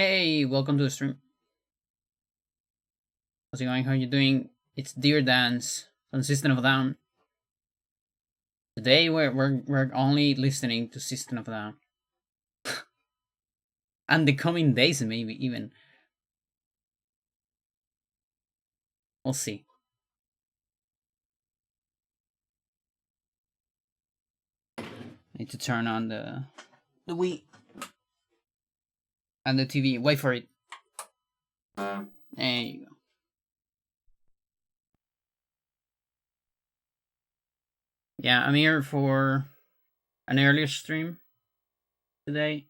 Hey, welcome to the stream. How's it going? How you doing? It's Deer Dance on System of a Down. Today we're only listening to System of a Down. And the coming days maybe even. We'll see. Need to turn on the Wii and the TV. Wait for it. There you go. Yeah, I'm here for an earlier stream today.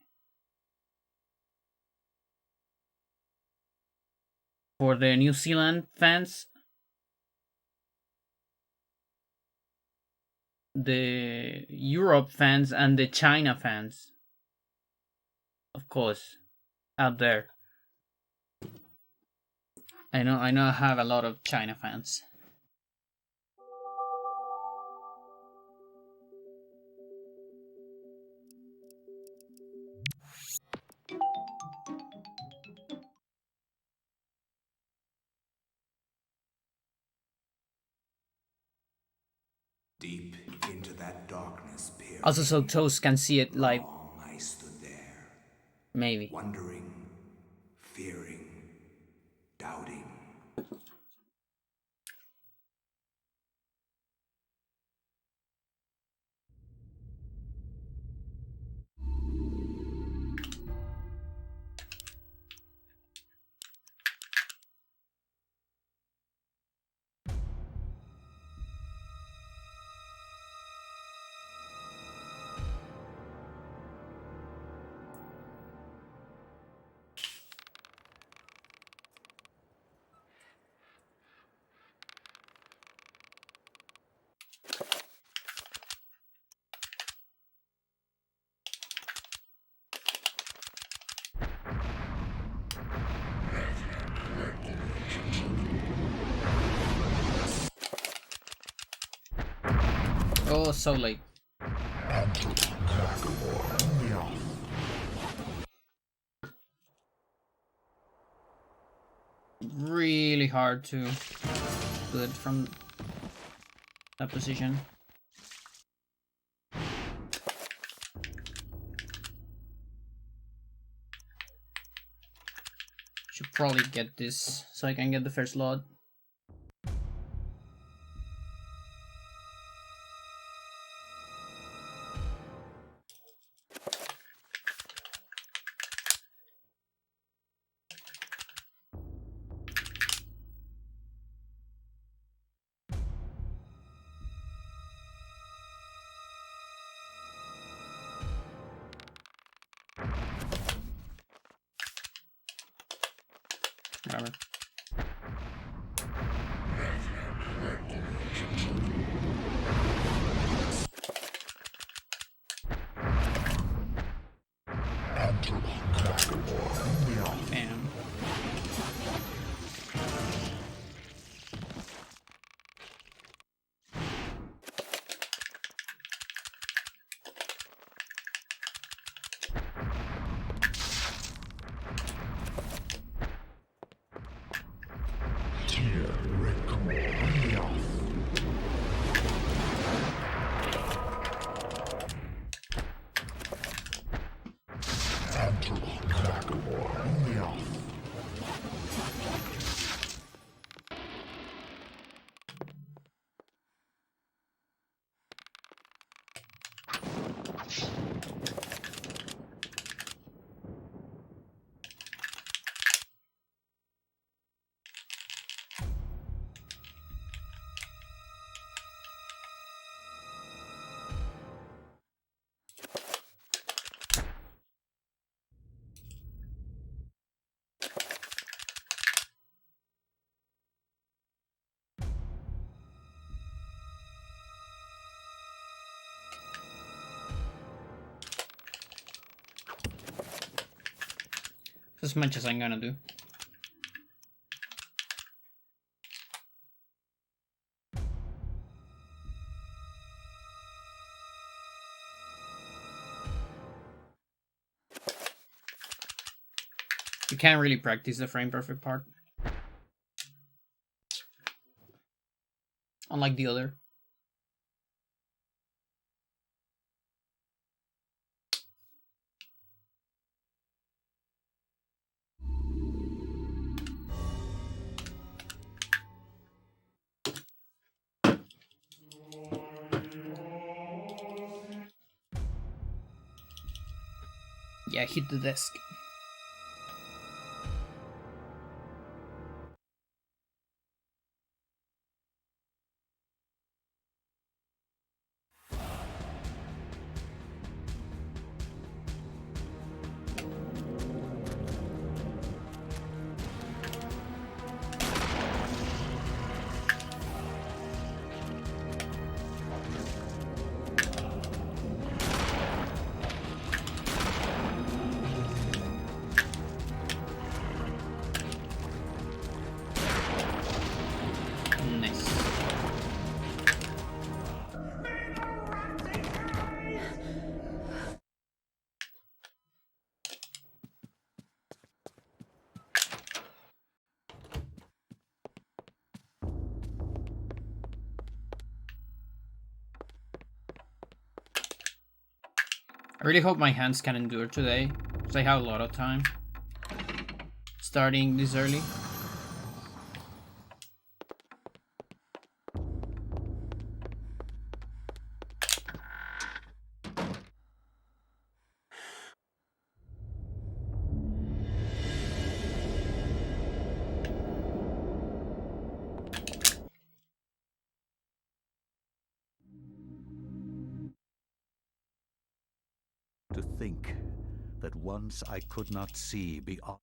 For the New Zealand fans, the Europe fans, and the China fans, of course, out there. I know I have a lot of China fans. Deep into that darkness peering. Also, so Toast can see it live. Long I stood there, Maybe. wondering, fearing, doubting. Oh, so late. Really hard to do it from that position. Should probably get this so I can get the first lot. Whatever. Bam. As much as I'm gonna do. you can't really practice the frame perfect part. Unlike the other. Yeah, hit the desk. Nice. I really hope my hands can endure today, because I have a lot of time. Starting this early. To think that once I could not see beyond.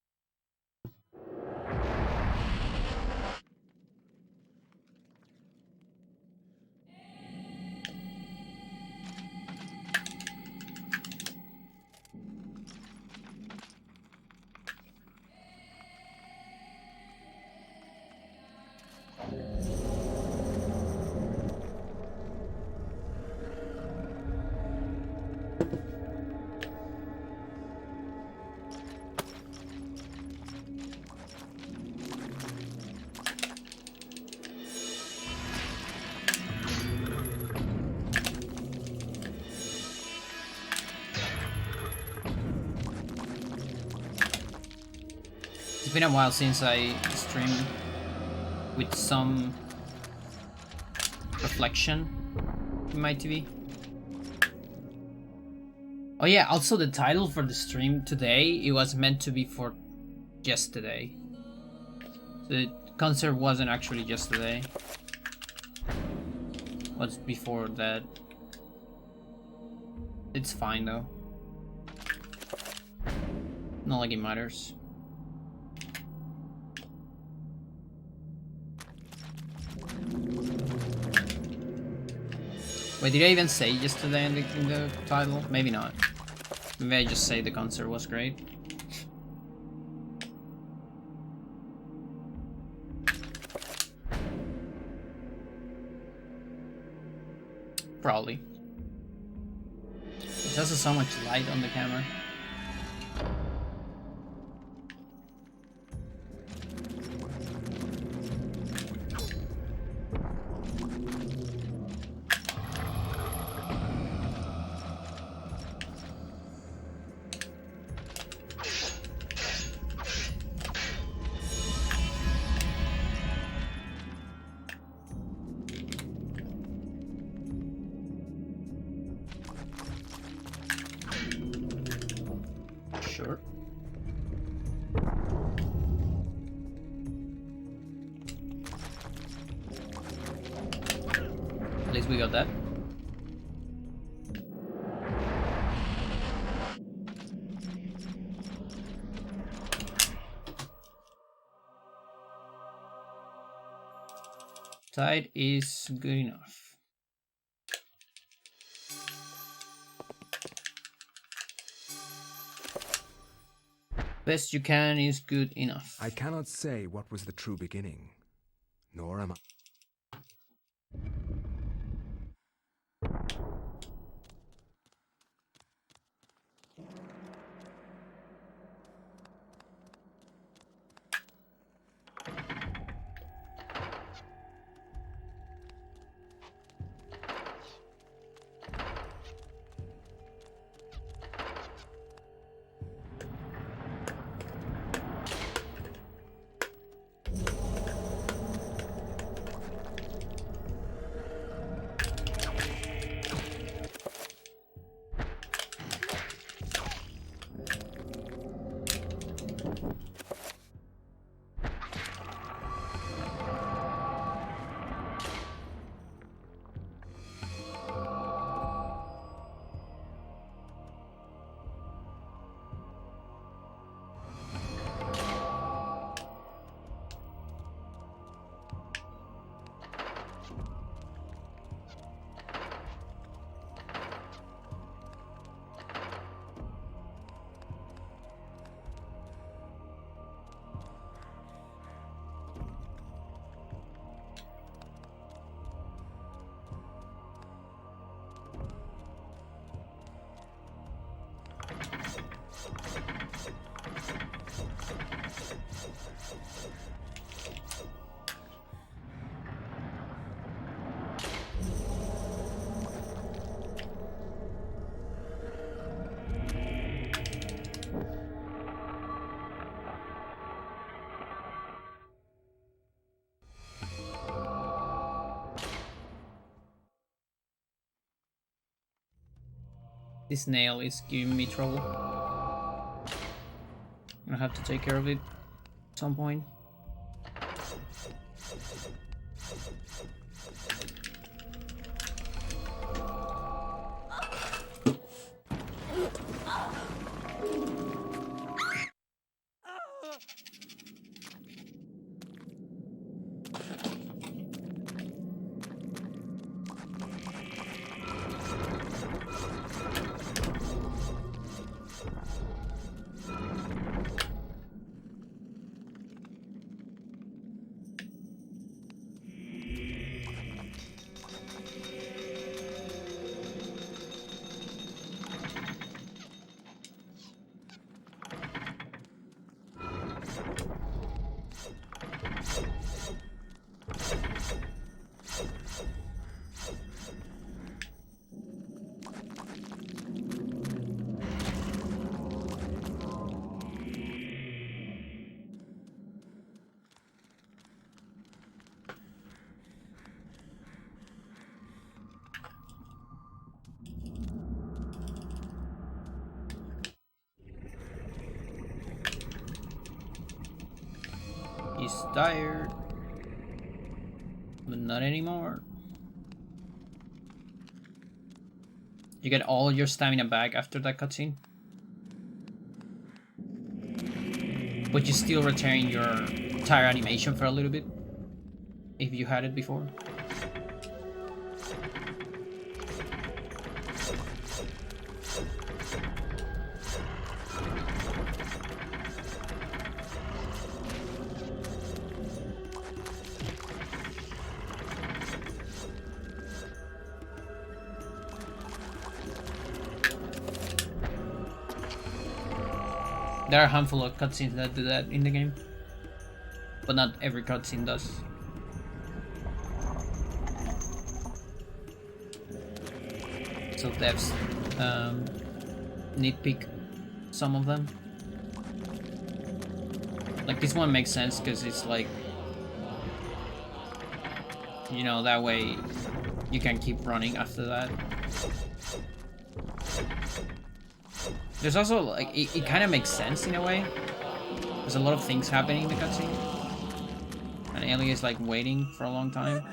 It's been a while since I streamed with some reflection in my TV. Oh yeah, also the title for the stream today, it was meant to be for yesterday. The concert wasn't actually yesterday. It was before that. It's fine though. Not like it matters. Wait, did I even say yesterday in the title? Maybe not. Maybe I just say the concert was great. Probably. It has so much light on the camera. Sure. At least we got that. Tide is good enough. Best you can is good enough. I cannot say what was the true beginning, nor am I. This nail is giving me trouble. I have to take care of it at some point. He's tired, but not anymore. You get all your stamina back after that cutscene, but you still retain your tire animation for a little bit if you had it before. There are a handful of cutscenes that do that in the game, but not every cutscene does. So devs nitpick some of them. Like this one makes sense because it's like, you know, that way you can keep running after that. There's also like it kind of makes sense in a way. There's a lot of things happening in the cutscene, and Ellie is like waiting for a long time.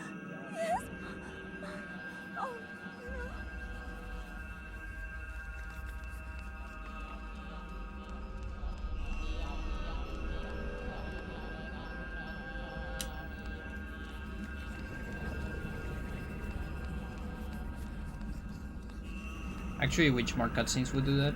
Actually, which more cutscenes would do that?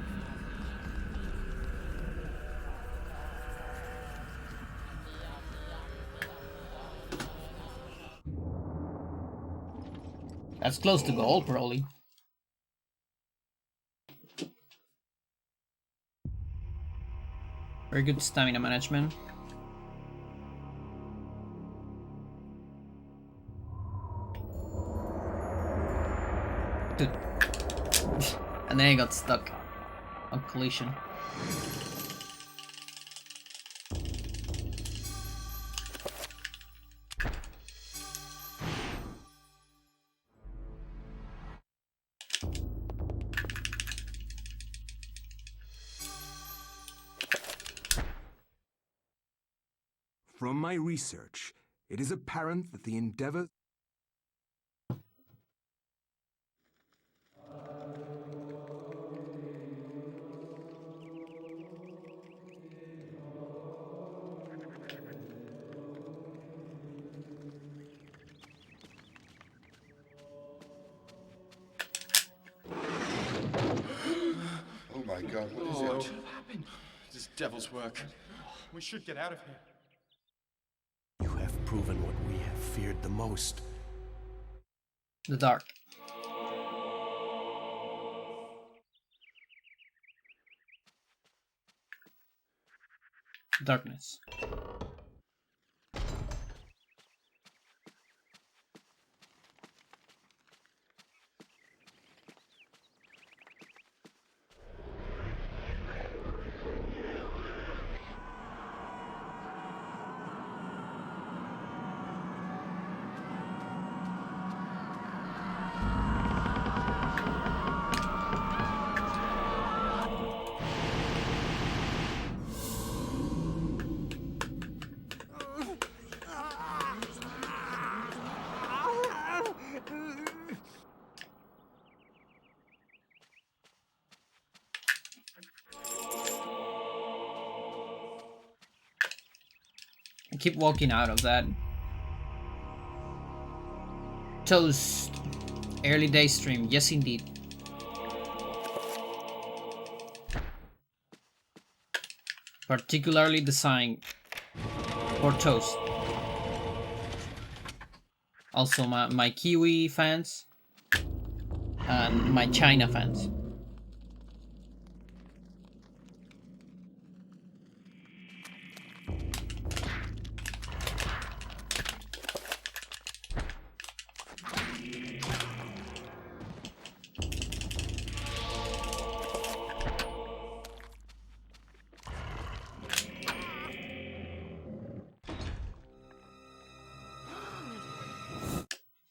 That's close to gold, probably. Very good stamina management. Dude. And then I got stuck on collision. From my research, it is apparent that the endeavor... Oh my God, what is What it? happened? This devil's work. We should get out of here. You have proven what we have feared the most. The dark. Darkness. I keep walking out of that. Toast. Early day stream. Yes, indeed. Particularly designed for toast. Also my Kiwi fans and my China fans.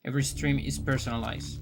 Every stream is personalized.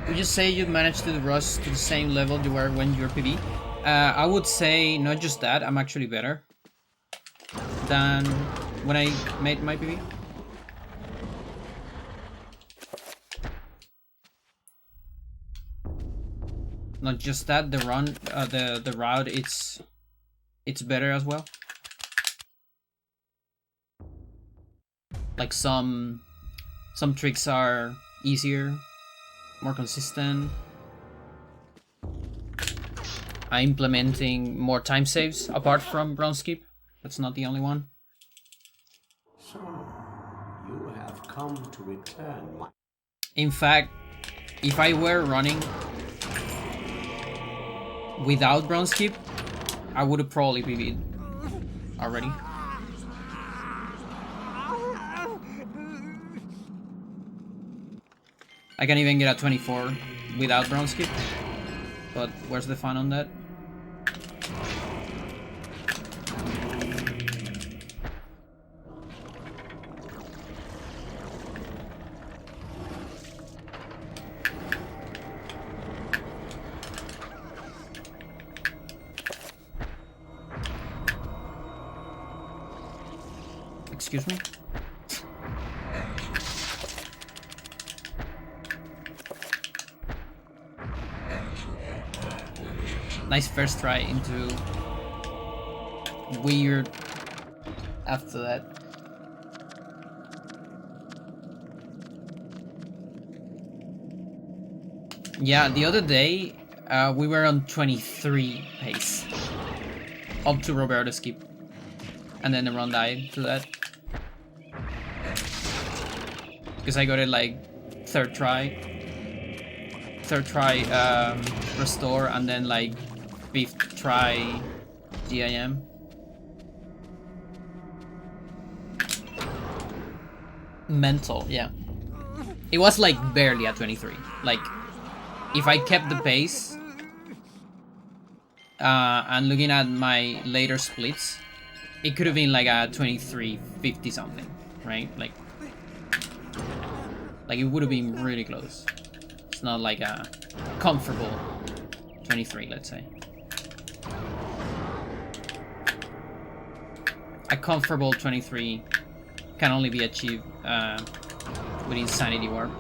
Would you say you managed to rush to the same level you were when you were PB? I would say not just that, I'm actually better than when I made my PB. Not just that, the run, the route, it's better as well. Like some tricks are easier, more consistent. I'm implementing more time saves apart from brown skip. That's not the only one. So, you have come to return my... In fact, if I were running without brown skip, I would have probably PB'd already. I can even get a 24 without brown skip, but where's the fun on that? Excuse me? Nice first try into weird after that. Yeah, the other day we were on 23 pace up to Roberto skip, and then the run died to that because I got it like third try restore, and then like 5th try GIM. Mental, yeah. It was like barely at 23. Like, if I kept the pace, and looking at my later splits, it could have been like a 23.50 something, right? Like it would have been really close. It's not like a comfortable 23, let's say. A comfortable 23 can only be achieved with Insanity Warp.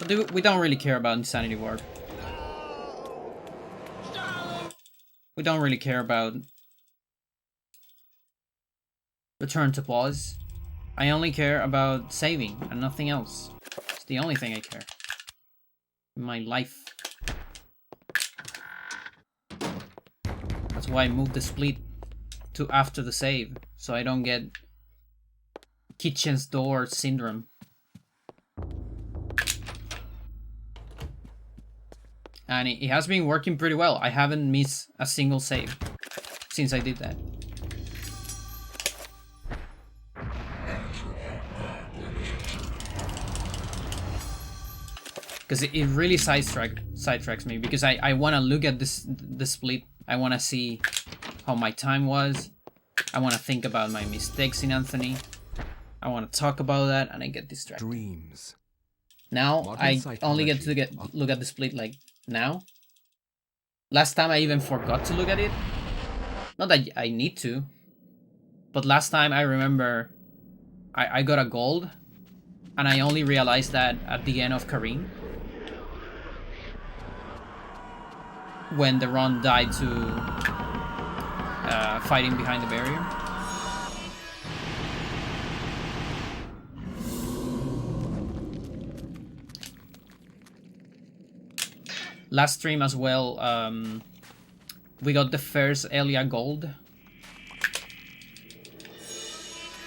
But we don't really care about Insanity Ward. We don't really care about Return to Pause. I only care about saving and nothing else. It's the only thing I care in my life. That's why I moved the split to after the save, so I don't get kitchen's door syndrome. And it has been working pretty well. I haven't missed a single save since I did that. Because it really sidetracks me, because I want to look at the split. I want to see how my time was. I want to think about my mistakes in Anthony. I want to talk about that, and I get distracted. Dreams. Now Modern I only get psychology to look at the split like now. Last time I even forgot to look at it. Not that I need to, but last time I remember I got a gold, and I only realized that at the end of Kareem, when the run died to fighting behind the barrier. Last stream as well, we got the first Elia gold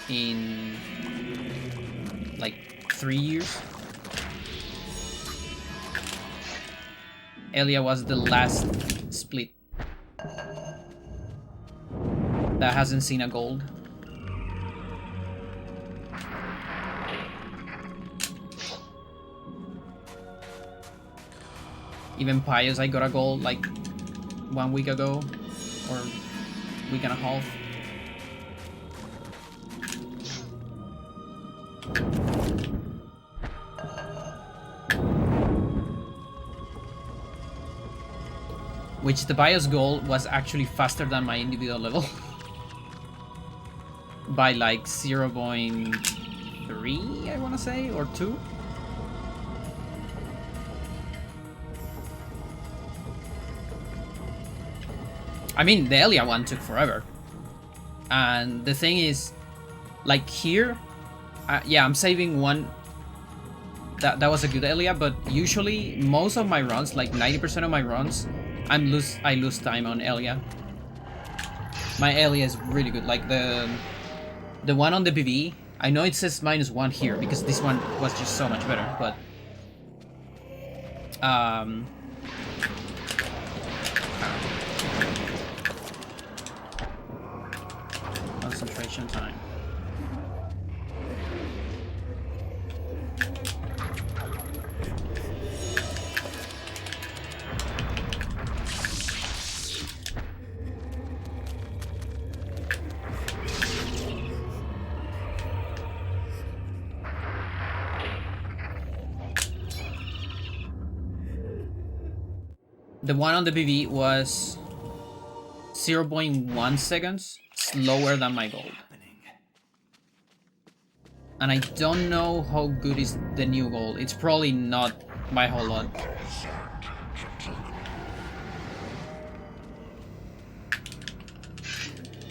in like 3 years. Elia was the last split that hasn't seen a gold. Even Pious, I got a gold like 1 week ago, or week and a half. Which the Pious goal was actually faster than my individual level. By like 0.3, I want to say, or 2. I mean, the Elia one took forever. And the thing is, like here, yeah, I'm saving one. That was a good Elia, but usually most of my runs, like 90% of my runs, I lose time on Elia. My Elia is really good. Like the one on the BB, I know it says -1 here because this one was just so much better, but concentration time. The one on the BB was 0.1 seconds slower than my gold. And I don't know how good is the new gold. It's probably not by a whole lot.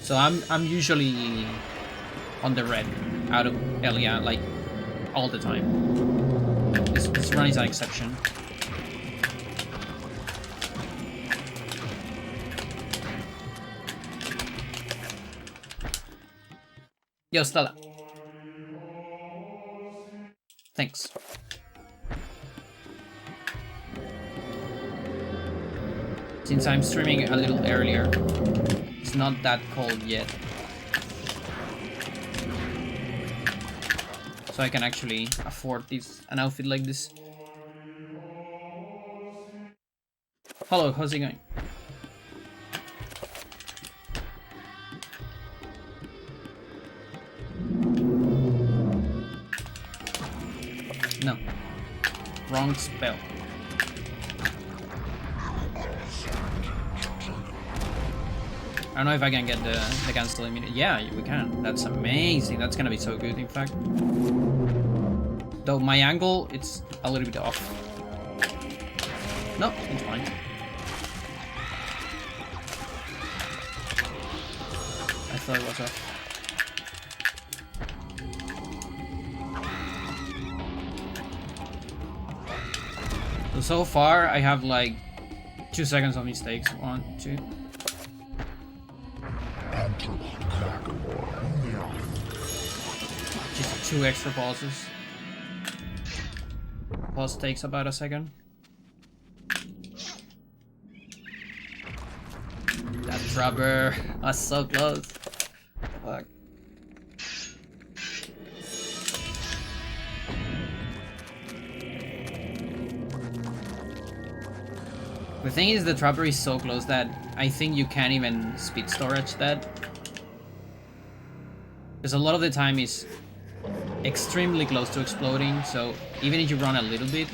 So I'm usually on the red out of Elia like all the time. This run is an exception. Yo, Stella. Thanks. Since I'm streaming a little earlier, it's not that cold yet. So I can actually afford an outfit like this. Hello, how's it going? No. Wrong spell. I don't know if I can get the cancel immediately. Yeah, we can. That's amazing. That's gonna be so good, in fact. Though my angle, it's a little bit off. No, it's fine. I thought it was off. So far, I have like 2 seconds of mistakes. 1, 2. Just 2 extra pauses. Pause takes about a second. That rubber was so close. Fuck. The thing is, the trapper is so close that I think you can't even speed storage that. Because a lot of the time is extremely close to exploding, so even if you run a little bit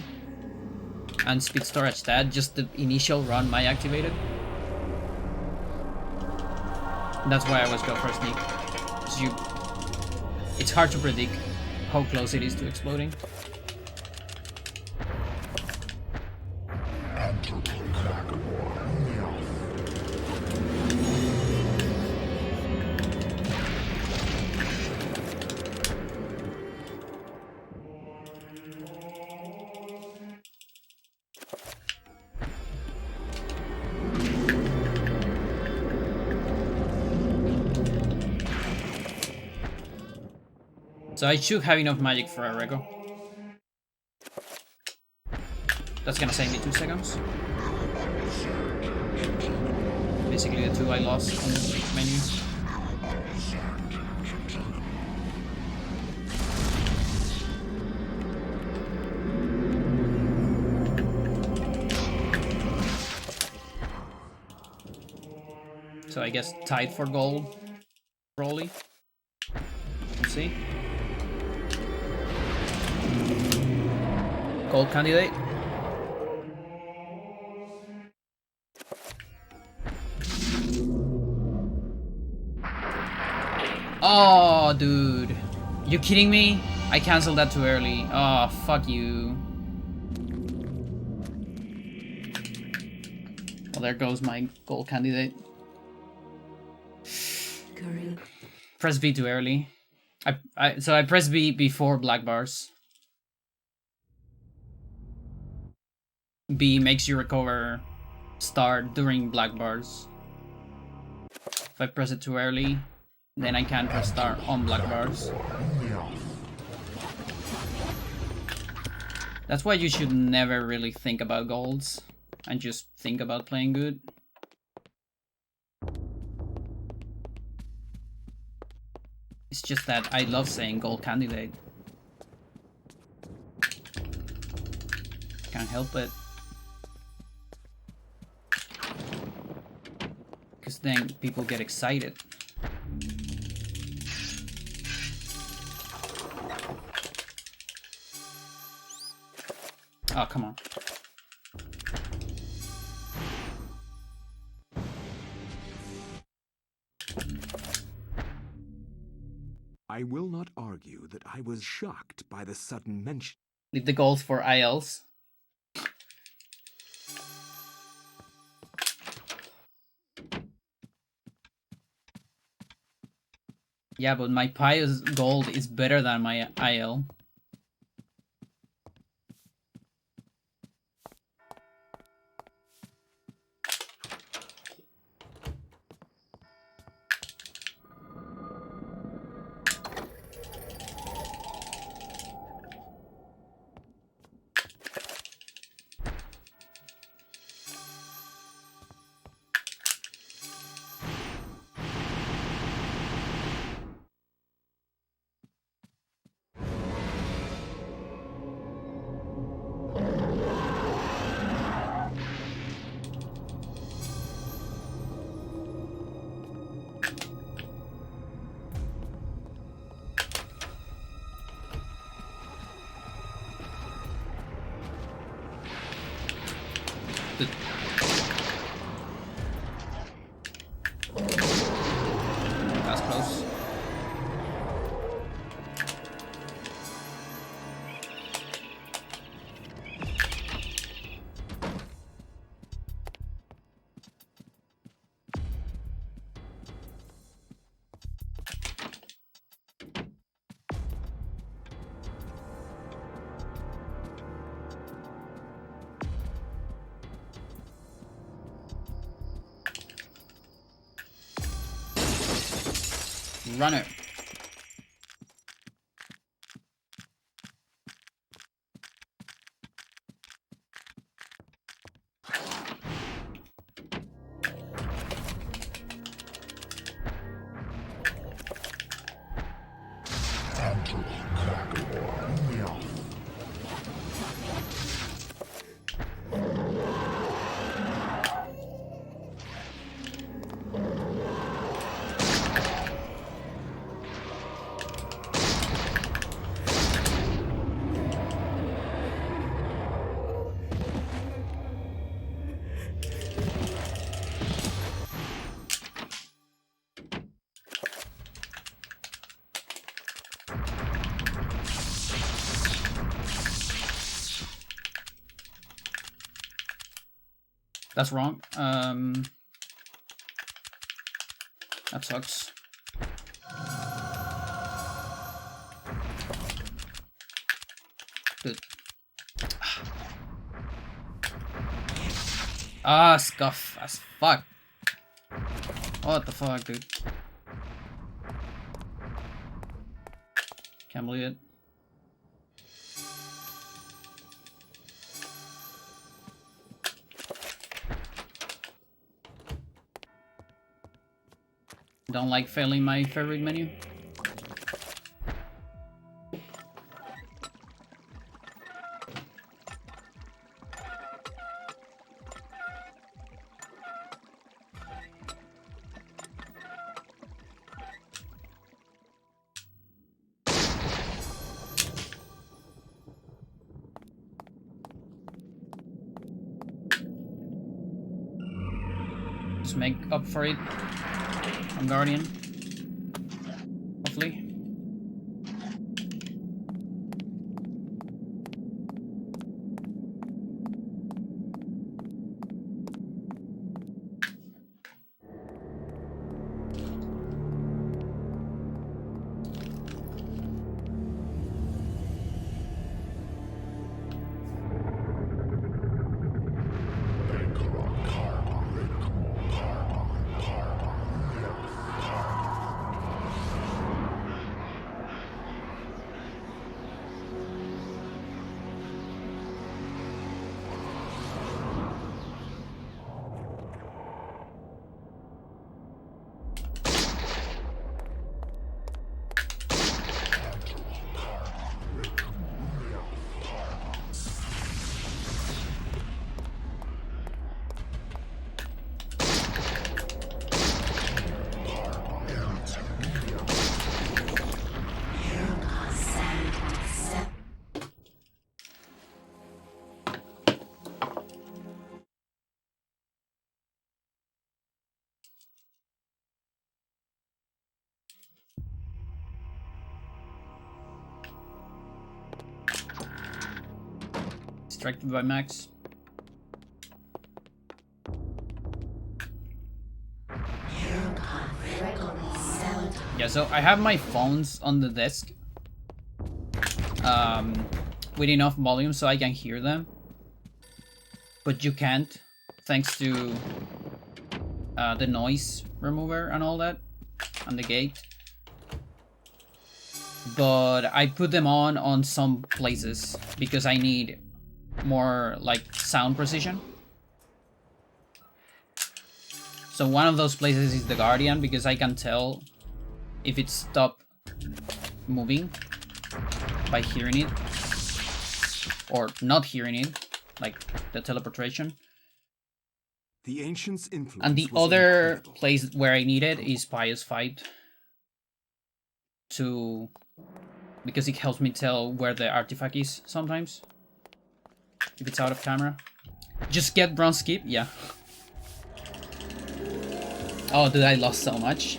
and speed storage that, just the initial run might activate it. That's why I always go for a sneak. It's hard to predict how close it is to exploding. So I should have enough magic for a Rego. That's gonna save me 2 seconds. Basically the 2 I lost on the menu. So I guess tied for gold, probably. Let's see. Gold candidate. Oh, dude. You kidding me? I canceled that too early. Oh, fuck you. Well, there goes my gold candidate. Curry. Press B too early. So I press B before black bars. B makes you recover star during black bars. If I press it too early, then I can't press star on black bars. That's why you should never really think about golds and just think about playing good. It's just that I love saying gold candidate. Can't help it. Because then people get excited. Oh, come on. I will not argue that I was shocked by the sudden mention. Leave the goals for ILs. Yeah, but my Pious gold is better than my IL. That's close. Runner. That's wrong. That sucks. Good. Ah, scuff as fuck. What the fuck, dude? Can't believe it. Don't like failing my favorite menu. Just make up for it. I'm Guardian. Hopefully. Distracted by Max. Yeah, so I have my phones on the desk with enough volume so I can hear them, but you can't, thanks to the noise remover and all that, and the gate. But I put them on some places because I need more like sound precision. So one of those places is the Guardian, because I can tell if it stopped moving by hearing it or not hearing it, like the teleportation. The ancients' influence. And the was other incredible. place where I need it is Pious Fight, to because it helps me tell where the artifact is sometimes if it's out of camera. Just get bronze skip, yeah. Oh, dude, I lost so much.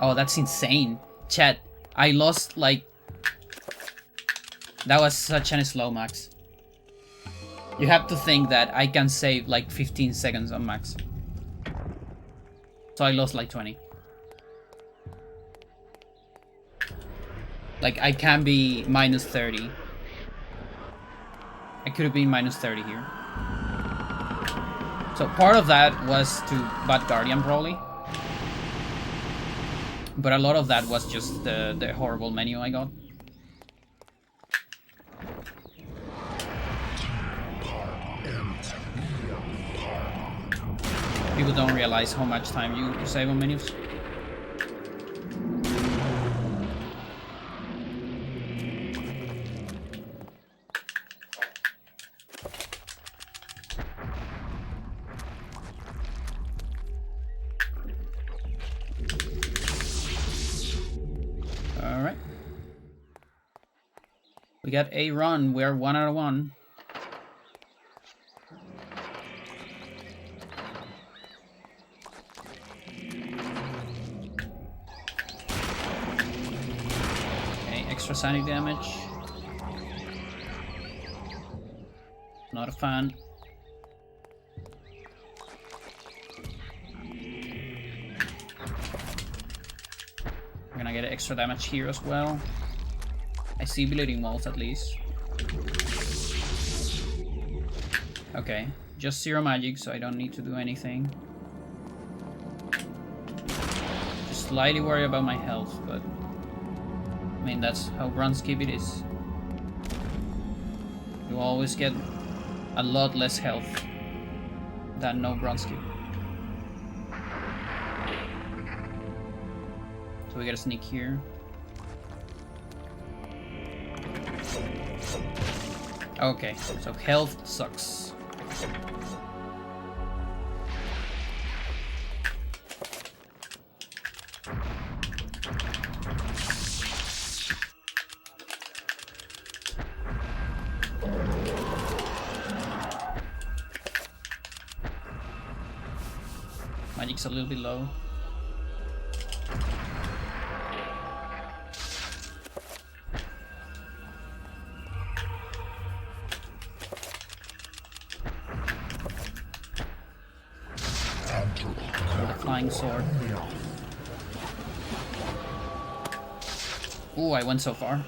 Oh, that's insane. Chat, I lost like... That was such an slow max. You have to think that I can save like 15 seconds on max. So I lost like 20. Like, I can be minus 30. I could have been minus 30 here. So part of that was to Bad Guardian, probably. But a lot of that was just the horrible menu I got. People don't realize how much time you save on menus. Alright. We got a run. We're 1 out of 1. Okay, extra sanity damage. Not a fan. I'm gonna get extra damage here as well. I see bleeding walls at least. Okay, just 0 magic, so I don't need to do anything. Just slightly worry about my health, but I mean that's how bronze keep it is. You always get a lot less health than no bronze keep. So we gotta sneak here. Okay, so health sucks. Magic's a little bit low. Flying sword. Ooh, I went so far.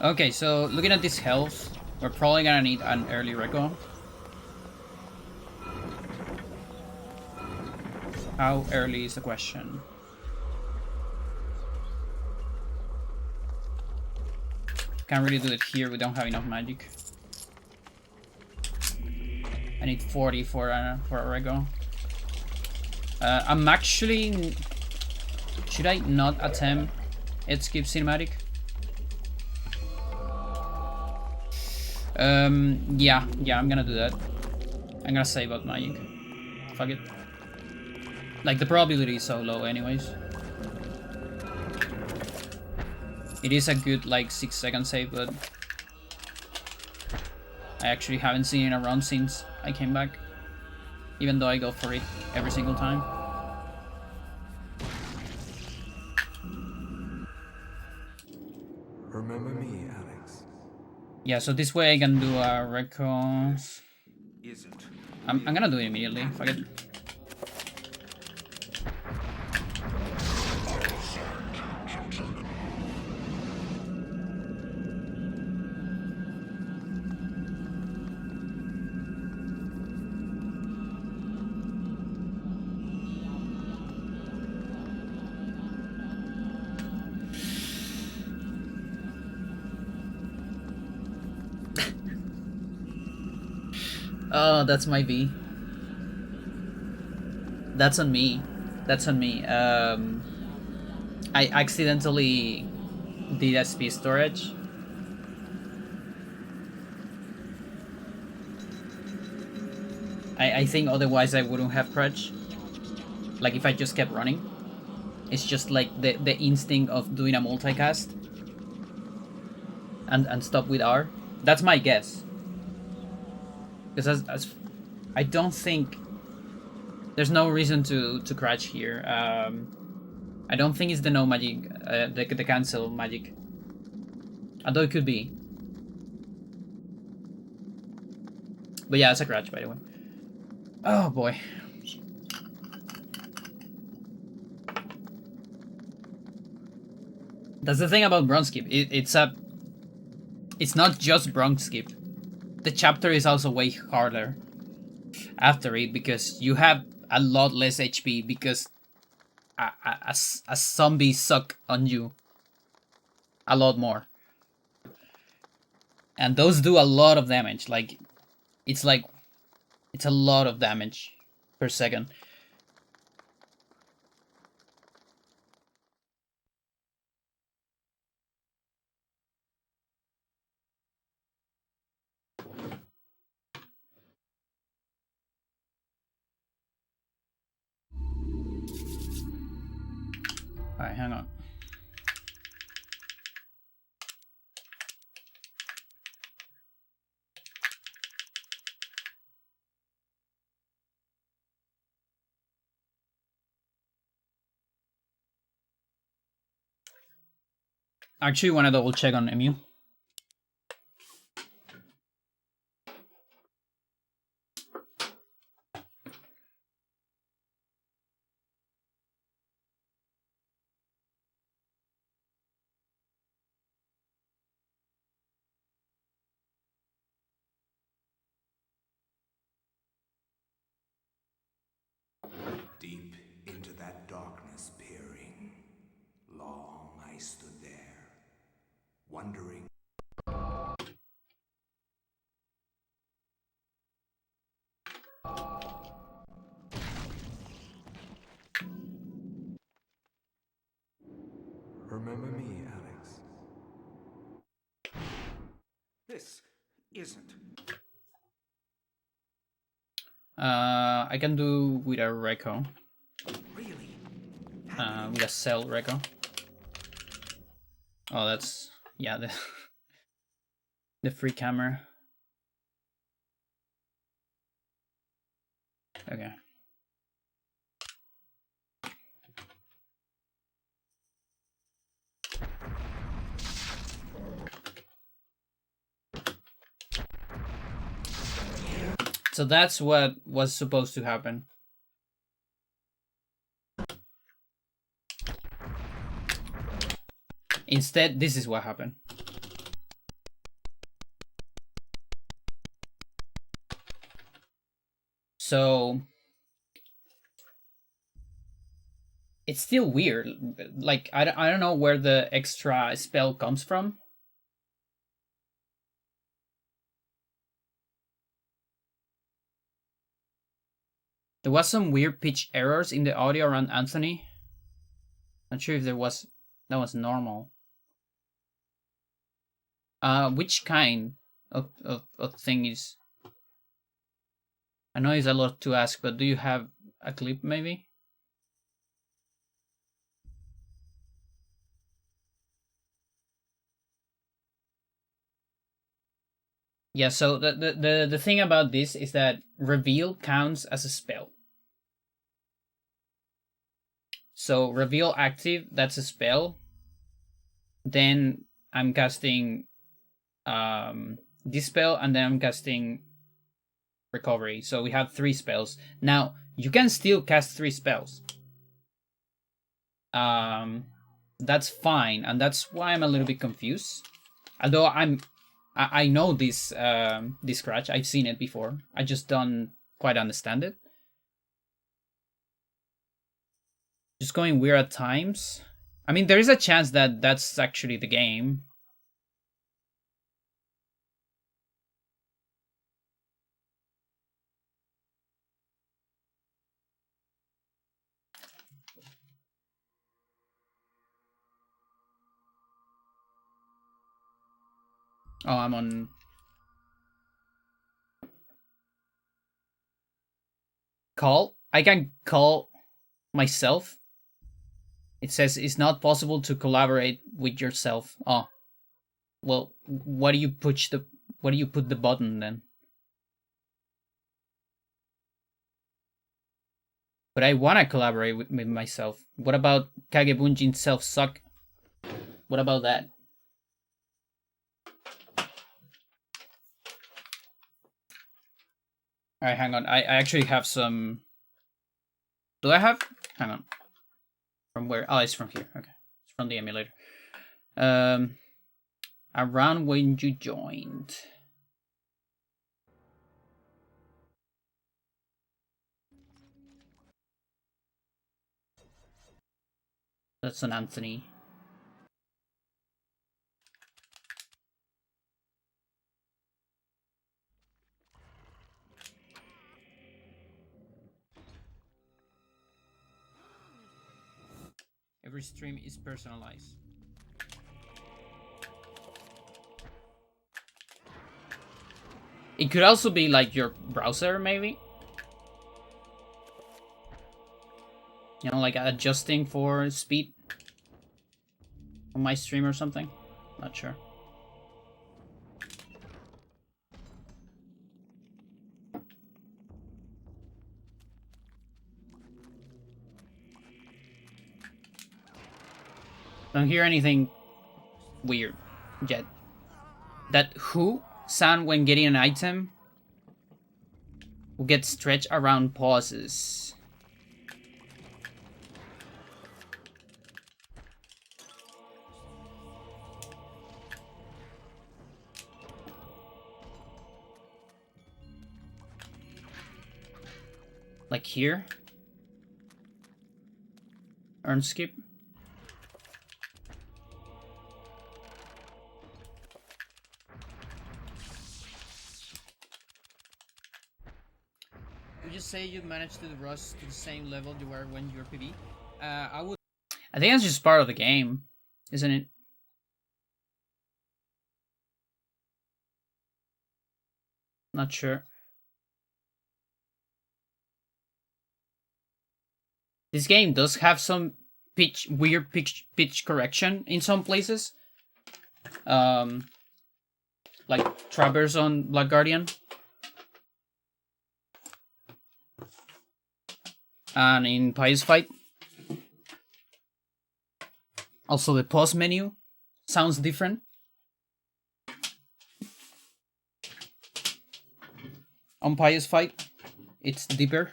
Okay, so looking at this health, we're probably gonna need an early reco. How early is the question? Can't really do it here, we don't have enough magic. I need 40 for a rego. I'm actually... Should I not attempt it skip cinematic? Yeah, I'm gonna do that. I'm gonna save out magic. Fuck it. Like, the probability is so low anyways. It is a good, like, 6-second save, but I actually haven't seen it in a run since I came back. Even though I go for it every single time. Remember me, Alex. Yeah, so this way I can do a reco. Isn't. I'm gonna do it immediately. Fuck it. Oh, that's my V. That's on me. That's on me. I accidentally did SP storage. I think otherwise I wouldn't have Prudge. Like if I just kept running. It's just like the instinct of doing a multicast. And stop with R. That's my guess. Because as I don't think there's no reason to crash here. I don't think it's the no magic, the cancel magic. Although it could be. But yeah, it's a crash by the way. Oh boy. That's the thing about bronze skip. It's not just bronze skip. The chapter is also way harder after it because you have a lot less HP because a zombie suck on you a lot more. And those do a lot of damage. It's a lot of damage per second. Alright, hang on. Actually, want to double check on Emu. Deep into that darkness peering, long I stood there, wondering. Remember me, Alex? This isn't. I can do with a Reco. Really? With a cell Reco. Oh, that's yeah, the free camera. Okay. So that's what was supposed to happen. Instead, this is what happened. So it's still weird. Like I don't know where the extra spell comes from. There was some weird pitch errors in the audio around Anthony. Not sure if that was normal. Which kind of thing is? I know it's a lot to ask, but do you have a clip maybe? Yeah, so the thing about this is that reveal counts as a spell. So reveal active, that's a spell. Then I'm casting this spell, and then I'm casting recovery. So we have 3 spells. Now you can still cast 3 spells. That's fine, and that's why I'm a little bit confused. Although I know this this scratch. I've seen it before. I just don't quite understand it. Just going weird at times. I mean, there is a chance that that's actually the game. Oh, I'm on. Call? I can call myself. It says it's not possible to collaborate with yourself. Oh. Well, what do you put the button then? But I wanna collaborate with myself. What about Kagebunjin self suck? What about that? Alright, hang on. I actually have some. Do I have? Hang on. From where? Oh, it's from here. Okay. It's from the emulator. Around when you joined. That's an Anthony. Every stream is personalized. It could also be like your browser, maybe. You know, like adjusting for speed on my stream or something. Not sure. Don't hear anything weird yet. That who sound when getting an item will get stretched around pauses. Like here. Earn skip. Would you say you managed to rush to the same level you were when you were PB? I think that's just part of the game, isn't it? Not sure. This game does have some weird pitch correction in some places. Like Traverse on Black Guardian. And in Pious Fight. Also the pause menu sounds different. On Pious Fight, it's deeper.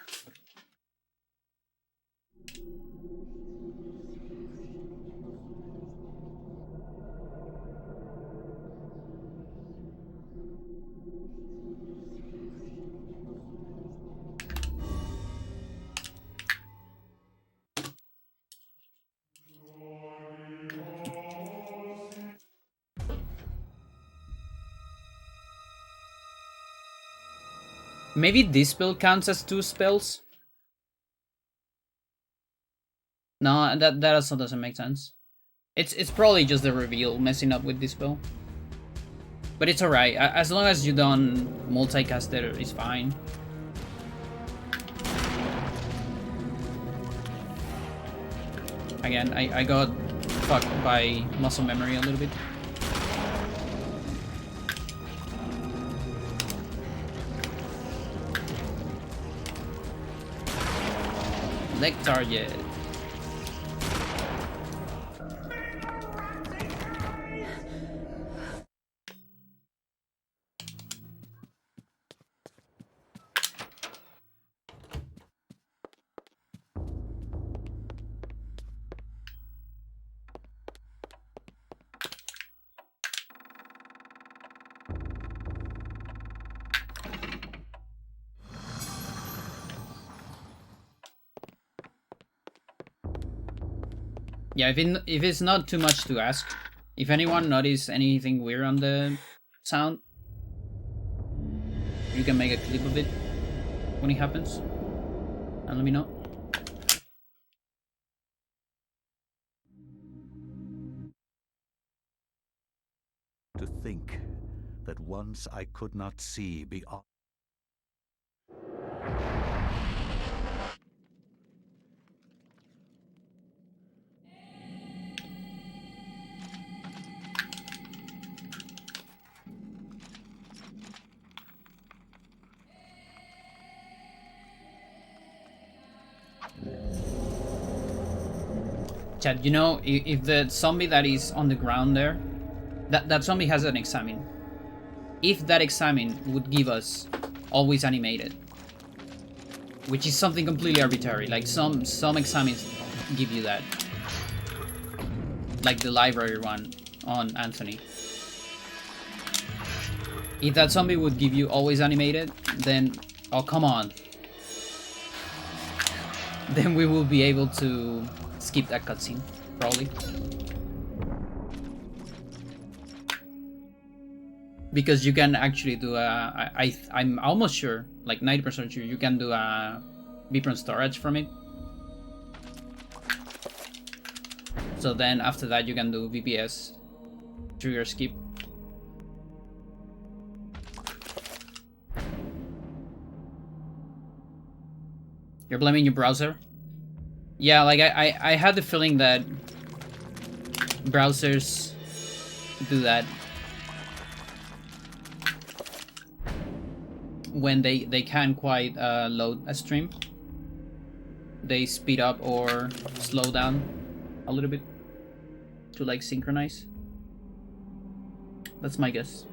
Maybe this spell counts as 2 spells? No, that also doesn't make sense. It's probably just the reveal messing up with this spell. But it's alright, as long as you don't multicast it, it's fine. Again, I got fucked by muscle memory a little bit. Leg target. Yeah, if it's not too much to ask, if anyone noticed anything weird on the sound, you can make a clip of it when it happens, and let me know. To think that once I could not see beyond. Chad, you know, if the zombie that is on the ground there, that zombie has an examine. If that examine would give us always animated, which is something completely arbitrary, like some examines give you that, like the library one, on Anthony. If that zombie would give you always animated, then... Oh, come on. Then we will be able to skip that cutscene, probably. Because you can actually do a... I'm almost sure, like 90% sure, you can do a VPROM storage from it. So then after that you can do VPS trigger skip. You're blaming your browser? Yeah, like I had the feeling that browsers do that when they can't quite load a stream. They speed up or slow down a little bit to like synchronize. That's my guess.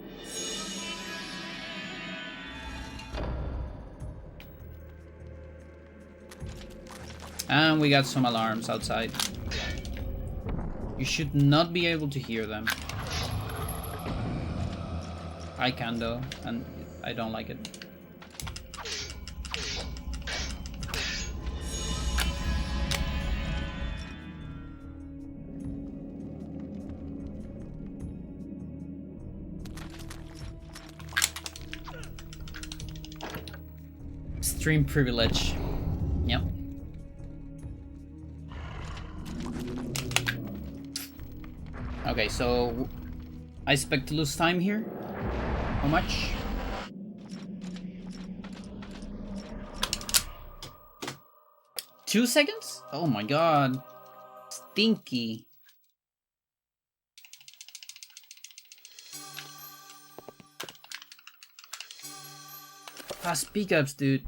And we got some alarms outside. You should not be able to hear them. I can though, and I don't like it. Stream privilege. Yep. Okay, so I expect to lose time here. How much? Two seconds? Oh my god. Stinky. Fast pickups, dude.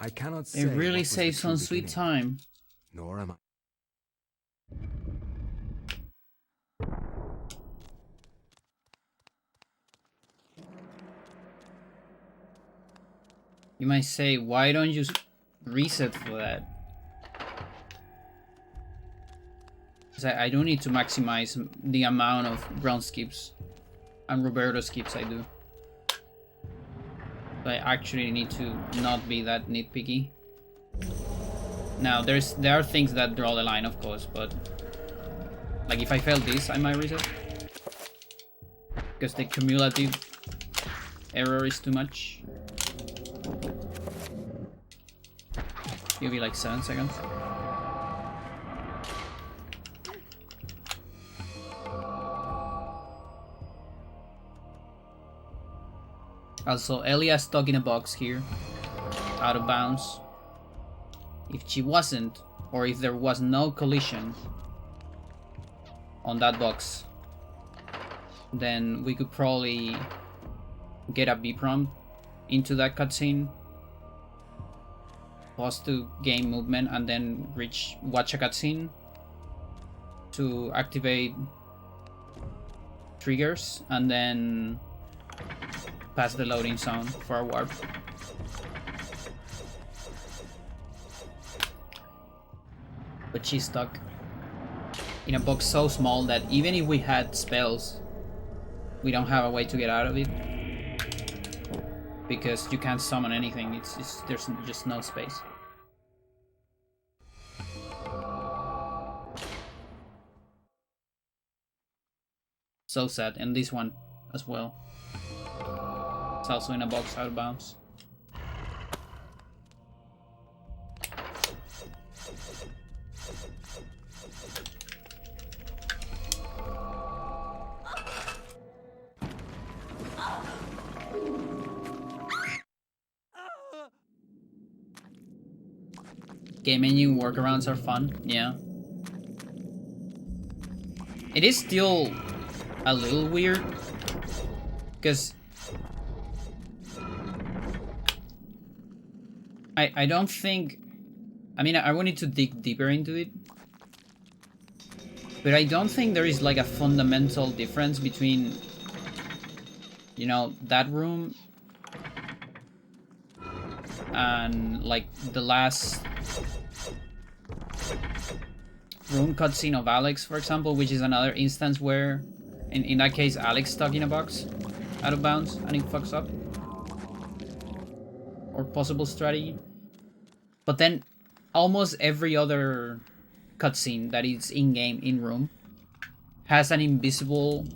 I cannot say It really what was the saves true on sweet beginning, time. Nor am I. You might say, why don't you reset for that? Because I don't need to maximize the amount of ground skips and Roberto skips I do. I actually need to not be that nitpicky. Now, there are things that draw the line, of course, but like if I fail this, I might reset. Because the cumulative error is too much. You'll be like 7 seconds. Also, Elia's stuck in a box here, out of bounds. If she wasn't, or if there was no collision on that box, then we could probably get a VPROM into that cutscene, pause to gain movement, and then watch a cutscene to activate triggers, and then pass the loading zone for a warp. But she's stuck in a box so small that even if we had spells, we don't have a way to get out of it. Because you can't summon anything, there's just no space. So sad, and this one as well. It's also in a box out of bounds. Game engine workarounds are fun, yeah. It is still a little weird, because I don't think... I mean, I wanted to dig deeper into it, but I don't think there is like a fundamental difference between, you know, that room and like the last room cutscene of Alex, for example, which is another instance where, in that case, Alex stuck in a box, out of bounds, and it fucks up. Or possible strategy. But then, almost every other cutscene that is in-game, in-room, has an invisible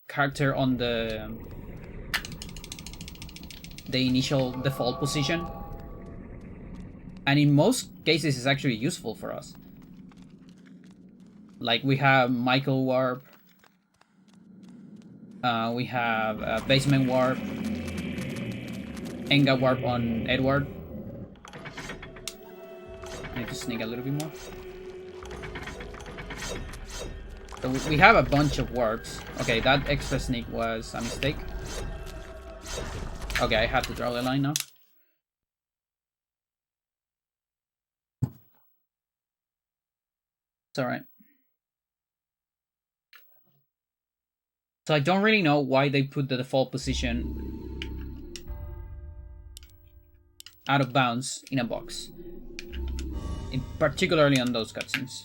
character on the initial default position. And in most cases, it's actually useful for us. Like, we have Michael Warp. We have Basement Warp. Enga Warp on Edward. Need to sneak a little bit more. So we have a bunch of warps. Okay, that extra sneak was a mistake. Okay, I have to draw the line now. It's alright. So I don't really know why they put the default position out of bounds in a box. Particularly on those cutscenes.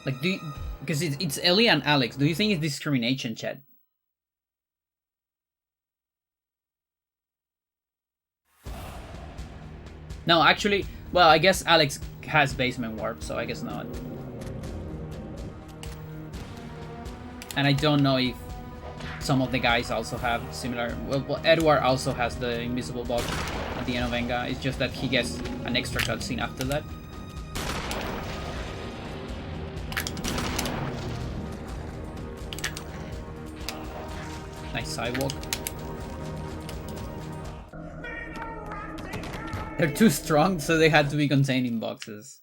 Like, because it's Ellie and Alex, do you think it's discrimination, Chad? No, actually, well, I guess Alex has basement warp, so I guess not. And I don't know if some of the guys also have similar... Well, Edward also has the invisible box at the end of Enga. It's just that he gets an extra cutscene after that. Nice sidewalk. They're too strong, so they had to be contained in boxes.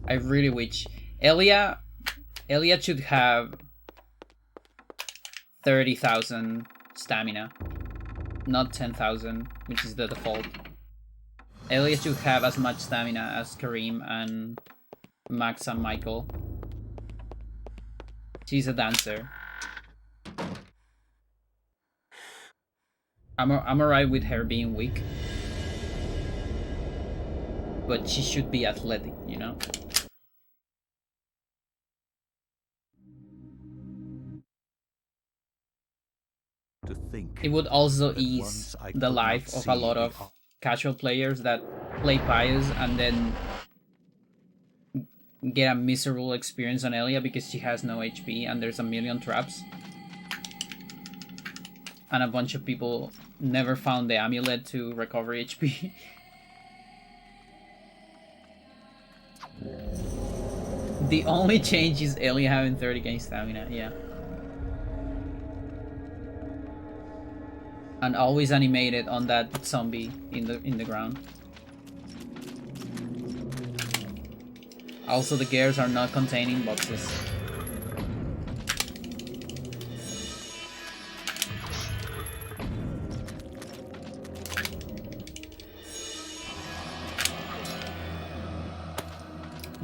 I really wish Elia should have 30,000 stamina, not 10,000, which is the default. Elia should have as much stamina as Kareem and Max and Michael. She's a dancer. I'm alright with her being weak, but she should be athletic, you know? To think it would also that ease once I the could life not of a lot see of casual players that play Pious and then get a miserable experience on Elia because she has no HP and there's a million traps. And a bunch of people never found the amulet to recover HP. The only change is Elia having 30k stamina, yeah. And always animated on that zombie in the ground. Also, the gears are not containing boxes.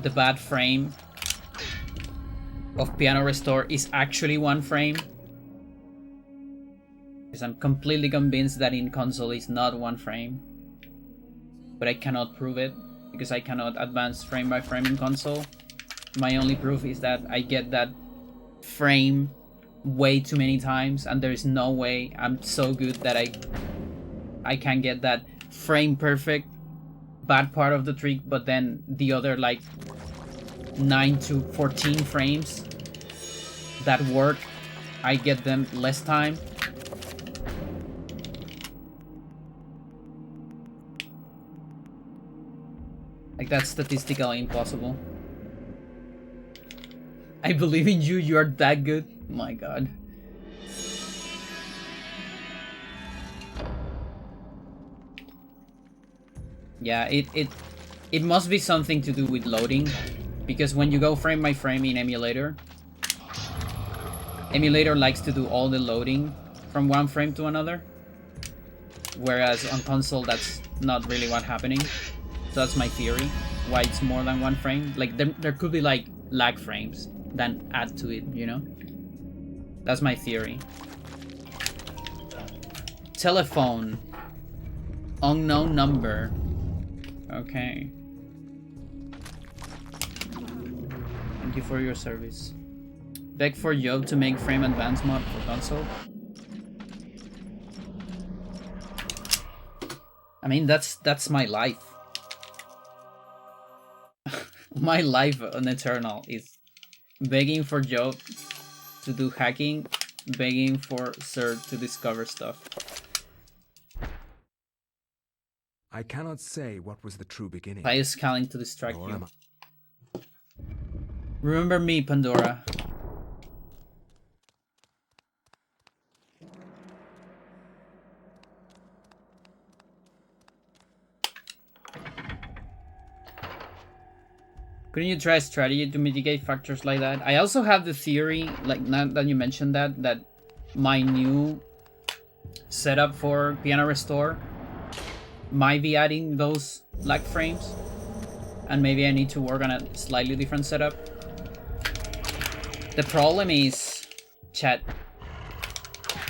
The bad frame of Piano Restore is actually one frame. Because I'm completely convinced that in console it's not one frame. But I cannot prove it, because I cannot advance frame by frame in console. My only proof is that I get that frame way too many times, and there's no way I'm so good that I can get that frame perfect bad part of the trick, but then the other like 9 to 14 frames that work, I get them less time. Like, that's statistically impossible. I believe in you, you are that good. My god. Yeah, it must be something to do with loading, because when you go frame by frame in emulator likes to do all the loading from one frame to another. whereas on console that's not really what's happening. So that's my theory, why it's more than 1 frame. Like there could be like lag frames that add to it, you know? That's my theory. Telephone. Unknown number. Okay. Thank you for your service. Beg for Job to make frame advance mod for console. I mean, that's my life. My life on Eternal is begging for Job to do hacking, begging for Sir to discover stuff. I cannot say what was the true beginning. By scaling to distract Nor you. am I. Remember me, Pandora. Couldn't you try a strategy to mitigate factors like that? I also have the theory, like now that you mentioned that my new setup for Piano Restore might be adding those lag frames, and maybe I need to work on a slightly different setup. The problem is, chat,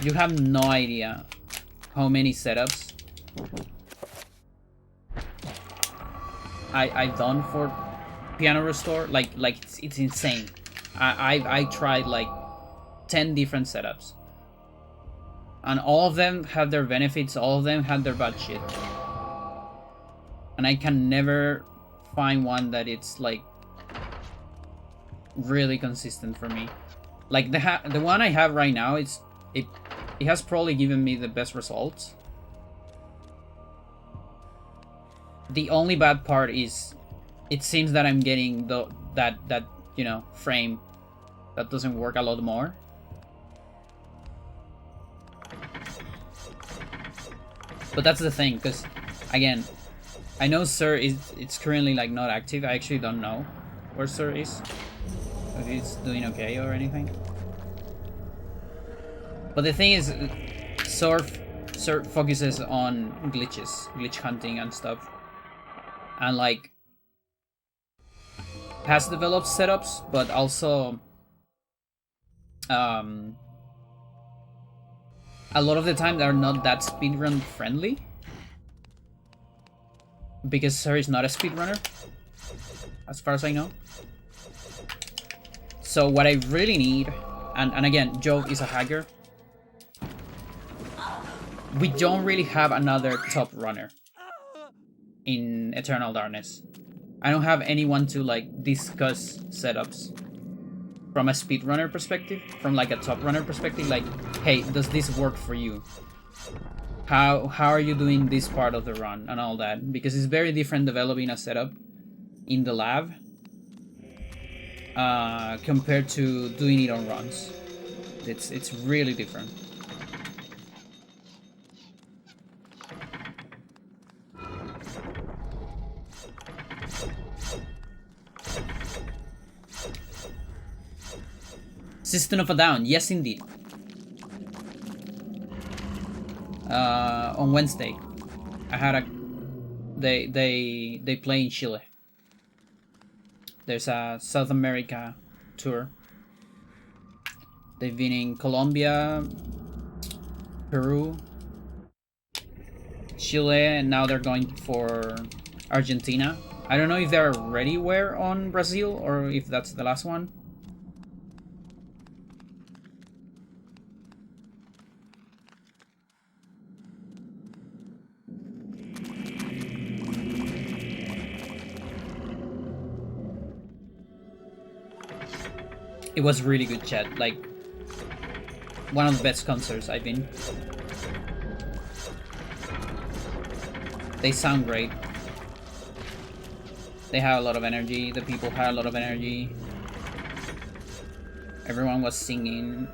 you have no idea how many setups I've done for Piano Restore. Like it's insane. I tried like 10 different setups, and all of them have their benefits, all of them have their bad shit, and I can never find one that it's like really consistent for me. Like the one I have right now, it has probably given me the best results. The only bad part is it seems that I'm getting that you know, frame that doesn't work a lot more. But that's the thing, because again, I know Sir it's currently like not active. I actually don't know where Sir is, if he's doing okay or anything. But the thing is, Sir focuses on glitch hunting and stuff, and like has developed setups, but also a lot of the time they're not that speedrun friendly, because Sir is not a speedrunner, as far as I know. So what I really need, and again, Jove is a hacker, we don't really have another top runner in Eternal Darkness. I don't have anyone to like discuss setups from a speedrunner perspective, from like a top runner perspective, like, hey, does this work for you? How are you doing this part of the run and all that? Because it's very different developing a setup in the lab compared to doing it on runs. It's really different. System of a Down, yes indeed. On Wednesday, I had they play in Chile. There's a South America tour. They've been in Colombia, Peru, Chile, and now they're going for Argentina. I don't know if they're already on Brazil or if that's the last one. It was really good, chat. Like, one of the best concerts I've been. They sound great. They have a lot of energy. The people had a lot of energy. Everyone was singing.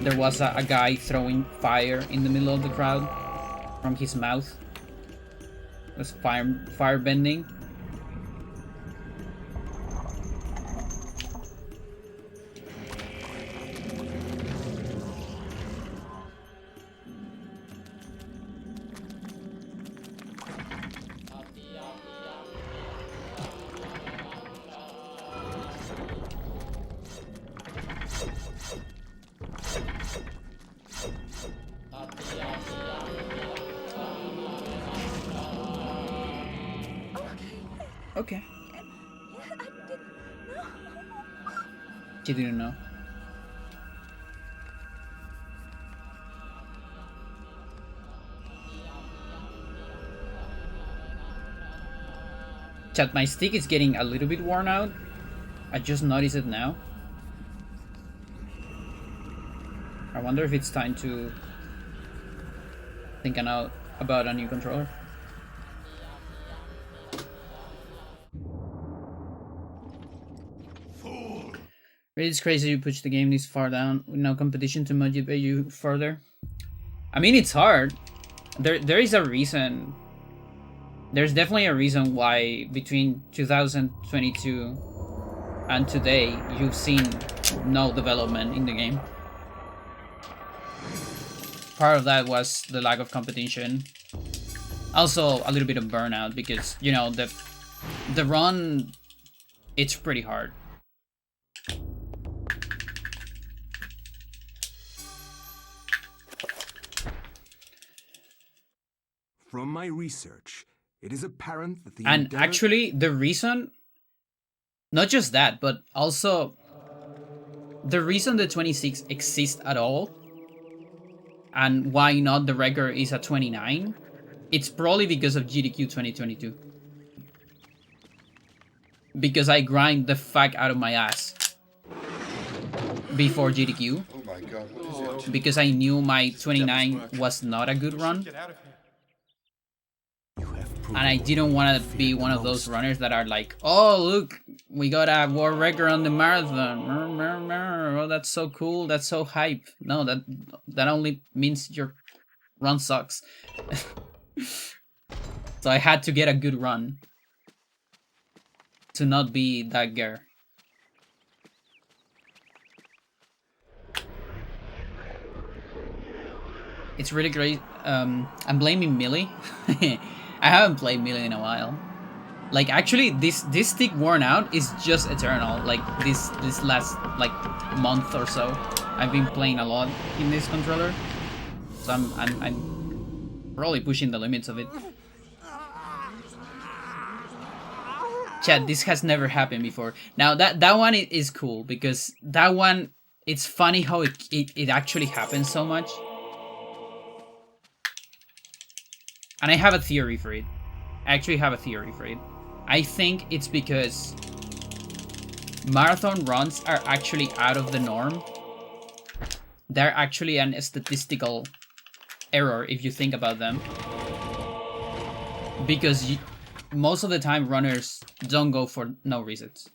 There was a guy throwing fire in the middle of the crowd from his mouth. It was fire bending. Okay. She didn't know. Chat, my stick is getting a little bit worn out. I just noticed it now. I wonder if it's time to think about a new controller. It's crazy you push the game this far down with no competition to motivate you further. I mean, it's hard. There is a reason. There's definitely a reason why between 2022 and today you've seen no development in the game. Part of that was the lack of competition. Also a little bit of burnout because, you know, the run, it's pretty hard. From my research, it is apparent that the And actually, the reason, not just that, but also the reason the 26 exists at all, and why not the record is at 29, it's probably because of GDQ 2022. Because I grind the fuck out of my ass before GDQ. Oh my god, what is it? Because I knew my 29 was not a good run. Get out of here. And I didn't want to be one of those runners that are like, oh, look, we got a world record on the marathon. Oh, that's so cool. That's so hype. No, that only means your run sucks. So I had to get a good run to not be that girl. It's really great. I'm blaming Millie. I haven't played Millie in a while. Like, actually, this stick worn out is just eternal. Like, this last, like, month or so, I've been playing a lot in this controller. So I'm probably pushing the limits of it. Chat, this has never happened before. Now, that one is cool, because that one, it's funny how it actually happens so much. And I have a theory for it. I actually have a theory for it. I think it's because marathon runs are actually out of the norm. They're actually an statistical error if you think about them. Because most of the time runners don't go for no resets.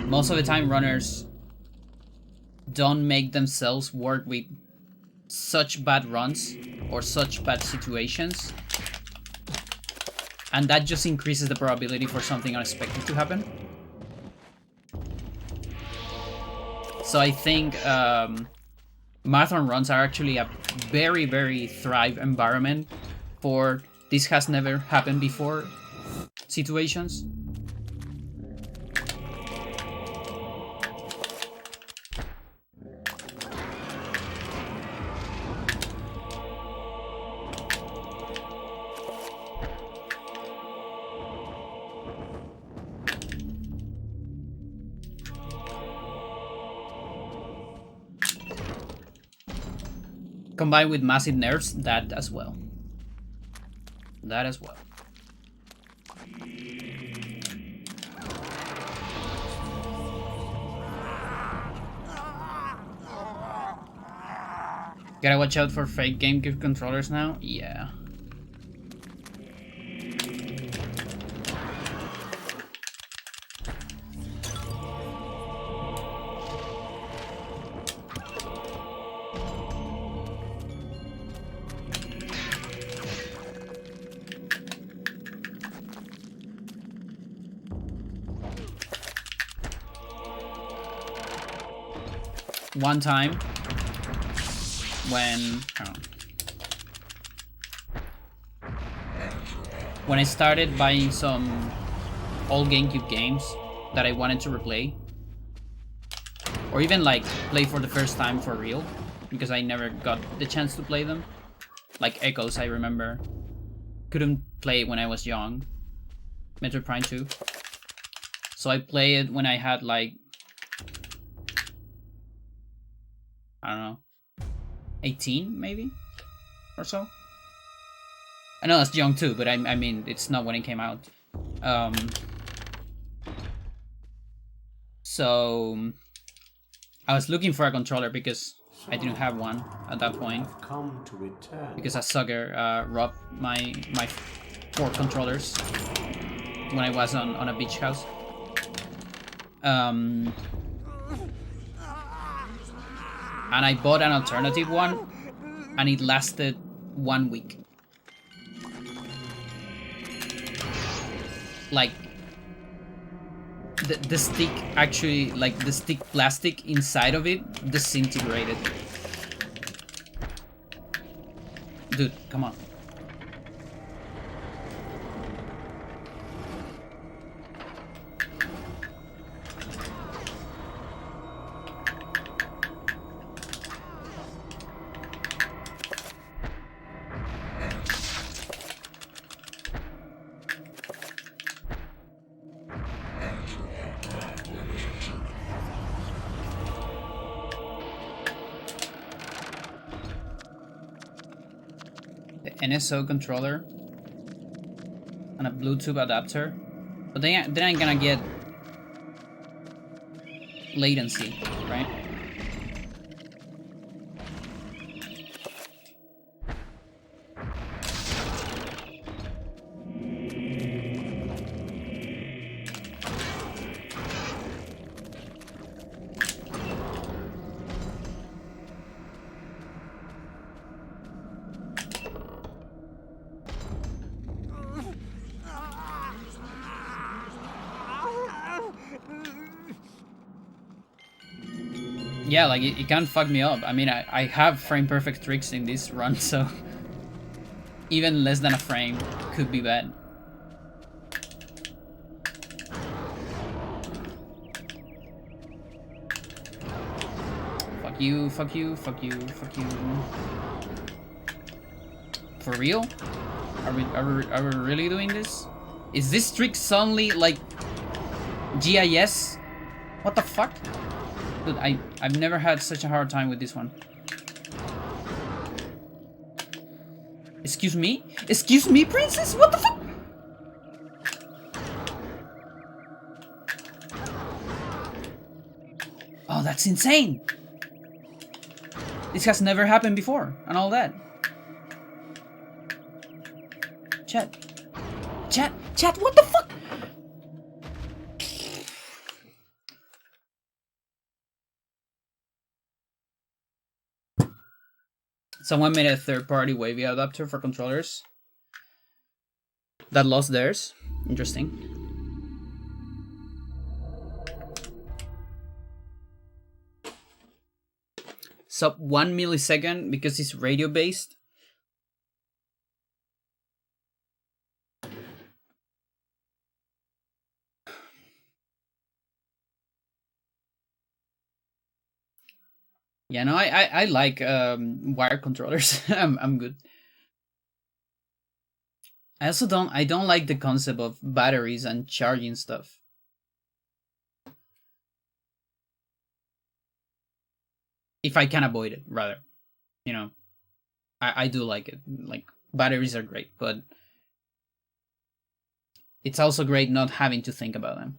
Most of the time runners don't make themselves work with such bad runs or such bad situations, and that just increases the probability for something unexpected to happen. So I think marathon runs are actually a very, very thrive environment for this has never happened before situations. Combined with massive nerfs, that as well. That as well. Gotta watch out for fake GameCube controllers now? Yeah. One time when I started buying some old GameCube games that I wanted to replay, or even like play for the first time for real, because I never got the chance to play them. Like Echoes, I remember. Couldn't play it when I was young. Metroid Prime 2. So I played it when I had like, I don't know, 18 maybe or so. I know that's young too, but I mean it's not when it came out. So I was looking for a controller because I didn't have one at that point. Come to return. Because a sucker robbed my 4 controllers when I was on a beach house. And I bought an alternative one, and it lasted 1 week. Like the stick actually, like the stick plastic inside of it disintegrated. Dude, come on. The NSO controller and a Bluetooth adapter, but then I'm gonna get latency, right? Yeah, like it can't fuck me up. I mean, I have frame perfect tricks in this run, so even less than a frame could be bad. Fuck you, fuck you, fuck you, fuck you. For real? Are we really doing this? Is this trick suddenly like GIS? What the fuck? Dude, I've never had such a hard time with this one. Excuse me? Excuse me, princess? What the fuck? Oh, that's insane! This has never happened before, and all that. Chat. Chat, chat, what the fuck? Someone made a third-party wavy adapter for controllers that lost theirs. Interesting. Sub 1 millisecond because it's radio-based. Yeah, no, I like wired controllers. I'm good. I also don't like the concept of batteries and charging stuff. If I can avoid it, rather. You know, I do like it. Like, batteries are great, but it's also great not having to think about them.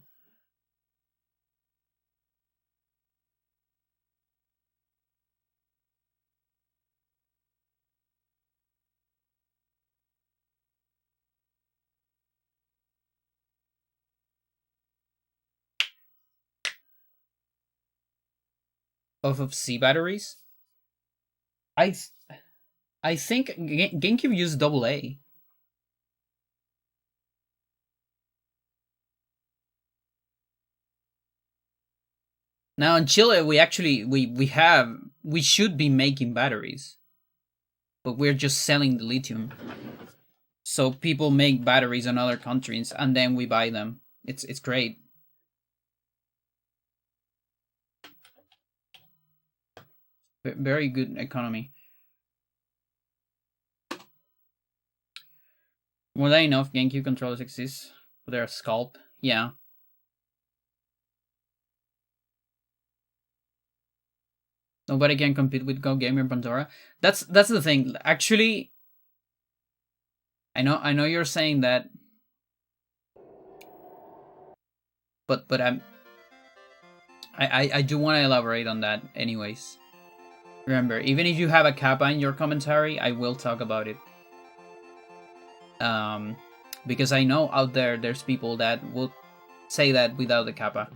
Of C batteries? I think GameCube used AA. Now in Chile, we actually we should be making batteries, but we're just selling the lithium. So people make batteries in other countries, and then we buy them. It's great. Very good economy. More than enough GameCube controllers exist. Their sculpt, yeah. Nobody can compete with Go Gamer Pandora. That's the thing. Actually, I know you're saying that, but I do want to elaborate on that anyways. Remember, even if you have a kappa in your commentary, I will talk about it. Because I know out there's people that will say that without the kappa.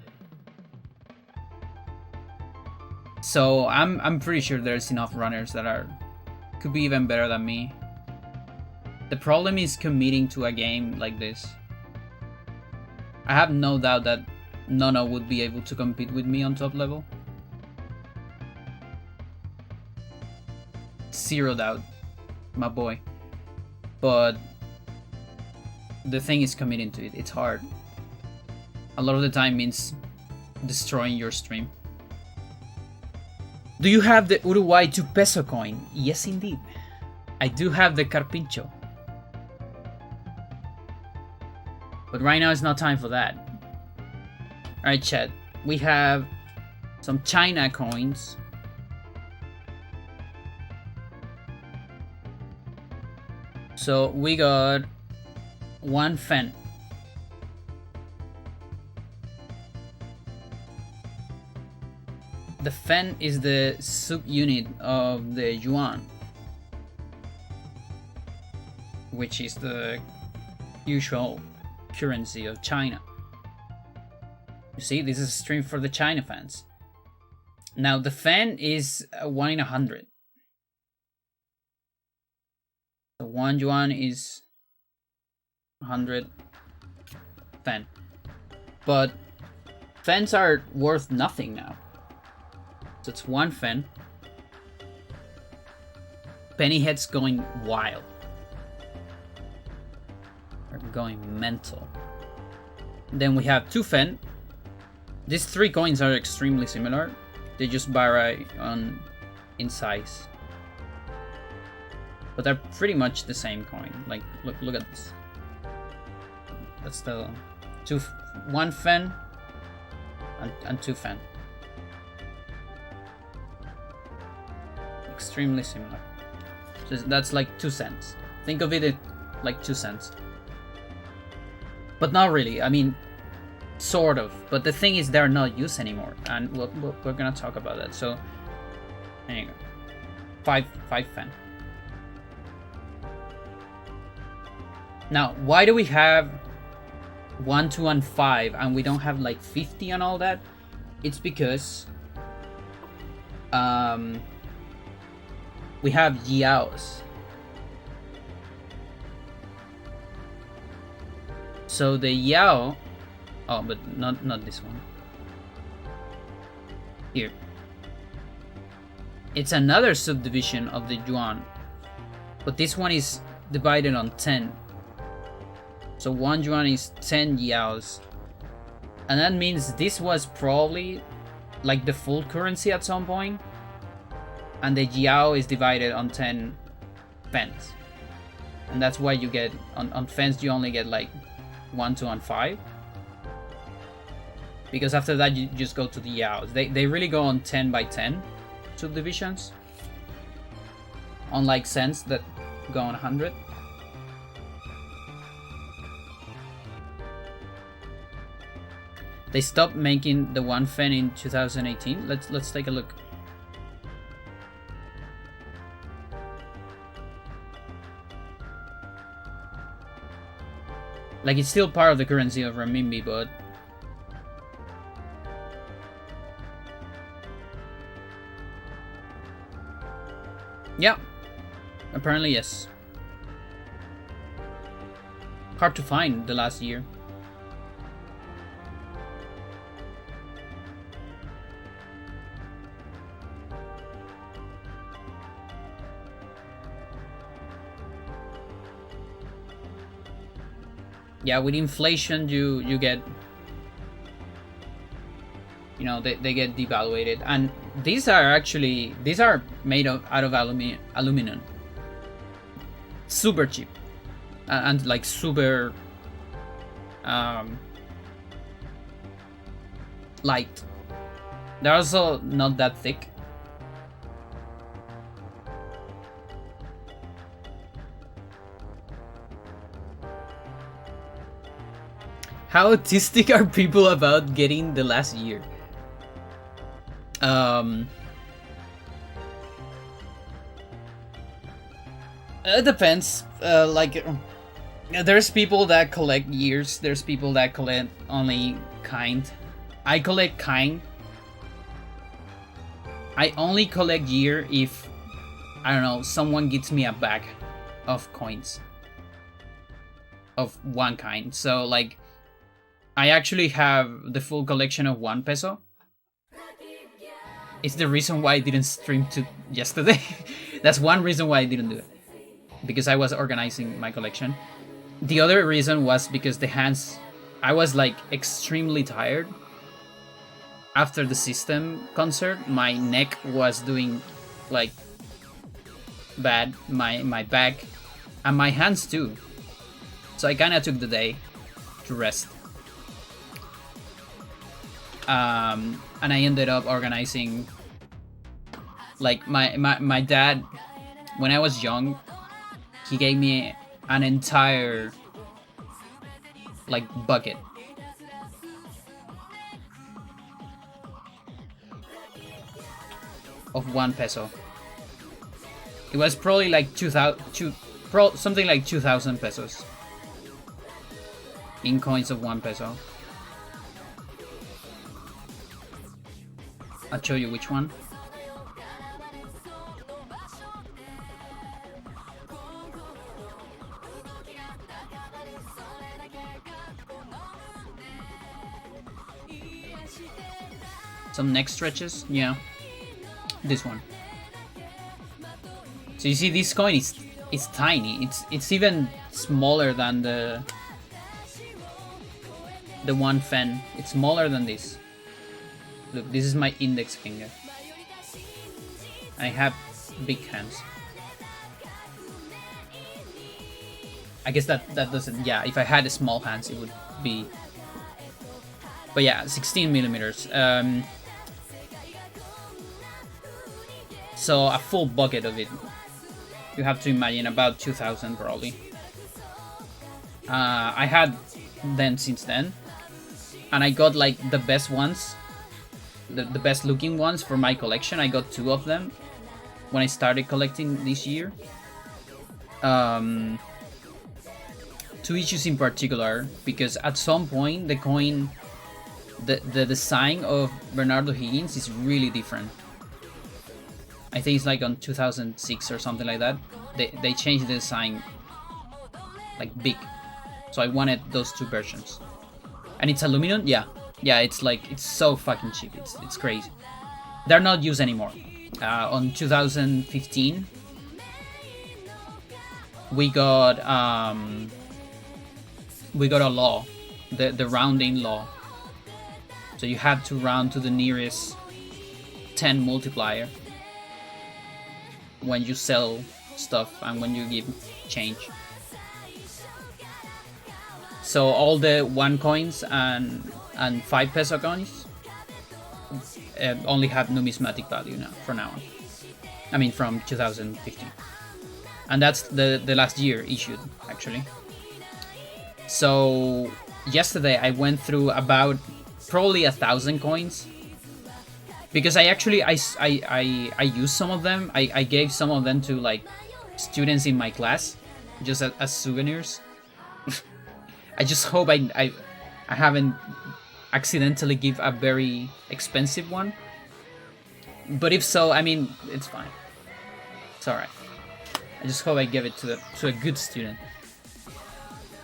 So I'm pretty sure there's enough runners that could be even better than me. The problem is committing to a game like this. I have no doubt that Nono would be able to compete with me on top level. Zero doubt, my boy. But the thing is committing to it. It's hard. A lot of the time means destroying your stream. Do you have the Uruguay 2 peso coin? Yes, indeed. I do have the Carpincho. But right now it's not time for that. Alright, chat. We have some China coins. So we got one Fen. The Fen is the subunit of the Yuan, which is the usual currency of China. You see, this is a stream for the China fans. Now the Fen is 1 in 100. So 1 Yuan is 100 Fen. But Fens are worth nothing now. So it's 1 Fen. Pennyhead's going wild. They're going mental. Then we have 2 Fen. These 3 coins are extremely similar. They just vary in size. But they're pretty much the same coin. Like, look at this. That's the 1 Fen and 2 Fen. Extremely similar. So that's like 2 cents. Think of it like 2 cents. But not really. I mean, sort of. But the thing is, they're not used anymore, and we're gonna talk about that. So, there you go. 5 Fen. Now, why do we have 1, 2, and 5, and we don't have like 50 and all that? It's because we have Yaos. So the Yao, oh, but not this one. Here. It's another subdivision of the Yuan, but this one is divided on 10. So 1 Yuan is 10 Yaos. And that means this was probably like the full currency at some point. And the Yao is divided on 10 Fens. And that's why you get, on Fens you only get like 1, 2, and 5. Because after that you just go to the Yaos. They really go on 10 by 10 subdivisions. Unlike cents that go on 100. They stopped making the 1 Fen in 2018. Let's take a look. Like, it's still part of the currency of renminbi, but yeah, apparently yes. Hard to find the last year. Yeah, with inflation, you get, you know, they get devaluated, and these are made out of aluminum. Super cheap, and like super um, light. They're also not that thick. How autistic are people about getting the last year? It depends. There's people that collect years. There's people that collect only kind. I collect kind. I only collect year if, I don't know, someone gives me a bag of coins of one kind. So like, I actually have the full collection of 1 peso. It's the reason why I didn't stream to yesterday. That's one reason why I didn't do it, because I was organizing my collection. The other reason was because the hands, I was like extremely tired after the System concert. My neck was doing like bad, my back and my hands too. So I kind of took the day to rest. And I ended up organizing, like my dad, when I was young, he gave me an entire like bucket of 1 peso. It was probably like something like 2,000 pesos in coins of 1 peso. I'll show you which one. Some neck stretches, yeah. This one. So you see, this coin is tiny. It's even smaller than the one fen. It's smaller than this. Look, this is my index finger. I have big hands. I guess that doesn't. Yeah, if I had small hands, it would be. But yeah, 16 millimeters. So a full bucket of it. You have to imagine about 2,000 probably. I had them since then, and I got like the best ones. The best looking ones for my collection. I got 2 of them when I started collecting this year. 2 issues in particular, because at some point the coin, the design of Bernardo Higgins is really different. I think it's like on 2006 or something like that. They changed the design like big. So I wanted those 2 versions. And it's aluminum, yeah. Yeah, it's like, it's so fucking cheap. It's crazy. They're not used anymore. On 2015, we got a law, the rounding law. So you have to round to the nearest 10 multiplier when you sell stuff and when you give change. So all the 1 coins and 5 peso coins only have numismatic value now, from now on. I mean, from 2015. And that's the last year issued, actually. So yesterday I went through about probably 1,000 coins, because I actually I used some of them. I gave some of them to like students in my class, just as souvenirs. I just hope I haven't accidentally give a very expensive one. But if so, I mean, it's fine. It's alright. I just hope I give it to a good student,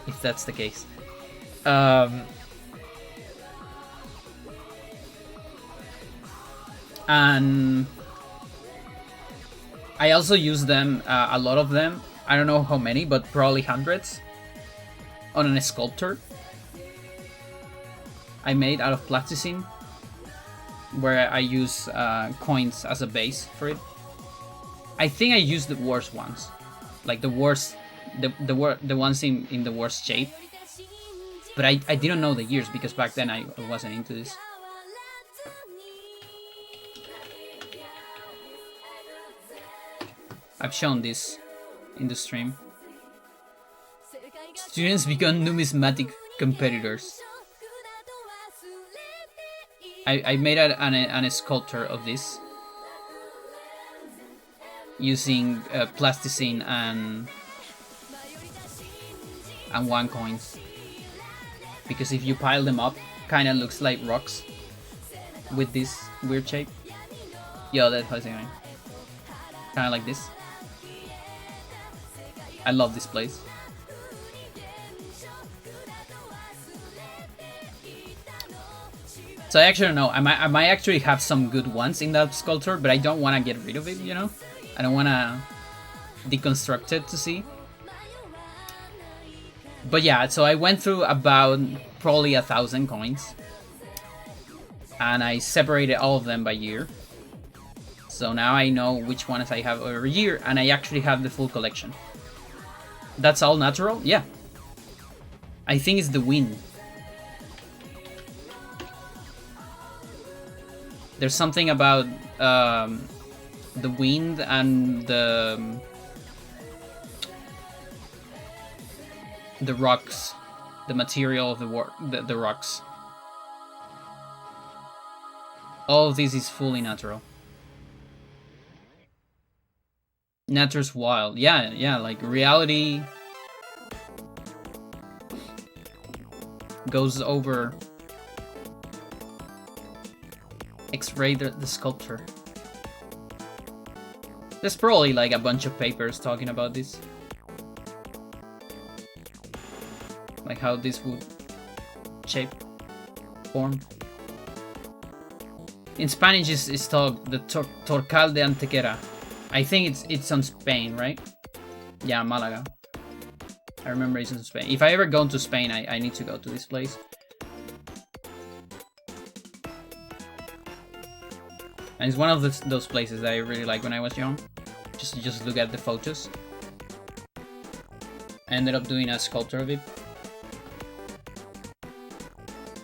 if that's the case. And I also use them, a lot of them. I don't know how many, but probably hundreds, on a sculpture I made out of plasticine, where I use coins as a base for it. I think I used the worst ones, like the worst, the ones in the worst shape. But I didn't know the years because back then I wasn't into this. I've shown this in the stream. Students become numismatic competitors. I made an sculpture of this using plasticine and 1 coins, because if you pile them up, kind of looks like rocks with this weird shape. Yo, that's how it's going. Kind of like this. I love this place. So I actually don't know. I might actually have some good ones in that sculpture, but I don't want to get rid of it, you know? I don't want to deconstruct it to see. But yeah, so I went through about probably 1,000 coins. And I separated all of them by year. So now I know which ones I have every year, and I actually have the full collection. That's all natural? Yeah. I think it's the wind. There's something about the wind and the rocks, the material of the rocks. All of this is fully natural. Nature's wild. Yeah, like reality goes over X-ray the sculpture. There's probably like a bunch of papers talking about this. Like how this would shape, form. In Spanish it's called the Torcal de Antequera. I think it's on Spain, right? Yeah, Malaga. I remember it's in Spain. If I ever go to Spain, I need to go to this place. And it's one of those places that I really like when I was young. Just look at the photos. I ended up doing a sculpture of it.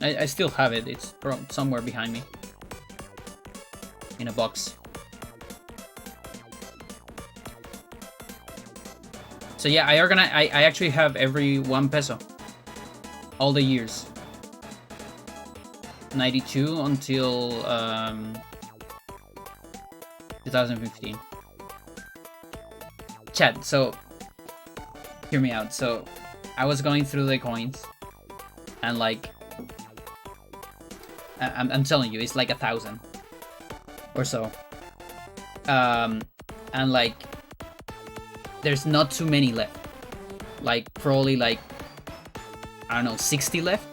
I still have it. It's somewhere behind me. In a box. So yeah, I actually have every 1 peso. All the years. 92 until 2015. Chat, so hear me out. So I was going through the coins and like I'm telling you, it's like 1,000 or so. And like there's not too many left. Like probably like I don't know, 60 left.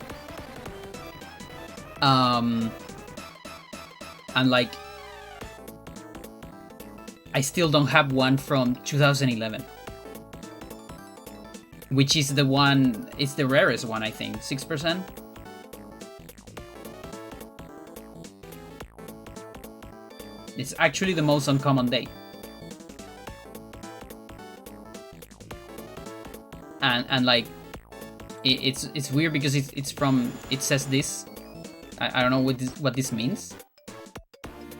And like I still don't have one from 2011, which is the one, it's the rarest one, I think, 6%. It's actually the most uncommon day. And like it's weird because it's from, it says this. I don't know what this means,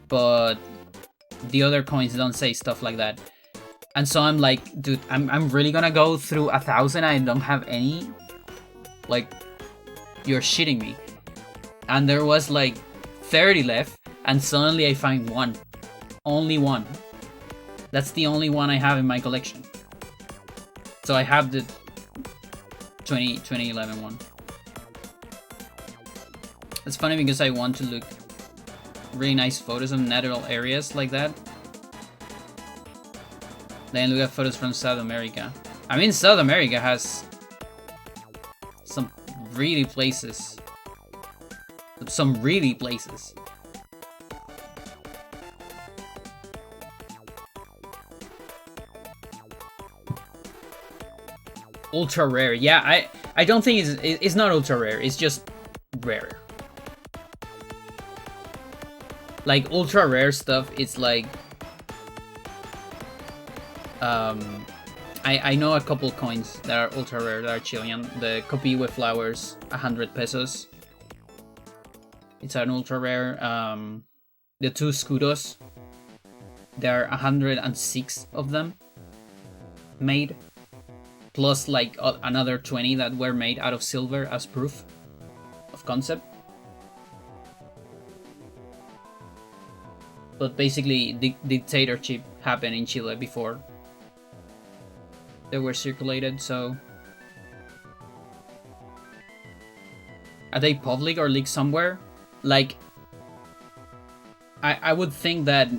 but the other coins don't say stuff like that. And so I'm like, dude, I'm really gonna go through 1,000 and I don't have any? Like, you're shitting me. And there was like 30 left, and suddenly I find one. Only one. That's the only one I have in my collection. So I have the 2011 one. It's funny because I want to look really nice photos of natural areas like that. Then look at photos from South America. I mean, South America has some really places. Some really places. Ultra rare. Yeah, I don't think it's not ultra rare. It's just rare. Like ultra rare stuff, it's like I know a couple coins that are ultra rare that are Chilean. The copy with flowers, 100 pesos. It's an ultra rare. The 2 scudos, there are 106 of them made, plus like another 20 that were made out of silver as proof of concept. But basically, the dictatorship happened in Chile before they were circulated, so... Are they public or leaked somewhere? Like, I would think that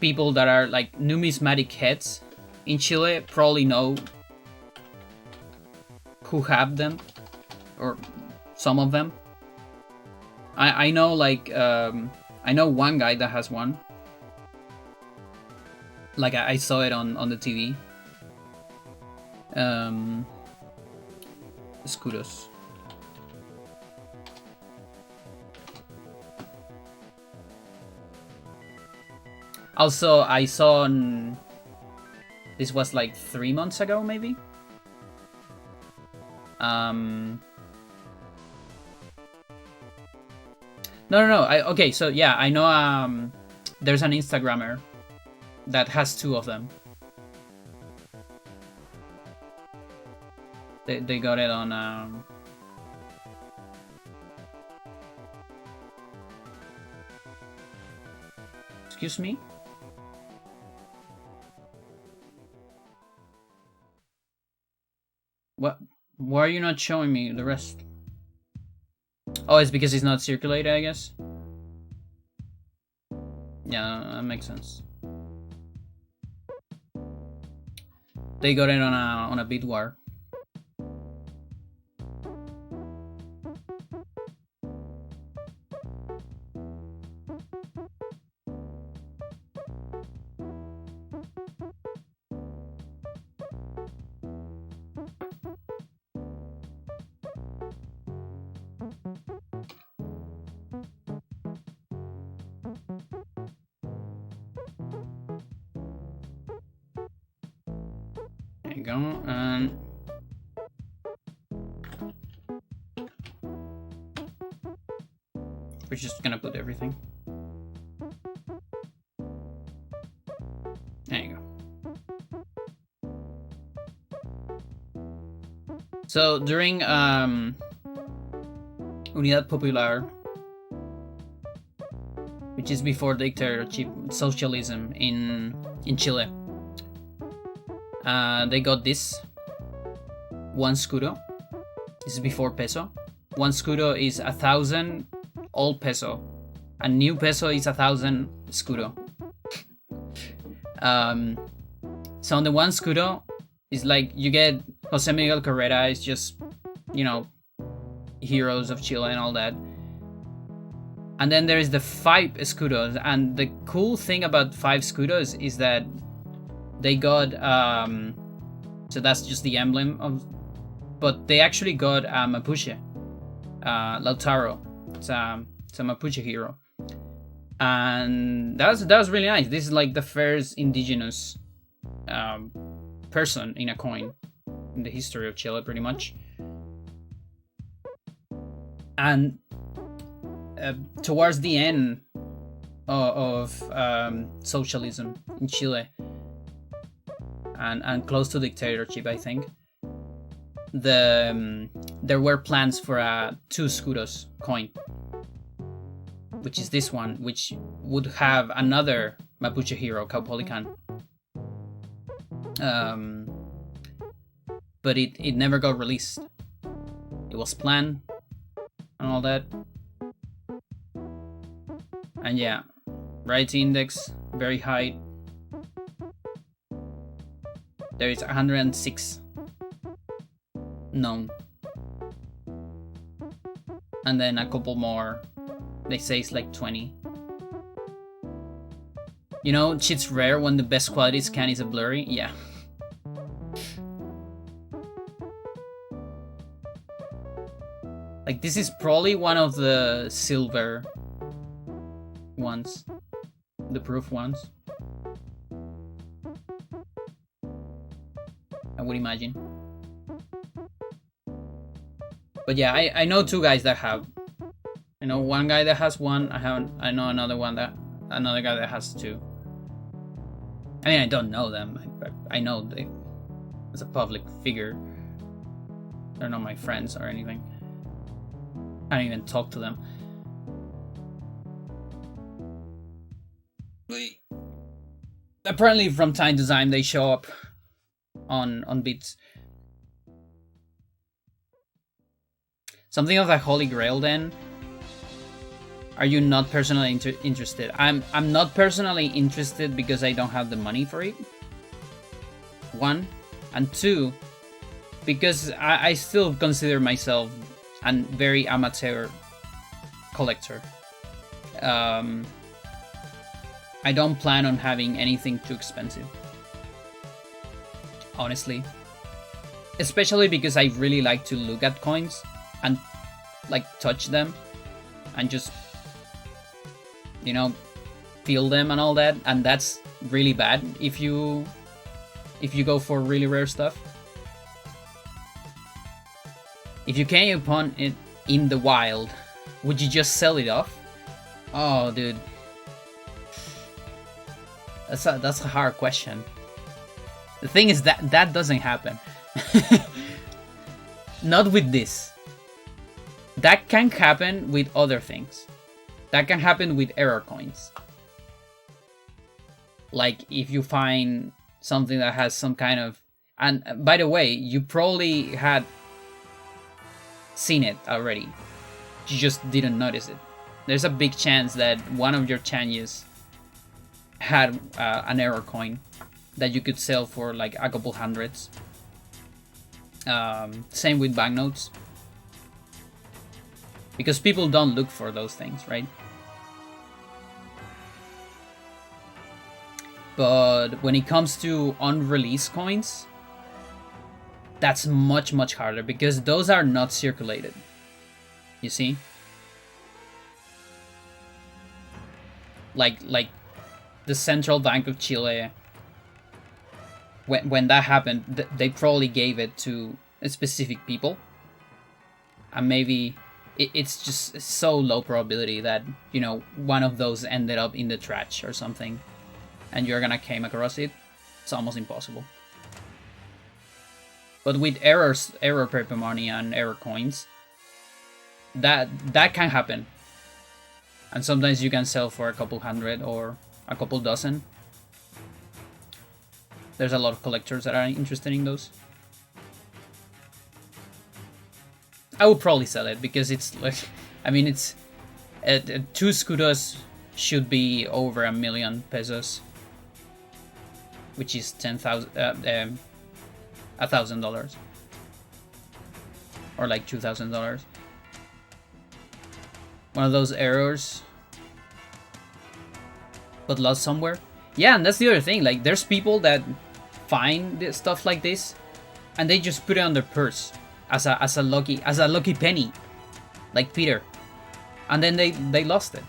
people that are like numismatic heads in Chile probably know who have them, or some of them. I know like I know one guy that has one. Like I saw it on the TV. Escudos. Also, I saw this was like 3 months ago, maybe. No. Okay, so yeah, I know. There's an Instagrammer that has 2 of them. They got it on. Excuse me. What? Why are you not showing me the rest? Oh, it's because it's not circulated, I guess. Yeah, that makes sense. They got it on a bid war. There you go, and we're just gonna put everything. There you go. So during Unidad Popular, which is before dictatorship, socialism in Chile, they got this 1 scudo. This is before peso. 1 scudo is 1,000 old peso. A new peso is 1,000 scudo. So on the 1 scudo, it's like you get Jose Miguel Carrera. It's just, you know, heroes of Chile and all that. And then there is the 5 escudos. And the cool thing about 5 escudos is that they got, so that's just the emblem of, but they actually got a Mapuche, Lautaro. It's a Mapuche hero. And that was really nice. This is like the first indigenous person in a coin in the history of Chile, pretty much. And towards the end of socialism in Chile, and close to dictatorship, I think, there were plans for a 2 scudos coin, which is this one, which would have another Mapuche hero, Caupolicán. But it never got released. It was planned and all that. And yeah, rarity index, very high. There is 106 known. And then a couple more. They say it's like 20. You know, shit's rare when the best quality scan is a blurry? Yeah. Like, this is probably one of the silver ones. The proof ones. would imagine. But yeah, I know two guys that have. I know one guy that has one. I know another guy that has two. I mean, I don't know them. I know they as a public figure. They're not my friends or anything. I don't even talk to them. Apparently, from time to time, they show up on beats. Something of the Holy Grail, then. Are you not personally interested? I'm not personally interested because I don't have the money for it. One, and two, because I still consider myself a very amateur collector. I don't plan on having anything too expensive, honestly. Especially because I really like to look at coins and like touch them and just, you know, feel them and all that, and that's really bad if you go for really rare stuff. If you came upon it in the wild, would you just sell it off? Oh, dude. That's a hard question. The thing is that doesn't happen. Not with this. That can happen with other things. That can happen with error coins. Like if you find something that has some kind of... And by the way, you probably had seen it already. You just didn't notice it. There's a big chance that one of your changes had an error coin that you could sell for like a couple hundreds. Same with banknotes. Because people don't look for those things, right? But when it comes to unreleased coins, that's much, much harder because those are not circulated. You see? Like the Central Bank of Chile, when that happened, they probably gave it to specific people. And maybe it's just so low probability that, you know, one of those ended up in the trash or something. And you're gonna came across it. It's almost impossible. But with error paper money and error coins, that can happen. And sometimes you can sell for a couple hundred or a couple dozen. There's a lot of collectors that are interested in those. I would probably sell it because it's like, I mean, it's 2 Scudos should be over $1 million pesos, which is $1,000 or like $2,000. One of those errors, but lost somewhere. Yeah, and that's the other thing. Like, there's people that find this stuff like this, and they just put it on their purse as a lucky penny, like Peter, and then they lost it,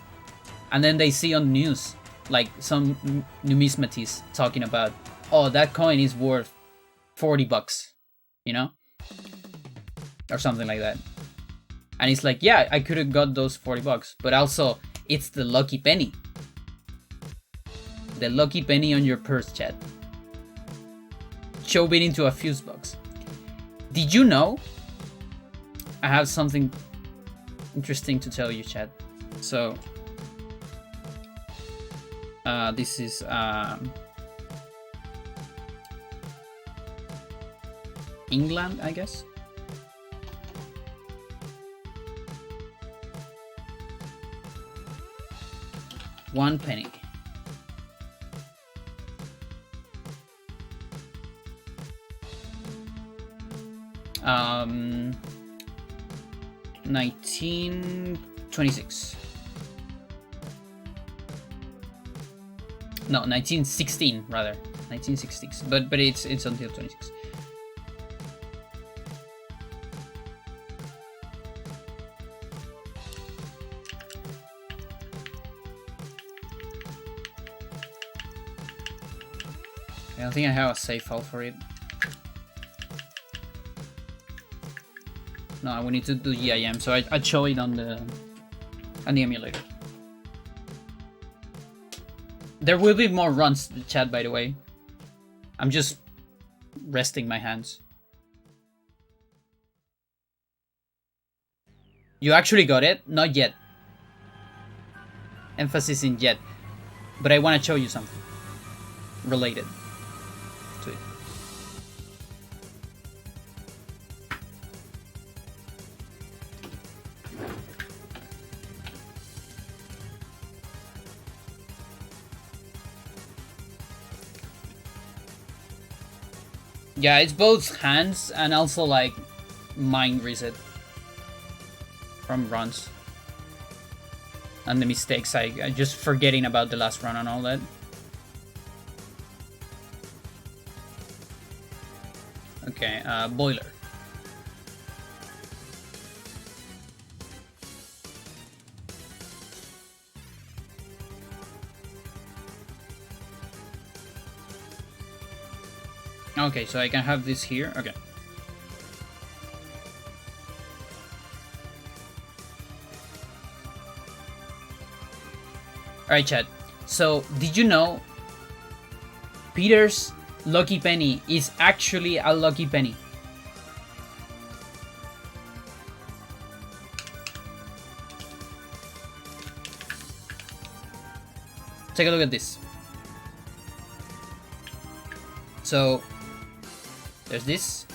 and then they see on the news like some numismatist talking about, oh, that coin is worth $40, you know, or something like that. And it's like, yeah, I could have got those $40, but also it's the lucky penny. The lucky penny on your purse, chat. Shove it into a fuse box. Did you know? I have something interesting to tell you, chat. So, this is England, I guess. One penny. Um, 1926. No, 1916 rather. 1966. But it's until 26. I don't think I have a save file for it. No, we need to do GIM, so I'd show it on the emulator. There will be more runs, chat, by the way. I'm just resting my hands. You actually got it? Not yet. Emphasis in yet. But I want to show you something related to it. Yeah, it's both hands and also like mind reset from runs. And the mistakes, I just forgetting about the last run and all that. Okay, boiler. Okay, so I can have this here. Okay. Alright, chat. So, did you know Peter's lucky penny is actually a lucky penny? Take a look at this. So, there's this.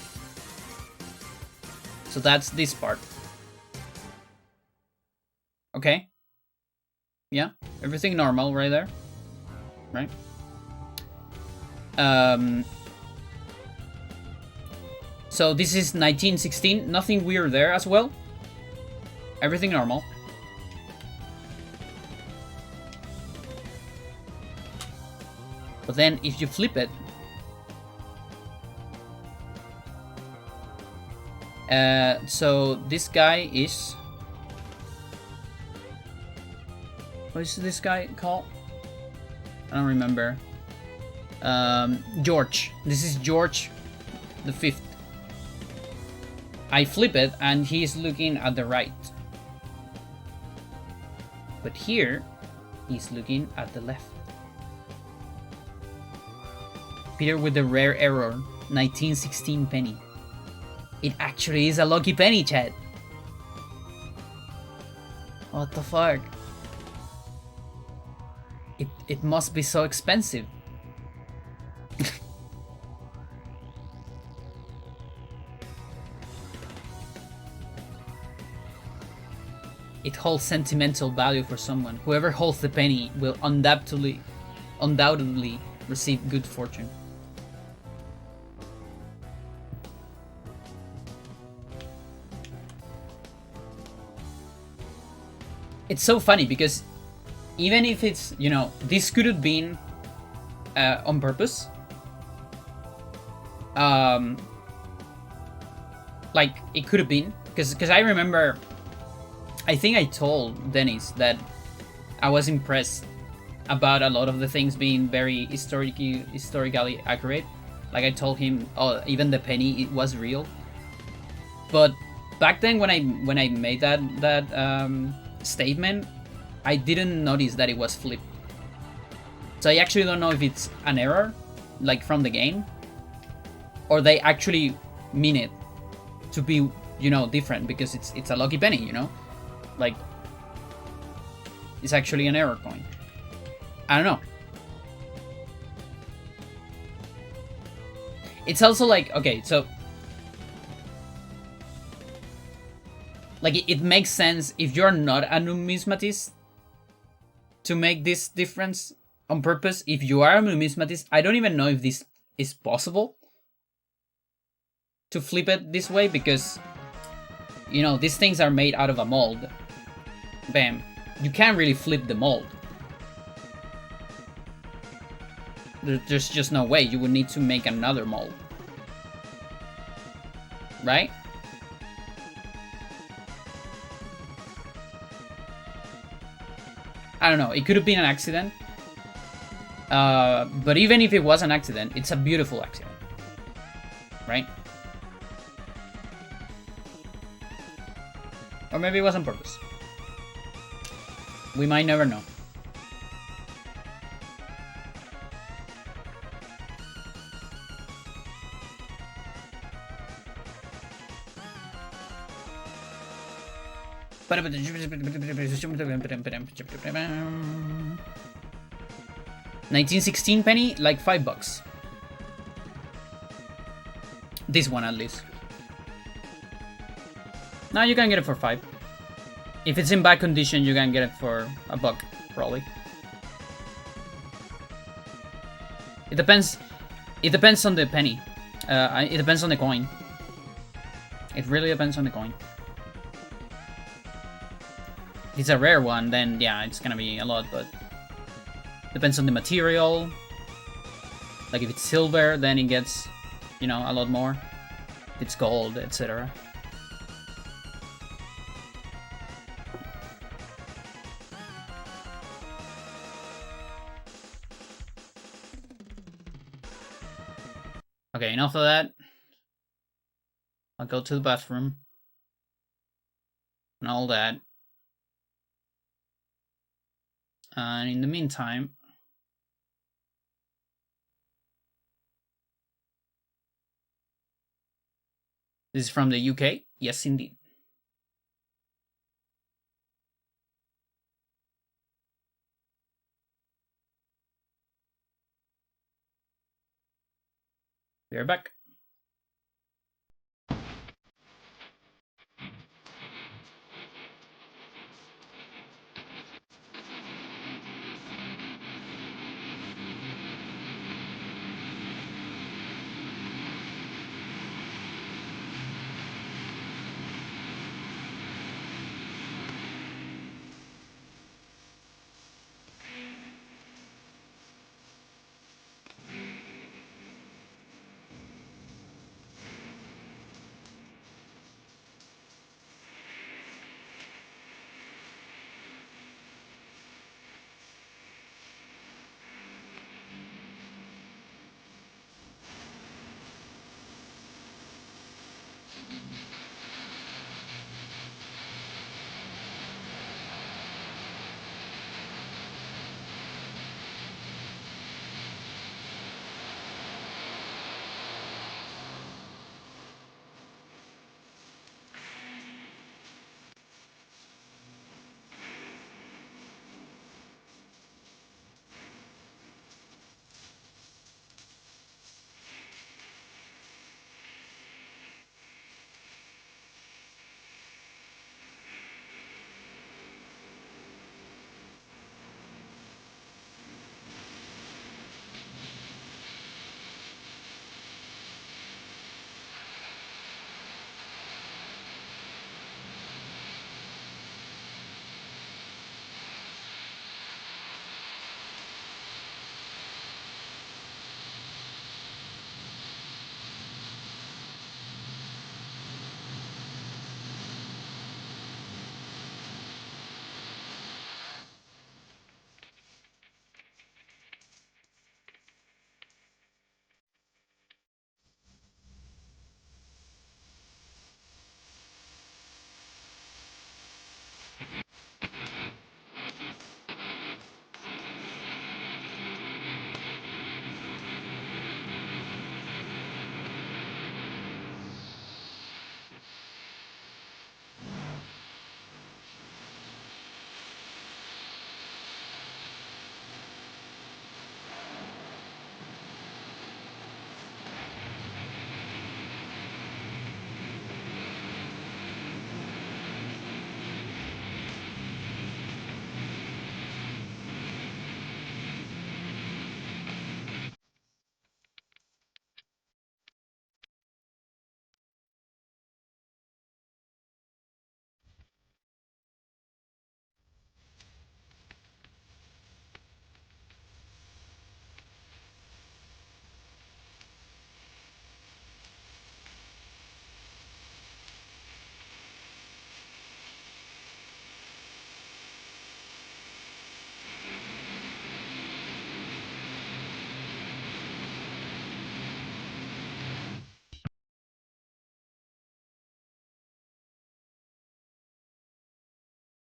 So that's this part. Okay. Yeah, everything normal right there. Right? So this is 1916. Nothing weird there as well. Everything normal. But then if you flip it, so this guy is... What is this guy called? I don't remember. George. This is George the 5th. I flip it and he's looking at the right. But here, he's looking at the left. Peter with the rare error, 1916 penny. It actually is a lucky penny, chat. What the fuck? It must be so expensive. It holds sentimental value for someone. Whoever holds the penny will undoubtedly receive good fortune. It's so funny because even if it's, you know, this could have been on purpose. Like, it could have been. Because I remember, I think I told Dennis that I was impressed about a lot of the things being very historically accurate. Like I told him, oh, even the penny, it was real. But back then when I made that statement, I didn't notice that it was flipped. So I actually don't know if it's an error, like from the game, or they actually mean it to be, you know, different because it's a lucky penny, you know? Like, it's actually an error coin. I don't know. It's also like, okay, so like it makes sense if you're not a numismatist to make this difference on purpose. If you are a numismatist, I don't even know if this is possible to flip it this way because, you know, these things are made out of a mold. Bam. You can't really flip the mold. There's just no way. You would need to make another mold. Right? I don't know. It could have been an accident. But even if it was an accident, it's a beautiful accident. Right? Or maybe it was on purpose. We might never know. $19.16 penny, like $5. This one at least. Now you can get it for 5. If it's in bad condition, you can get it for $1, probably. It depends. It depends on the penny. It depends on the coin. It really depends on the coin. If it's a rare one, then yeah, it's gonna be a lot, but depends on the material. Like if it's silver, then it gets, you know, a lot more. If it's gold, etc. Okay, enough of that. I'll go to the bathroom. And all that. And in the meantime... This is from the UK? Yes, indeed. We are back.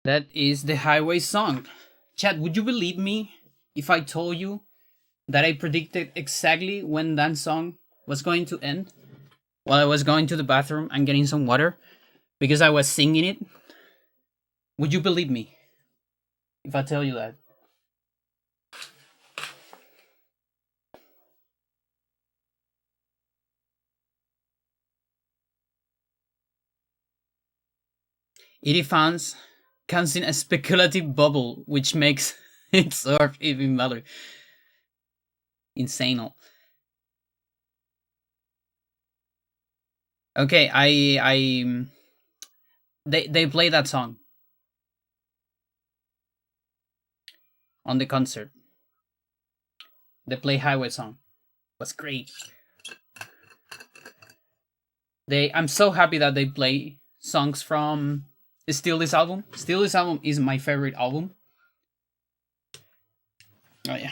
That is the Highway song. Chad, would you believe me if I told you that I predicted exactly when that song was going to end? While I was going to the bathroom and getting some water because I was singing it? Would you believe me if I tell you that? It fans comes in a speculative bubble, which makes it sort of even better. Insane. Okay, they play that song on the concert. They play Highway song. It was great. I'm so happy that they play songs from Steal This Album. Steal This Album is my favorite album. Oh yeah.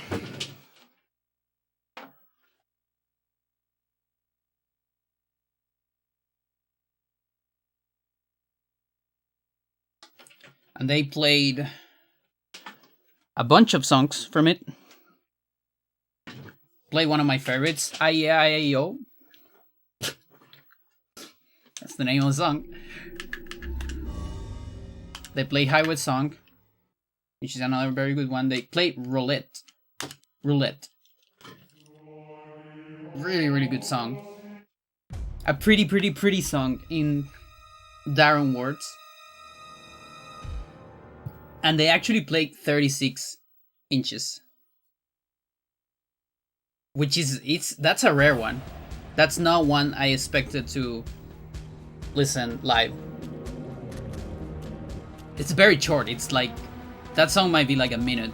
And they played a bunch of songs from it. Play one of my favorites, I-E-I-E-O. That's the name of the song. They play Highway song, which is another very good one. They play Roulette. Roulette. Really, really good song. A pretty song in Darren words. And they actually played 36 inches. Which is, that's a rare one. That's not one I expected to listen live. It's very short. It's like, that song might be like a minute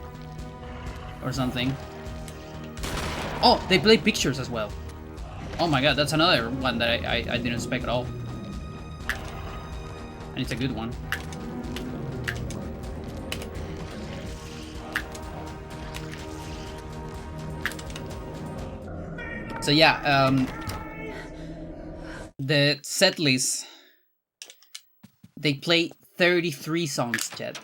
or something. Oh, they play Pictures as well. Oh my god, that's another one that I didn't expect at all. And it's a good one. So yeah, the set list, they play 33 songs, Jed.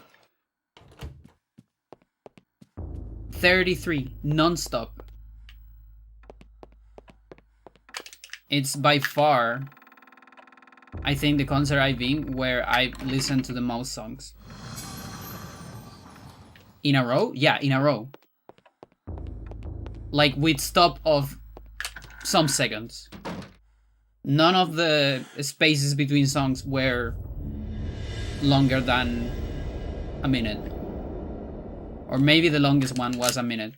33, non-stop. It's by far, I think, the concert I've been where I listened to the most songs. In a row? Yeah, in a row. Like with stop of some seconds. None of the spaces between songs were longer than a minute. Or maybe the longest one was a minute.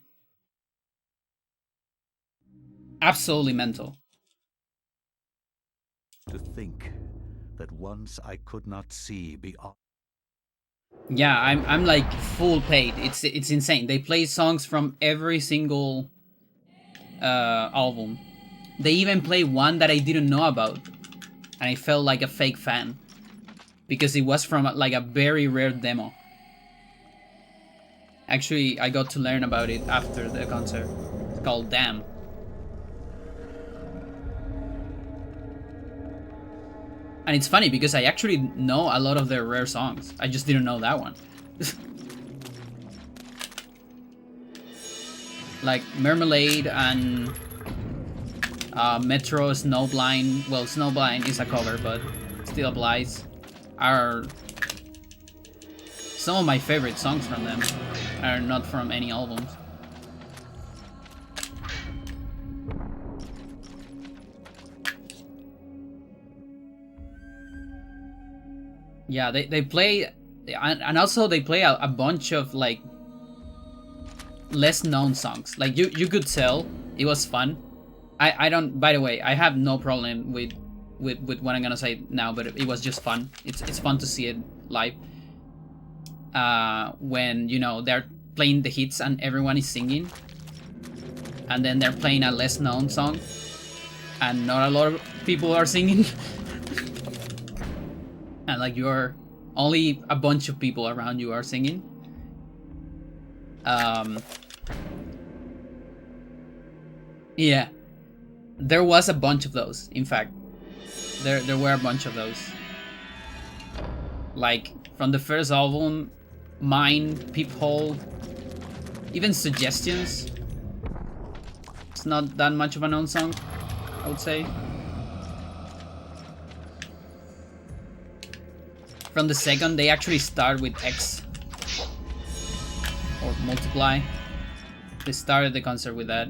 Absolutely mental. To think that once I could not see beyond. Yeah, I'm like full paid. It's insane. They play songs from every single album. They even play one that I didn't know about, and I felt like a fake fan because it was from like a very rare demo. Actually, I got to learn about it after the concert. It's called Damn. And it's funny because I actually know a lot of their rare songs. I just didn't know that one. Like Marmalade and Metro, Snowblind. Well, Snowblind is a cover, but still applies. Are some of my favorite songs from them. Are not from any albums. Yeah, they play, and also they play a bunch of like less known songs. Like you could tell it was fun. I don't. By the way, I have no problem with what I'm gonna say now, but it was just fun. It's fun to see it live. When you know they're playing the hits and everyone is singing, and then they're playing a less known song, and not a lot of people are singing. And like you're only a bunch of people around you are singing. Yeah, there was a bunch of those. In fact, there were a bunch of those. Like from the first album, Mine, Peephole, even Suggestions. It's not that much of a known song, I would say. From the second, they actually start with X or Multiply. They started the concert with that.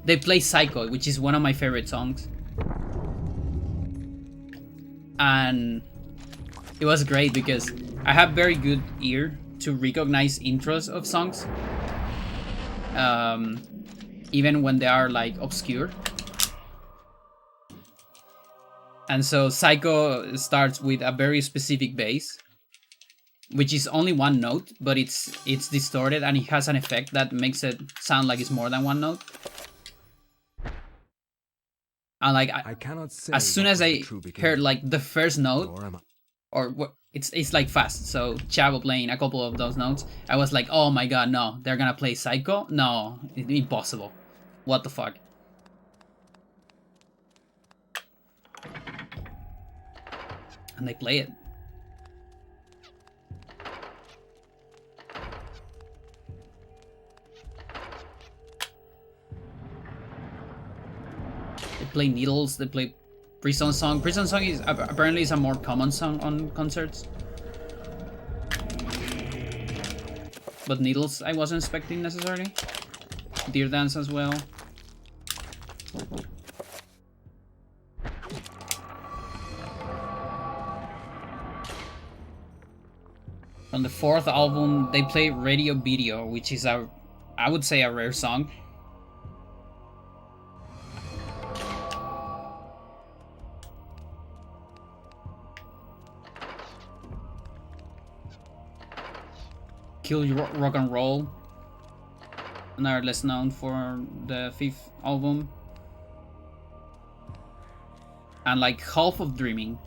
They play Psycho, which is one of my favorite songs. And it was great because I have very good ear to recognize intros of songs. Even when they are like obscure. And so Psycho starts with a very specific bass, which is only one note, but it's distorted and it has an effect that makes it sound like it's more than one note. And like I cannot say as soon what as was I the true beginning, heard like the first note, nor am I. or what, it's like fast. So Chavo playing a couple of those notes, I was like, oh my god, no, they're gonna play Psycho? No, impossible. What the fuck? And they play it. They play Needles, they play Prison Song. Prison Song is apparently is a more common song on concerts. But Needles I wasn't expecting necessarily. Deer Dance as well. On the fourth album, they play Radio Video, which is I would say a rare song. Kill Rock and Roll, another less known for the fifth album. And like Half of Dreaming.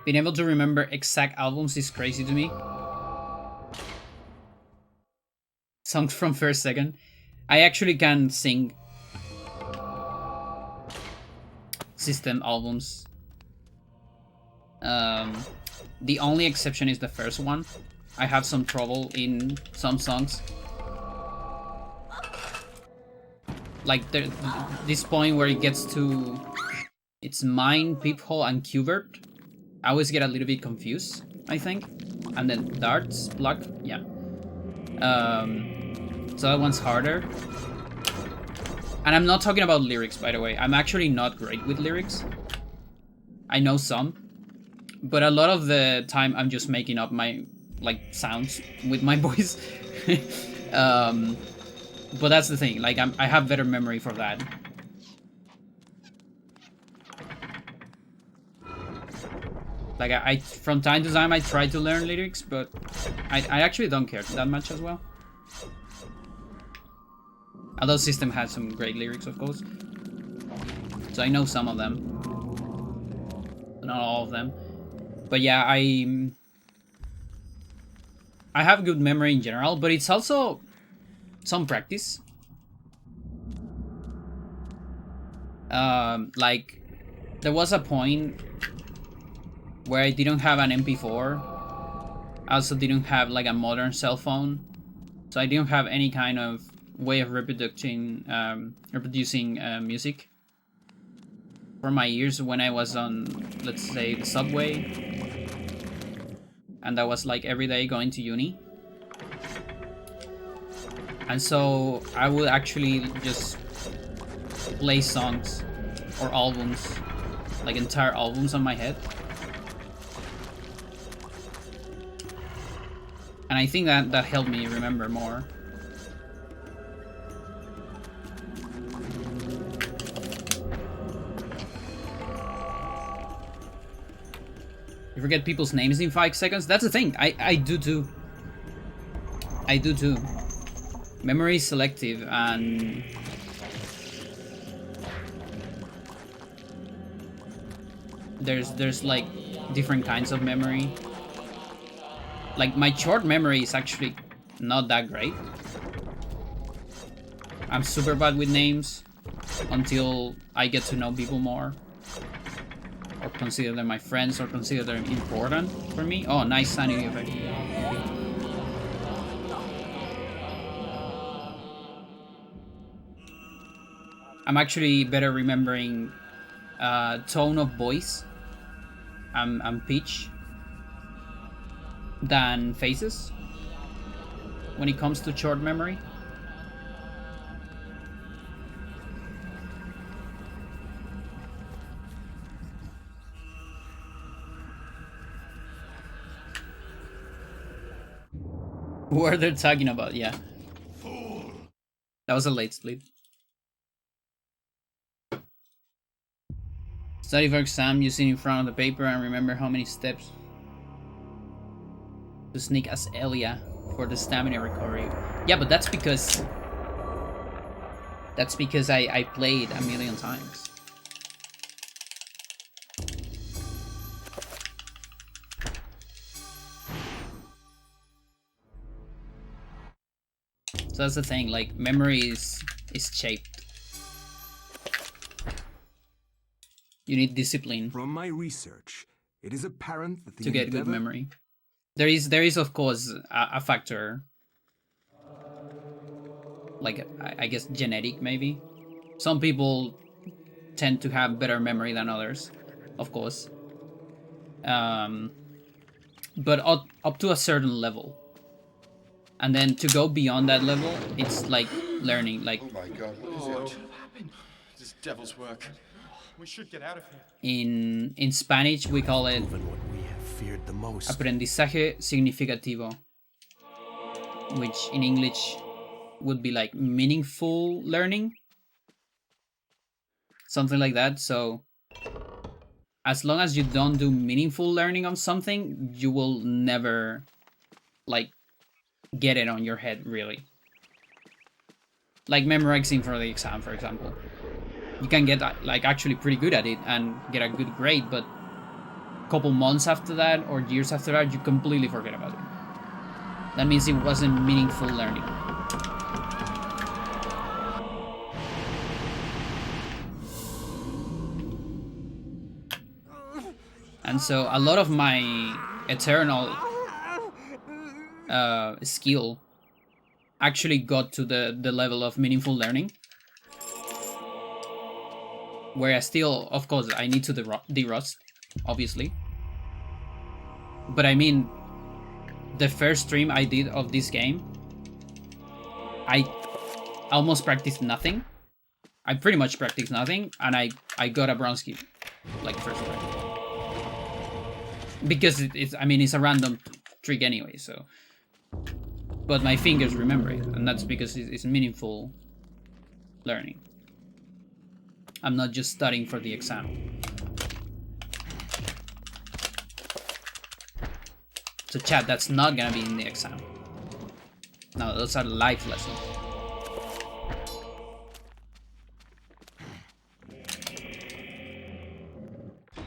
Being able to remember exact albums is crazy to me. Songs from first second. I actually can sing System albums. The only exception is the first one. I have some trouble in some songs. Like this point where it gets to it's Mine, Peephole, and Cubert. I always get a little bit confused, I think. And then Darts, Block, yeah. So that one's harder. And I'm not talking about lyrics, by the way. I'm actually not great with lyrics. I know some. But a lot of the time I'm just making up my, like, sounds with my voice. But that's the thing, like, I have better memory for that. Like, I from time to time I try to learn lyrics, but I actually don't care that much as well. Although System has some great lyrics, of course. So I know some of them. Not all of them. But yeah, I have good memory in general, but it's also some practice. Like, there was a point where I didn't have an MP4. I also didn't have like a modern cell phone, so I didn't have any kind of way of reproducing music for my ears when I was on, let's say, the subway, and that was like every day going to uni. And so I would actually just play songs or albums, like entire albums on my head. And I think that helped me remember more. You forget people's names in 5 seconds? That's the thing. I do too. I do too. Memory is selective and... There's like different kinds of memory. Like my short memory is actually not that great. I'm super bad with names until I get to know people more. Or consider them my friends, or consider them important for me. Oh, nice sanity effect. I'm actually better remembering tone of voice and pitch than faces when it comes to short memory. What they're talking about, yeah. That was a late sleep. Study for exam, you sit in front of the paper and remember how many steps to sneak as Elia for the stamina recovery. Yeah, but that's because I played a million times. So that's the thing, like memory is shaped. You need discipline From my research, it is apparent that the to get good memory. There is of course a factor, like I guess genetic maybe. Some people tend to have better memory than others, of course. But up to a certain level. And then to go beyond that level, it's like learning, like Oh my God, what is What it? happened? This devil's work. We should get out of here. in Spanish we call it Proven what we have feared the most. aprendizaje significativo, which in English would be like meaningful learning. Something like that. So as long as you don't do meaningful learning on something, you will never like get it on your head, really. Like memorizing for the exam, for example. You can get like actually pretty good at it and get a good grade, but a couple months after that or years after that, you completely forget about it. That means it wasn't meaningful learning. And so a lot of my eternal skill actually got to the level of meaningful learning, where I still, of course, I need to de-rust, obviously. But I mean, the first stream I did of this game, I almost practiced nothing. I pretty much practiced nothing, and I got a bronze key, like first try. Because it's a random trick anyway, so. But my fingers remember it, and that's because it's meaningful learning. I'm not just studying for the exam. So chat, that's not gonna be in the exam. No, those are life lessons.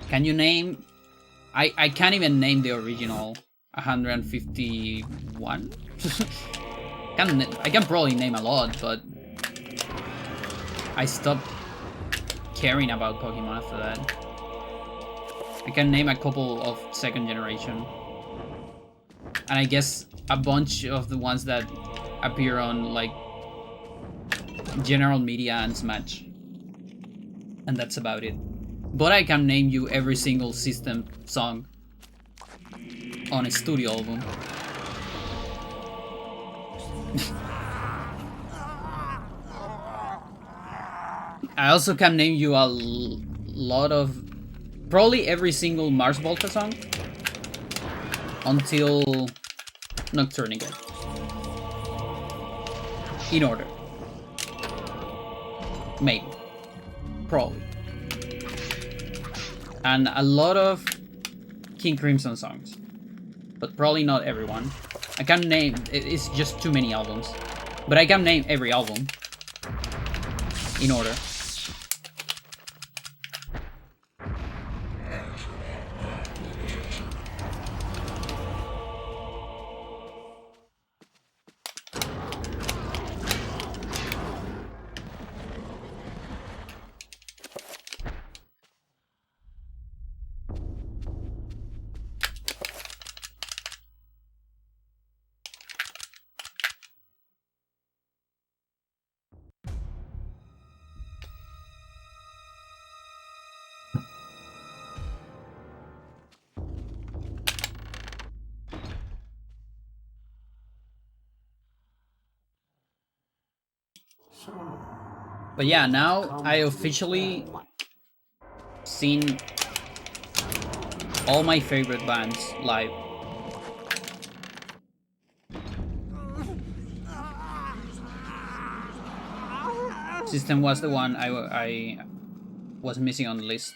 Can you name... I can't even name the original 151? I can probably name a lot, but I stopped caring about Pokemon after that. I can name a couple of second generation. And I guess a bunch of the ones that appear on like general media and Smash. And that's about it. But I can name you every single System song on a studio album. I also can name you a lot of... probably every single Mars Volta song until Nocturne again. In order. Maybe. Probably. And a lot of King Crimson songs, but probably not everyone. I can't name, it's just too many albums. But I can name every album in order. But yeah, now I officially seen all my favorite bands live. System was the one I was missing on the list.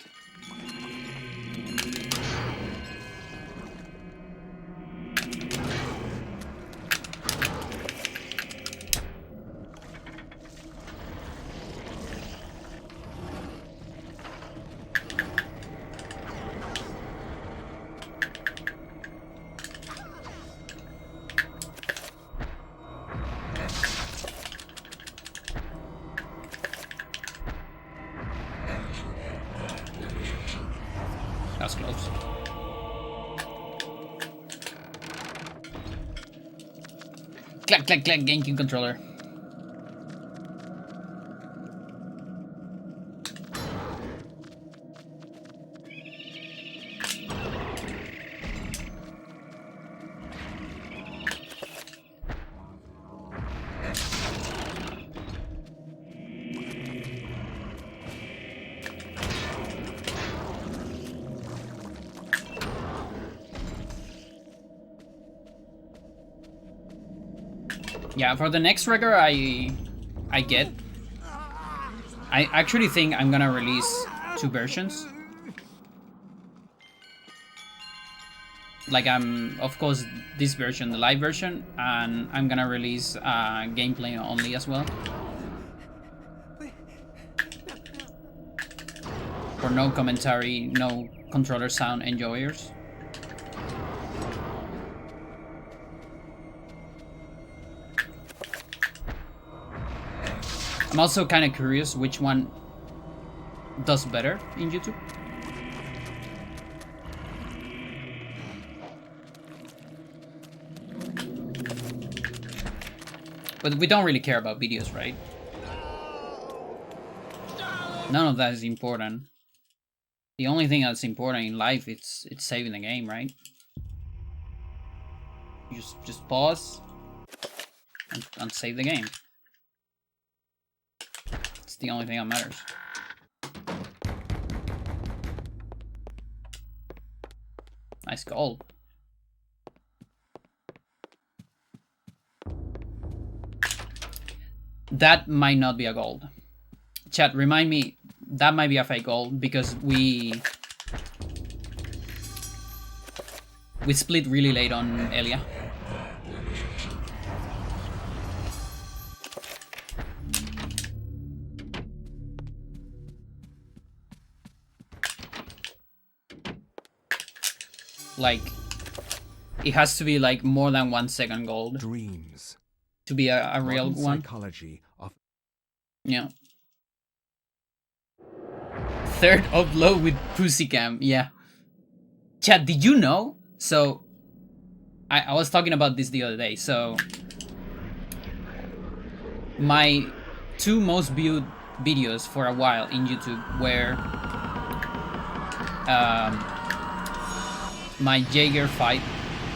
That's close. Clack, clack, clack, GameCube controller. Yeah, for the next record I actually think I'm gonna release 2 versions. Like of course this version, the live version, and I'm gonna release gameplay only as well. For no commentary, no controller sound enjoyers. I'm also kind of curious which one does better in YouTube. But we don't really care about videos, right? None of that is important. The only thing that's important in life it's saving the game, right? You just pause and save the game. It's the only thing that matters. Nice gold. That might not be a gold. Chat, remind me, that might be a fake gold because we split really late on Elia. Like, it has to be like more than 1 second gold. Dreams. To be a real Modern one. Psychology of Yeah. Third upload with Pussycam, yeah. Chat, did you know? So, I was talking about this the other day, so... My 2 most viewed videos for a while in YouTube were... my Jaeger fight,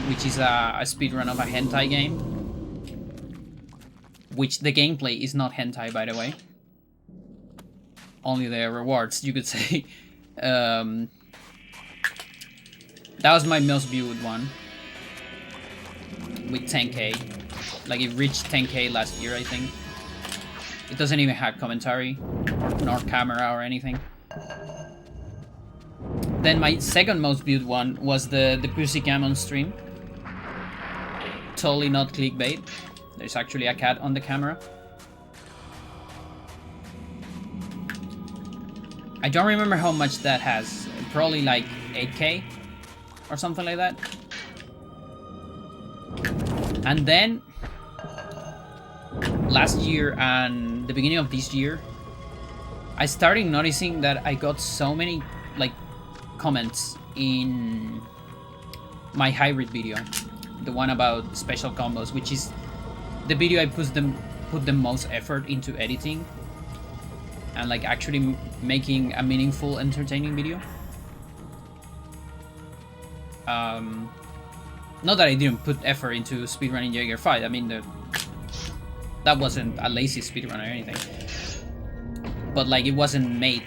which is a speedrun of a hentai game. Which the gameplay is not hentai, by the way. Only the rewards, you could say. That was my most viewed one. With 10k. Like, it reached 10k last year, I think. It doesn't even have commentary, nor camera or anything. Then my second most viewed one was the pussy cam on stream. Totally not clickbait. There's actually a cat on the camera. I don't remember how much that has. Probably like 8K or something like that. And then last year and the beginning of this year, I started noticing that I got so many like comments in my hybrid video, the one about special combos, which is the video I put the most effort into editing and like actually making a meaningful, entertaining video. Not that I didn't put effort into speedrunning Jaeger fight. I mean, that wasn't a lazy speedrun or anything. But like, it wasn't made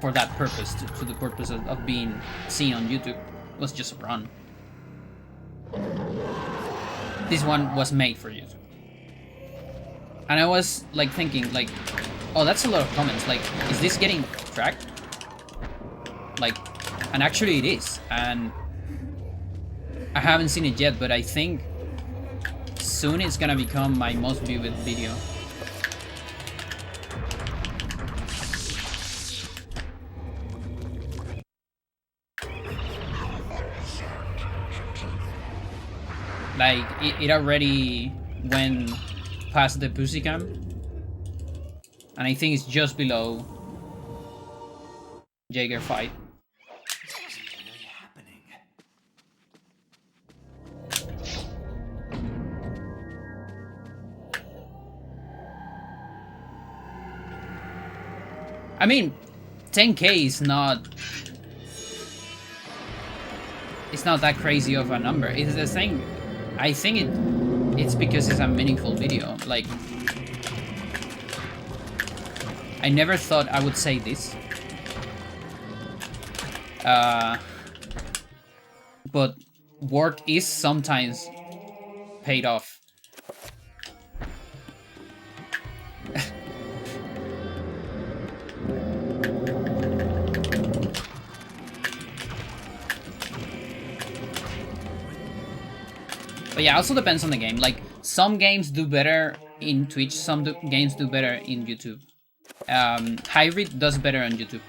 for that purpose, to the purpose of being seen on YouTube. It was just a run. This one was made for YouTube. And I was like thinking like, oh, that's a lot of comments. Like, is this getting tracked? Like, and actually it is. And I haven't seen it yet, but I think soon it's gonna become my most viewed video. Like, it already went past the pussy cam. And I think it's just below Jaeger fight. I mean, 10K is not... It's not that crazy of a number. It's the thing. I think it's because it's a meaningful video. Like, I never thought I would say this. But work is sometimes paid off. But yeah, also depends on the game. Like, some games do better in Twitch, some games do better in YouTube. Hybrid does better on YouTube.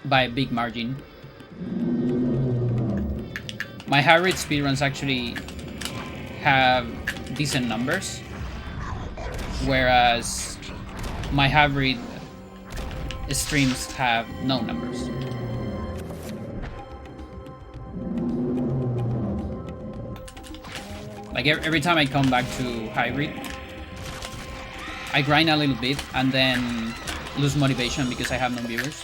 By a big margin. My hybrid speedruns actually have decent numbers. Whereas my hybrid streams have no numbers. Like, every time I come back to hybrid, I grind a little bit and then lose motivation because I have no viewers.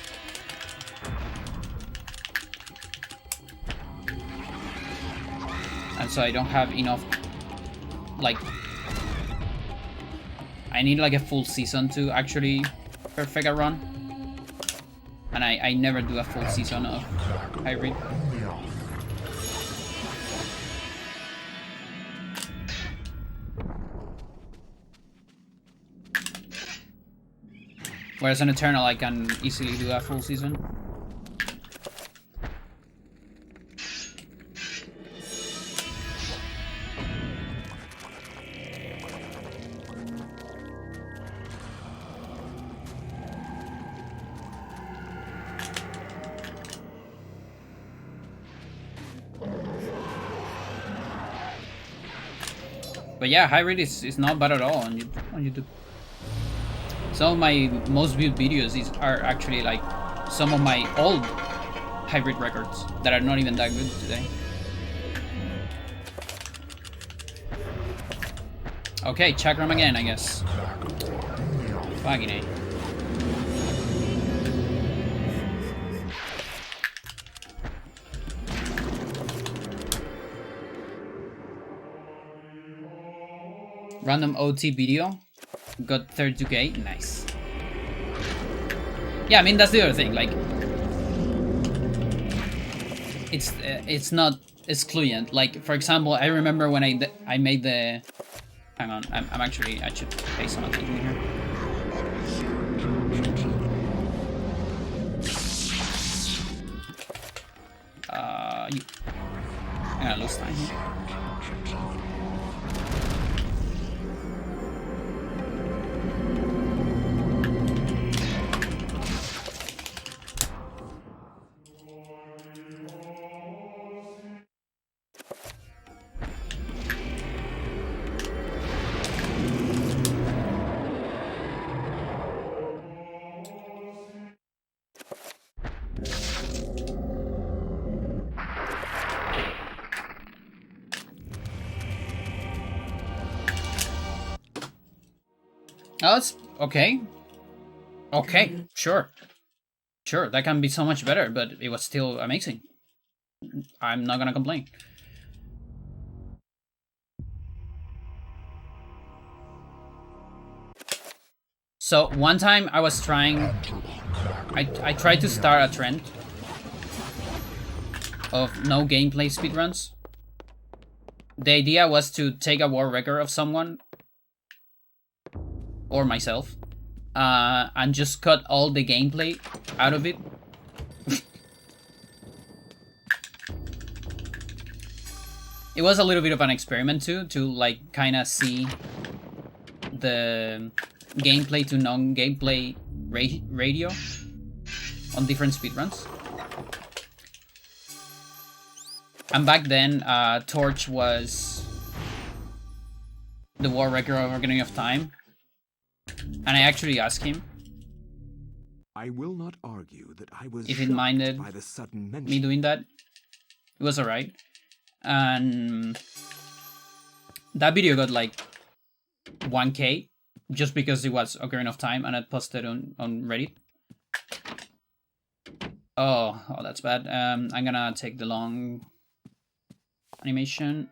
And so I don't have enough, like, I need like a full season to actually perfect a run. And I never do a full season of hybrid. Whereas on Eternal, I can easily do a full season. But yeah, hybrid is not bad at all on YouTube. Some of my most viewed videos are actually like some of my old hybrid records that are not even that good today. Okay, Chakram again, I guess. Fucking A. Random OT video. Got 32K, nice. Yeah, I mean, that's the other thing, like, it's not excluent. Like, for example, I remember when I made the, hang on, I should pay some attention here. I'm gonna lose time here. Oh, it's okay. Okay, sure. Sure, that can be so much better, but it was still amazing. I'm not gonna complain. So one time I was trying, I tried to start a trend of no gameplay speedruns. The idea was to take a war record of someone, or myself, and just cut all the gameplay out of it. It was a little bit of an experiment too, to like kind of see the gameplay to non-gameplay radio on different speedruns. And back then, Torch was the war record of Ocarina of Time. And I actually asked him I will not argue that I was if he shocked minded by the sudden mention. me doing that. It was alright. And that video got like 1K just because it was Ocarina of Time and I posted on Reddit. Oh, that's bad. I'm gonna take the long animation.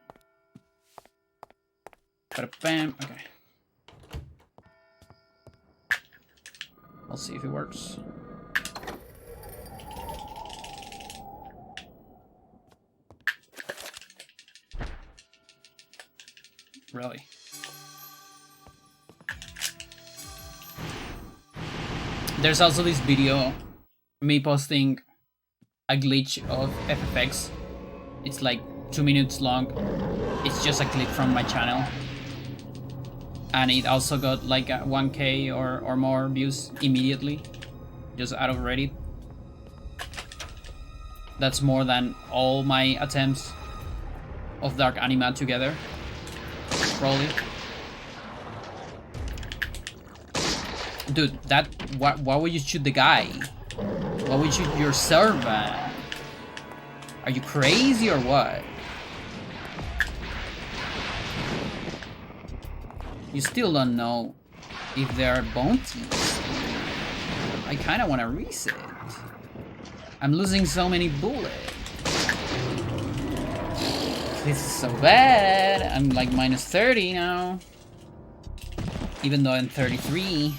Bam. Okay. I'll see if it works. Really? There's also this video, me posting a glitch of FFX. It's like 2 minutes long. It's just a clip from my channel. And it also got like 1K or more views immediately, just out of Reddit. That's more than all my attempts of Dark Anima together, probably. Dude, why would you shoot the guy? Why would you shoot your servant? Are you crazy or what? You still don't know if there are bounties. I kinda wanna reset. I'm losing so many bullets. This is so bad. I'm like minus 30 now. Even though I'm 33.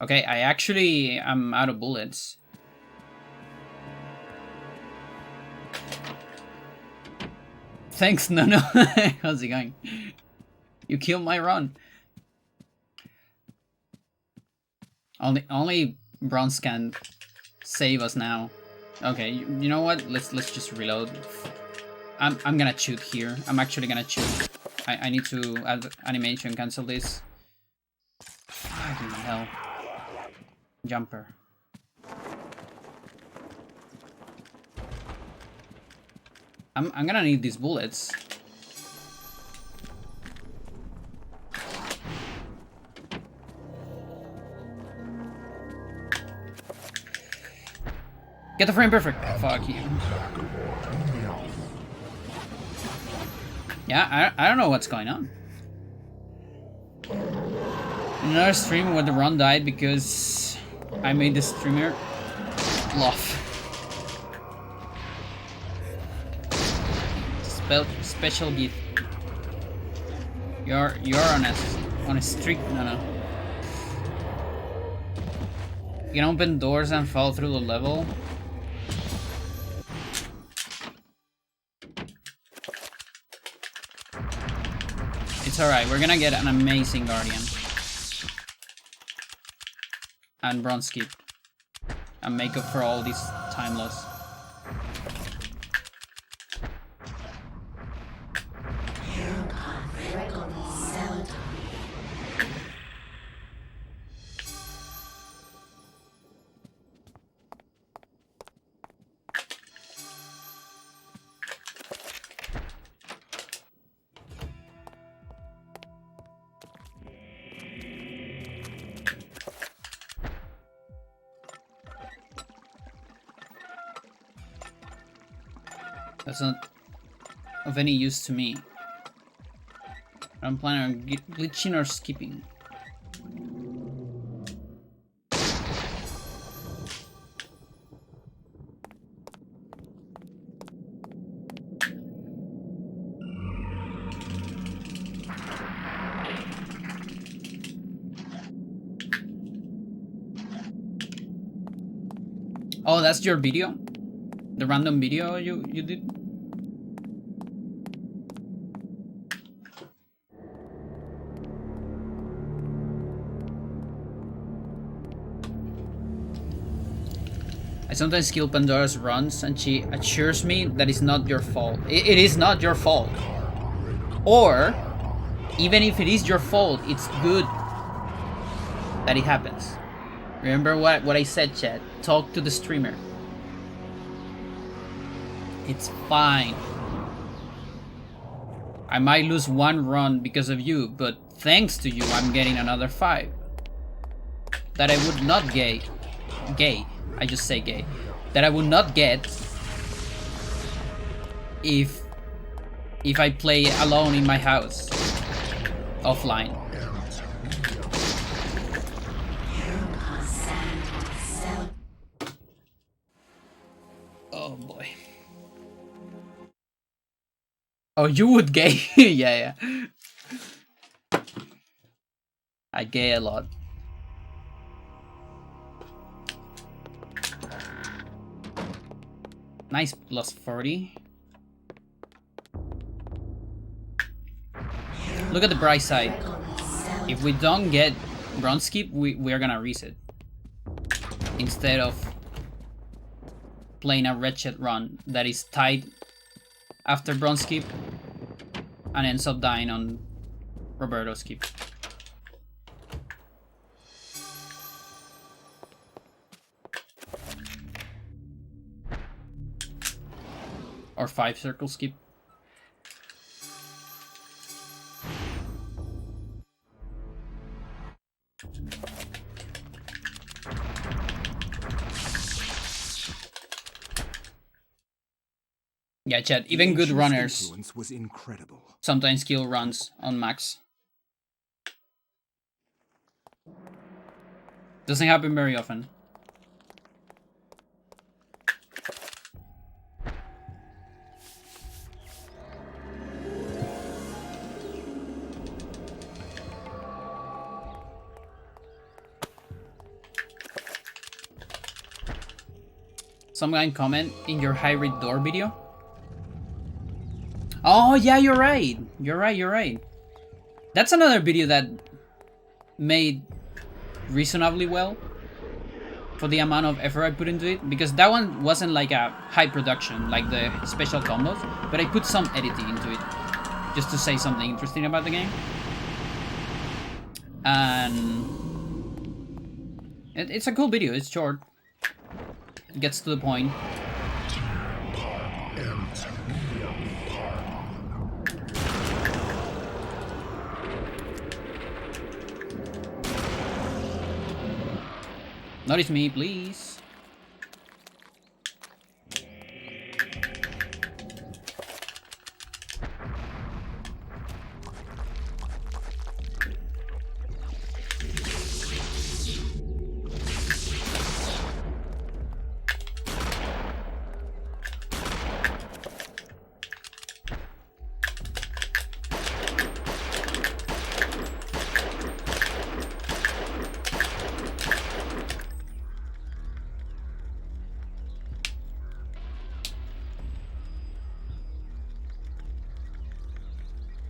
Okay, I actually am out of bullets. Thanks, no. How's it going? You killed my run. Only bronze can save us now. Okay, you know what? Let's just reload. I'm gonna shoot here. I'm actually gonna shoot. I need to add animation. Cancel this. Fucking hell. Jumper. I'm gonna need these bullets. Get the frame perfect. Fuck you. Yeah, I don't know what's going on. Another stream where the run died because I made the streamer laugh. Special gift. You're on a streak. No. You can open doors and fall through the level. It's alright, we're gonna get an amazing Guardian. And bronze skip. And make up for all this time loss. That's not of any use to me. I'm planning on glitching or skipping. Oh, that's your video? The random video you did? I sometimes kill Pandora's runs and she assures me that it's not your fault. It is not your fault. Or, even if it is your fault, it's good that it happens. Remember what I said, chat? Talk to the streamer. It's fine. I might lose one run because of you, but thanks to you, I'm getting another 5. That I would not get. I just say gay. That I would not get if I play alone in my house. Offline. Oh boy. Oh, you would gay? Yeah. I gay a lot. Nice plus 40. Look at the bright side. If we don't get bronze skip, we're gonna reset. Instead of playing a wretched run that is tied after bronze skip and ends up dying on Roberto skip. Or 5 circle skip. Yeah, chat, even good runners was incredible. sometimes kill runs on max. Doesn't happen very often. Some guy comment in your hybrid door video. Oh yeah, you're right. You're right. That's another video that made reasonably well for the amount of effort I put into it, because that one wasn't like a high production like the special combos, but I put some editing into it just to say something interesting about the game. And it's a cool video. It's short. It gets to the point. Notice me, please.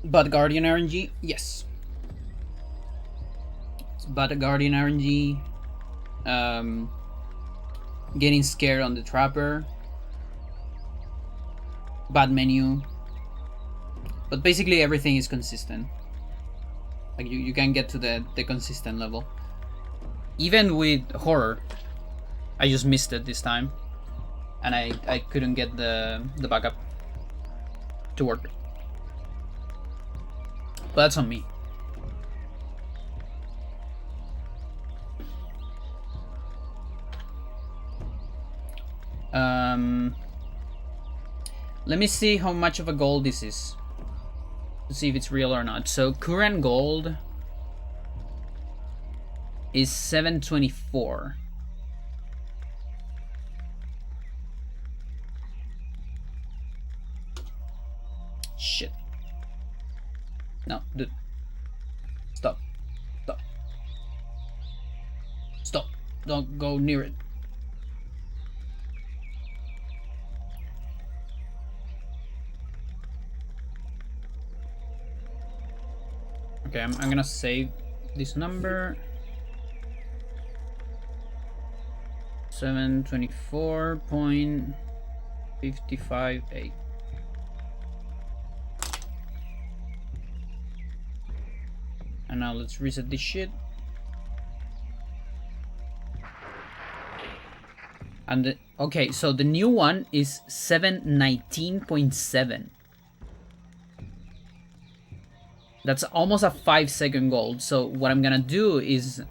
But Guardian RNG, yes. But Guardian RNG, getting scared on the Trapper, bad menu, but basically everything is consistent. Like you can get to the consistent level. Even with horror, I just missed it this time, and I couldn't get the backup to work. But that's on me. Let me see how much of a goal this is, to see if it's real or not. So current gold is 724. Shit. No, dude. Stop. Stop. Stop. Don't go near it. Okay, I'm gonna save this number. 724.558. And now let's reset this shit. And okay, so the new one is 719.7. That's almost a 5-second gold. So what I'm gonna do is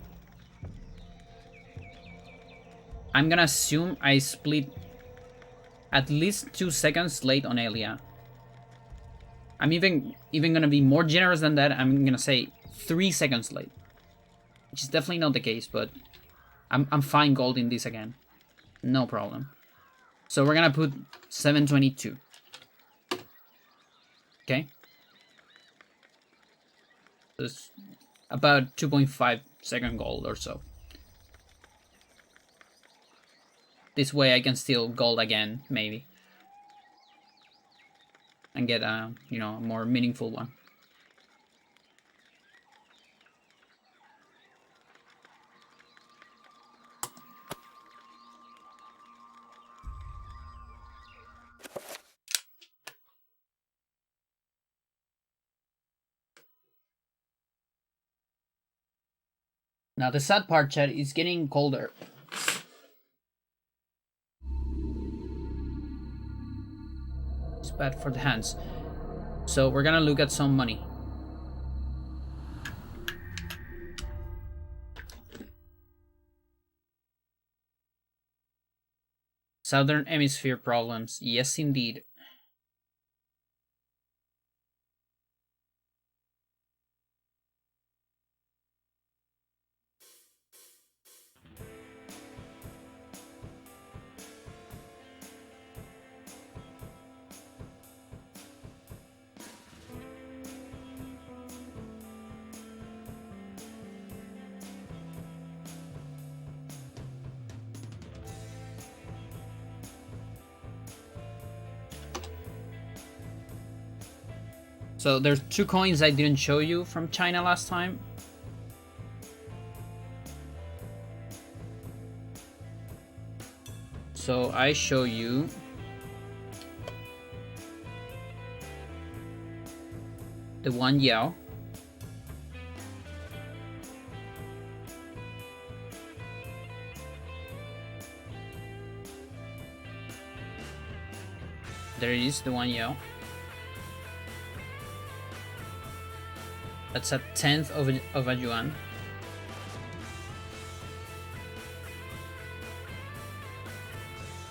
I'm gonna assume I split at least 2 seconds late on Elia. I'm even gonna be more generous than that. I'm gonna say 3 seconds late, which is definitely not the case, but I'm fine golding this again, no problem. So we're gonna put 722. Okay. It's about 2.5-second gold or so. This way I can steal gold again, maybe. And get a, you know, a more meaningful one. Now the sad part, chat, is getting colder. It's bad for the hands. So we're gonna look at some money. Southern Hemisphere problems. Yes, indeed. So there's 2 coins I didn't show you from China last time. So I show you the 1 Yao. There it is, the 1 Yao. That's a 10th of a yuan.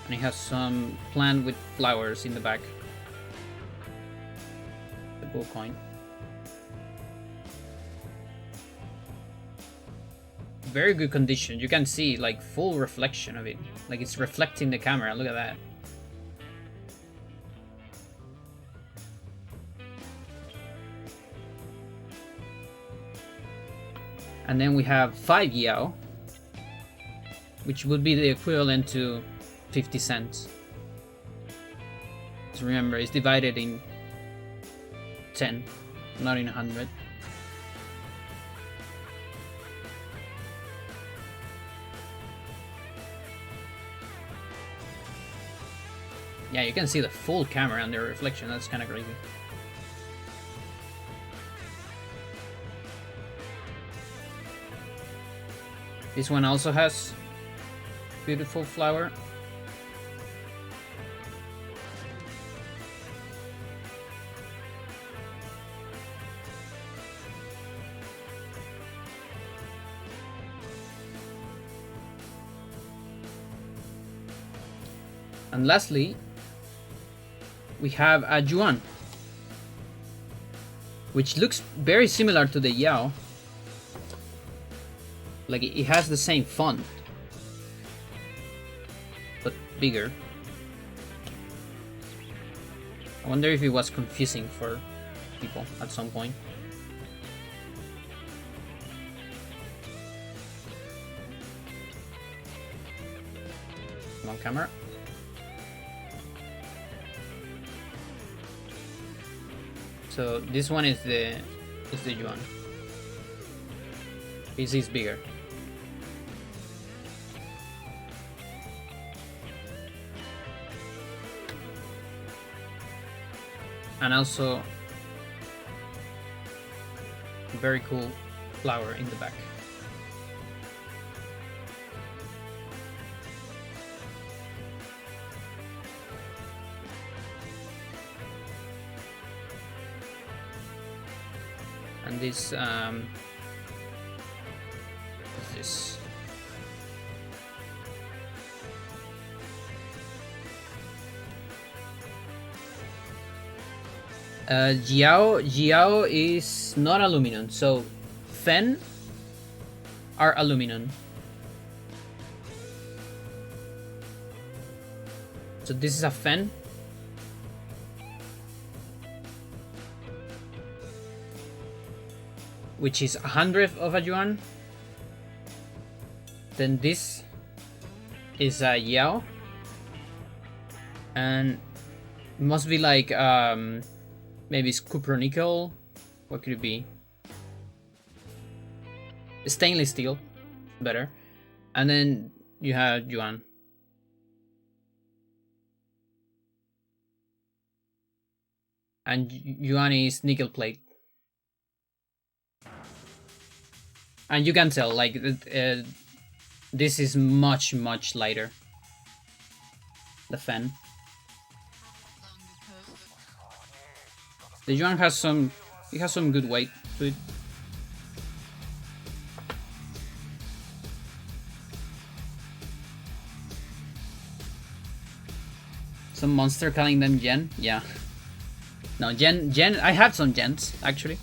And it has some plant with flowers in the back. The bull coin. Very good condition. You can see like full reflection of it. Like it's reflecting the camera. Look at that. And then we have 5 Yao, which would be the equivalent to 50 cents. So remember, it's divided in 10. not in 100. Yeah, you can see the full camera and the reflection. That's kind of crazy. This one also has beautiful flower. And lastly, we have a Yuan, which looks very similar to the Yao. Like, it has the same font, but bigger. I wonder if it was confusing for people at some point. Come on, camera. So this one is the Yuan. This is bigger. And also very cool flower in the back. And this what's this? Jiao is not aluminum, so Fen are aluminum. So this is a Fen. Which is 100th of a Yuan. Then this is a Yao. And it must be like maybe it's copper nickel. What could it be? Stainless steel, better. And then you have Yuan. And Yuan is nickel plate. And you can tell, like, this is much lighter. The Fen. The Yuan has some, it has some good weight to it. Some monster calling them Gen? Yeah. No, Gen, I have some Gens, actually.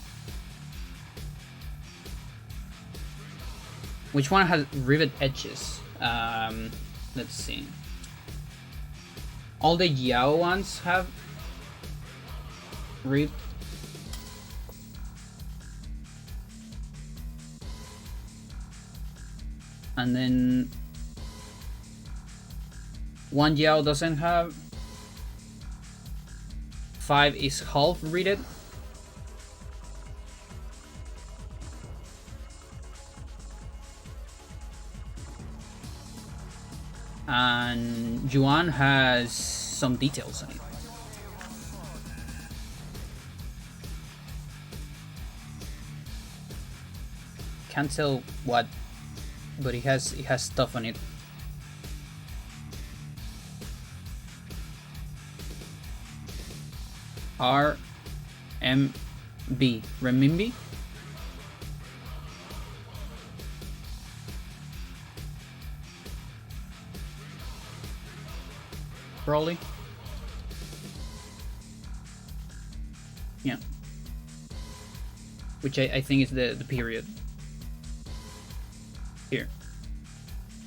Which one has rivet edges? Let's see. All the Yao ones have rivet. And then one Yao doesn't have. 5 is half rivet. And Yuan has some details on it. Can't tell what, but it has stuff on it. RMB, renminbi. Probably. Yeah. Which I think is the period. Here.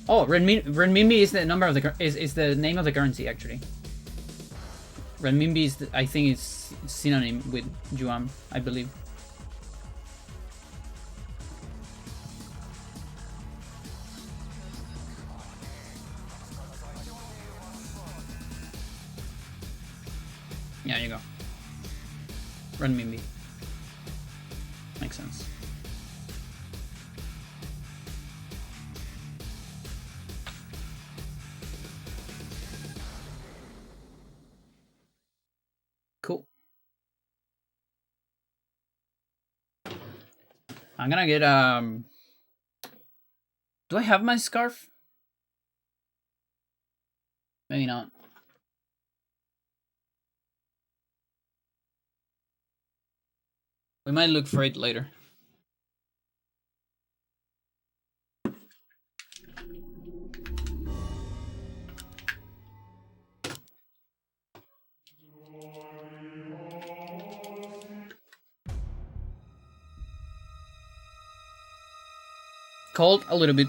Oh, renminbi is the number of the is the name of the currency actually. Renminbi is I think it's synonym with Yuan, I believe. Yeah, you go. Renminbi. makes sense. Cool. I'm gonna get do I have my scarf? Maybe not. We might look for it later. Cold a little bit.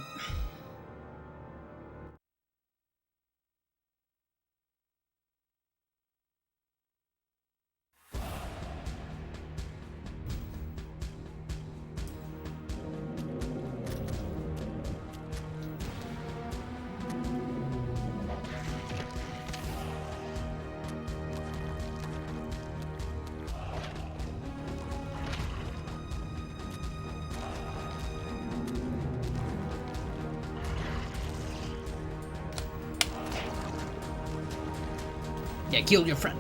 Yeah, kill your friend.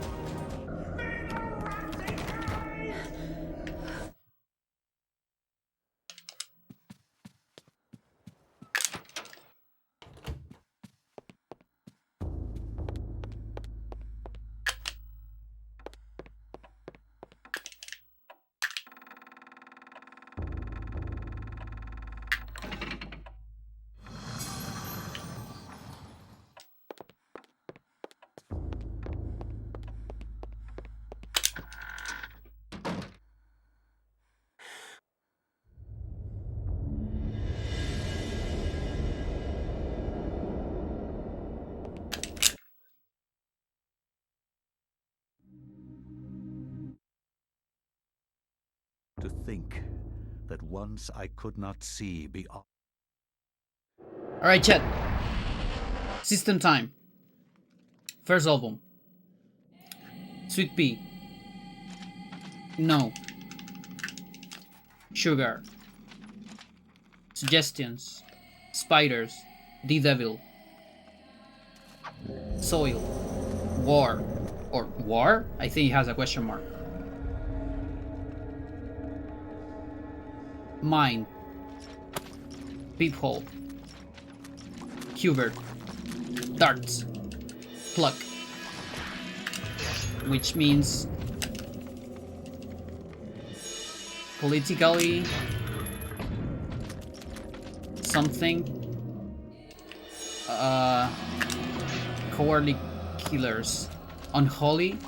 To think that once I could not see beyond. Alright, chat. System time. First album. Sweet pea. No. Sugar. Suggestions. Spiders. The devil. Soil. War. Or war? I think it has a question mark. Mine. Peephole. Hubert. Darts. Pluck. Which means politically something. Cowardly killers. Unholy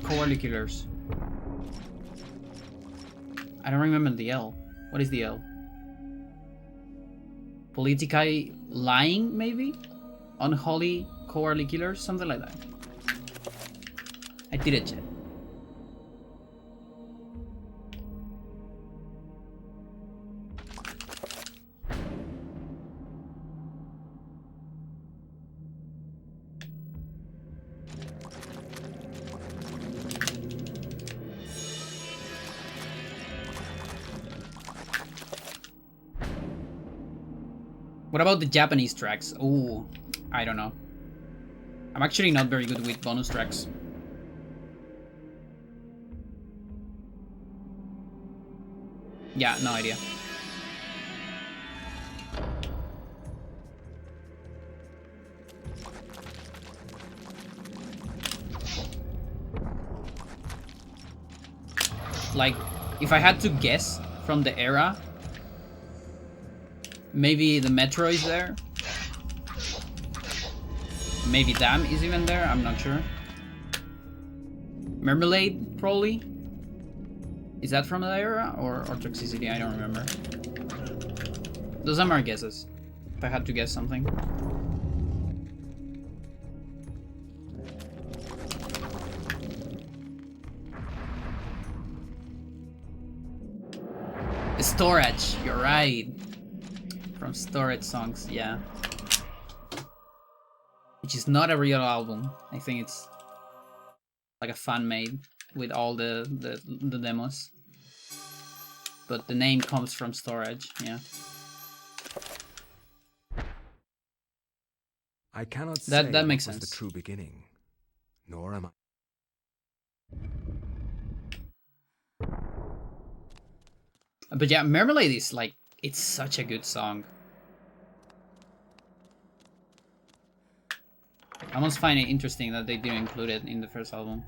cowardly killers. I don't remember the L. What is the L? Politically lying, maybe? Unholy cowardly killers? Something like that. I did it, chat. What about the Japanese tracks? Oh, I don't know. I'm actually not very good with bonus tracks. Yeah, no idea. Like, if I had to guess from the era, maybe the Metro is there. Maybe Dam is even there, I'm not sure. Marmalade, probably? Is that from the era or Toxicity? I don't remember. Those are my guesses. If I had to guess something. Storage, you're right. From Storage Songs, yeah. Which is not a real album. I think it's like a fan made with all the demos. but the name comes from storage. Yeah. I cannot That- say that what makes was sense. the true beginning, nor am I. But yeah, Marmalade is like, it's such a good song. I almost find it interesting that they didn't include it in the first album.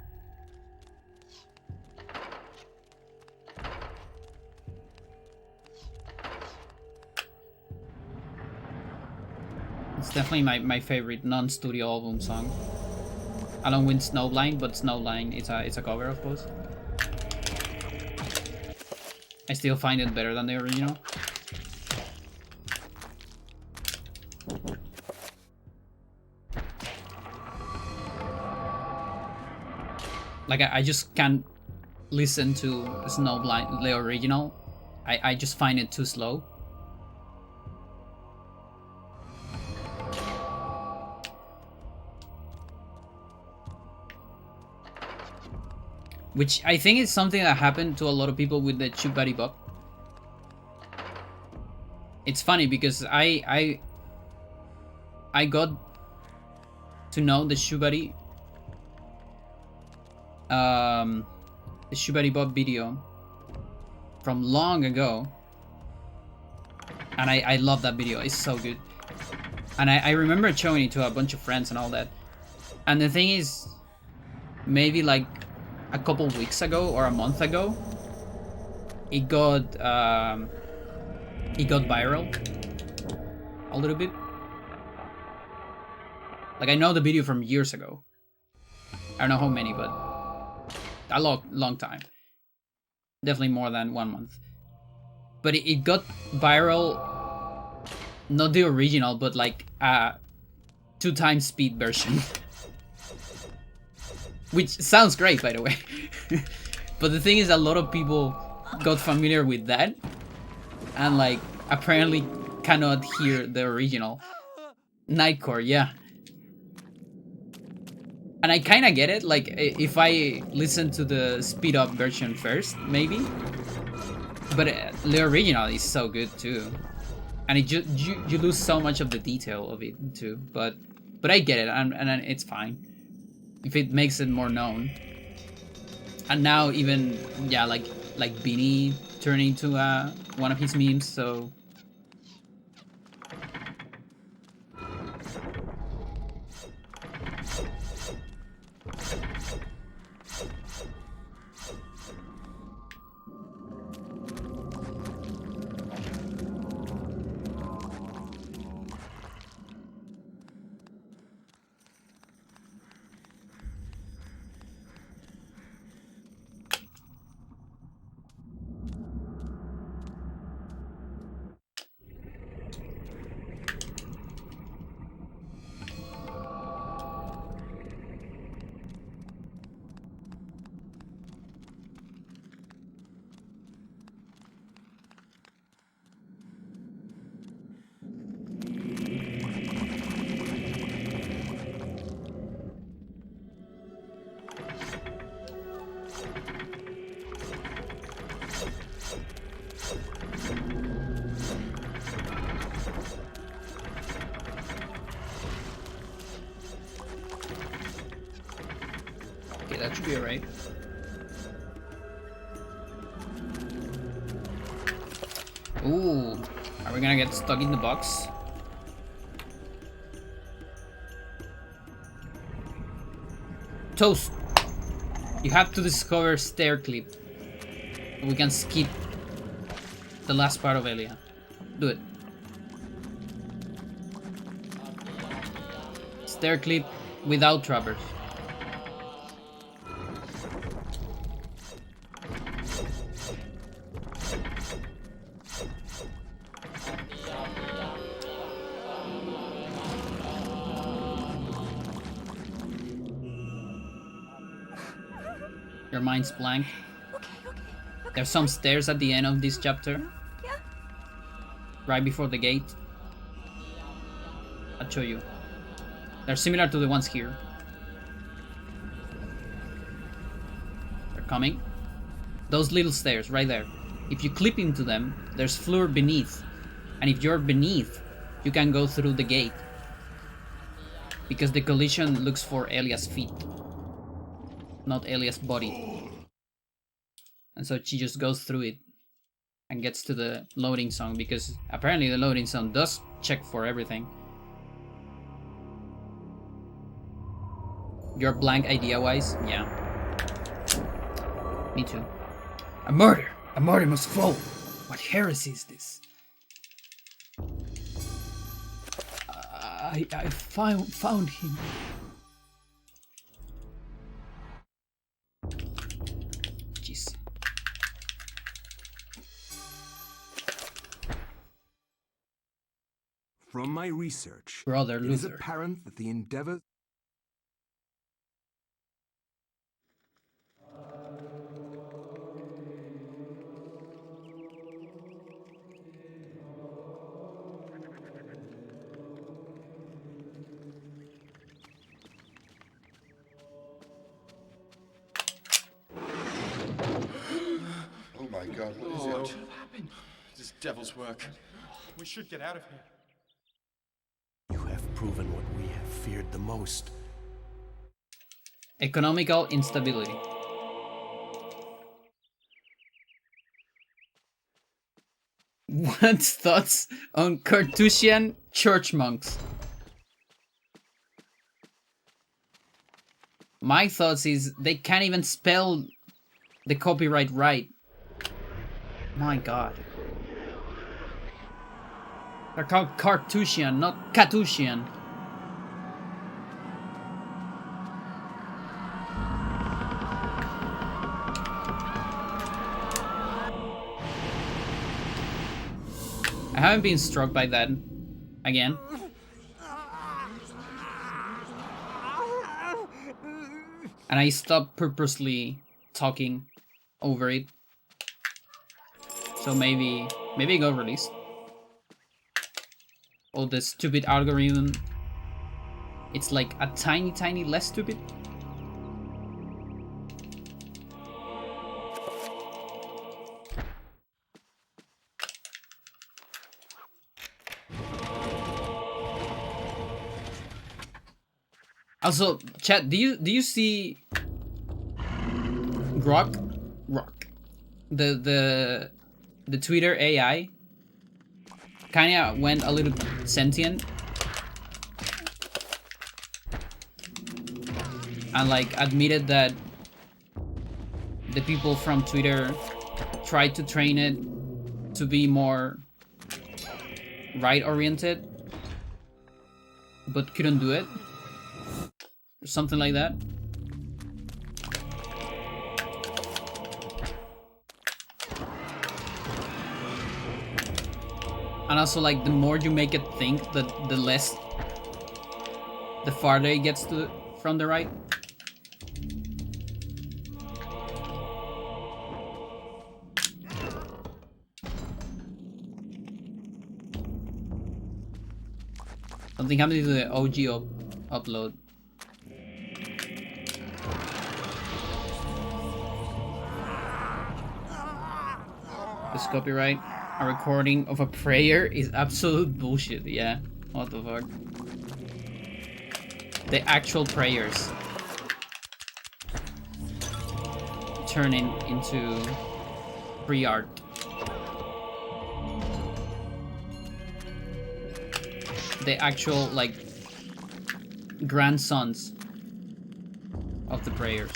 It's definitely my favorite non-studio album song. Along with Snowblind, but Snowblind it's a cover, of course. I still find it better than the original. Like I just can't listen to Snowblind, the original. I just find it too slow. Which I think is something that happened to a lot of people with the Shoot Buddy Bop. It's funny because I got to know the Shoot Buddy Bop video from long ago, and I love that video. It's so good, and I remember showing it to a bunch of friends and all that. And the thing is, maybe like a couple weeks ago or a month ago, it got viral a little bit. Like I know the video from years ago. I don't know how many, but a long time. Definitely more than 1 month. But it got viral, not the original, but like a 2x speed version. Which sounds great, by the way. But the thing is, a lot of people got familiar with that and like apparently cannot hear the original. Nightcore, yeah. And I kind of get it, like if I listen to the speed up version first, maybe. But the original is so good too. And it you lose so much of the detail of it too. But I get it, and it's fine. If it makes it more known. And now even, yeah, like Beanie turned into one of his memes, so... Okay, that should be alright. Ooh, are we gonna get stuck in the box? Toast! You have to discover stair clip. We can skip the last part of Elia. Do it. Stair clip without traverse. Your mind's blank. There's some stairs at the end of this chapter. Yeah. Right before the gate. I'll show you. They're similar to the ones here. They're coming. Those little stairs right there. If you clip into them, there's floor beneath. And if you're beneath, you can go through the gate. Because the collision looks for Elia's feet, not Elia's body. And so she just goes through it and gets to the loading zone, because apparently the loading zone does check for everything. You're blank idea-wise? Yeah. Me too. A murder! A murder must fall! What heresy is this? I found him. Jeez. From my research, Brother it is Luther. apparent that the endeavor... Oh my God, what is What it? happened? This devil's work. We should get out of here. You have proven what we have feared the most. Economical instability. One's thoughts on Carthusian church monks. My thoughts is they can't even spell the copyright right. My god. They're called Carthusian, not Carthusian. I haven't been struck by that again. And I stopped purposely talking over it. So maybe it got released. Oh, the stupid algorithm. It's like a tiny less stupid. Also, chat, do you see Rock? The Twitter AI kinda went a little sentient and like admitted that the people from Twitter tried to train it to be more right oriented but couldn't do it. Something like that. And also, like, the more you make it think, the farther it gets to from the right. Something happened to the OG upload. This copyright. A recording of a prayer is absolute bullshit. Yeah, what the fuck? The actual prayers turning into free art. The actual, like, grandsons of the prayers.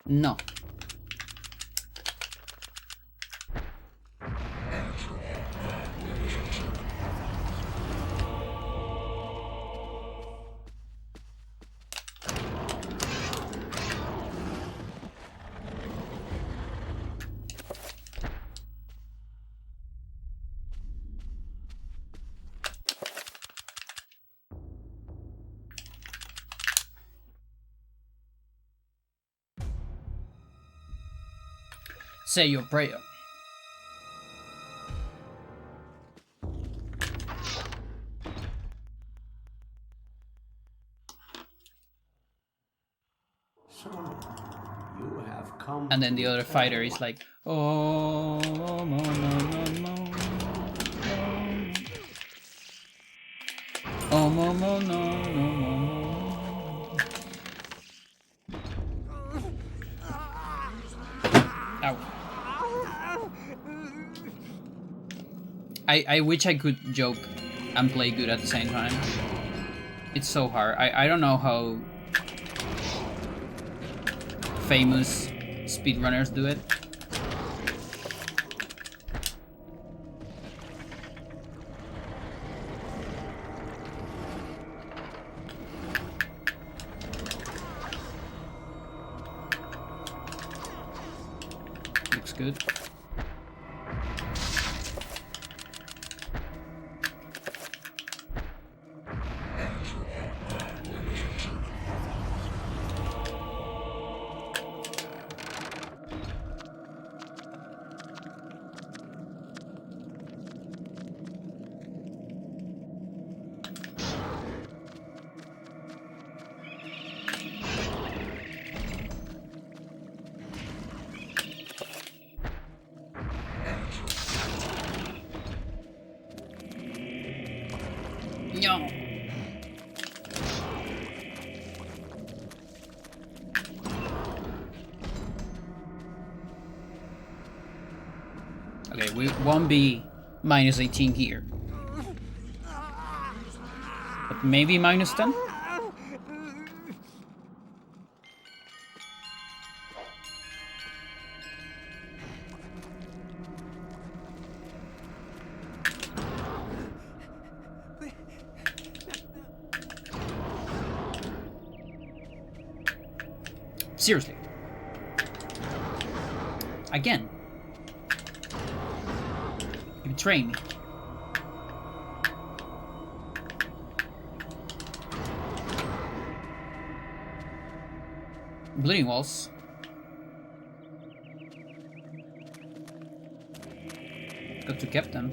No. Say your prayer. So, you have come. And then the other fighter is like, oh, no, no, no, no. Oh, no, no, no, no, no. Ow. I wish I could joke and play good at the same time. It's so hard. I don't know how famous speedrunners do it. Looks good. No. Okay, we won't be minus 18 here. But maybe minus 10? Seriously. Again. You betray me. Bleeding walls. Got to keep them.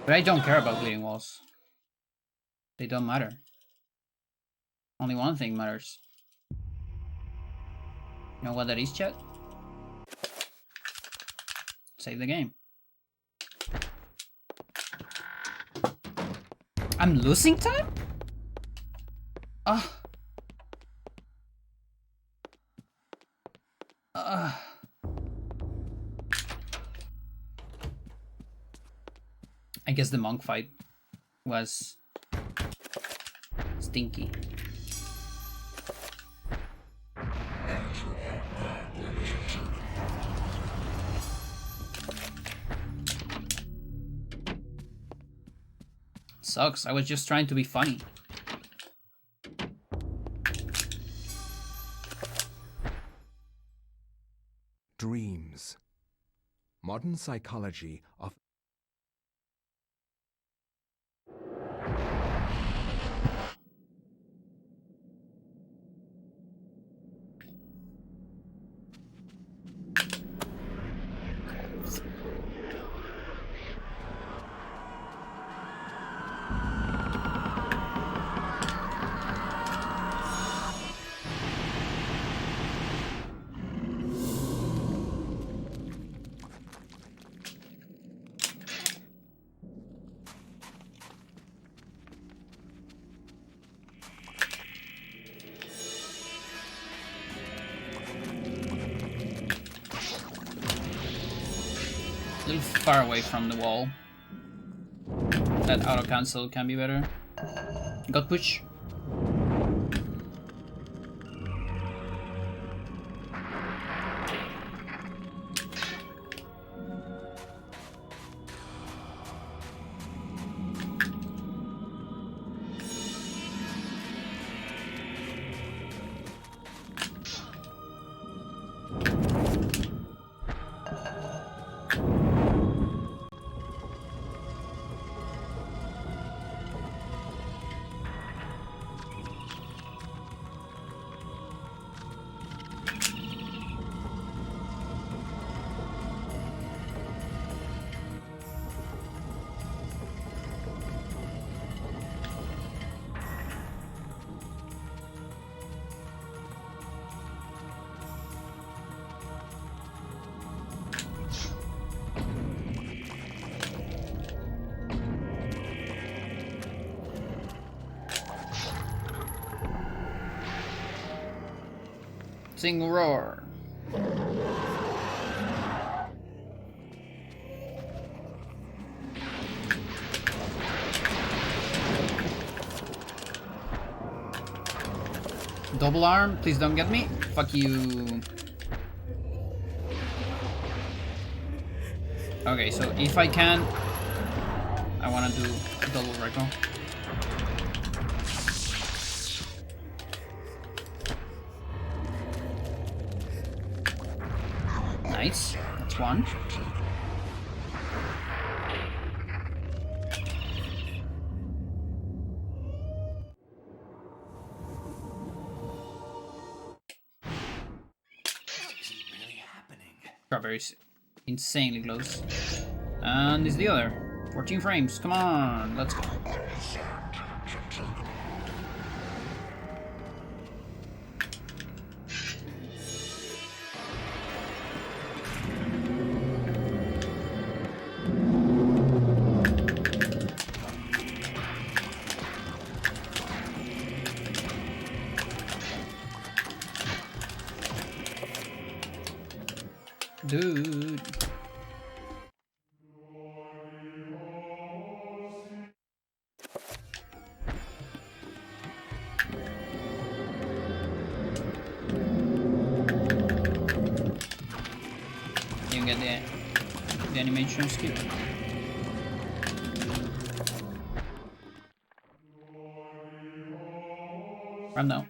But I don't care about bleeding walls. They don't matter. Only one thing matters. You know what that is, chat? Save the game. I'm losing time? I guess the monk fight was stinky. Sucks. I was just trying to be funny. Dreams. Modern psychology of A little far away from the wall. That auto cancel can be better. Got push. Single roar. Double arm, please don't get me. Fuck you. Okay, so if I can, I wanna do double recall. Nice, that's one. Strawberries, insanely close. And it's the other. 14 frames, come on, let's go. Dude. You get the animation skip. Run now.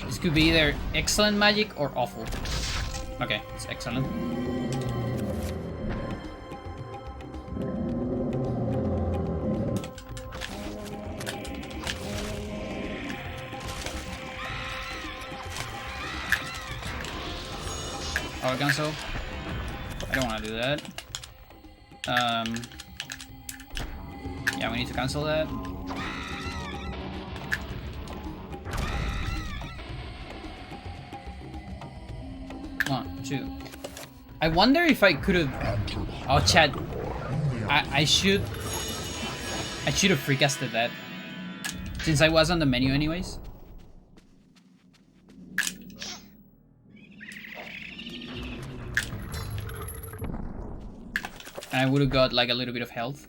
This could be either excellent magic or awful. Okay, it's excellent. Power cancel. I don't want to do that. Yeah, we need to cancel that. One, two. I wonder if I could have. Oh, chat. I should have freecasted that, since I was on the menu anyways. And I would have got like a little bit of health.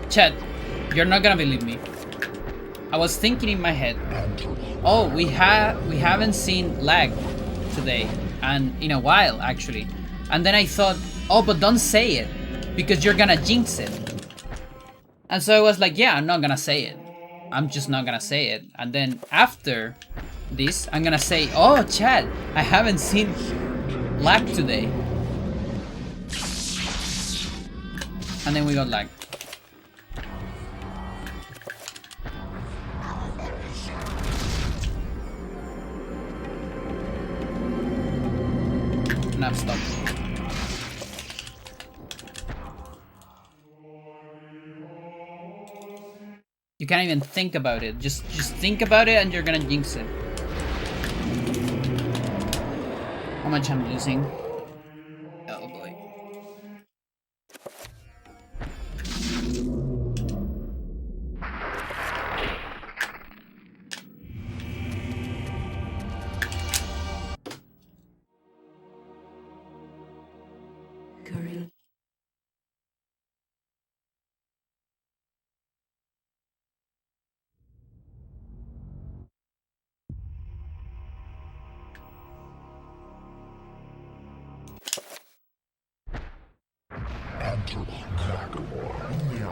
Chat, you're not gonna believe me. I was thinking in my head, oh, we haven't seen lag today, and in a while actually. And then I thought, oh, but don't say it, because you're gonna jinx it. And so I was like, yeah, I'm not gonna say it. I'm just not gonna say it. And then after this, I'm gonna say, oh, chat, I haven't seen lag today. And then we got lag. Nap stop. You can't even think about it. Just think about it and you're gonna jinx it. How much I'm losing? Oh boy. Curry.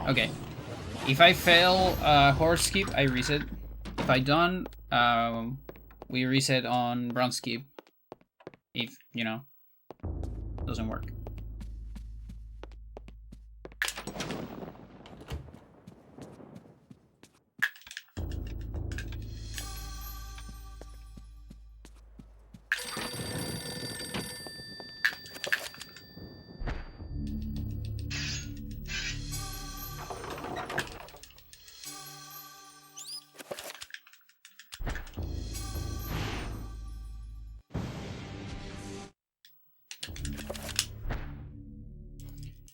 Okay. If I fail horse skip, I reset. If I don't, we reset on bronze skip. If, you know, doesn't work.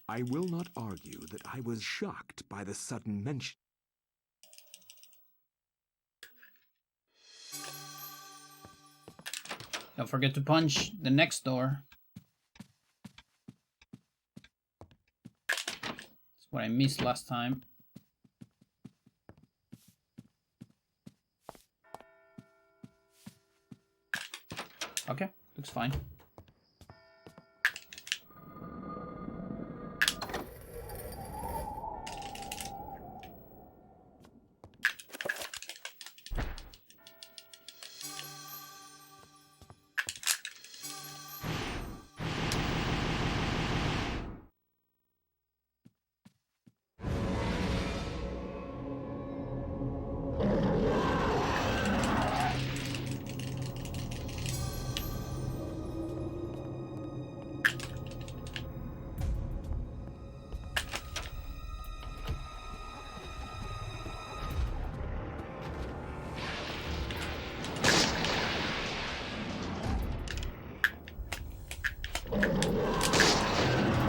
I will not argue that I was shocked by the sudden mention. Don't forget to punch the next door. That's what I missed last time. Okay, looks fine.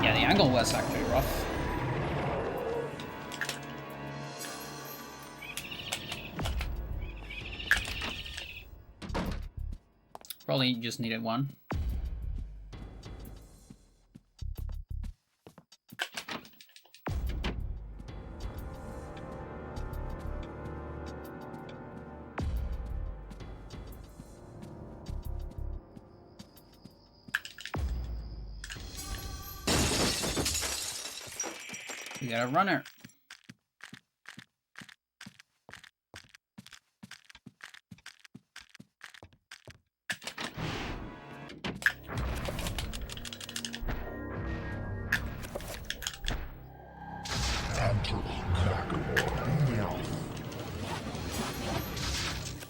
Yeah, the angle was actually rough. Probably just needed one. We got a runner.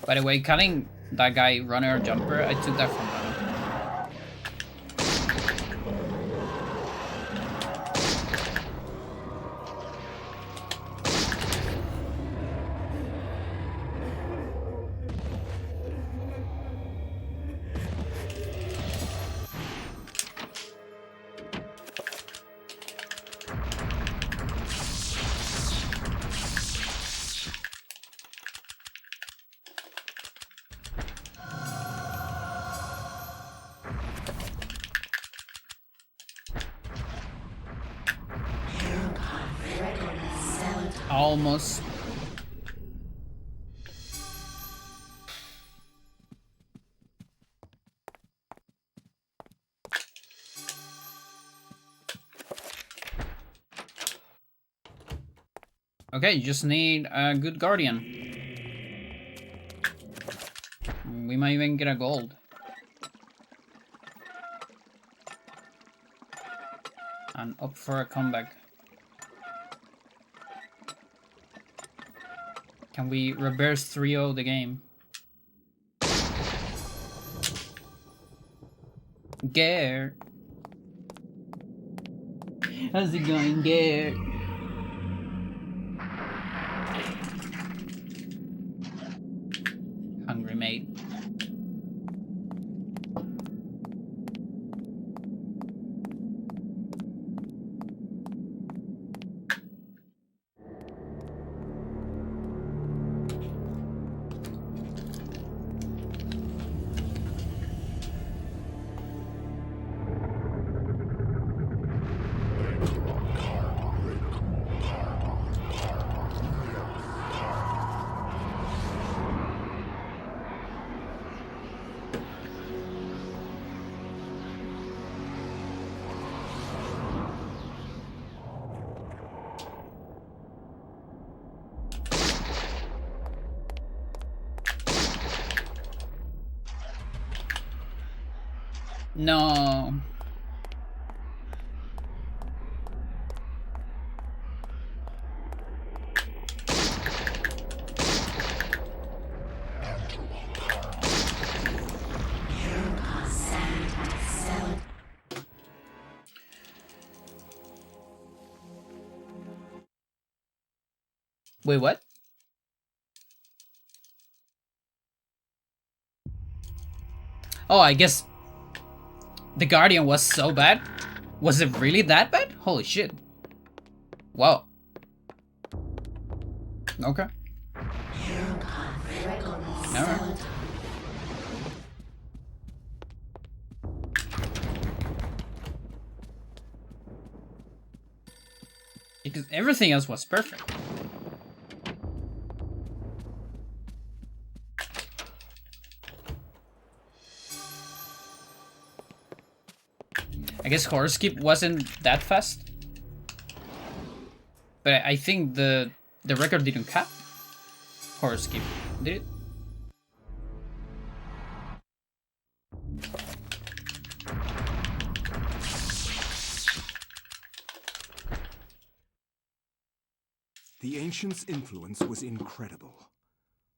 By the way, cutting that guy runner jumper, I took that from him. Almost. Okay, you just need a good guardian. We might even get a gold. And up for a comeback. Can we reverse 3-0 the game? Gare. How's it going, Gare? Hungry mate. No. Wait, what? Oh, I guess the Guardian was so bad? Was it really that bad? Holy shit. Wow. Okay. Alright. Because everything else was perfect. I guess Horoscope wasn't that fast. But I think the record didn't cap Horoscope, did it? The ancients' influence was incredible.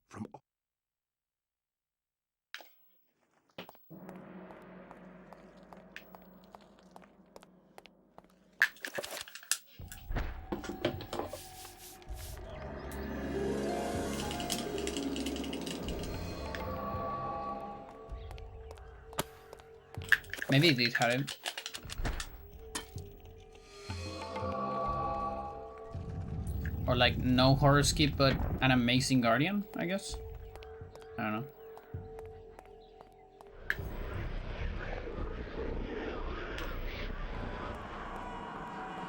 From Maybe it did have him. Or like no Horoscope but an amazing Guardian, I guess. I don't know.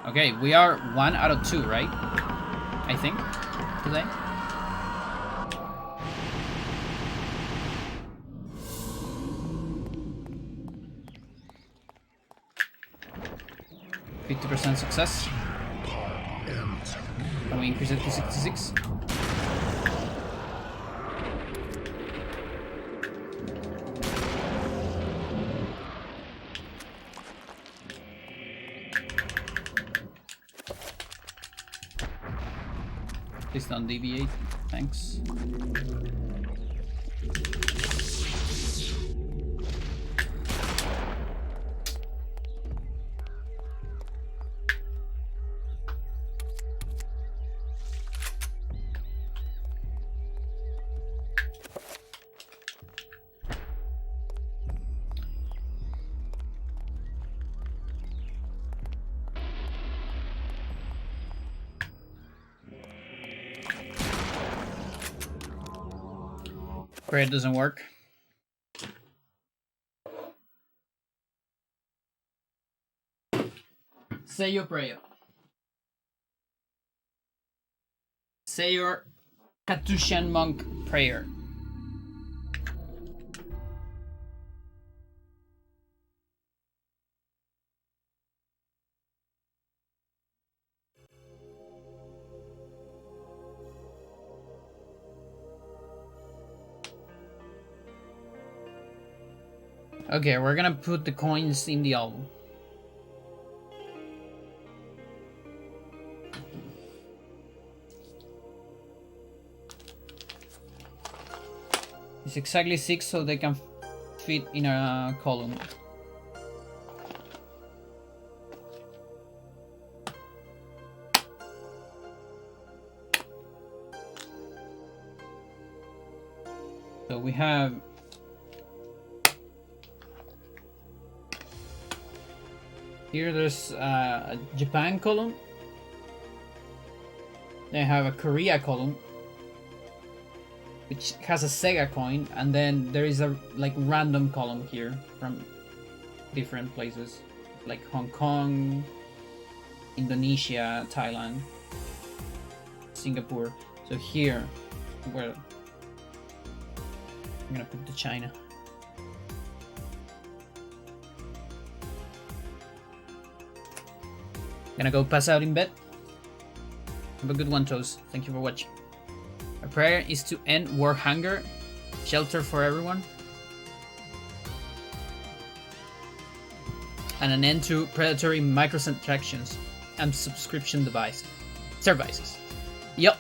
Okay, we are 1 out of 2, right? I think, today. %50 success. Can we increase it to 66? Please don't deviate. Thanks. Prayer doesn't work. Say your prayer. Say your Catushan monk prayer. Okay, we're gonna put the coins in the album. It's exactly 6 so they can fit in a column. So we have here, there's a Japan column. Then I have a Korea column, which has a Sega coin, and then there is a like random column here from different places, like Hong Kong, Indonesia, Thailand, Singapore. So here, where I'm gonna put the China. Gonna go pass out in bed. Have a good one, Toes. Thank you for watching. Our prayer is to end war hunger, shelter for everyone. and an end to predatory microtransactions and subscription services. Yup.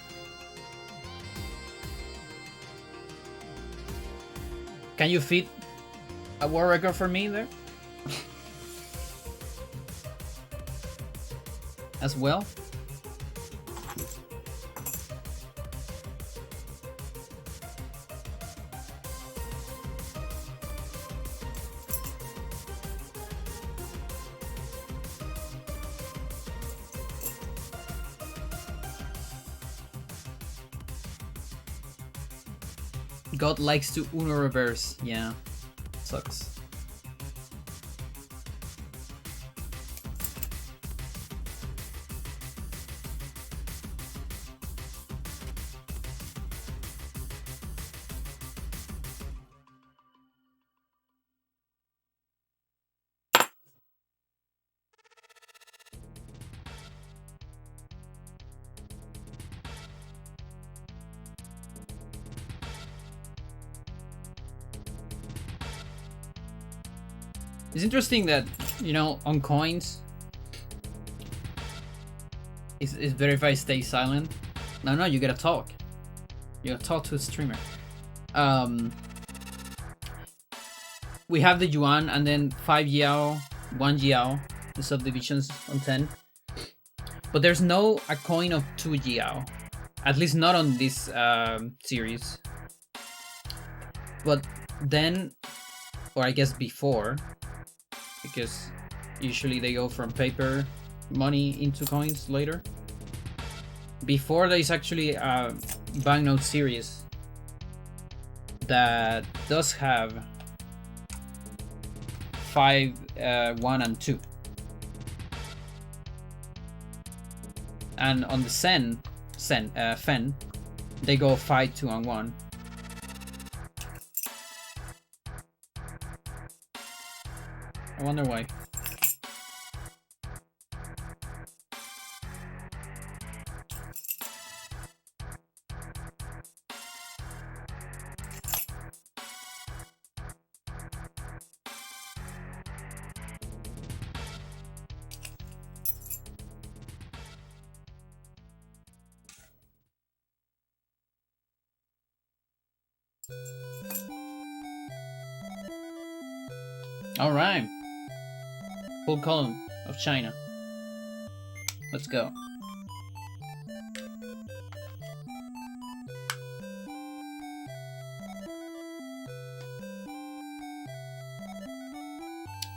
Can you feed a war record for me there? As well? God likes to Uno reverse. Yeah. Sucks. It's interesting that, you know, on coins, it's verify stay silent. No, you gotta talk. You gotta talk to a streamer. We have the yuan and then 5 yao, 1 yao, the subdivisions on 10. But there's no a coin of 2 yao. At least not on this series. But then, or I guess before, because usually they go from paper money into coins later. Before, there is actually a banknote series that does have 5, 1 and 2. And on the Fen, they go 5, 2 and 1. I wonder why. All right. Full column of China. Let's go.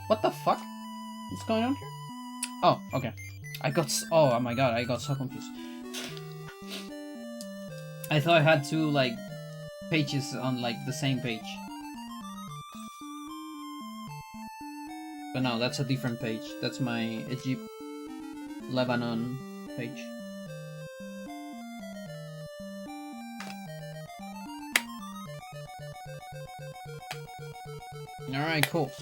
What the fuck? What's going on here? Oh, okay. Oh my god, I got so confused. I thought I had 2 like pages on like the same page. But no, that's a different page. That's my Egypt, Lebanon page. Alright, cool.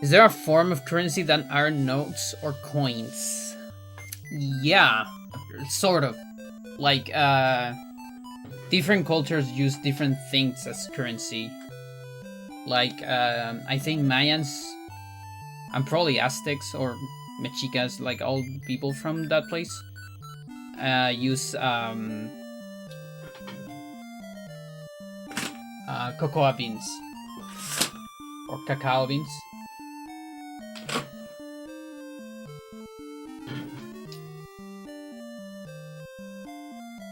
Is there a form of currency that aren't notes or coins? Yeah, sort of. Like, different cultures use different things as currency. Like, I think Mayans and probably Aztecs or Mexicas, like all people from that place, use cocoa beans or cacao beans.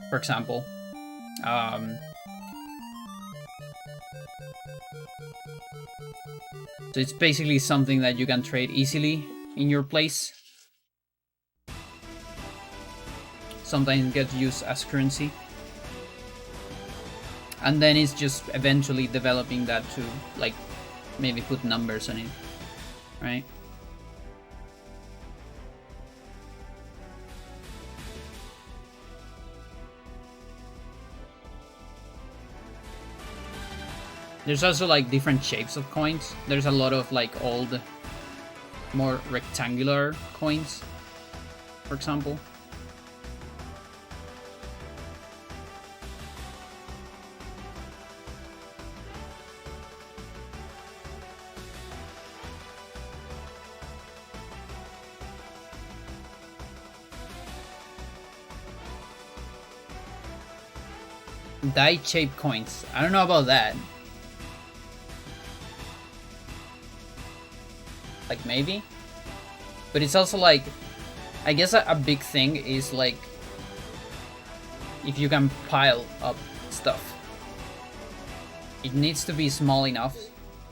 For example, so it's basically something that you can trade easily in your place. Sometimes it gets used as currency. And then it's just eventually developing that to, like, maybe put numbers on it, right? There's also like different shapes of coins. There's a lot of like old, more rectangular coins, for example. Die-shaped coins. I don't know about that. Like, maybe? But it's also like, I guess a big thing is like, if you can pile up stuff. It needs to be small enough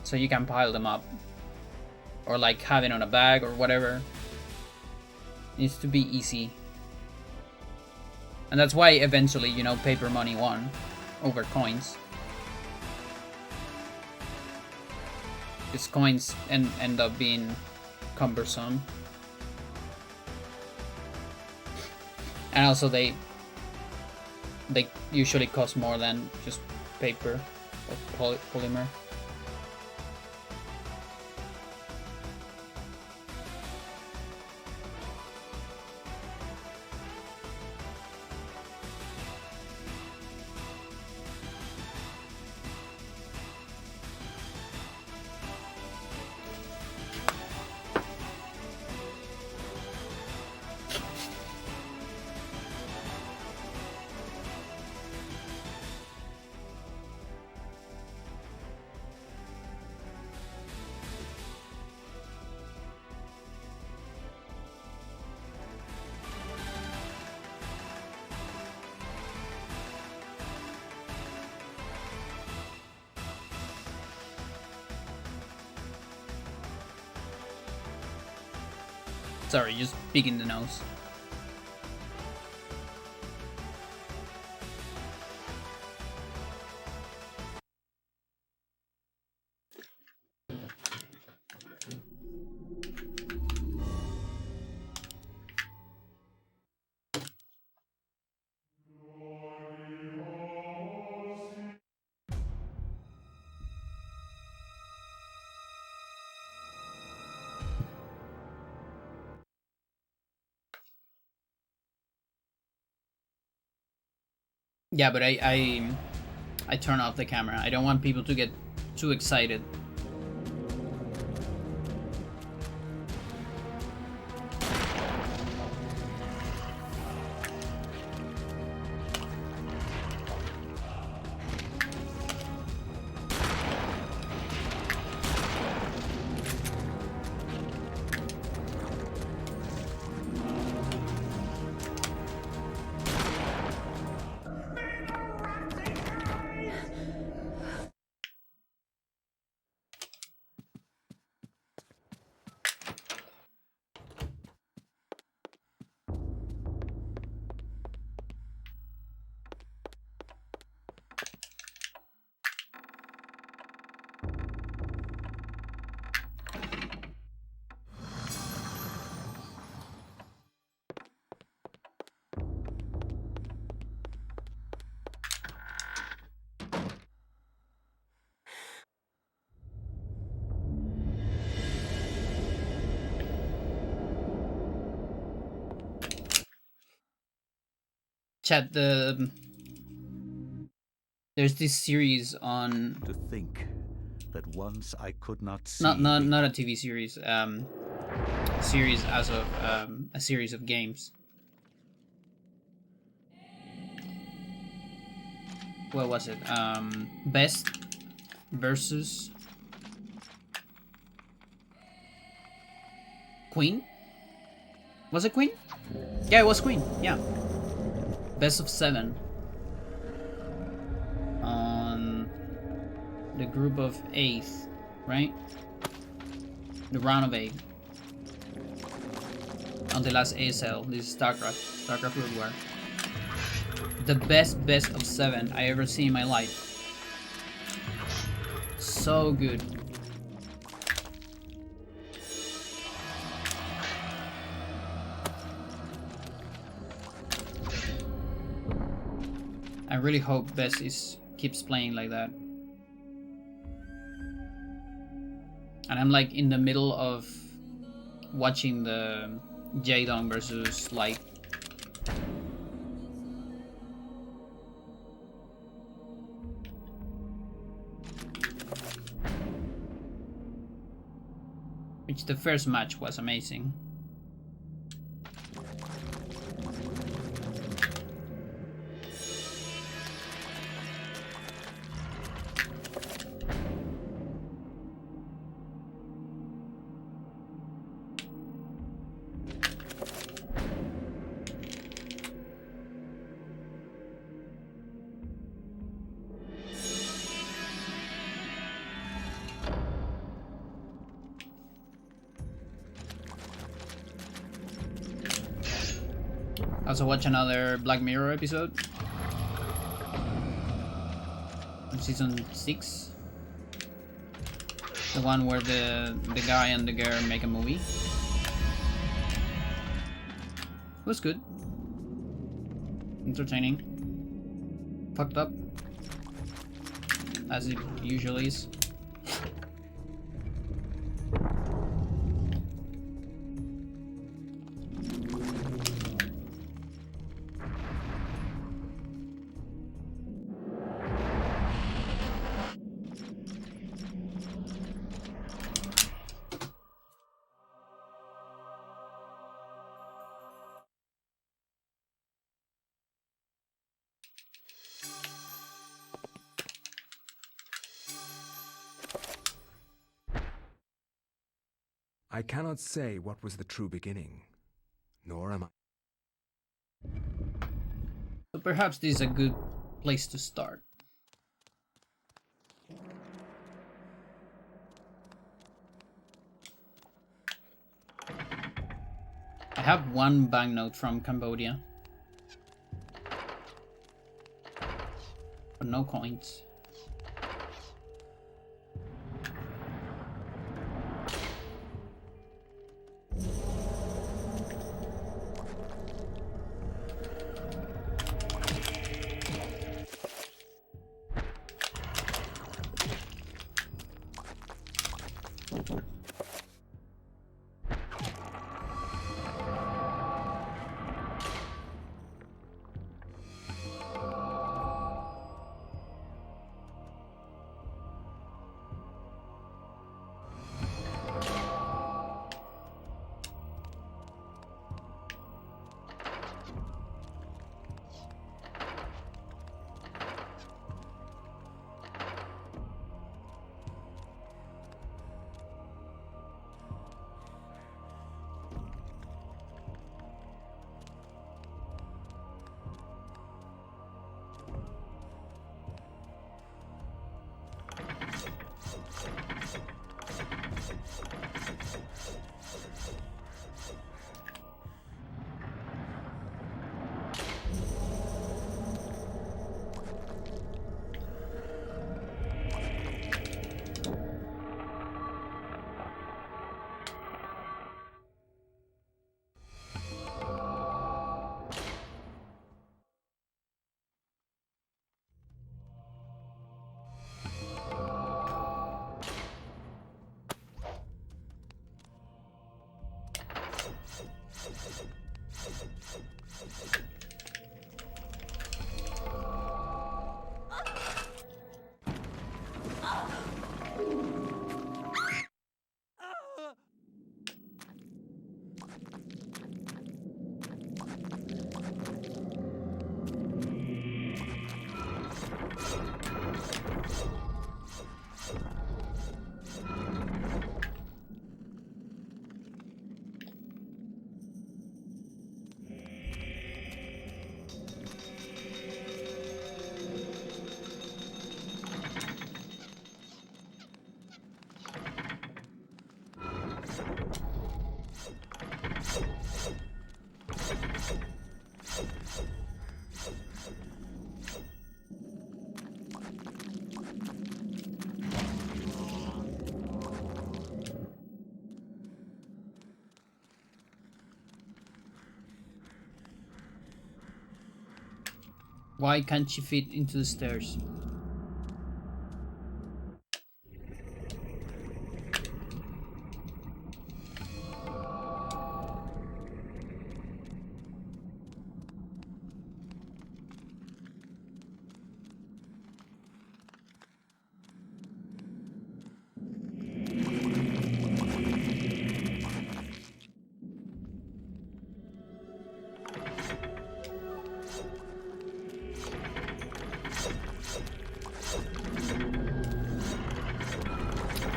so you can pile them up. Or like have it on a bag or whatever. It needs to be easy. And that's why eventually, you know, paper money won over coins. Because coins end up being cumbersome. And also they usually cost more than just paper or polymer. Sorry, just picking the nose. Yeah, but I turn off the camera. I don't want people to get too excited. Chat, there's this series on To think that once I could not see not a TV series, series as of a series of games. What was it? Best versus Queen? Was it Queen? Yeah, it was Queen. Yeah. Best of 7 on the group of 8, right? The round of 8 on the last ASL. This is StarCraft World War. The best of 7 I ever seen in my life. So good. I really hope Bess keeps playing like that. And I'm like in the middle of watching the Jaedong versus Light. Which the first match was amazing. Also watch another Black Mirror episode on season 6. The one where the guy and the girl make a movie. It was good. Entertaining. Fucked up. As it usually is. I cannot say what was the true beginning, nor am I. So perhaps this is a good place to start. I have one banknote from Cambodia, but no coins. Why can't she fit into the stairs?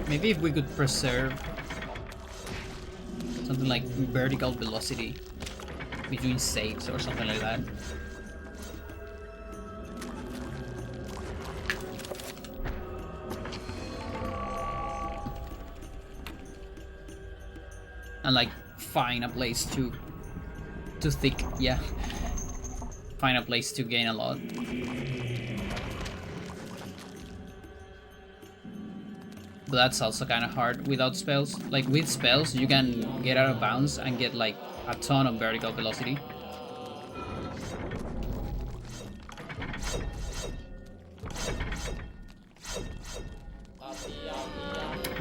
Maybe if we could preserve something like vertical velocity between saves or something like that. And like find a place to too thick, yeah. Find a place to gain a lot. But that's also kind of hard without spells. Like with spells, you can get out of bounds and get like a ton of vertical velocity.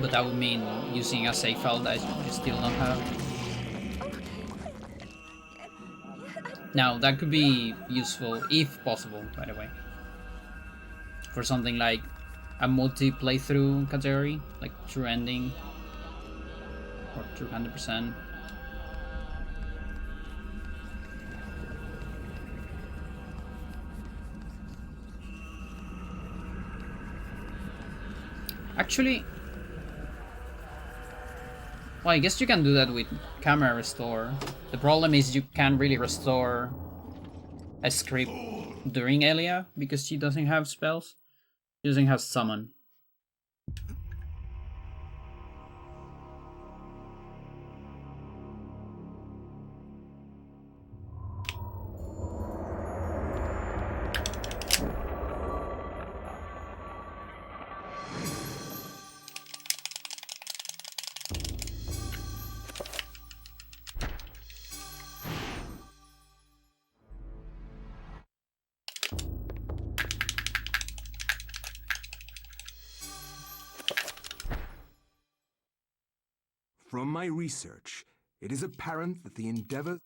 But that would mean using a safe file that you still don't have. Now, that could be useful, if possible, by the way, for something like a multi-playthrough category, like true ending, or true 100%. Actually, well, I guess you can do that with camera restore. The problem is you can't really restore a script during Elia because she doesn't have spells. She doesn't have summon. From my research, it is apparent that the endeavor...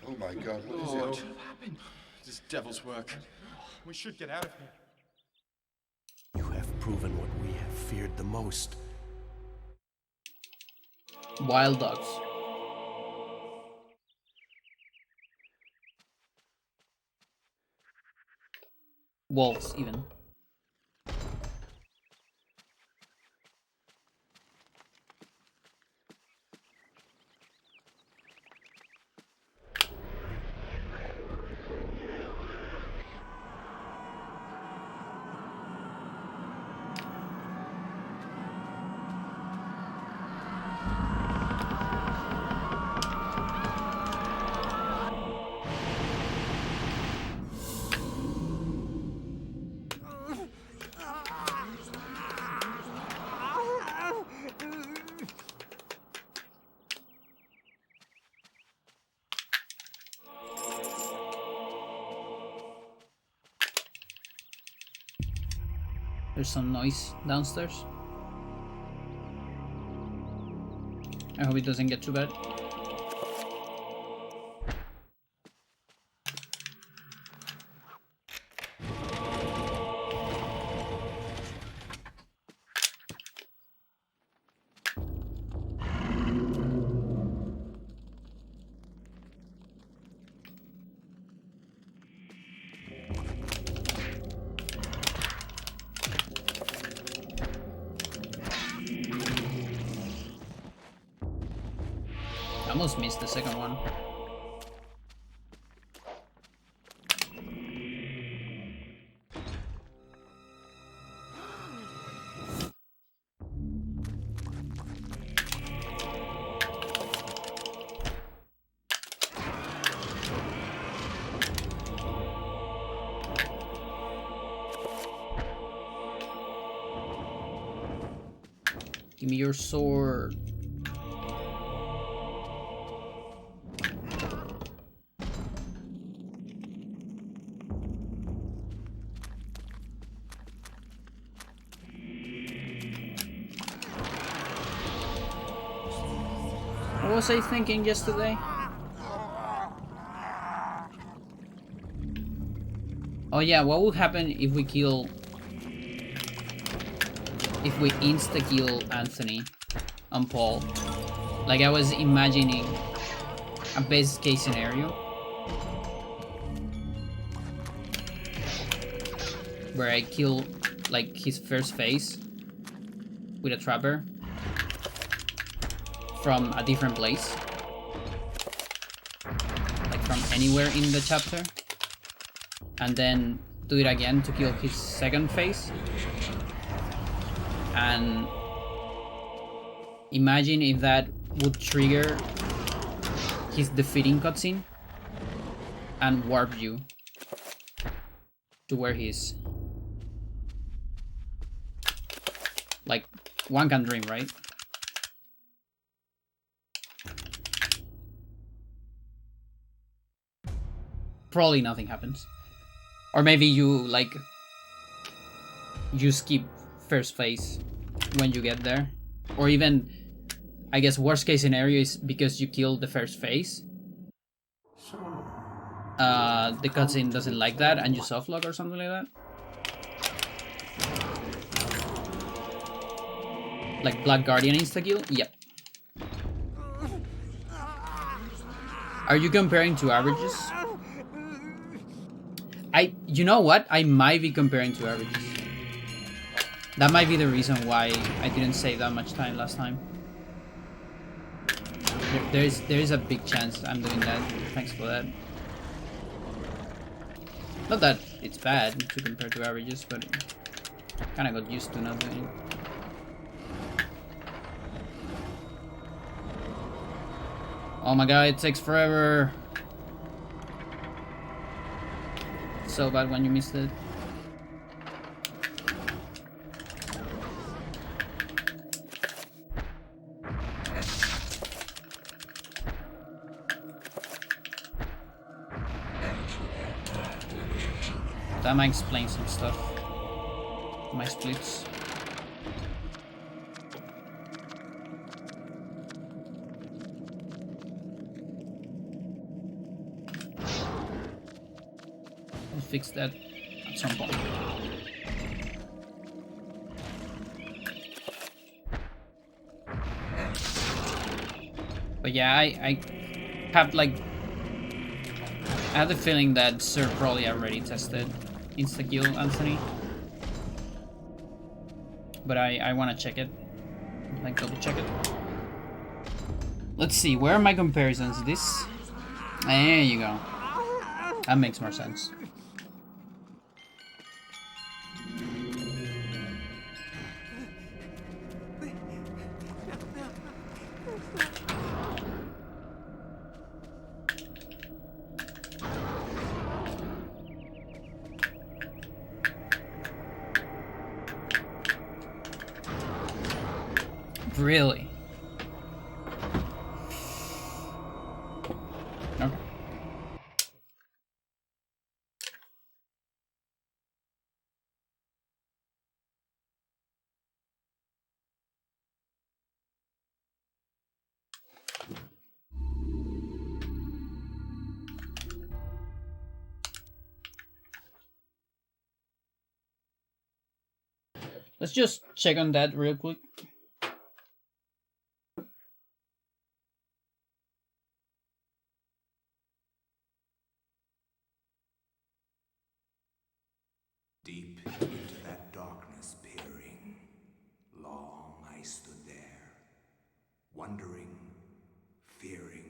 Oh my god, what is What it? happened? This devil's work. We should get out of here. You have proven what we have feared the most. Wild dogs. Wolves, even. There's some noise downstairs. I hope it doesn't get too bad. I almost missed the second one. Give me your sword. What was I thinking yesterday? Oh yeah, what would happen if we kill... if we insta-kill Anthony and Paul? Like, I was imagining a best case scenario where I kill, like, his first face with a trapper from a different place. Like from anywhere in the chapter. And then do it again to kill his second phase. And imagine if that would trigger his defeating cutscene and warp you to where he is. Like, one can dream, right? Probably nothing happens. Or maybe you, like, you skip first phase when you get there. Or even, I guess, worst case scenario is because you kill the first phase. The cutscene doesn't like that and you softlog or something like that. Like Black Guardian insta-kill? Yep. Are you comparing to averages? You know what? I might be comparing to averages. That might be the reason why I didn't save that much time last time. There is a big chance I'm doing that. Thanks for that. Not that it's bad to compare to averages, but kind of got used to not doing it. Oh my god, it takes forever. So bad when you missed it. That might explain some stuff. My splits. I'll fix that at some point. But yeah, I have like, I have the feeling that Sir probably already tested insta-kill Anthony. But I want to check it. Like double check it. Let's see, where are my comparisons? This? There you go. That makes more sense. Really? Okay. Let's just check on that real quick. Deep into that darkness peering, long I stood there, wondering, fearing.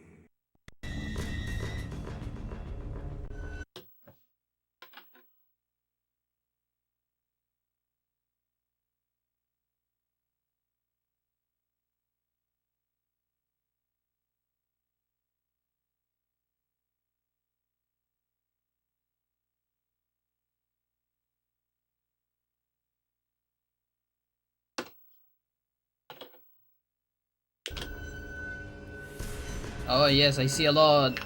Oh yes, I see a lot.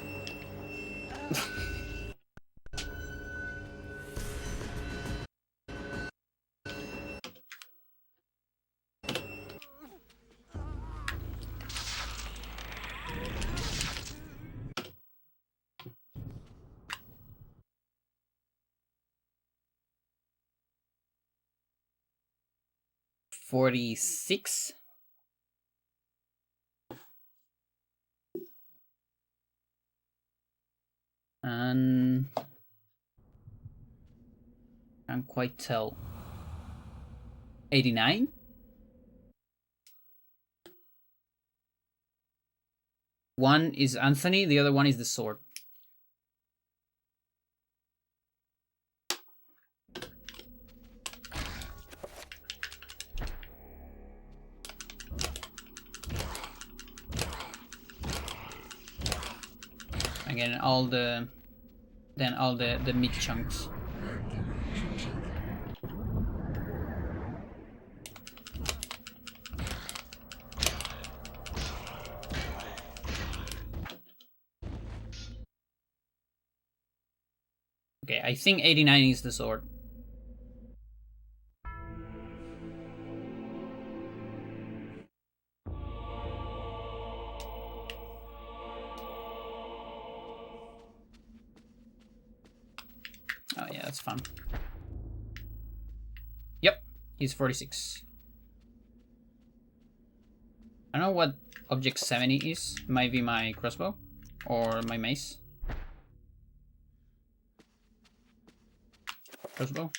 $46. And can't quite tell. 89? One is Anthony, the other one is the sword. Again, all the meat chunks. Okay, I think 89 is the sword. Oh yeah, that's fun. Yep, he's 46. I don't know what object 70 is. Might be my crossbow or my mace. Crossbow.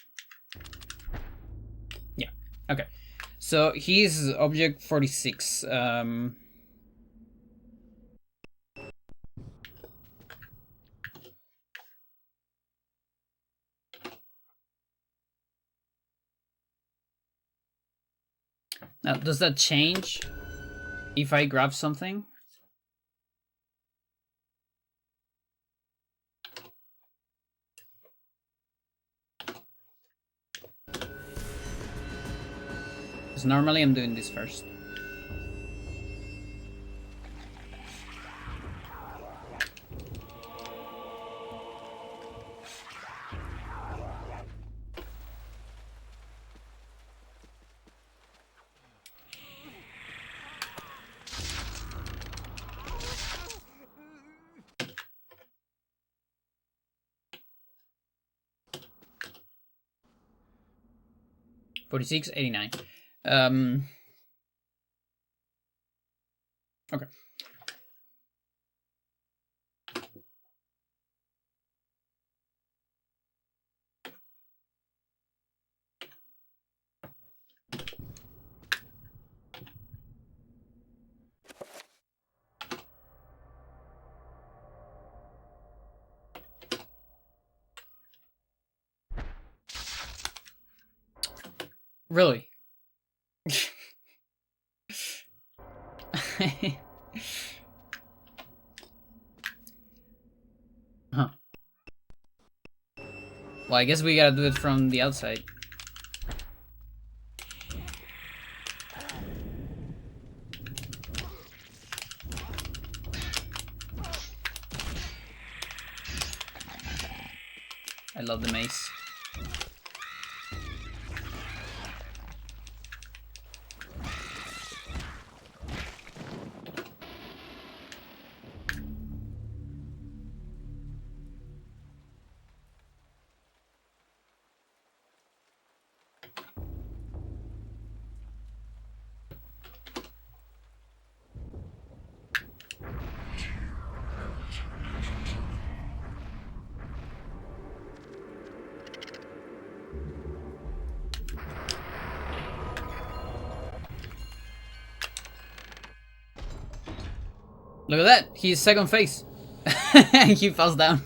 Yeah. Okay. So he's object 46. Now, does that change if I grab something? Because normally I'm doing this first. $46.89. Okay. Really? Huh. Well, I guess we gotta do it from the outside. I love the mace. Look at that! He's second phase. He falls down.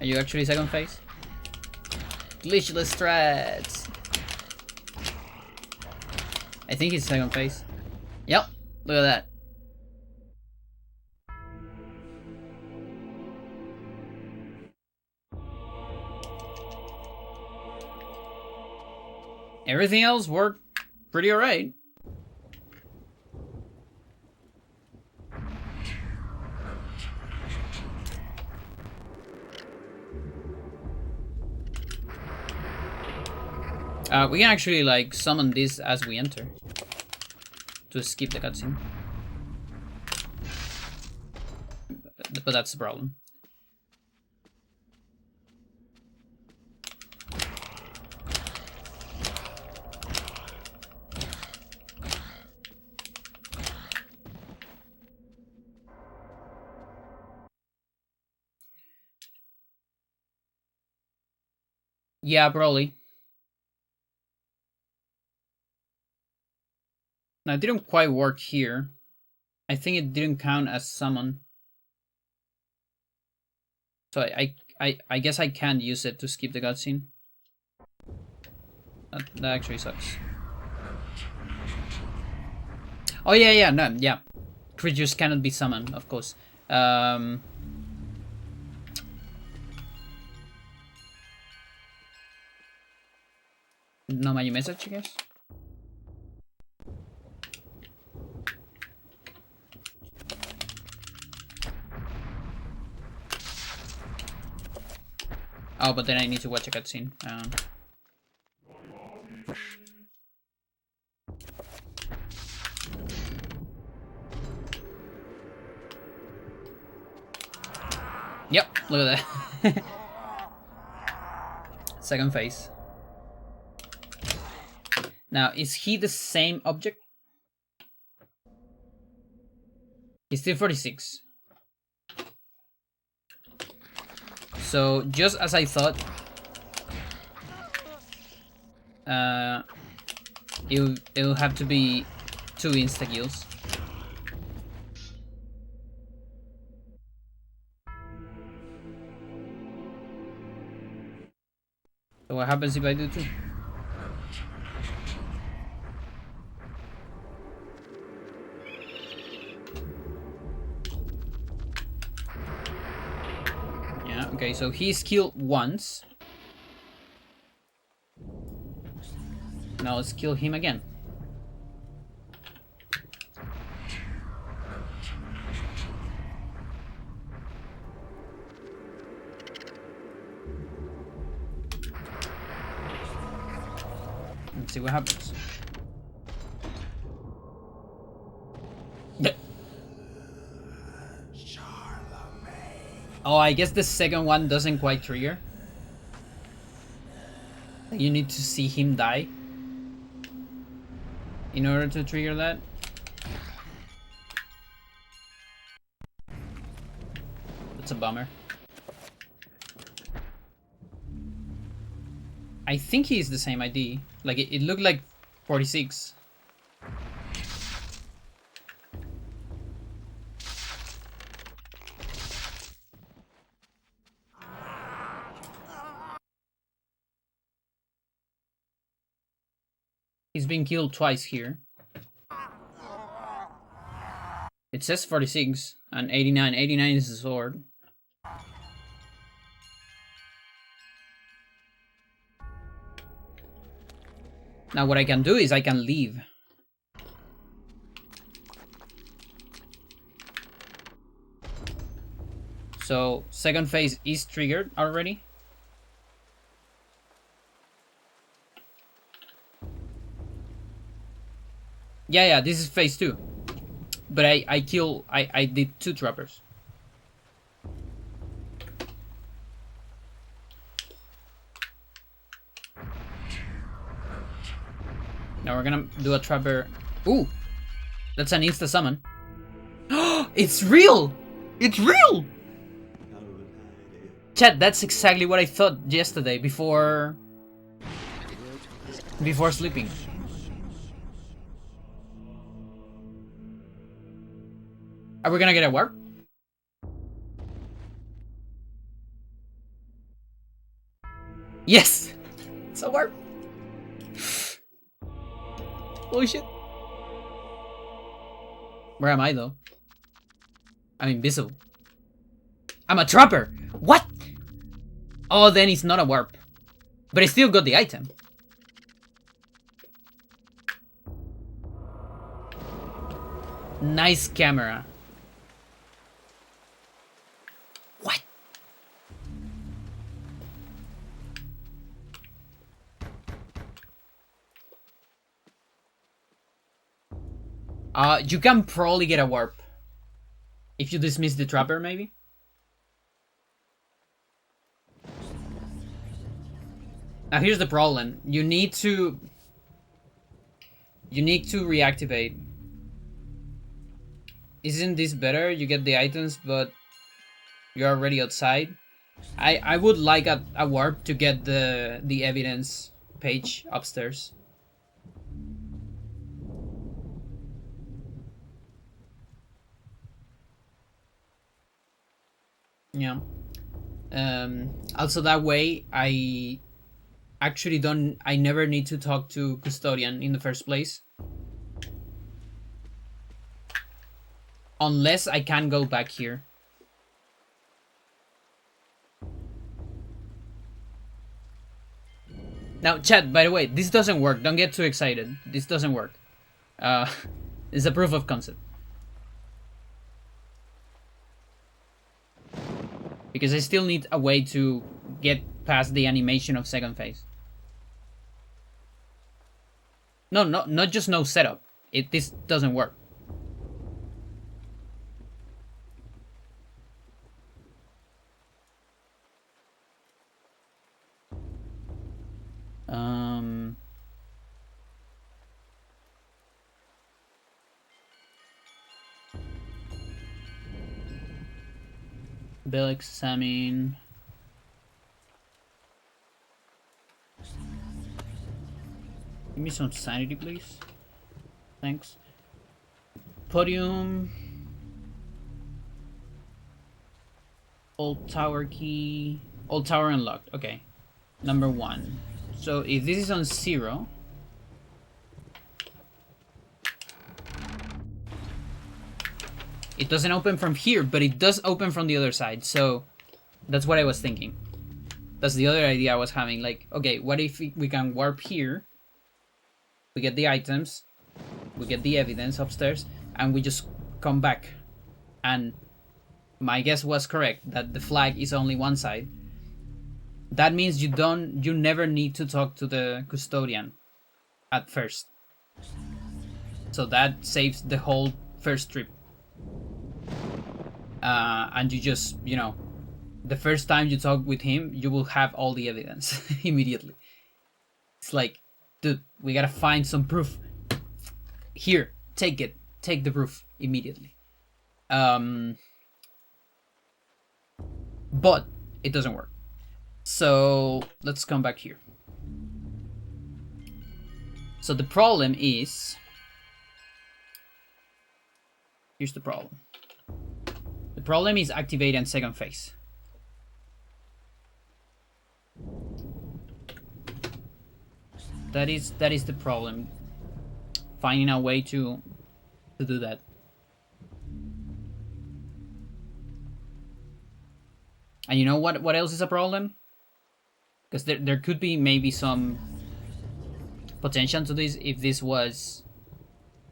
Are you actually second phase? Glitchless threads. I think he's second phase. Yep. Look at that. Everything else worked pretty alright. We can actually like summon this as we enter to skip the cutscene, but that's the problem. Yeah, probably. No, it didn't quite work here. I think it didn't count as summon. So I guess I can't use it to skip the cutscene. That actually sucks. Oh yeah, no, yeah. Creatures cannot be summoned, of course. No magic message, I guess. Oh, but then I need to watch a cutscene. Yep, look at that. Second phase. Now, is he the same object? He's still 46. So, just as I thought, it'll have to be 2 insta-kills. So what happens if I do 2? Yeah, okay, so he's killed once. Now let's kill him again. Let's see what happens. Oh, I guess the second one doesn't quite trigger. You need to see him die in order to trigger that. That's a bummer. I think he's the same ID. Like, it looked like 46. He's been killed twice here. It says 46 and 89. 89 is the sword. Now what I can do is I can leave. So second phase is triggered already. Yeah, this is phase 2. But I did 2 trappers. Now we're gonna do a trapper. Ooh! That's an insta summon. It's real! It's real! Chat, that's exactly what I thought yesterday before sleeping. Are we gonna get a warp? Yes! It's a warp! Holy shit. Where am I though? I'm invisible. I'm a trapper! What? Oh, then it's not a warp. But I still got the item. Nice camera. What? You can probably get a warp. If you dismiss the trapper, maybe? Now here's the problem. You need to reactivate. Isn't this better? You get the items, but you're already outside. I would like a warp to get the evidence page upstairs. Yeah. Also that way I actually don't, I never need to talk to Custodian in the first place. Unless I can go back here. Now, chat, by the way, this doesn't work. Don't get too excited. This doesn't work. It's a proof of concept. Because I still need a way to get past the animation of second phase. No, not just no setup. This doesn't work. Bill examine. Give me some sanity, please. Thanks. Podium. Old tower key. Old tower unlocked. Okay. Number 1. So if this is on 0. It doesn't open from here, but it does open from the other side. So that's what I was thinking. That's the other idea I was having. Like, okay, what if we can warp here? We get the items. We get the evidence upstairs. And we just come back. And my guess was correct, that the flag is only one side. That means you never need to talk to the custodian at first. So that saves the whole first trip. And you just, you know, the first time you talk with him, you will have all the evidence immediately. It's like, dude, we gotta find some proof. Here, take it. Take the proof immediately. But it doesn't work. So let's come back here. So the problem is, here's the problem. The problem is activating second phase. That is the problem. Finding a way to do that. And you know what else is a problem? Because there could be maybe some potential to this if this was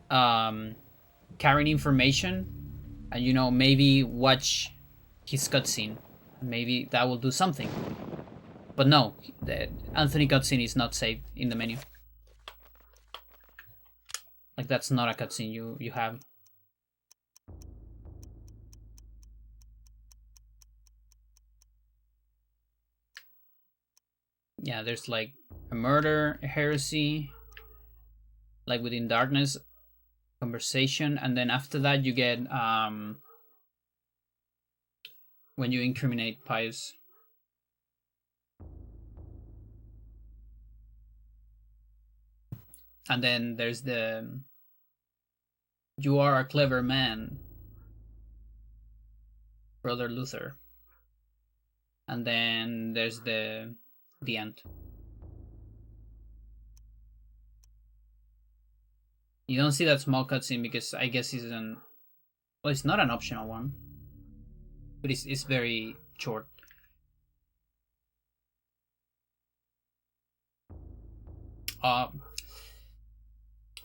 carrying information, and you know, maybe watch his cutscene. Maybe that will do something. But no, the Anthony cutscene is not saved in the menu. Like, that's not a cutscene you have. Yeah, there's like a murder, a heresy, like within darkness, conversation, and then after that you get when you incriminate Pius. And then there's the "You are a clever man, Brother Luther." And then there's the end. You don't see that small cutscene because I guess it's well, it's not an optional one, but it's very short.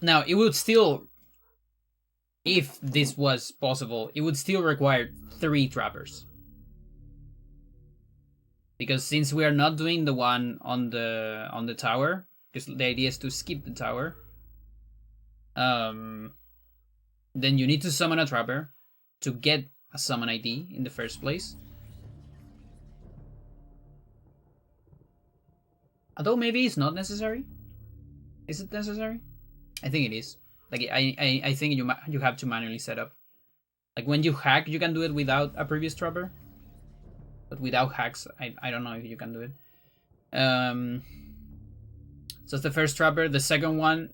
Now it would still, if this was possible, it would still require 3 trappers. Because since we are not doing the one on the tower, because the idea is to skip the tower, then you need to summon a trapper to get a summon ID in the first place. Although maybe it's not necessary. Is it necessary? I think it is. Like, I think you have to manually set up. Like when you hack, you can do it without a previous trapper. but without hacks, I don't know if you can do it. So it's the first trapper. The second one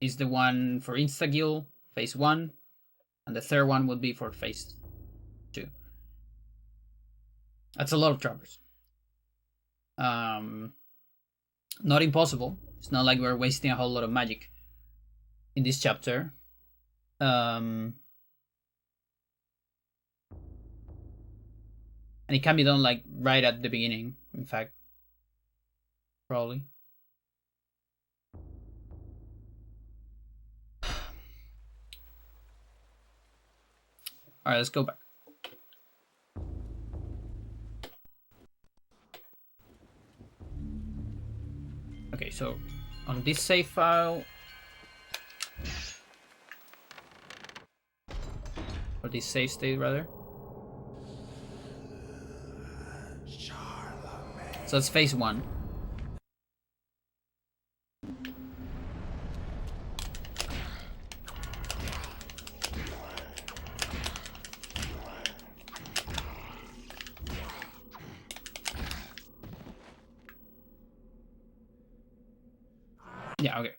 is the one for insta-kill, phase 1, and the third one would be for phase 2. That's a lot of trappers. Not impossible. It's not like we're wasting a whole lot of magic in this chapter. And it can be done like right at the beginning, in fact. Probably. Alright, let's go back. Okay, so on this save file, or this save state rather. So it's phase 1. Yeah, okay.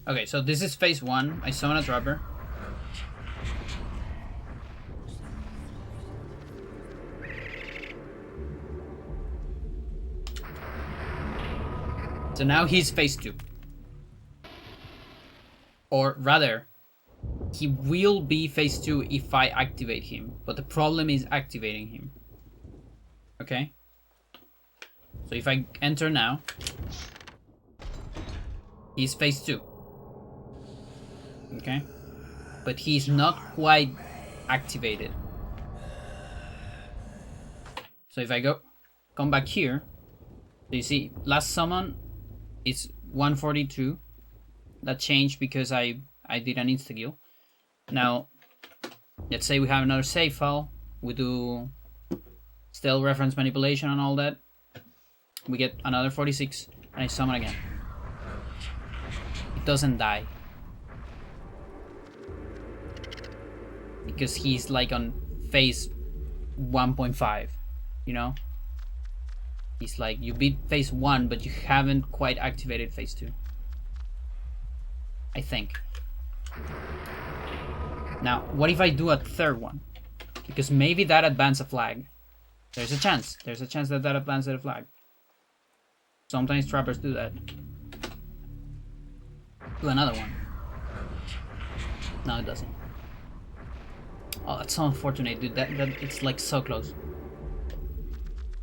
Okay, so this is phase 1. I summon a trapper. So now he's phase 2. Or rather, he will be phase 2 if I activate him. But the problem is activating him. Okay? So if I enter now, he's phase 2. Okay? But he's not quite activated. So if I come back here, so you see, last summon is 142. That changed because I did an insta-kill. Now, let's say we have another save file. We do stealth reference manipulation and all that. We get another 46, and I summon again. It doesn't die. Because he's like on phase 1.5, you know? He's like, you beat phase 1, but you haven't quite activated phase 2. I think. Now, what if I do a third one? Because maybe that advances a flag. There's a chance. There's a chance that that advances a flag. Sometimes trappers do that. Do another one. No, it doesn't. Oh, that's so unfortunate, dude. That it's like so close.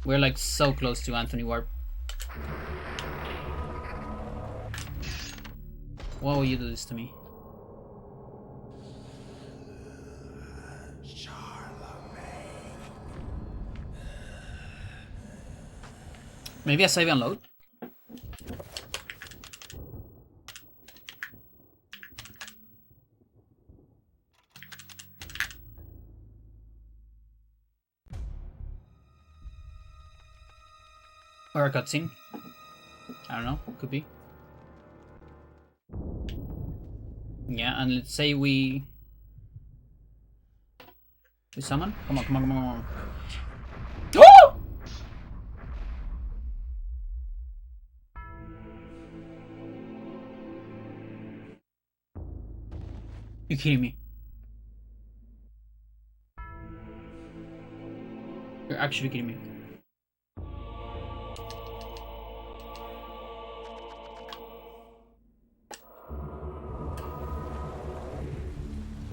We're like so close to Anthony Warp. Why will you do this to me? Maybe a save and load? Or a cutscene? I don't know, could be. Yeah, and let's say we summon? Come on, come on, come on, come on. Oh! You kidding me? You're actually kidding me.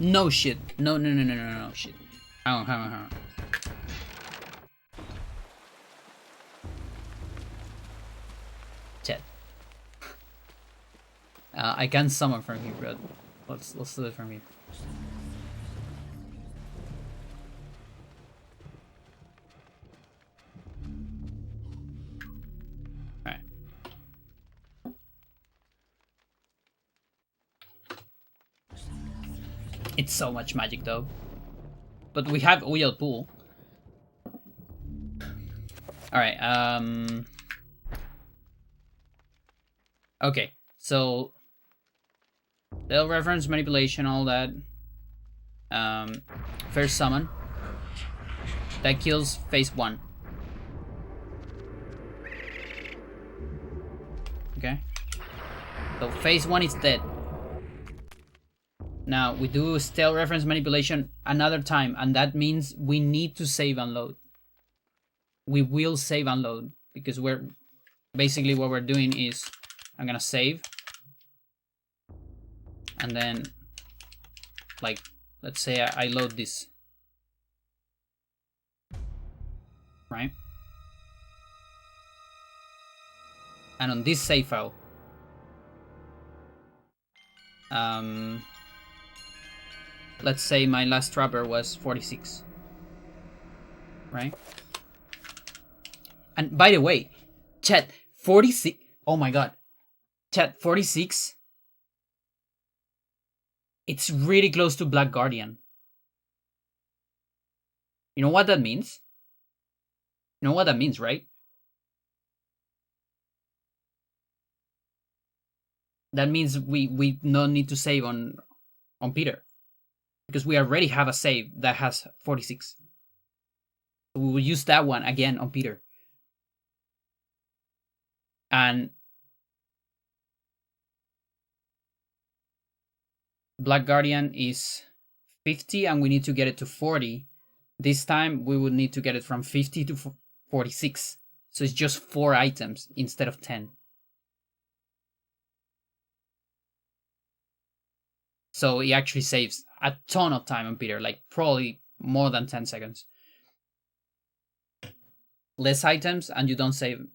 No shit. No shit. Hang on. Chat. I can summon from here, but let's do it from here. Alright. It's so much magic though. But we have oil pool. Alright, okay, so they'll reference manipulation, all that. First summon. That kills phase 1. Okay. So phase 1 is dead. Now we do stealth reference manipulation another time, and that means we need to save and load. We will save and load because we're basically what we're doing is I'm gonna save and then like let's say I load this, right? And on this save file, let's say my last trapper was 46, right? And by the way, chat, 46, oh my god, chat, 46, it's really close to Black Guardian. You know what that means? You know what that means, right? That means we don't need to save on Peter, because we already have a save that has 46. We will use that one again on Peter. And Black Guardian is 50 and we need to get it to 40. This time we would need to get it from 50 to 46. So it's just 4 items instead of 10. So it actually saves a ton of time on Peter, like probably more than 10 seconds. Less items and you don't save.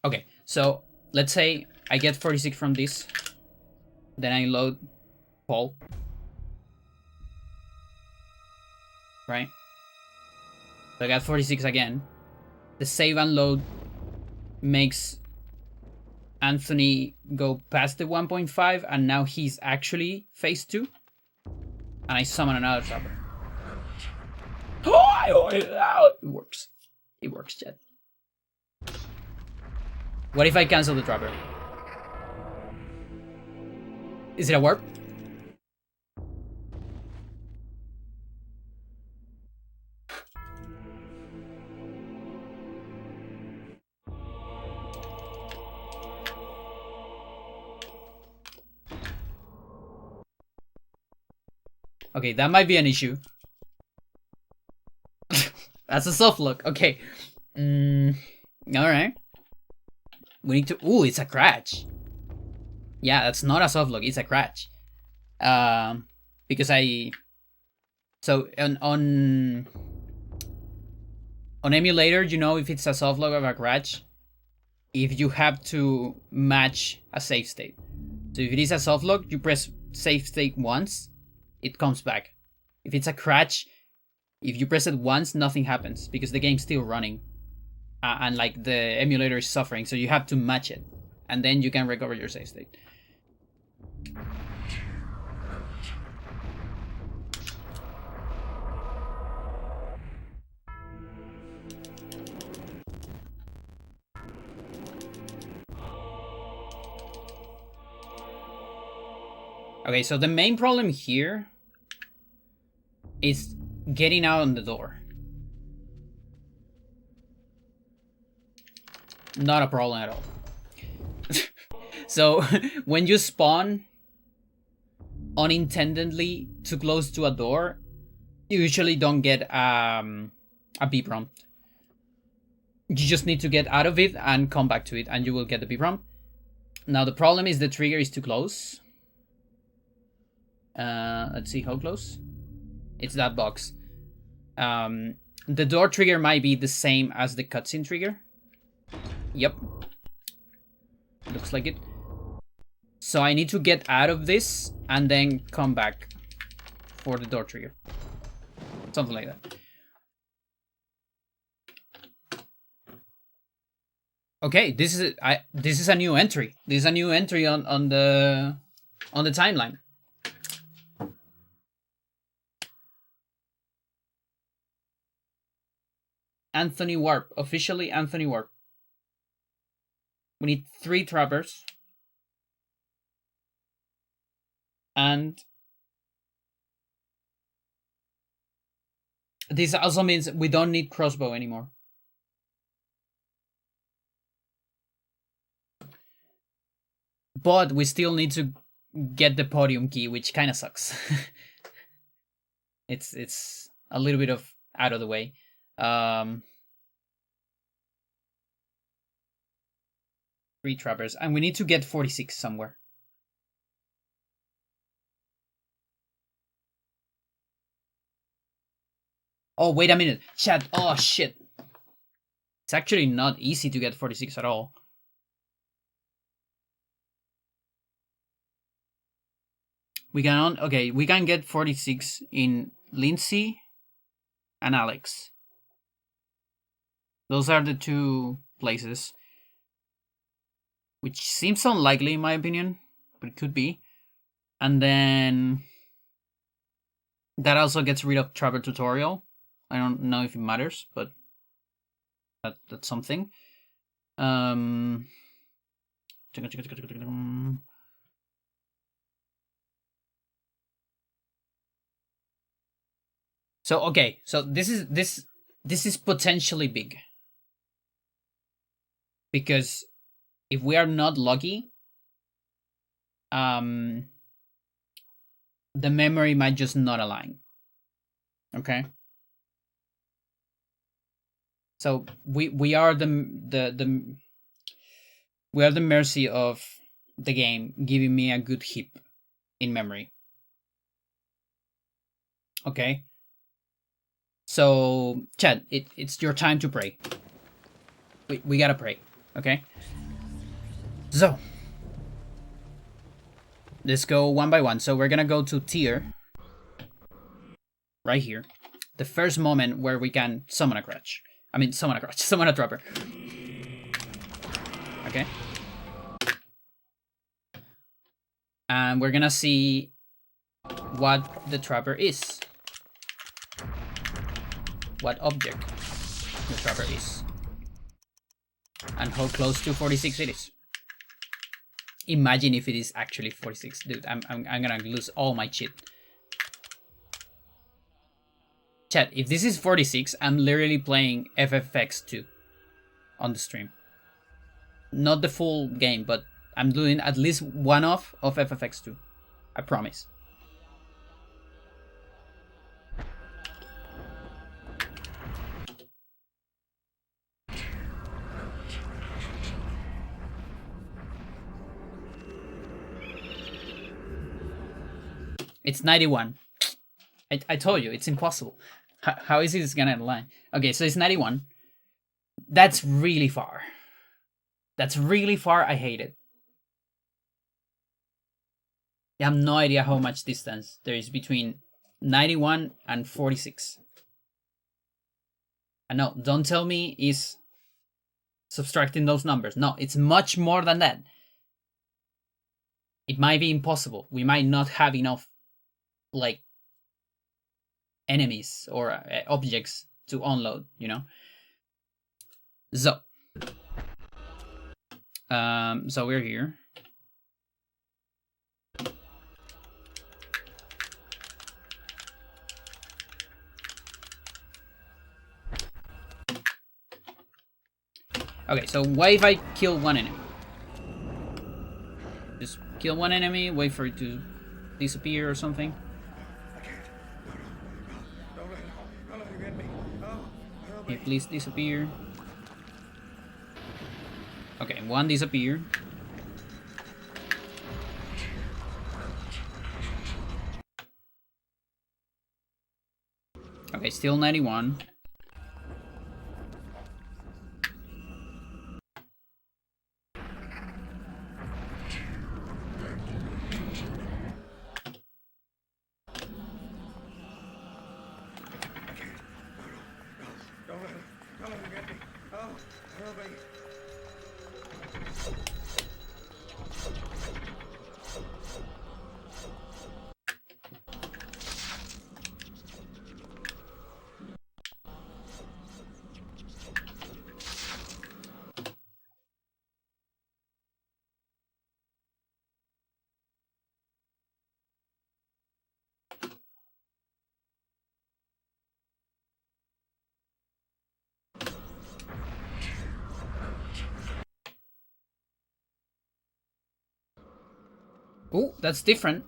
Okay, so let's say I get 46 from this. Then I load Paul. Right? So I got 46 again. The save and load makes Anthony go past the 1.5 and now he's actually phase 2. And I summon another trapper. Oh, it works. It works, chat. What if I cancel the trapper? Is it a warp? Okay, that might be an issue. That's a soft look. Okay. Alright. We need to... Ooh, it's a crash. Yeah, that's not a soft look. It's a crash. Because I... So, on emulator, you know if it's a soft lock or a crash if you have to match a save state. So if it is a soft lock, you press save state once, it comes back. If it's a crash, if you press it once, nothing happens because the game's still running. And like the emulator is suffering, so you have to match it. And then you can recover your save state. Okay, so the main problem here is getting out on the door. Not a problem at all. So, when you spawn unintendedly too close to a door, you usually don't get a B prompt. You just need to get out of it and come back to it, and you will get the B prompt. Now, the problem is the trigger is too close. Let's see how close. It's that box. The door trigger might be the same as the cutscene trigger. Yep. Looks like it. So I need to get out of this and then come back for the door trigger. Something like that. Okay, this is a new entry. This is a new entry on the timeline. Anthony Warp, officially Anthony Warp. We need 3 trappers. And this also means we don't need crossbow anymore. But we still need to get the podium key, which kind of sucks. It's a little bit of out of the way. 3 trappers, and we need to get 46 somewhere. Oh, wait a minute. Chat. Oh, shit. It's actually not easy to get 46 at all. We can get 46 in Lindsay and Alex. Those are the 2 places. Which seems unlikely in my opinion, but it could be. And then that also gets rid of Trapper Tutorial. I don't know if it matters, but that's something. So okay, so this is potentially big. Because if we are not lucky, the memory might just not align. Okay? So we are the mercy of the game giving me a good hip in memory. Okay? So, Chad, it's your time to pray. We gotta pray, okay? So, let's go one by one. So we're gonna go to tier. Right here. The first moment where we can summon a crutch. Summon a trapper. Okay. And we're gonna see what the trapper is. What object the trapper is. And how close to 46 it is. Imagine if it is actually 46. Dude, I'm gonna lose all my shit. Chat, if this is 46, I'm literally playing FFX2 on the stream. Not the full game, but I'm doing at least one off of FFX2. I promise. It's 91. I told you, it's impossible. How is this gonna align? Okay, so it's 91. That's really far. That's really far. I hate it. I have no idea how much distance there is between 91 and 46. And no, don't tell me it's subtracting those numbers. No, it's much more than that. It might be impossible. We might not have enough, like, enemies or objects to unload, you know? So. So we're here. Okay, so what if I kill one enemy? Just kill one enemy, wait for it to disappear or something. Okay, please disappear. Okay, one disappeared. Okay, still 91. Oh, that's different.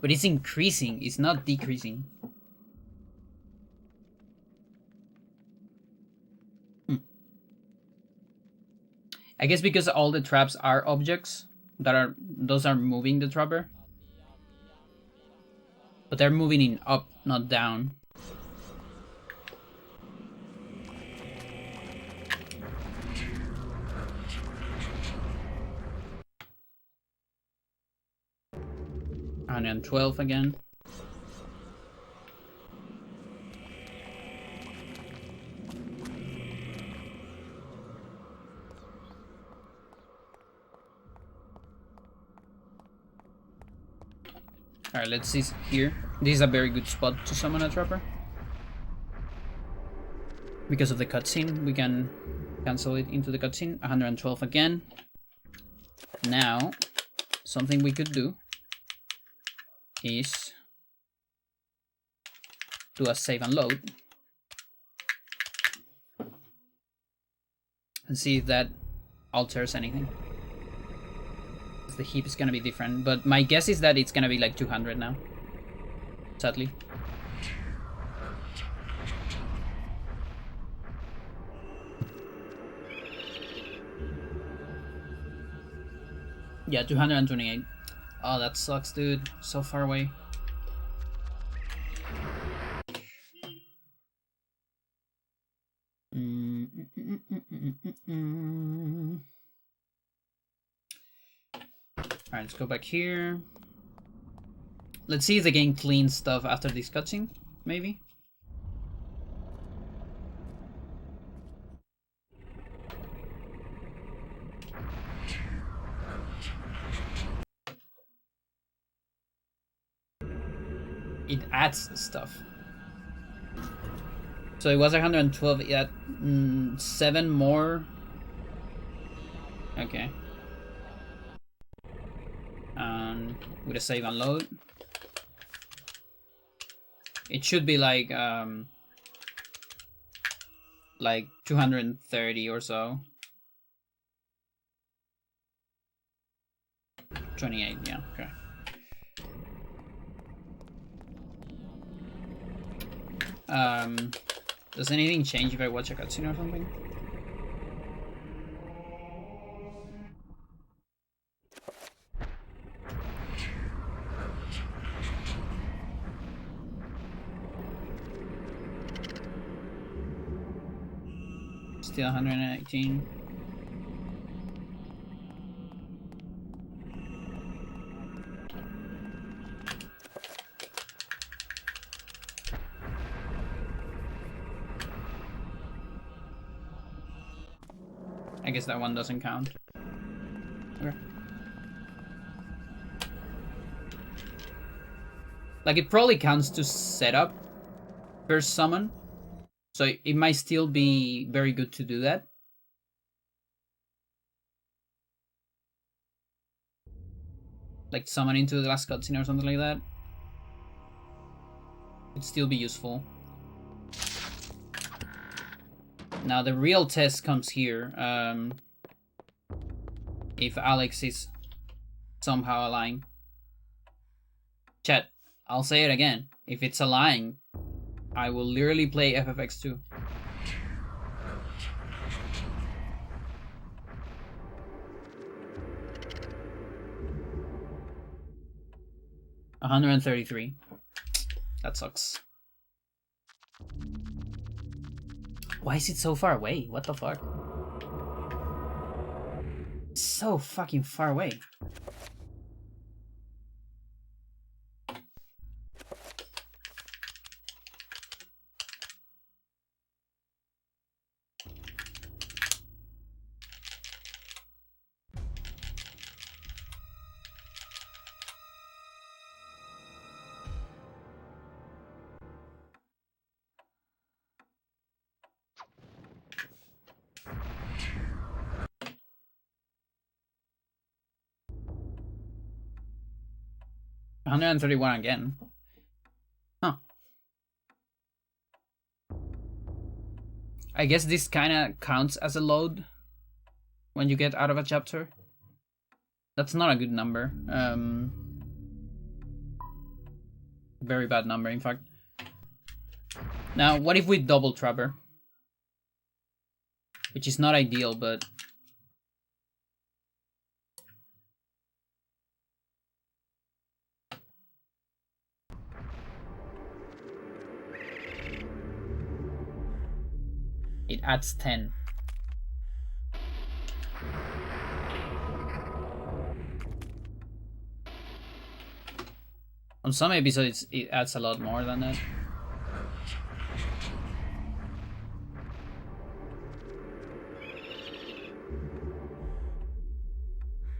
But it's increasing, it's not decreasing. I guess because all the traps are objects those are moving the trapper. But they're moving in up, not down. And then 12 again. Alright, let's see here. This is a very good spot to summon a trapper. Because of the cutscene, we can cancel it into the cutscene. 112 again. Now, something we could do is do a save and load. And see if that alters anything. The heap is gonna be different, but my guess is that it's gonna be like 200 now. Sadly. Yeah, 228. Oh, that sucks, dude. So far away. Alright, let's go back here. Let's see if the game cleans stuff after this cutscene, maybe. It adds stuff. So it was 112, it had 7 more. Okay. And with a save and load. It should be like 230 or so. 28, yeah, okay. Does anything change if I watch a cutscene or something? Still 118. I guess that one doesn't count. Okay. Like, it probably counts to setup first summon. So it might still be very good to do that. Like summon into the last cutscene or something like that. It'd still be useful. Now the real test comes here. If Alex is somehow aligned. Chat, I'll say it again. If it's aligned, I will literally play FFX2. $133. That sucks. Why is it so far away? What the fuck? It's so fucking far away. $131 again. Huh. I guess this kind of counts as a load when you get out of a chapter. That's not a good number. Very bad number, in fact. Now, what if we double trapper? Which is not ideal, but... it adds 10. On some episodes, it adds a lot more than that.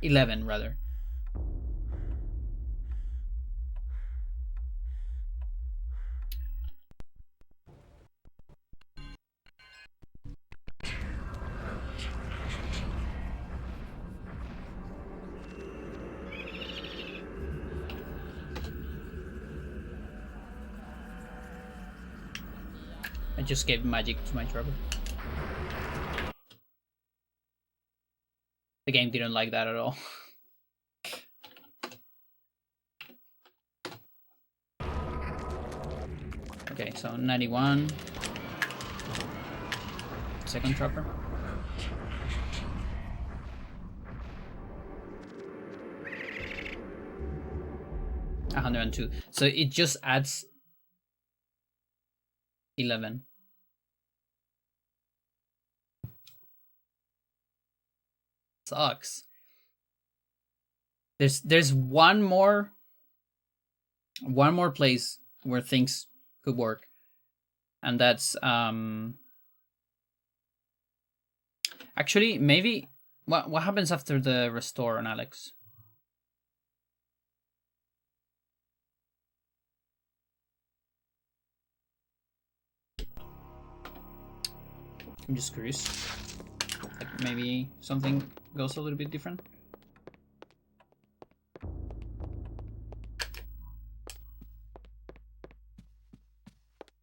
$11, rather. I just gave magic to my trapper. The game didn't like that at all. Okay, so 91. Second trapper. 102. So it just adds 11. Sucks. There's one more place where things could work, and that's actually maybe what happens after the restore on Alex? I'm just curious. Like maybe something goes a little bit different.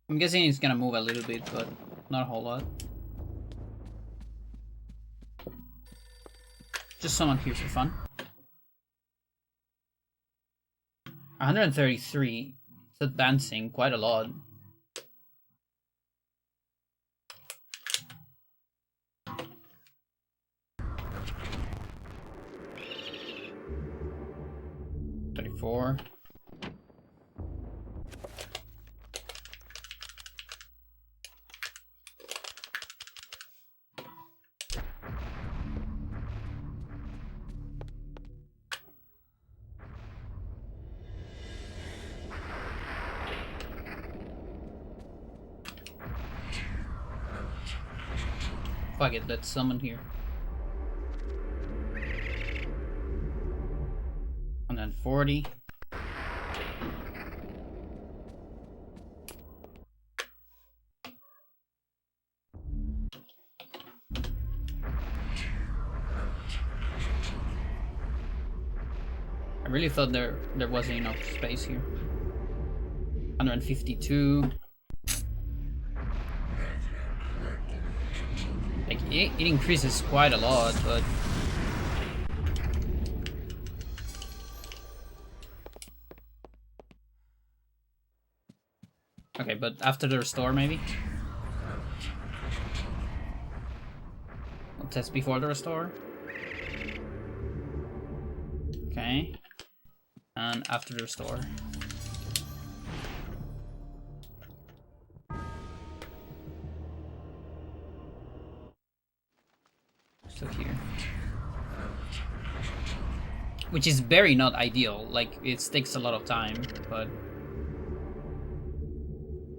I'm guessing it's gonna move a little bit, but not a whole lot. Just someone here for fun. 133. It's advancing quite a lot. Four. Fuck it, let's summon here. 140. I really thought there wasn't enough space here. 152. Like it increases quite a lot, but okay, but after the restore maybe? I'll test before the restore. Okay. And after the restore. So here. Which is very not ideal, like it takes a lot of time, but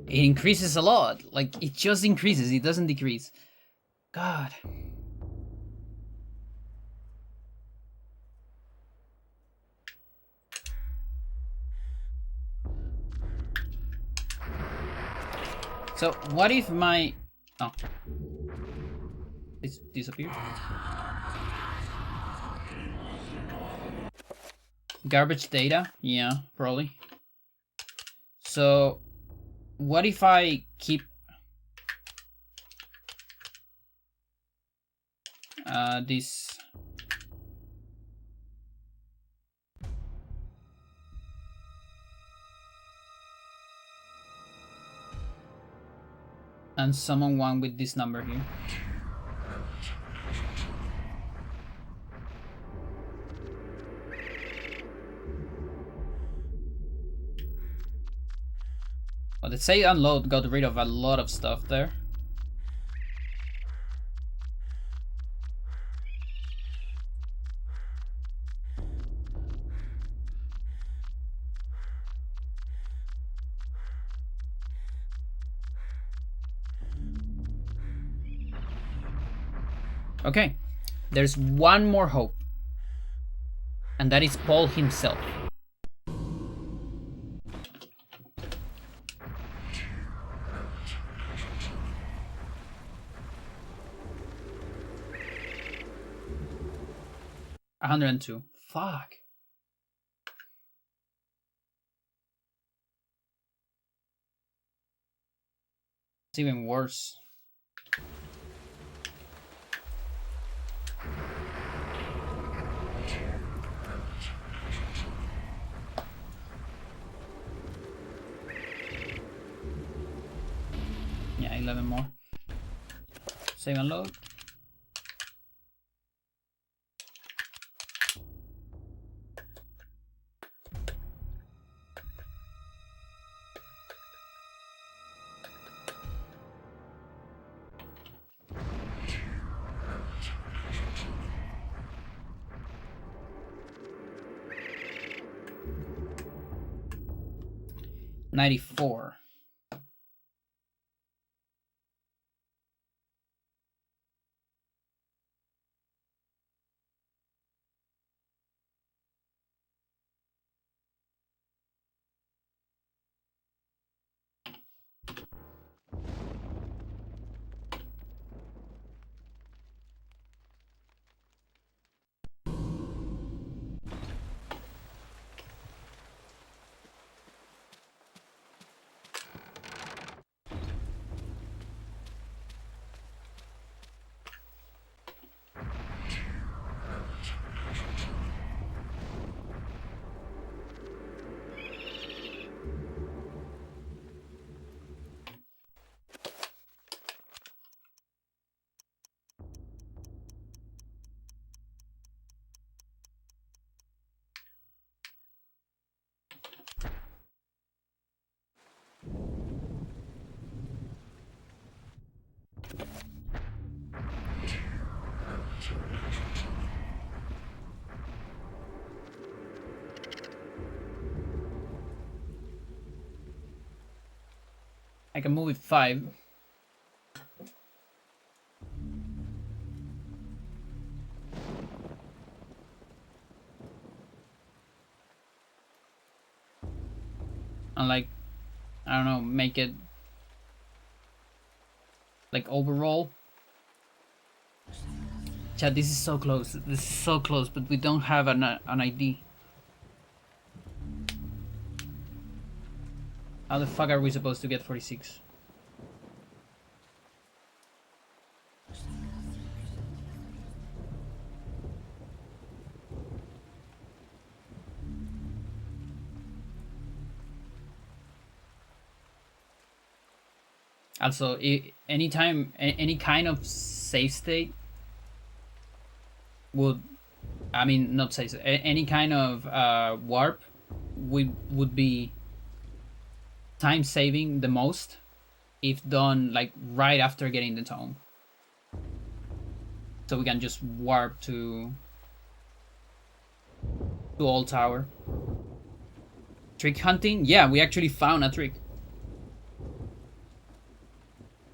it increases a lot. Like it just increases, it doesn't decrease. God. So what if my it's disappeared? Garbage data? Yeah, probably. So what if I keep this and summon one with this number here. Well, the say unload got rid of a lot of stuff there. Okay, there's one more hope, and that is Paul himself. $102. Fuck. It's even worse. Yeah, 11 more. Save and load. $94. I can move it 5. And like, I don't know, make it like overall. Chat, this is so close. This is so close, but we don't have an ID. How the fuck are we supposed to get 46? Also, anytime any kind of save state would, I mean, not save state, any kind of warp would be time saving the most if done like right after getting the tome. So we can just warp to Old Tower. Trick hunting? Yeah, we actually found a trick.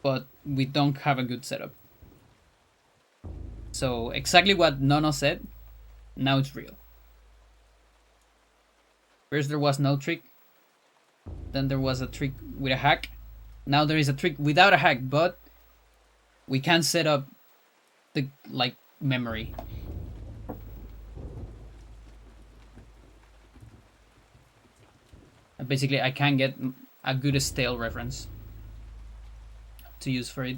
But we don't have a good setup. So exactly what Nono said, now it's real. First there was no trick. Then there was a trick with a hack. Now there is a trick without a hack, but we can set up the like memory. And basically I can get a good stale reference to use for it.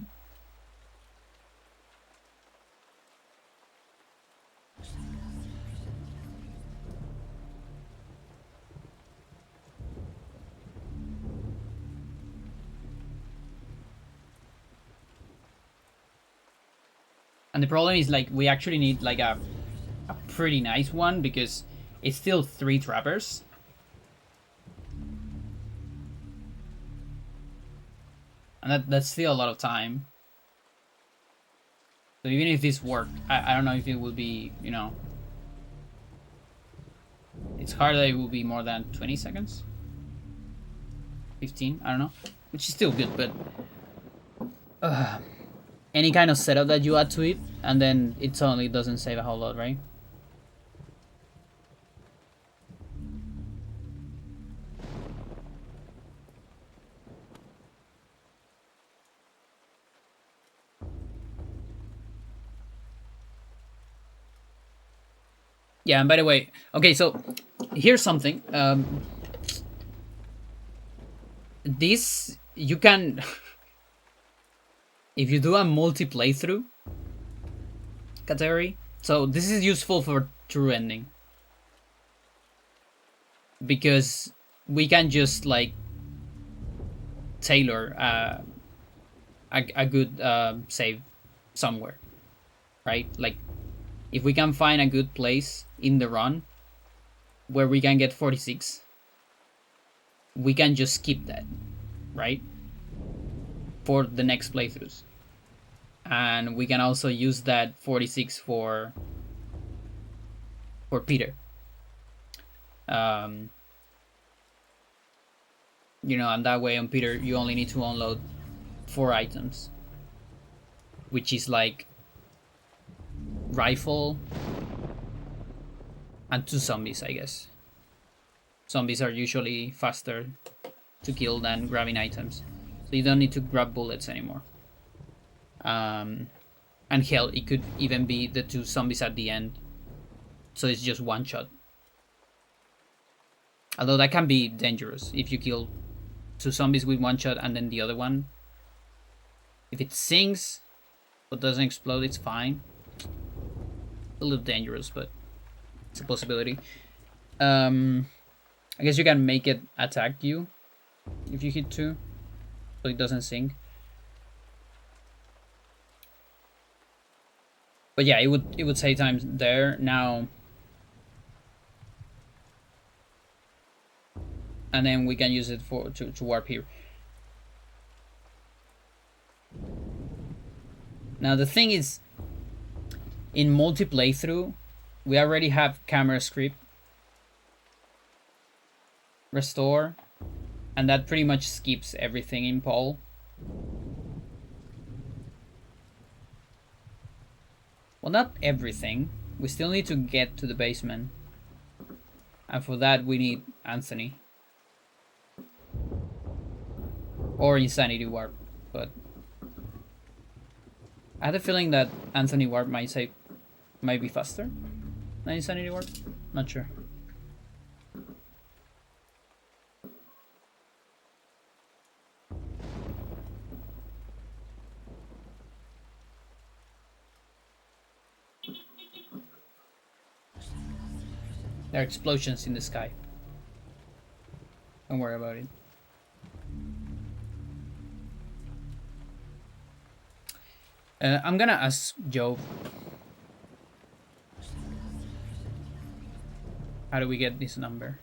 And the problem is, like, we actually need like a pretty nice one because it's still 3 trappers. And that's still a lot of time. So even if this worked, I don't know if it will be, you know... It's hard that it will be more than 20 seconds. 15, I don't know. Which is still good, but... any kind of setup that you add to it, and then it suddenly doesn't save a whole lot, right? Yeah, and by the way, okay, so here's something. This, you can... if you do a multi-playthrough category, so this is useful for true ending. Because we can just, like, tailor a good save somewhere, right? Like, if we can find a good place in the run where we can get 46, we can just skip that, right? For the next playthroughs. And we can also use that 46 for Peter. You know, and that way on Peter you only need to unload 4 items, which is like rifle and 2 zombies, I guess. Zombies are usually faster to kill than grabbing items, so you don't need to grab bullets anymore. And hell, it could even be the 2 zombies at the end, so it's just 1 shot. Although that can be dangerous if you kill 2 zombies with 1 shot and then the other one, if it sinks but doesn't explode, it's fine. A little dangerous, but it's a possibility. I guess you can make it attack you if you hit 2, so it doesn't sink. But yeah, it would save time there now. And then we can use it to warp here. Now the thing is, in multi-playthrough, we already have camera script, restore, and that pretty much skips everything in Paul. Well, not everything. We still need to get to the basement. And for that we need Anthony. Or Insanity Warp, but I had a feeling that Anthony Warp might be faster than Insanity Warp. Not sure. There are explosions in the sky. Don't worry about it. I'm gonna ask Joe. How do we get this number?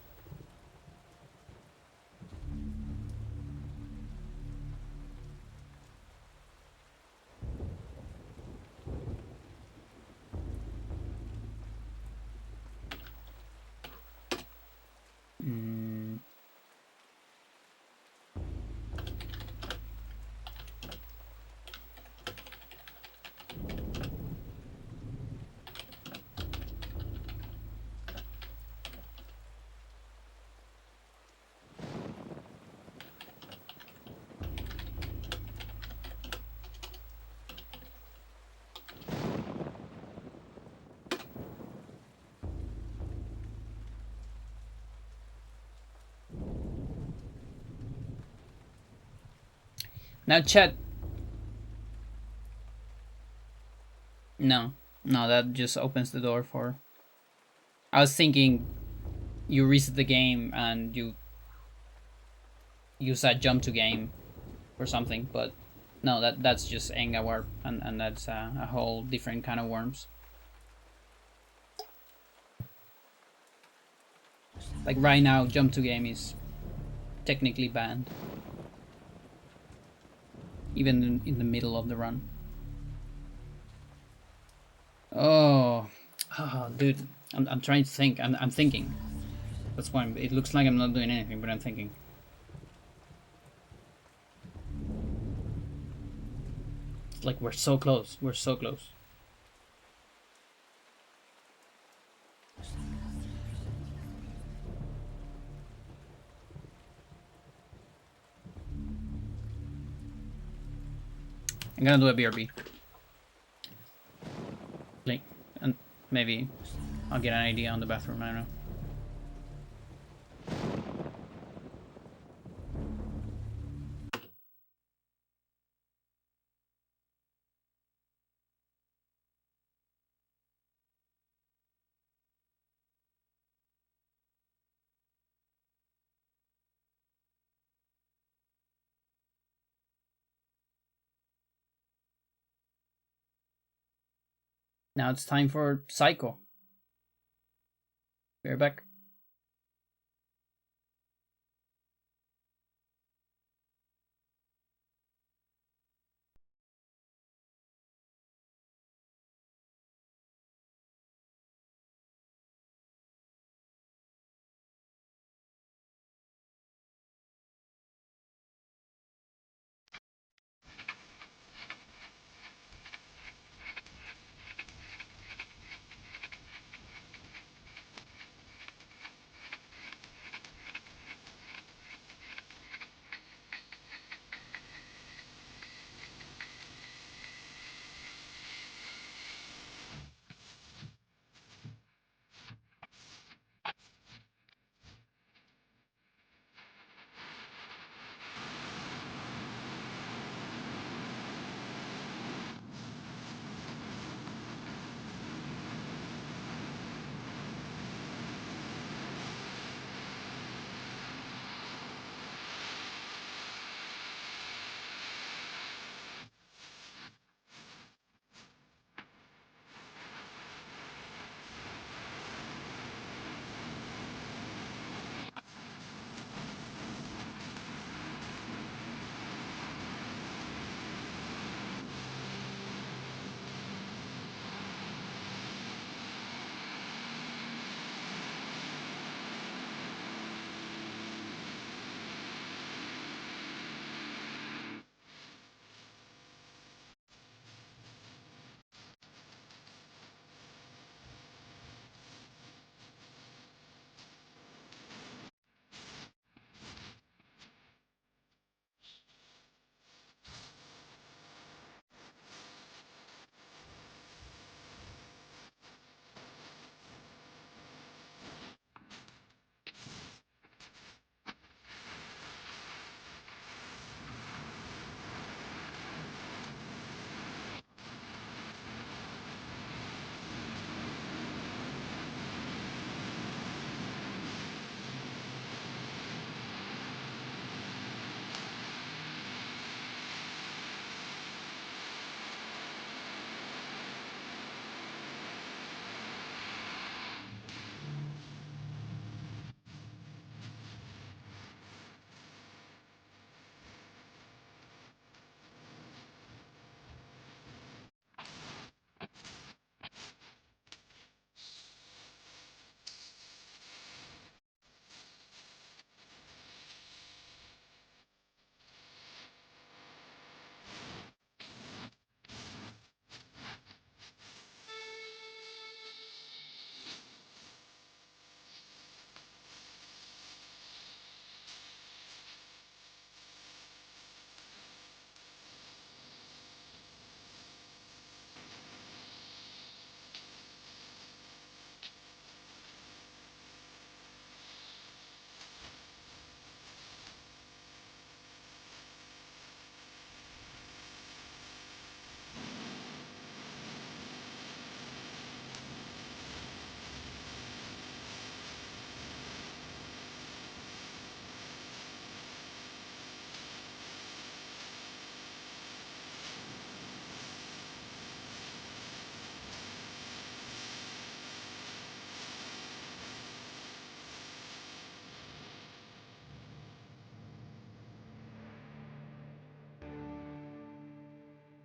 Now chat. No, that just opens the door for... I was thinking you reset the game and you use that jump to game or something, but No, that's just Enga warp, and that's a whole different kind of worms. Like right now, jump to game is technically banned, even in the middle of the run. Oh, dude, I'm trying to think. I'm thinking. That's why it looks like I'm not doing anything, but I'm thinking. It's like we're so close. We're so close. I'm gonna do a BRB. And maybe I'll get an idea on the bathroom, I don't know. Now it's time for Psycho. We're back.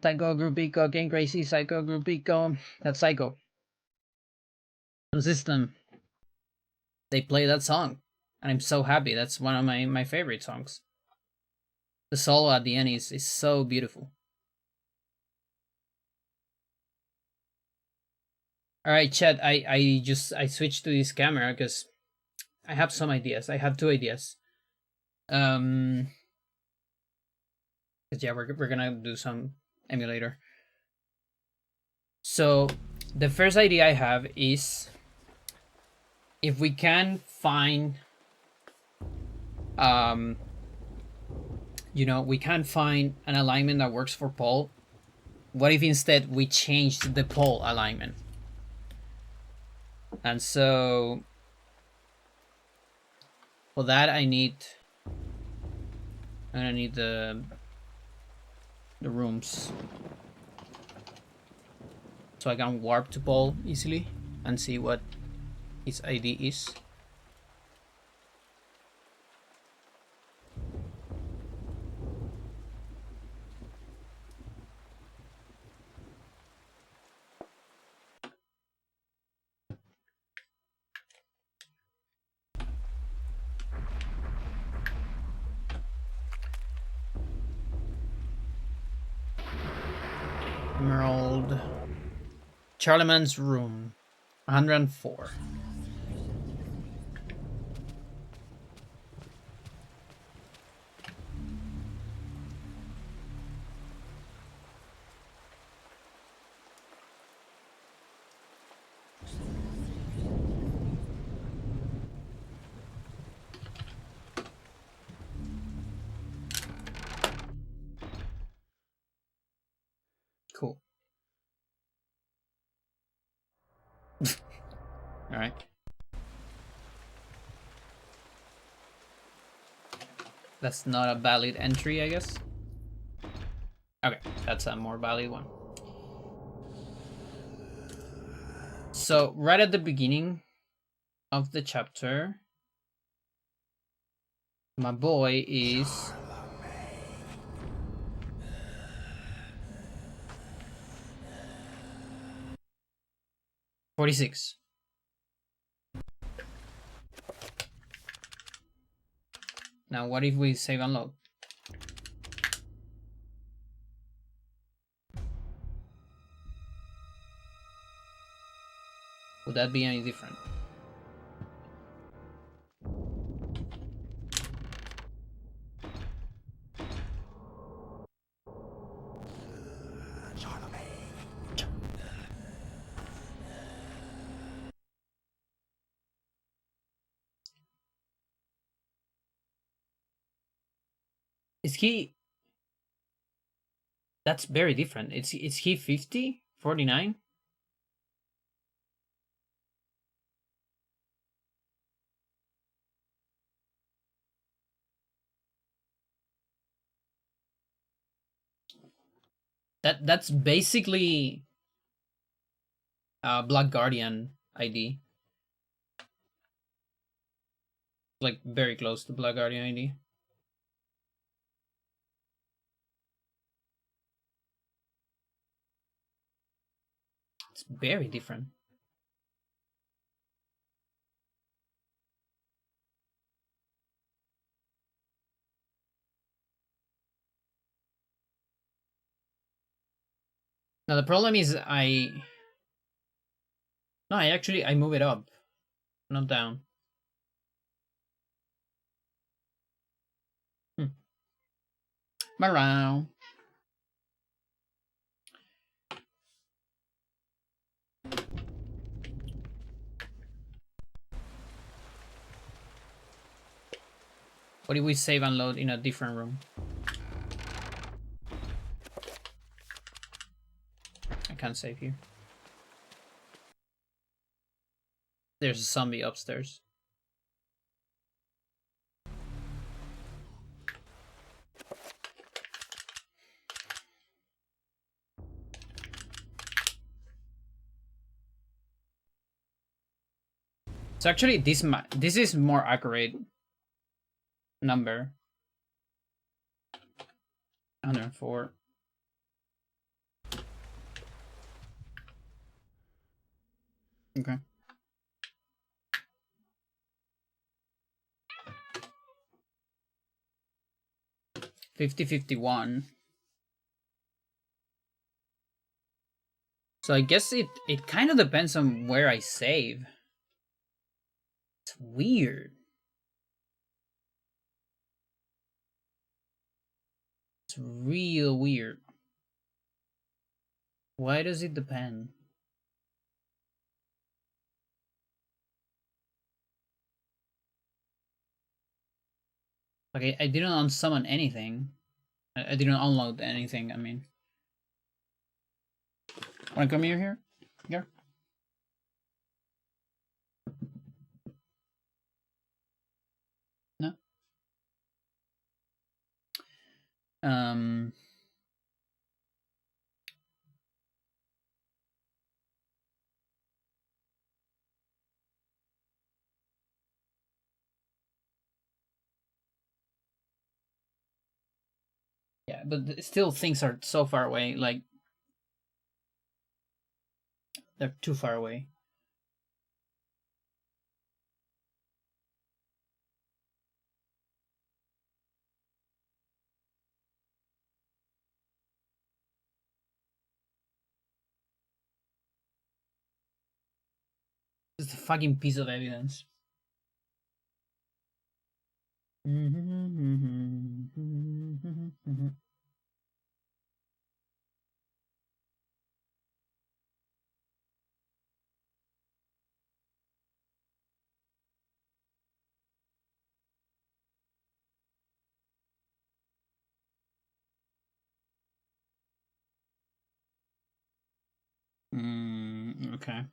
Psycho Grupico, Game Crazy, Psycho Grupico. That's Psycho. System. They play that song, and I'm so happy. That's one of my favorite songs. The solo at the end is so beautiful. All right, chat. I switched to this camera because I have some ideas. I have 2 ideas. Cause yeah, we're gonna do some emulator. So the first idea I have is if we can find, you know, we can't find an alignment that works for Paul. What if instead we changed the Paul alignment? And so for that I'm gonna need the rooms so I can warp to Paul easily and see what his ID is. Emerald. Charlemagne's room. 104. Cool. All right. That's not a valid entry, I guess. Okay, that's a more valid one. So right at the beginning of the chapter, my boy is 46. Now what if we save and load? Would that be any different? Is he... That's very different. Is he 50? 49? That's basically Black Guardian ID. Like very close to Black Guardian ID. It's very different. Now the problem is I move it up, not down. Around. What if we save and load in a different room? I can't save here. There's a zombie upstairs. So actually this is more accurate number. 104. Okay. $50.51. So I guess it kind of depends on where I save. It's weird. It's real weird. Why does it depend? Like I didn't unsummon anything. I didn't unload anything, I mean. Wanna come here? Here? No? Um... Yeah, but still things are so far away, like... They're too far away. It's a fucking piece of evidence. Okay.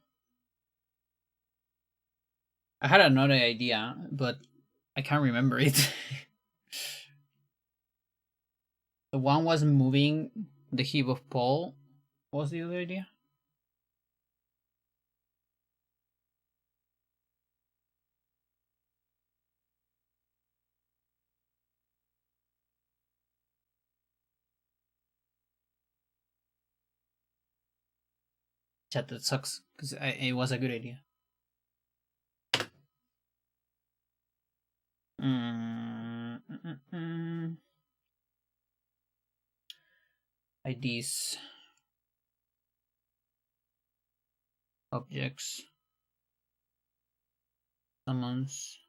I had another idea, but I can't remember it. The one was moving the heap of Paul. What was the other idea? Chat, that sucks, because it was a good idea. IDs. Objects. Summons.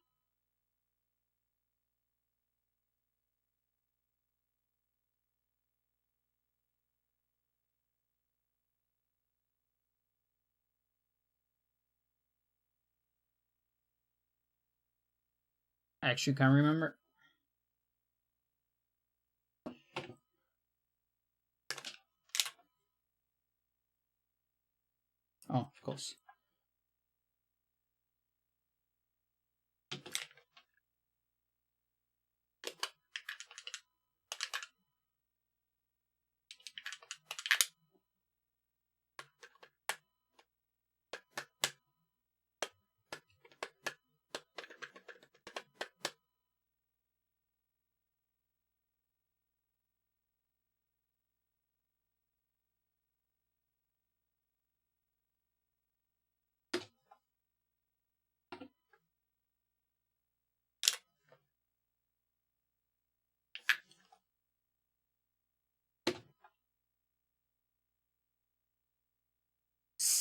I actually can't remember. Oh, of course.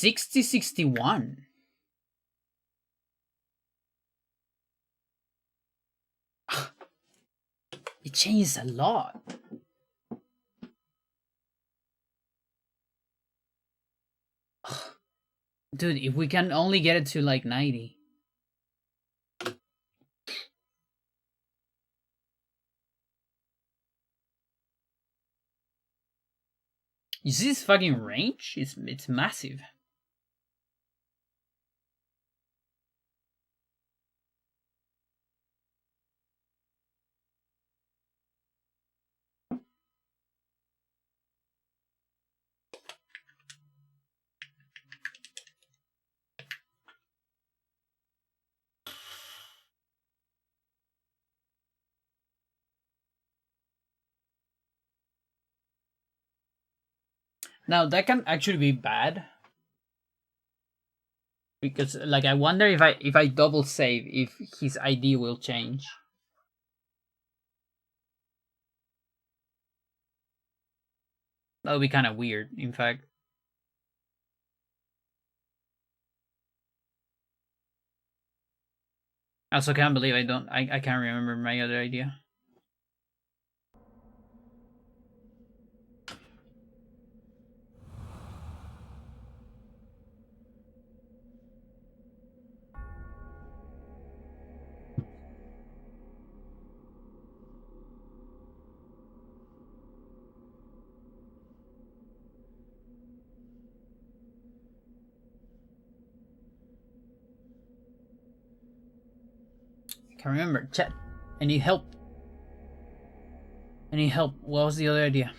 $60.61. It changes a lot. Dude, if we can only get it to like 90. You see this fucking range? It's massive. Now that can actually be bad. Because like I wonder if I double save if his ID will change. That would be kind of weird, in fact. I also can't believe I can't remember my other idea. I can't remember. Chat. Any help? Any help? What was the other idea?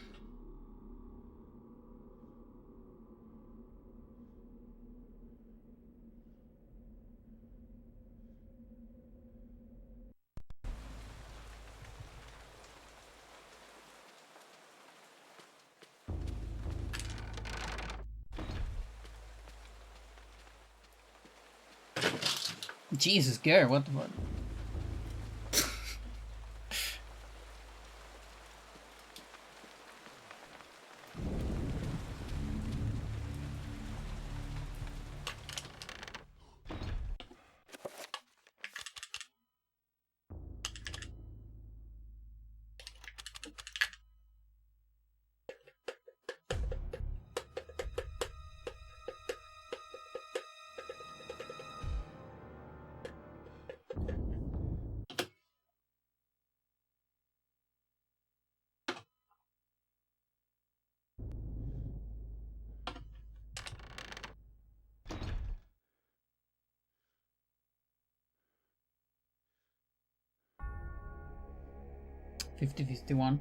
Jesus, Garrett, what the fuck? $50.51.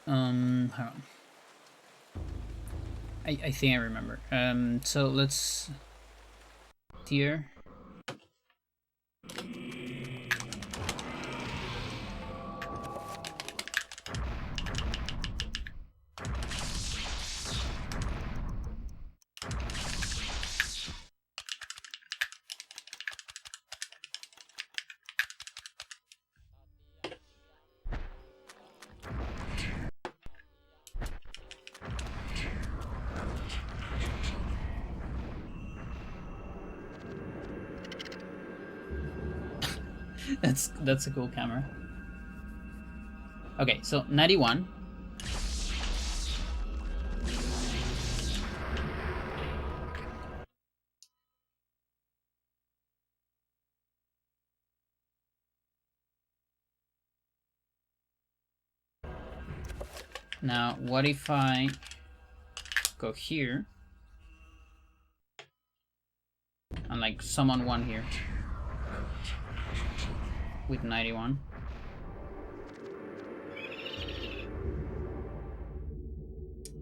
Hold on. I think I remember. So let's tier. That's a cool camera. Okay, so 91. Now, what if I go here and like summon one here with 91?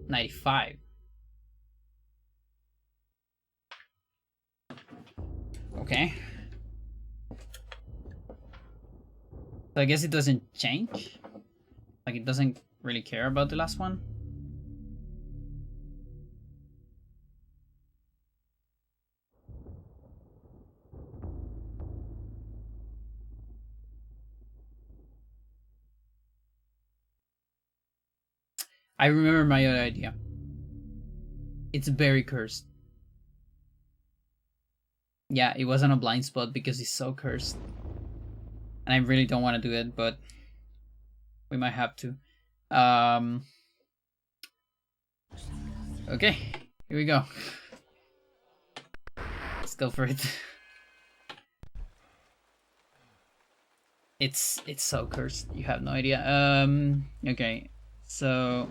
$95. Okay. So I guess it doesn't change. Like it doesn't really care about the last one. I remember my other idea. It's very cursed. Yeah, it wasn't a blind spot because it's so cursed. And I really don't want to do it, but we might have to. Okay, here we go. Let's go for it. It's so cursed. You have no idea. Okay, so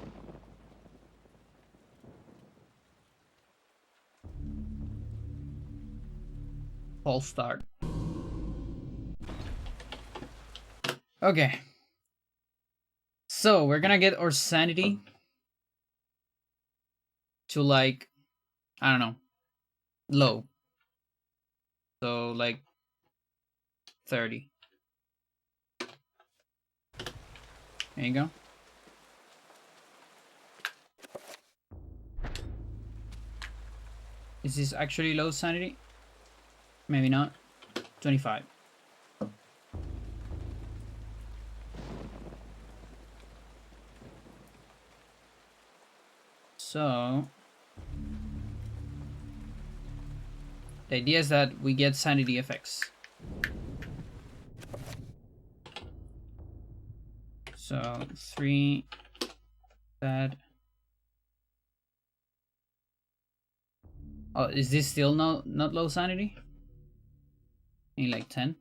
false start. Okay. So we're gonna get our sanity to like, I don't know, low. So like 30. There you go. Is this actually low sanity? Maybe not. 25. So the idea is that we get sanity effects. So 3 that. Oh, is this still not low sanity? Maybe like 10.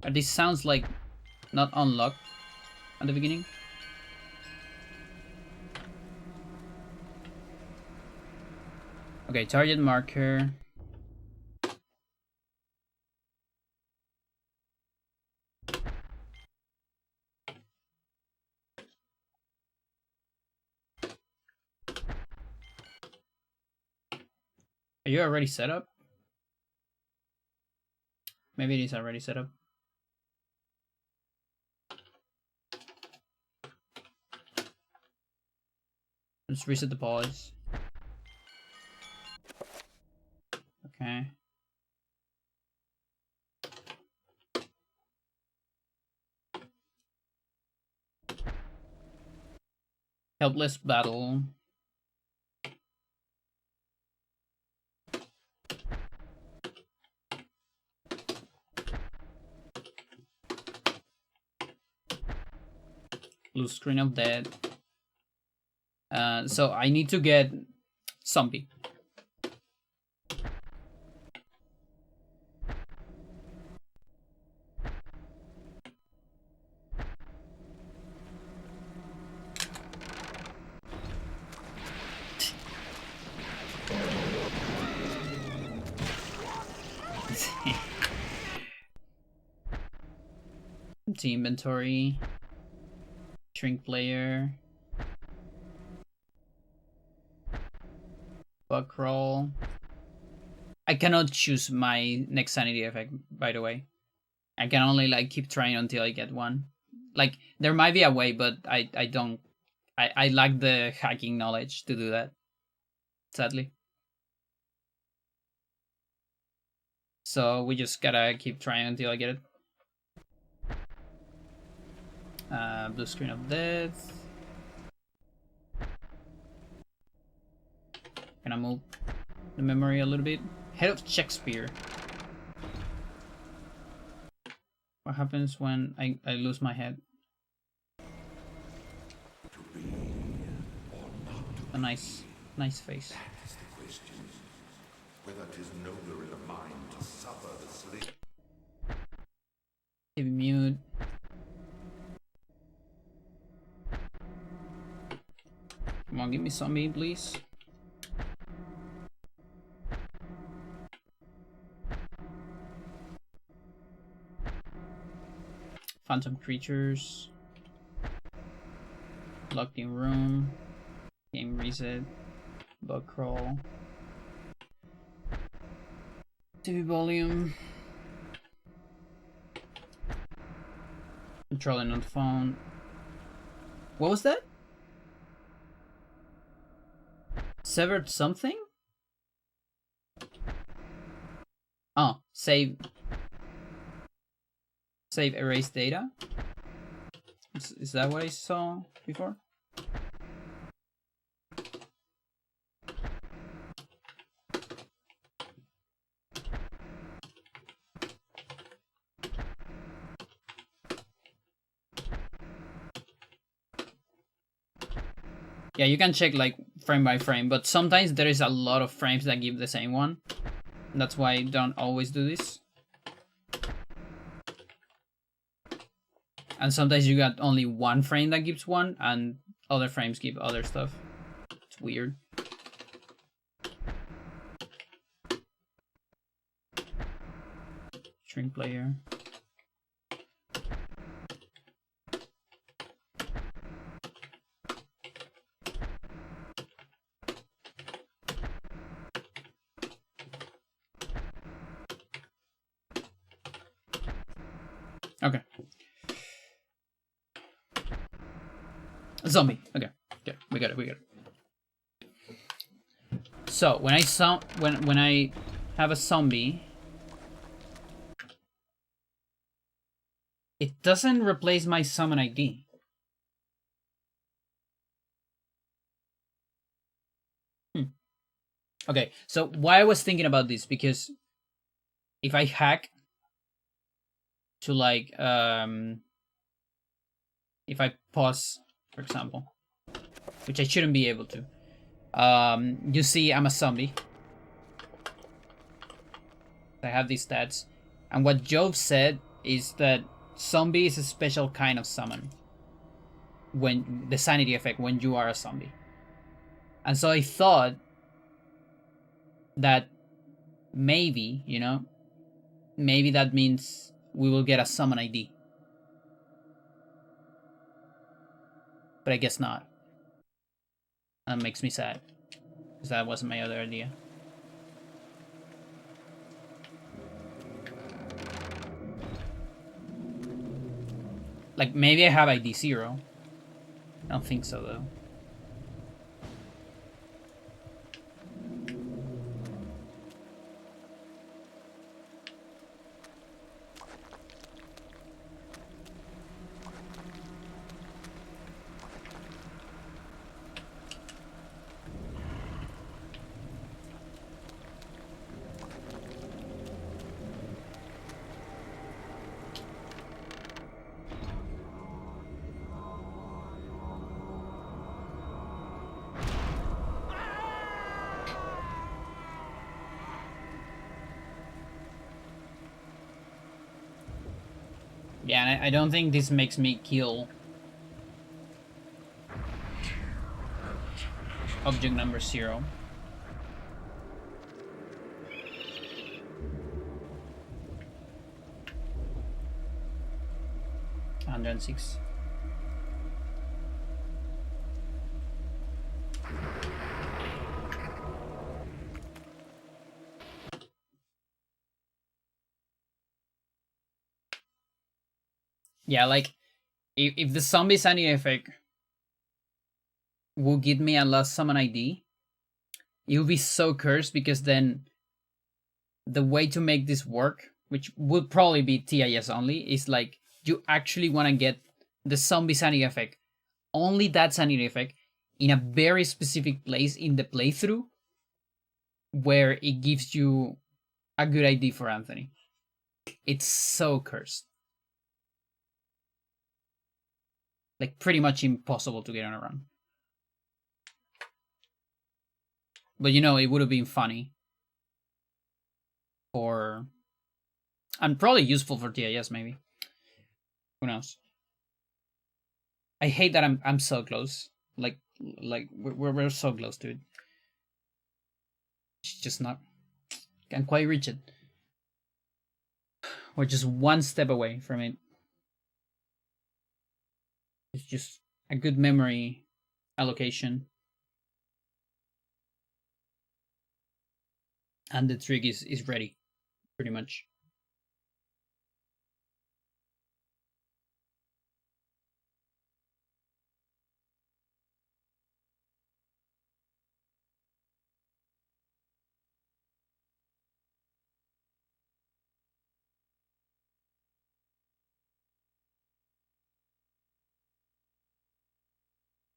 This sounds like not unlocked at the beginning. Okay, target marker. Are you already set up? Maybe it is already set up. Let's reset the pause. Okay. Helpless battle. Blue screen of death. So I need to get zombie. Empty inventory. Shrink player. Bug crawl. I cannot choose my next sanity effect, by the way. I can only like keep trying until I get one. Like there might be a way, but I don't. I lack the hacking knowledge to do that. Sadly. So we just gotta keep trying until I get it. Blue screen of death. Can I move the memory a little bit? Head of Shakespeare. What happens when I lose my head? A nice face. Whether 'tis nobler in a mind to suffer the slave. TV mute. Come on, give me zombie, please. Phantom creatures. Locked in room. Game reset. Bug crawl. TV volume. Controlling on the phone. What was that? Severed something? Oh, save erase data? Is that what I saw before? Yeah, you can check like frame by frame, but sometimes there is a lot of frames that give the same one. That's why I don't always do this. And sometimes you got only one frame that gives one, and other frames give other stuff. It's weird. Shrink player. Okay. Zombie. Okay. Okay. We got it. We got it. So when I have a zombie, it doesn't replace my summon ID. Okay. So why I was thinking about this, because if I hack to like if I pause, for example, which I shouldn't be able to. You see I'm a zombie. I have these stats. And what Jove said is that zombie is a special kind of summon. When the sanity effect when you are a zombie. And so I thought that maybe, you know, maybe that means we will get a summon ID. But I guess not. That makes me sad. Because that wasn't my other idea. Like, maybe I have ID 0. I don't think so, though. Yeah, and I don't think this makes me kill object number 0. $106. Yeah, like, if the zombie sanity effect will give me a last summon ID, it will be so cursed, because then the way to make this work, which would probably be TIS only, is like you actually want to get the zombie sanity effect, only that sanity effect, in a very specific place in the playthrough where it gives you a good ID for Anthony. It's so cursed. Like, pretty much impossible to get on a run. But you know, it would have been funny for, and probably useful for TIS maybe. Who knows? I hate that I'm so close. Like we're so close to it. It's just not. Can't quite reach it. We're just one step away from it. It's just a good memory allocation. And the trick is ready, pretty much.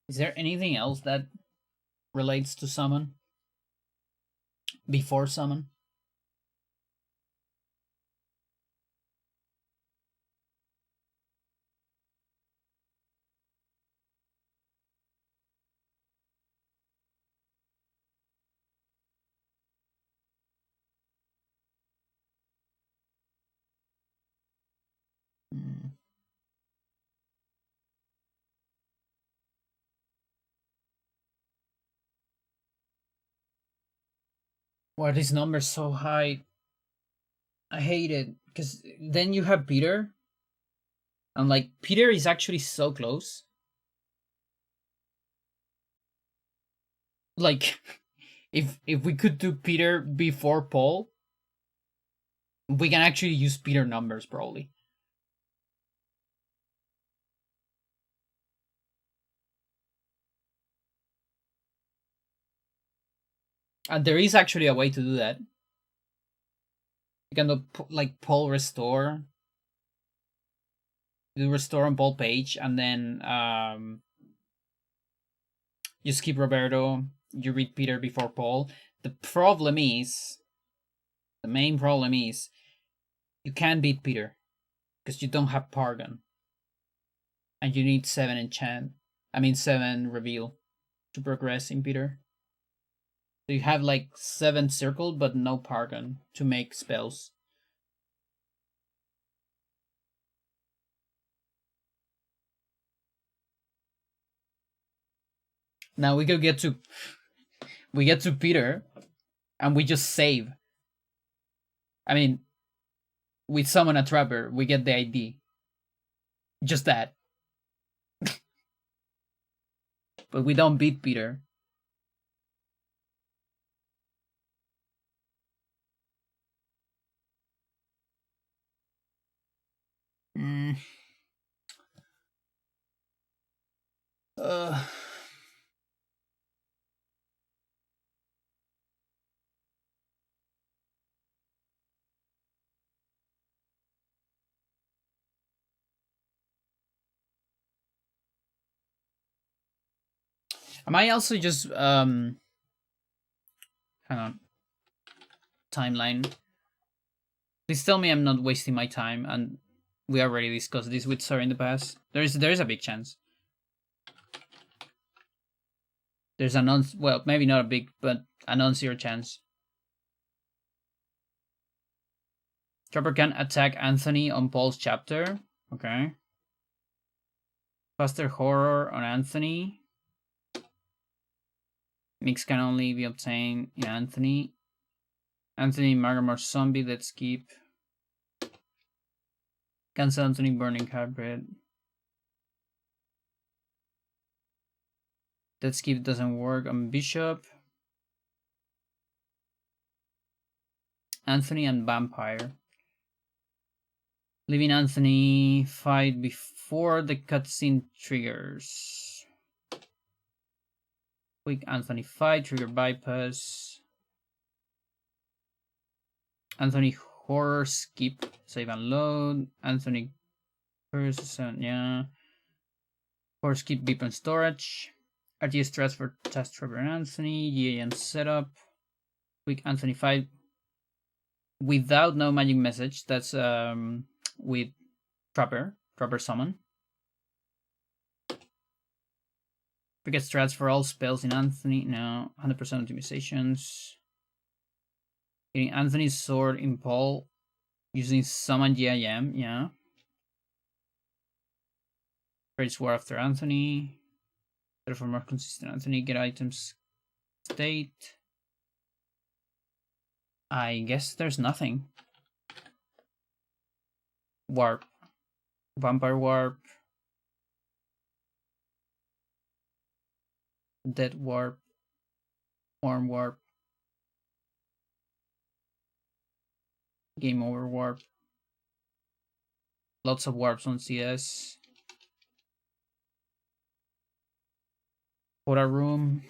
Is there anything else that relates to summon? Before summon? Why are these numbers so high? I hate it. Because then you have Peter. And like, Peter is actually so close. Like, if we could do Peter before Paul, we can actually use Peter numbers probably. And there is actually a way to do that. You can do like Paul restore, do restore on Paul page, and then you skip Roberto, you read Peter before Paul. The main problem is, you can't beat Peter because you don't have Pargon, and you need 7 reveal to progress in Peter. So you have like 7 circle, but no Pargon to make spells. Now we get to Peter, and we just save. I mean, we summon a trapper, we get the ID. Just that. But we don't beat Peter. Mm. Uh. Am I also just hang on. Timeline. Please tell me I'm not wasting my time, and we already discussed this with Sarah in the past. There is a big chance. There's a well, maybe not a big, but a non-zero chance. Trapper can attack Anthony on Paul's chapter. Okay. Faster horror on Anthony. Mix can only be obtained in Anthony. Anthony Magamore zombie. Let's keep. Cancel Anthony burning hybrid. Let's keep doesn't work on Bishop. Anthony and Vampire. Leaving Anthony fight before the cutscene triggers. Quick Anthony fight, trigger bypass. Anthony horror skip, save and load. Anthony curse, yeah. Horror skip, beep and storage. RTS transfer, test Trevor and Anthony. GAN setup. Quick Anthony fight without no magic message. That's with Trapper summon. Forget strats for all spells in Anthony. No, 100% optimizations. Getting Anthony's sword in Paul using summon GIM. Yeah. Great sword after Anthony. Better for more consistent Anthony. Get items state. I guess there's nothing. Warp. Vampire warp. Dead warp. Warm warp. Game over warp. Lots of warps on CS. Photo room.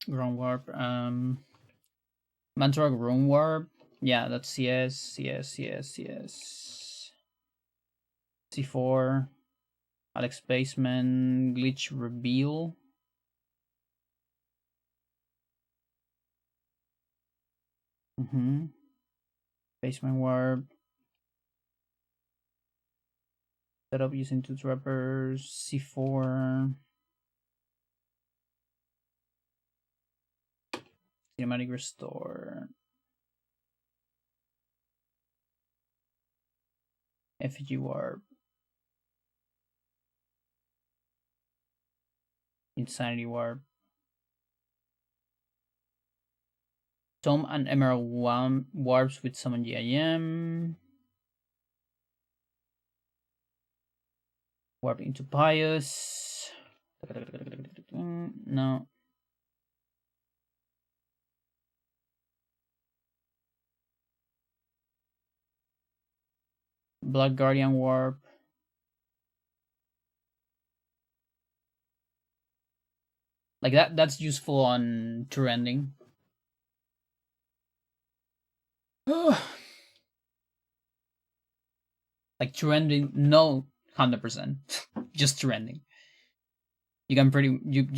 Ground warp. Mantrog room warp. Yeah, that's CS. C4. Alex Baseman. Glitch reveal. Basement warp. Setup using 2 trappers. C4. Cinematic restore. Effigy warp. Insanity Warp. Tom and Emerald warps with summon GIM. Warp into Pious. No. Black Guardian Warp. Like that's useful on tour ending. Like tour ending, no 100%. Just tour ending. You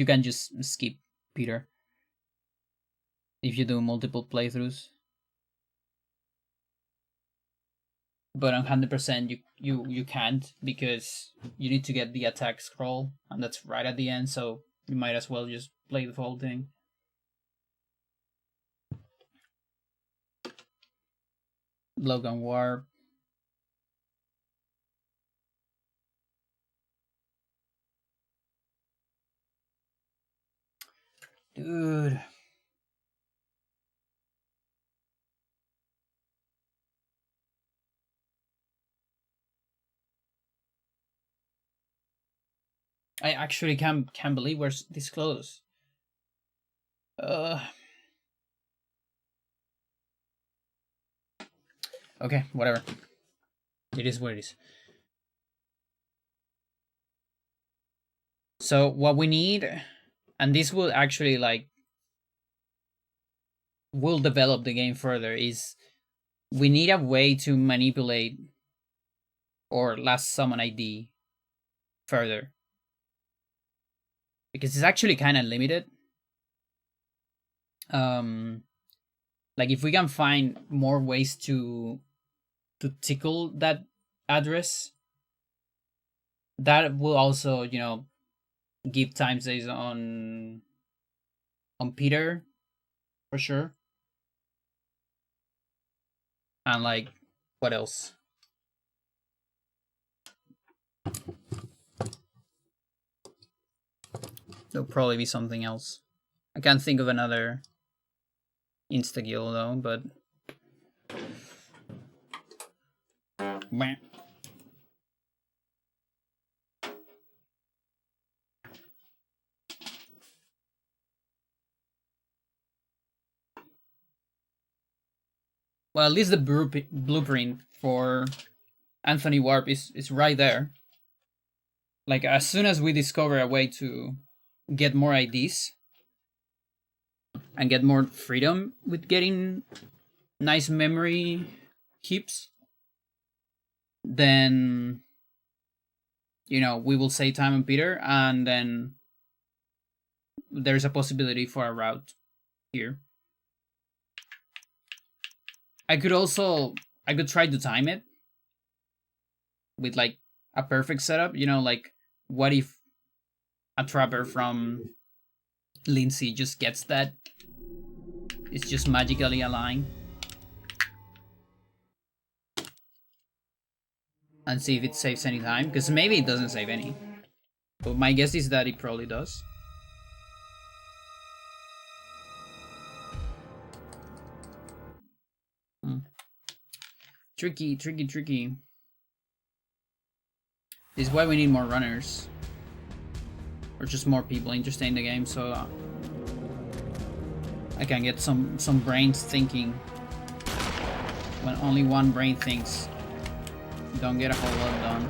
can just skip Peter if you do multiple playthroughs. But on 100% you can't, because you need to get the attack scroll, and that's right at the end, so you might as well just play the whole thing. Logan Warp. Dude. I actually can't believe we're this close. Okay, whatever. It is what it is. So what we need, and this will actually will develop the game further, is we need a way to manipulate or last summon ID further, because it's actually kind of limited. Like if we can find more ways to tickle that address, that will also, give time saves on Peter for sure. And like, what else? There'll probably be something else. I can't think of another insta-kill though, but well, at least the blueprint for Anthony Warp is right there. Like, as soon as we discover a way to get more IDs and get more freedom with getting nice memory keeps, then, we will save time on Peter, and then there's a possibility for a route here. I could try to time it with like a perfect setup, like what if a trapper from Lindsay just gets that? It's just magically aligned. And see if it saves any time, because maybe it doesn't save any. But my guess is that it probably does. Tricky. This is why we need more runners. Or just more people interested in the game, so I can get some brains thinking. When only one brain thinks, you don't get a whole lot done.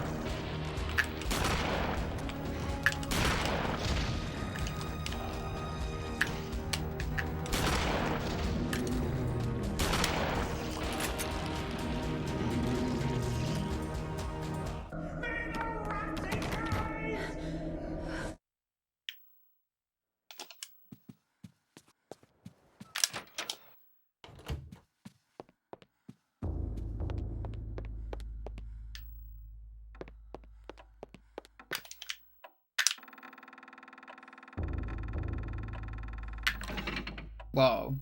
Whoa.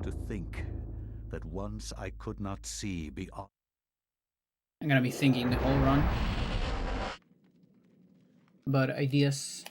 To think that once I could not see beyond. I'm gonna be thinking the whole run. But ideas.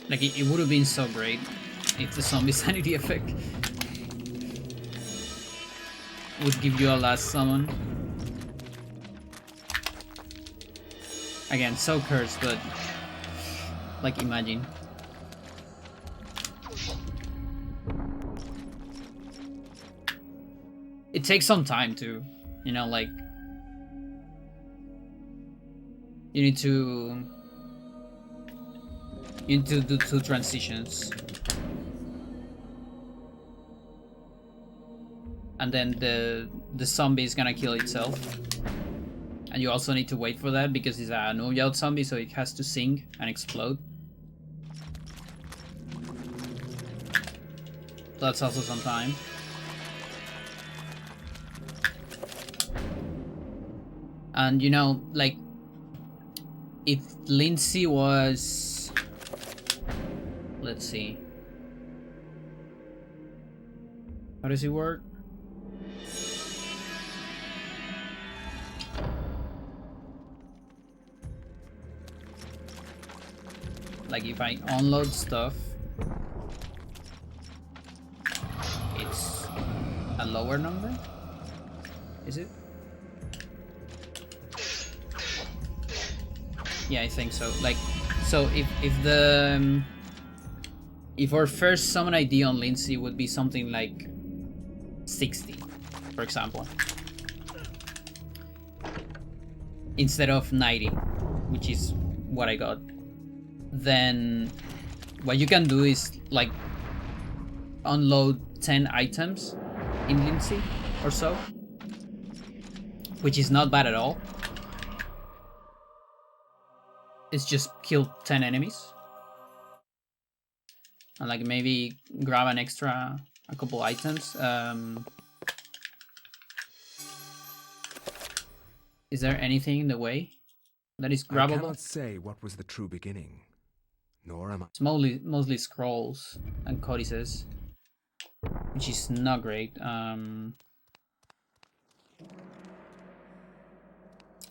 Like, it would have been so great if the zombie sanity effect would give you a last summon. Again, so cursed, but like, imagine. It takes some time too, you know, like, you need to do 2 transitions. And then the zombie is gonna kill itself. And you also need to wait for that because it's a no-out zombie, so it has to sink and explode. So that's also some time. And you know, like, if Lindsay was... Let's see. How does it work? Like, if I unload stuff, it's a lower number? Is it? Yeah, I think so. Like, so if our first summon ID on Lindsay would be something like 60, for example, instead of 90, which is what I got, then what you can do is like unload 10 items in Lindsay or so, which is not bad at all. It's just kill 10 enemies. And like maybe grab a couple items. Is there anything in the way that is grabbable? I cannot say what was the true beginning, nor am I. It's mostly scrolls and codices, which is not great.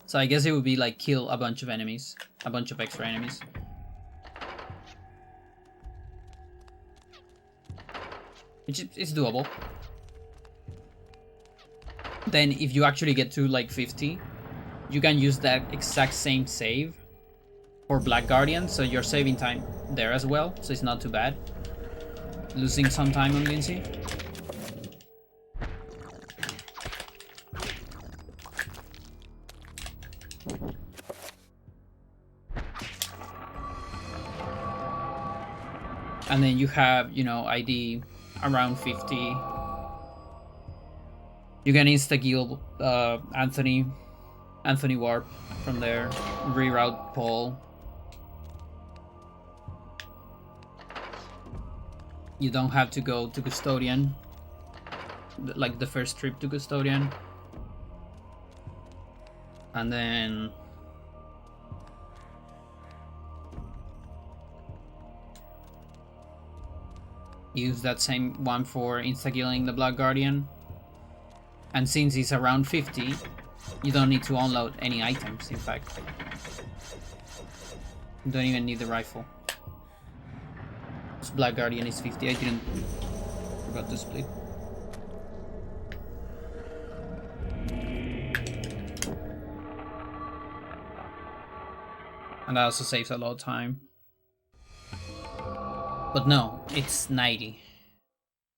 So I guess it would be like kill a bunch of enemies, a bunch of extra enemies. Which is doable. Then if you actually get to like 50, you can use that exact same save for Black Guardian, so you're saving time there as well, so it's not too bad. Losing some time on Lindsay. And then you have, you know, ID around 50. You can insta-kill Anthony Warp from there, reroute Paul. You don't have to go to Custodian, like the first trip to Custodian. And then use that same one for insta-killing the Black Guardian. And since it's around 50, you don't need to unload any items, in fact. You don't even need the rifle. This Black Guardian is 50, I forgot to split. And that also saves a lot of time. But no, it's 90.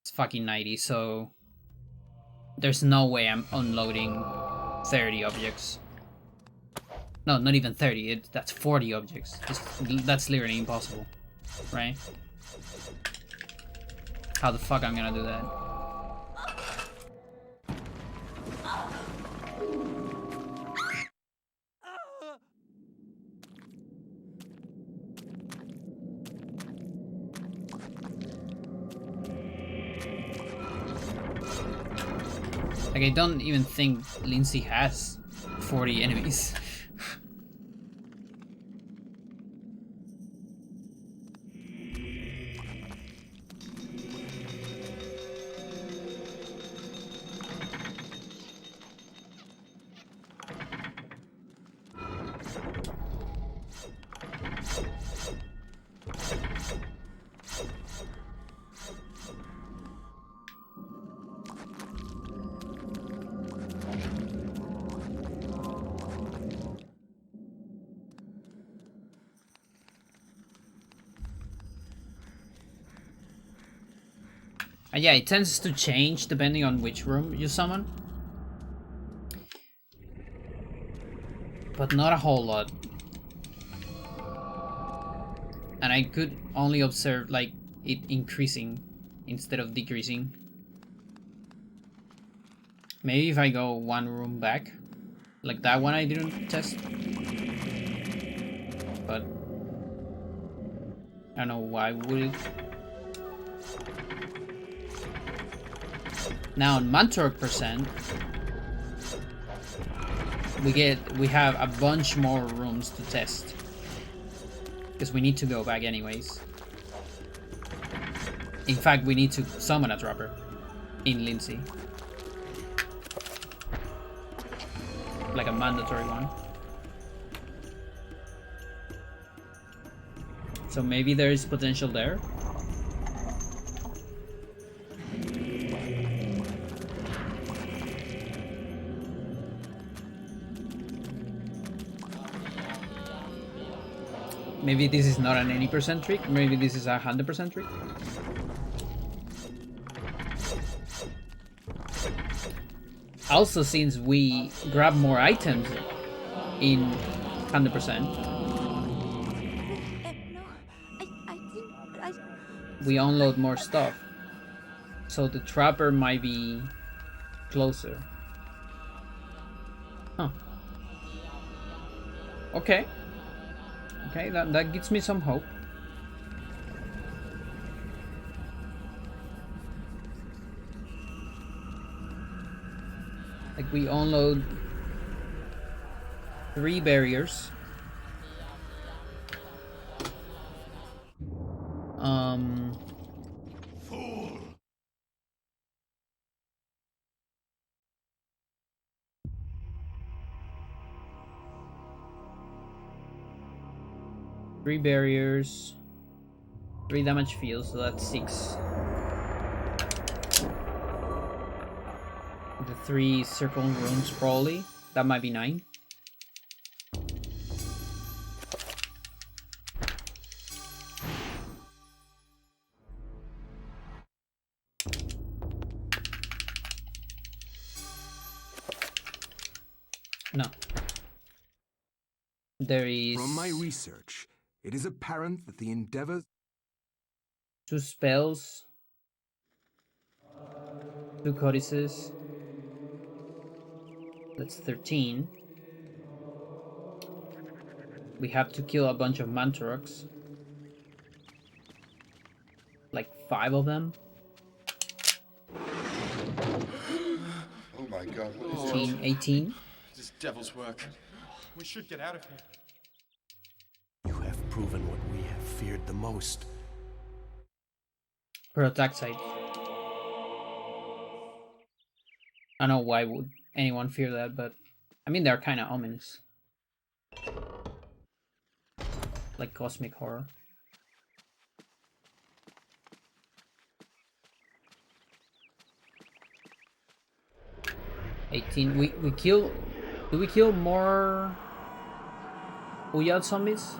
It's fucking 90, so there's no way I'm unloading 30 objects. No, not even 30, that's 40 objects. That's literally impossible, right? How the fuck I'm gonna do that? Like, I don't even think Lindsay has 40 enemies. And yeah, it tends to change depending on which room you summon. But not a whole lot. And I could only observe like it increasing instead of decreasing. Maybe if I go one room back, like that one I didn't test. But I don't know why would it. Now on Mantork percent, we have a bunch more rooms to test. Because we need to go back anyways. In fact, we need to summon a dropper in Lindsay. Like a mandatory one. So maybe there is potential there. Maybe this is not an 80% trick, maybe this is a 100% trick. Also, since we grab more items in 100%, we unload more stuff. So the trapper might be closer. Huh. Okay. Okay, that gives me some hope. Like, we unload 3 barriers. Fool! 3 barriers, 3 damage fields, so that's 6. The 3 circle rooms probably. That might be 9. No. There is... From my research, it is apparent that the endeavors... 2 spells, 2 codices. That's 13. We have to kill a bunch of Mantoroks. Like 5 of them. Oh my god, what is 15, 18. this devil's work? We should get out of here. You have proven what we have feared the most. Per attack side. I don't know why would anyone fear that, but I mean they're kind of ominous. Like cosmic horror. 18. We kill. Do we kill more Uyad zombies?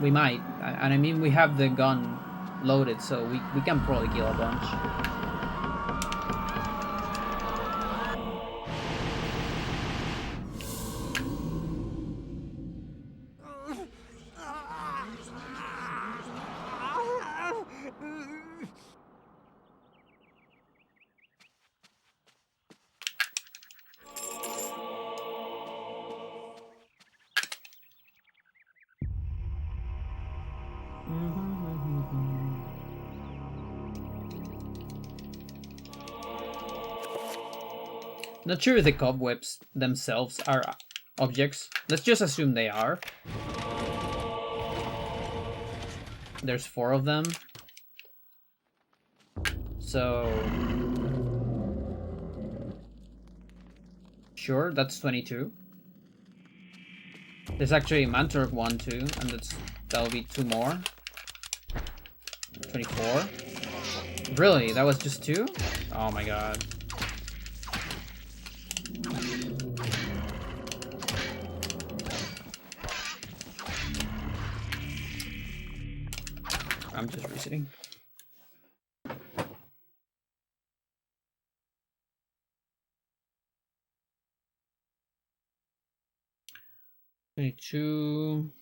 We might. And I mean we have the gun loaded, so we can probably kill a bunch. Not sure if the cobwebs themselves are objects. Let's just assume they are. There's 4 of them. So... Sure, that's 22. There's actually a Mantork 1 too, and that'll be 2 more. 24. Really? That was just 2? Oh my god. I'm just resetting. Two.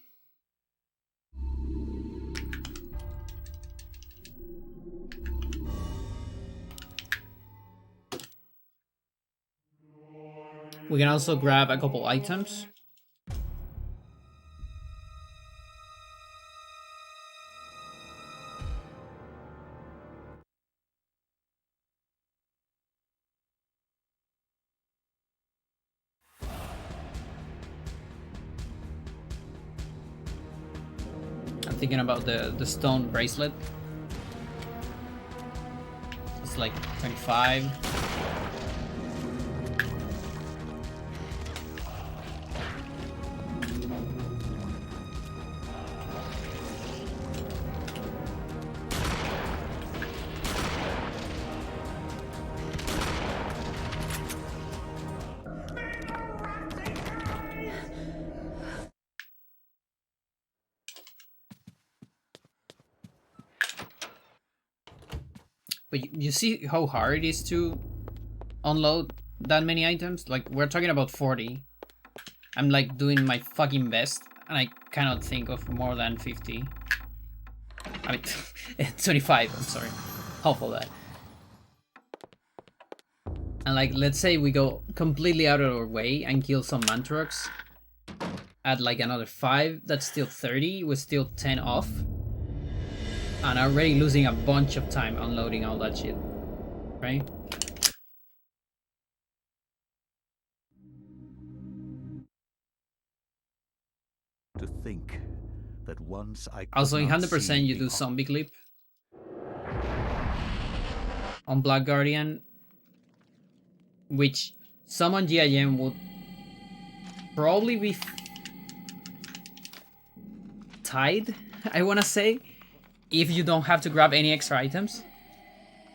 We can also grab a couple items. I'm thinking about the stone bracelet. It's like 25. But you see how hard it is to unload that many items? Like, we're talking about 40. I'm like doing my fucking best, and I cannot think of more than 50. I mean, 25, I'm sorry. Half of that. And like, let's say we go completely out of our way and kill some Mantrox. Add like another 5, that's still 30, we're still 10 off. And already losing a bunch of time unloading all that shit, right? To think that once I could Also, in not 100% see you do beyond- zombie clip on Black Guardian, which someone GIM would probably be tied, I wanna say, if you don't have to grab any extra items.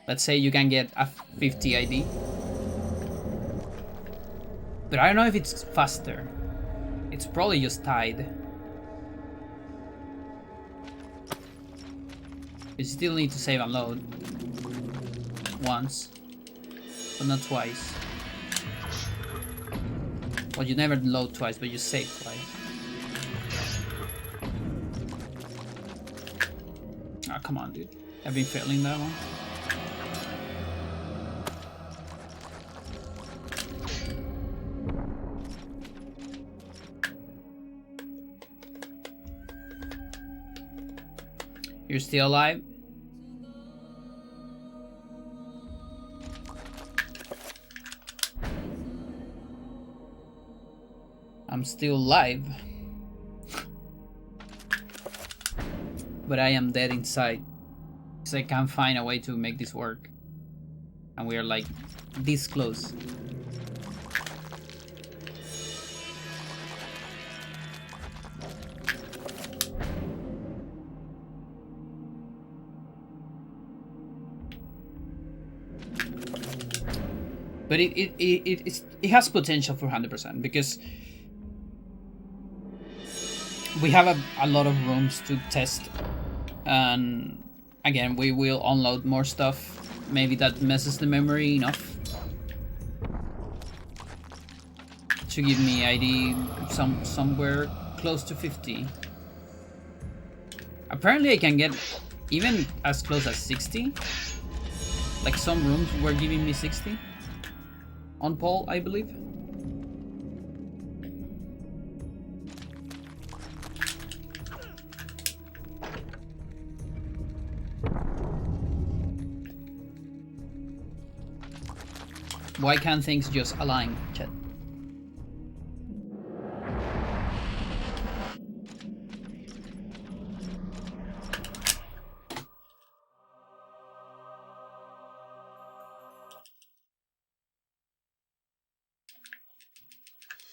Let's say you can get a 50 ID. But I don't know if it's faster. It's probably just tied. You still need to save and load. Once. But not twice. Well, you never load twice, but you save twice. Ah, come on, dude. I've been failing that one. You're still alive? I'm still alive. But I am dead inside. Because I can't find a way to make this work. And we are like this close. But it has potential for 100% because we have a lot of rooms to test, and again we will unload more stuff. Maybe that messes the memory enough to give me ID somewhere close to 50. Apparently I can get even as close as 60. Like some rooms were giving me 60 on Paul, I believe. Why can't things just align, chat?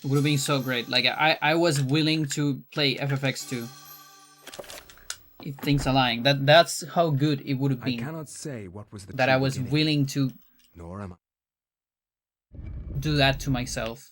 It would have been so great. Like, I was willing to play FFX2 if things align. That's how good it would have I been. cannot say what was the That true I was beginning, willing to nor am I. do that to myself.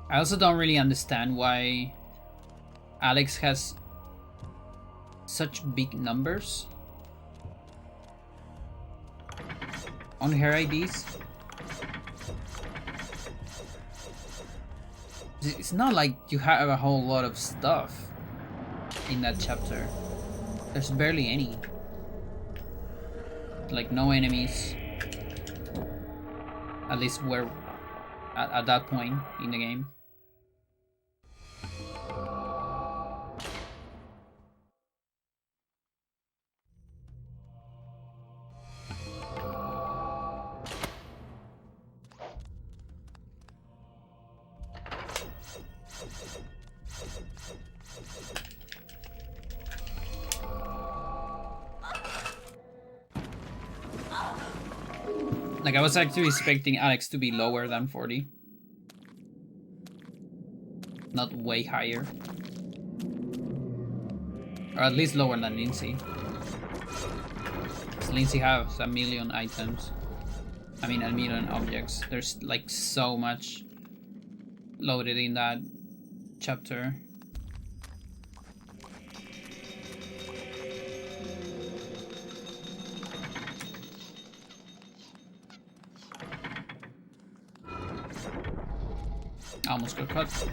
I also don't really understand why Alex has such big numbers on her IDs. It's not like you have a whole lot of stuff in that chapter. There's barely any. Like, no enemies. At least where at that point in the game. Like, I was actually expecting Alex to be lower than 40. Not way higher. Or at least lower than Lindsay. Because Lindsay has a million items. I mean, a million objects. There's like so much loaded in that chapter. Almost got cut.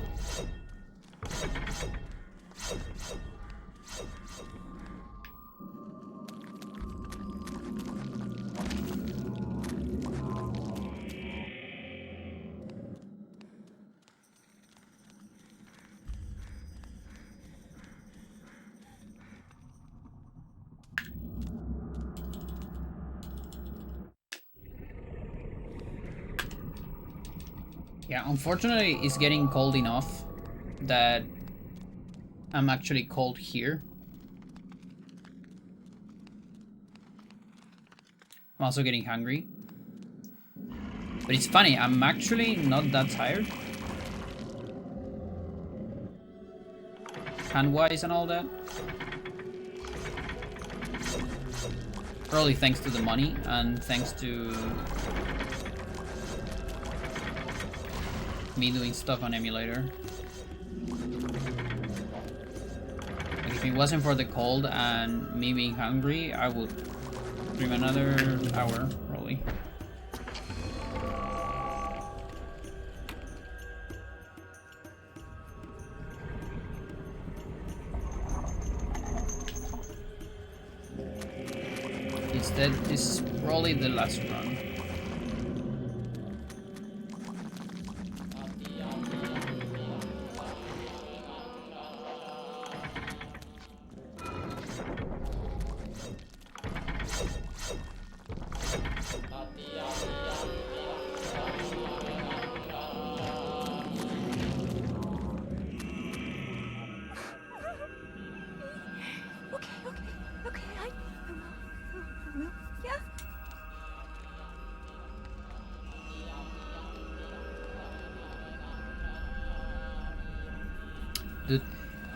Yeah, unfortunately, it's getting cold enough that I'm actually cold here. I'm also getting hungry. But it's funny, I'm actually not that tired. Hand-wise and all that. Probably thanks to the money and thanks to me doing stuff on emulator. Like, if it wasn't for the cold and me being hungry, I would stream another hour, probably. Instead, this is probably the last run.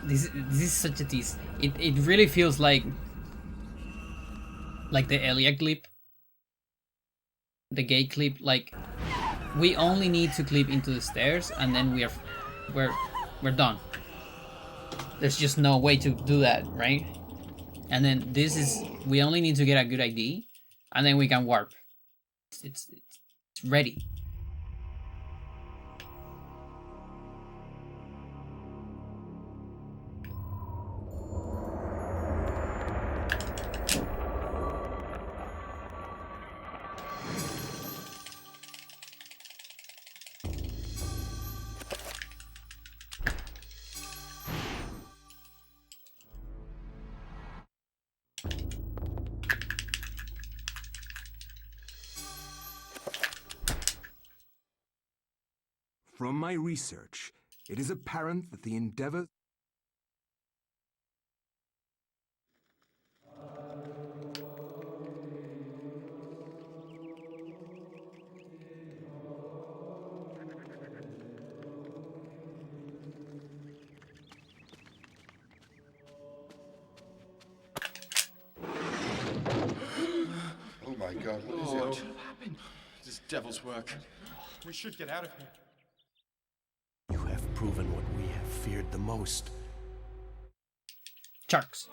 This is such a tease. It really feels like the Elia clip, the gate clip. Like we only need to clip into the stairs, and then we're done. There's just no way to do that, right? And then this is, we only need to get a good ID, and then we can warp. It's ready. From my research, it is apparent that the endeavor... Oh my God, what is it? What happened? This devil's work. We should get out of here. You have proven what we have feared the most. Sharks.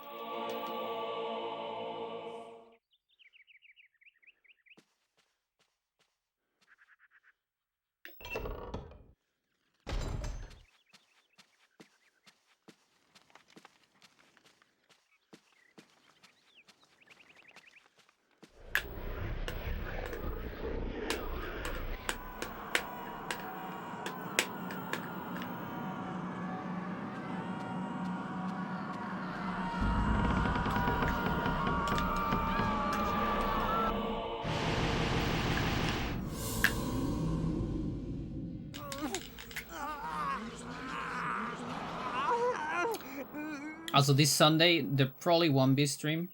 Also, this Sunday there probably won't be a stream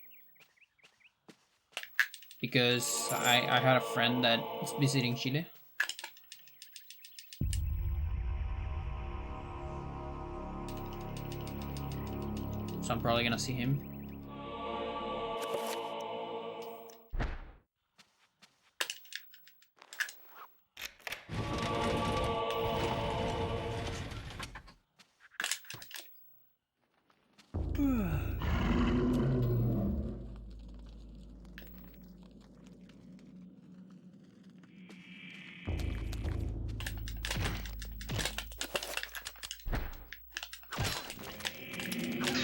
because I had a friend that is visiting Chile. So I'm probably gonna see him.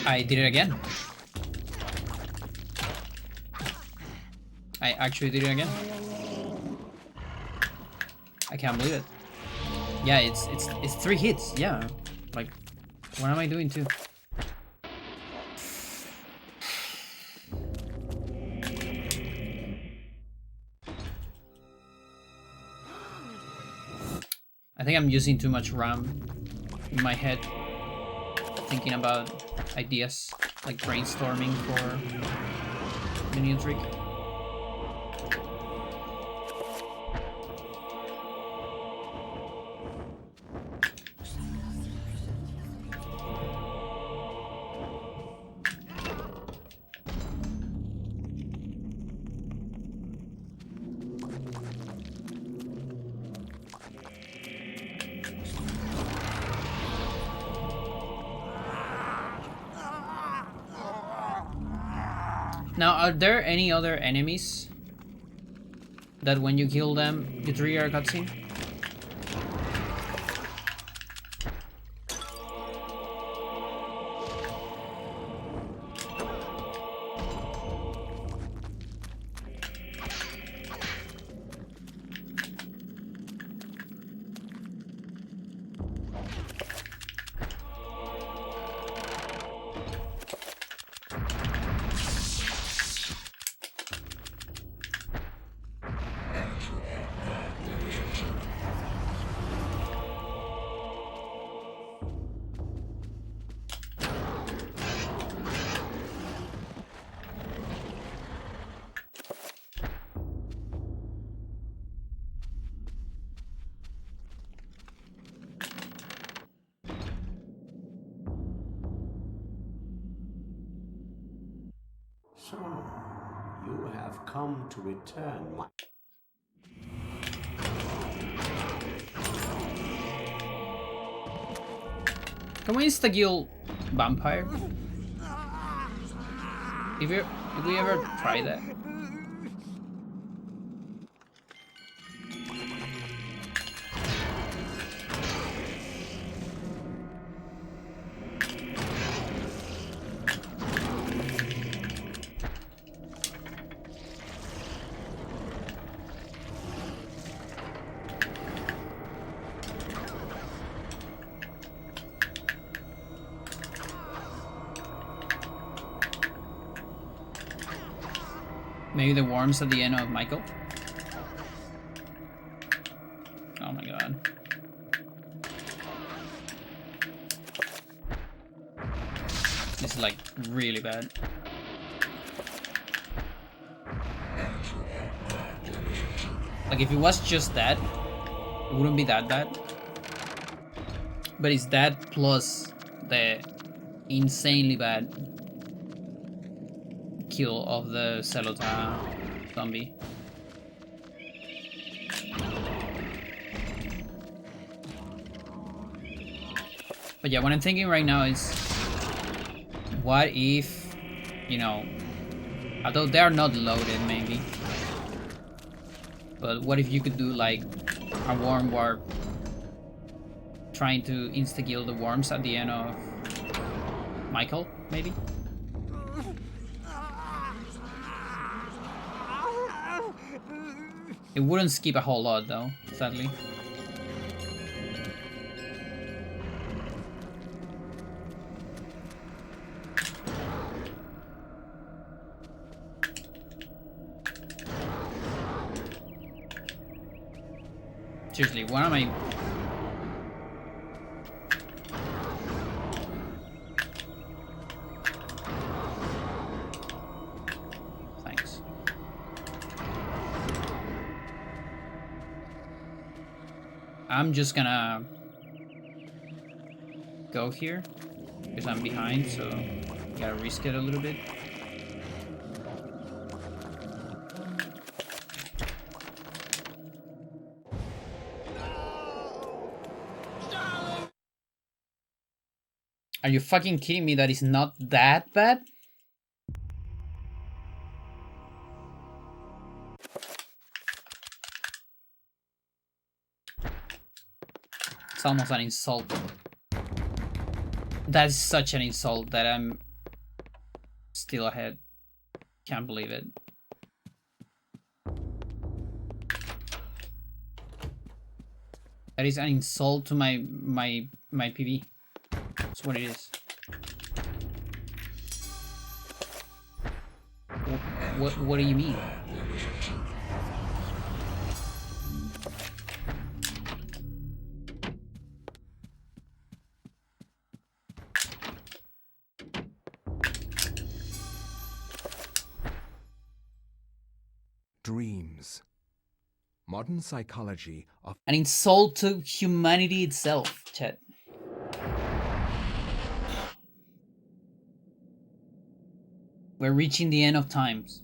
I did it again. I actually did it again. I can't believe it. Yeah, it's 3 hits. Yeah, like what am I doing too? I think I'm using too much RAM in my head, thinking about ideas, like brainstorming for the new trick. Now, are there any other enemies that when you kill them, you trigger a cutscene? So, you have come to return my... Can we insta-kill vampire? Did we ever try that? Maybe the worms at the end of Michael? Oh my god. This is like really bad. Like if it was just that, it wouldn't be that bad. But it's that plus the insanely bad kill of the Celota zombie. But yeah, what I'm thinking right now is, what if, you know, although they're not loaded maybe, but what if you could do like a worm warp trying to insta-kill the worms at the end of Michael, maybe? It wouldn't skip a whole lot though, sadly. Seriously, what am I... Thanks. I'm just gonna go here because I'm behind, so gotta risk it a little bit. Are you fucking kidding me? That is not that bad? It's almost an insult. That is such an insult that I'm still ahead. Can't believe it. That is an insult to my PV. That's what it is. What do you mean? Dreams. Modern psychology of... An insult to humanity itself, chat. We're reaching the end of times.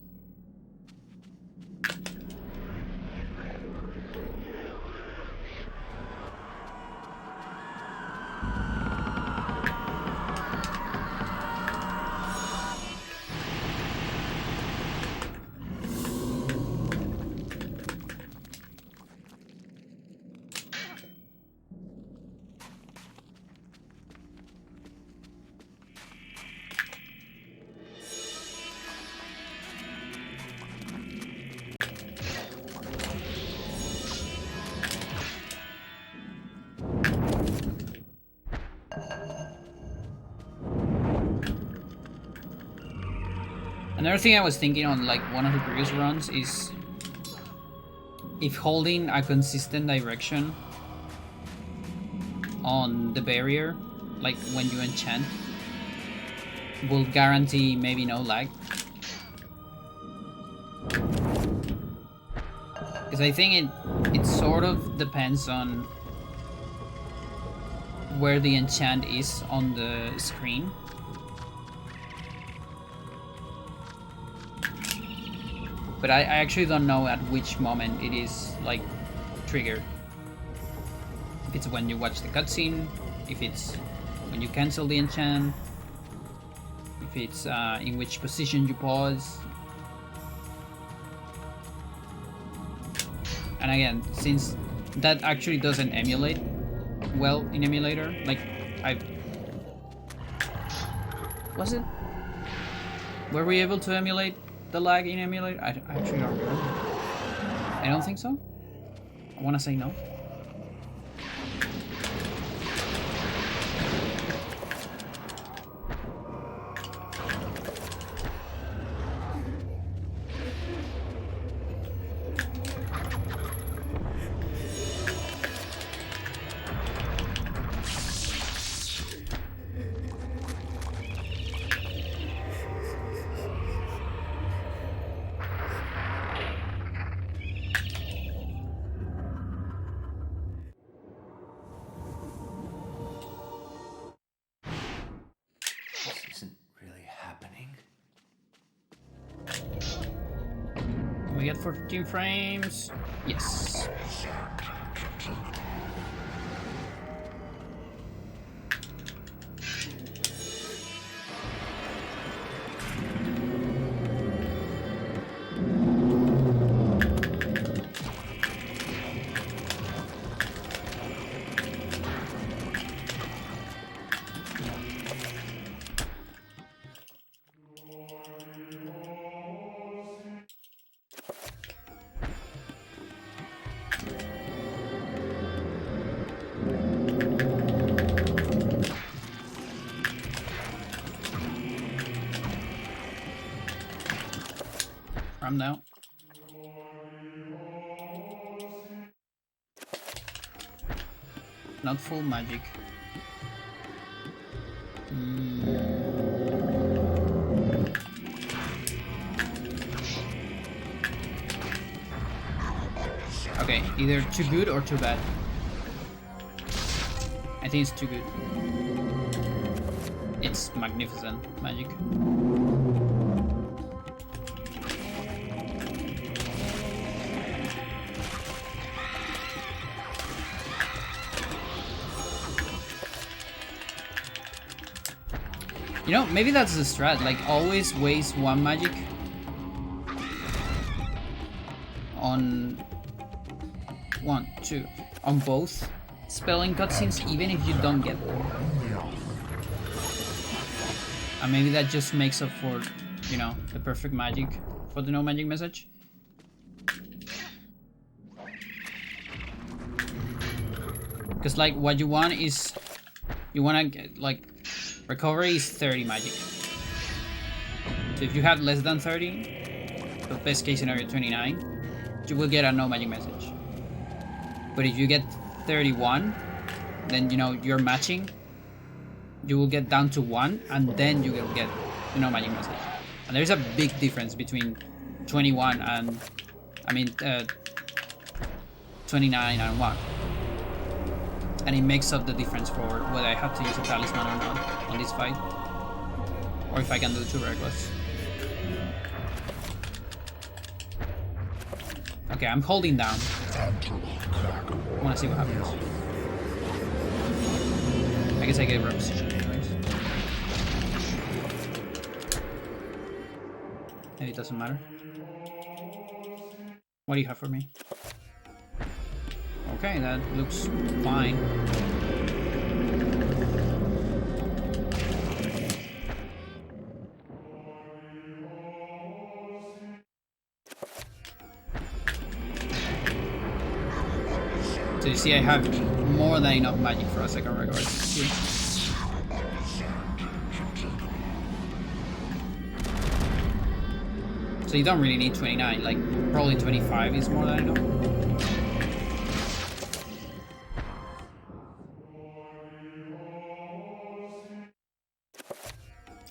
Another thing I was thinking on like one of the previous runs is if holding a consistent direction on the barrier, like when you enchant, will guarantee maybe no lag. Because I think it sort of depends on where the enchant is on the screen. But I actually don't know at which moment it is like triggered. If it's when you watch the cutscene, if it's when you cancel the enchant, if it's in which position you pause. And again, since that actually doesn't emulate well in emulator, like was it? Were we able to emulate the lag in emulator? I actually don't remember. I don't think so. I want to say no. This isn't really happening. We get 14 frames. Yes. From now. Not full magic. Okay, either too good or too bad. I think it's too good. It's magnificent magic. You know, maybe that's the strat, like always waste one magic on on both spelling cutscenes, even if you don't get them. And maybe that just makes up for, you know, the perfect magic for the no magic message. Because like what you want is, you want to get like, recovery is 30 magic. So if you have less than 30, the best case scenario 29, you will get a no magic message. But if you get 31, then you know you're matching. You will get down to 1, and then you will get the no magic message. And there's a big difference between 21 and, 29 and 1. And it makes up the difference for whether I have to use a talisman or not on this fight, or if I can do 2 reckless. Okay, I'm holding down. I want to see what happens. I guess I get reposition anyways. Maybe it doesn't matter. What do you have for me? Okay, that looks fine. So you see I have more than enough magic for a second record here. So you don't really need 29, like probably 25 is more than enough.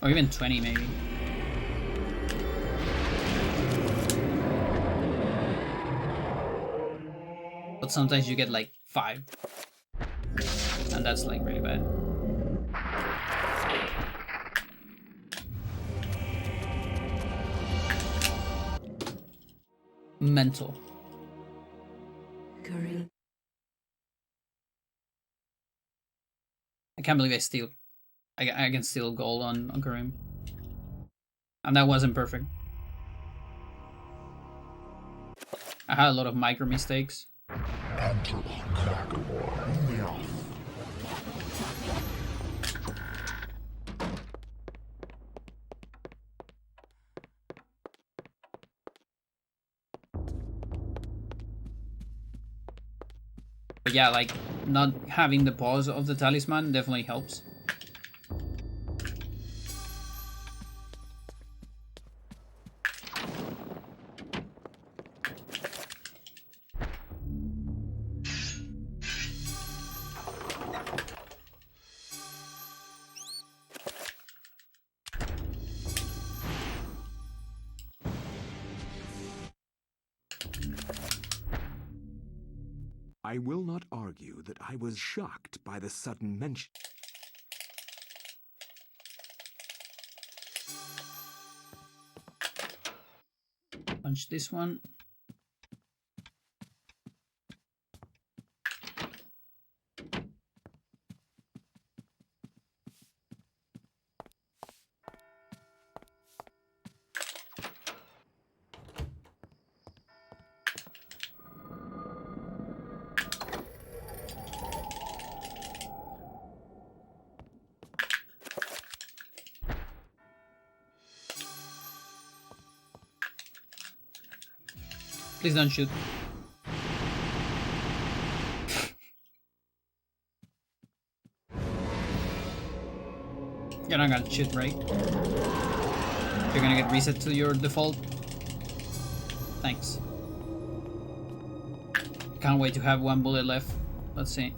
Or even 20 maybe. But sometimes you get like 5. And that's like really bad. Mental. Kareem. I can't believe I can steal gold on Kareem. And that wasn't perfect. I had a lot of micro mistakes. But yeah, like, not having the pause of the talisman definitely helps. I will not argue that I was shocked by the sudden mention. Punch this one. Please don't shoot. You're not gonna shoot, right? You're gonna get reset to your default. Thanks. Can't wait to have one bullet left. Let's see.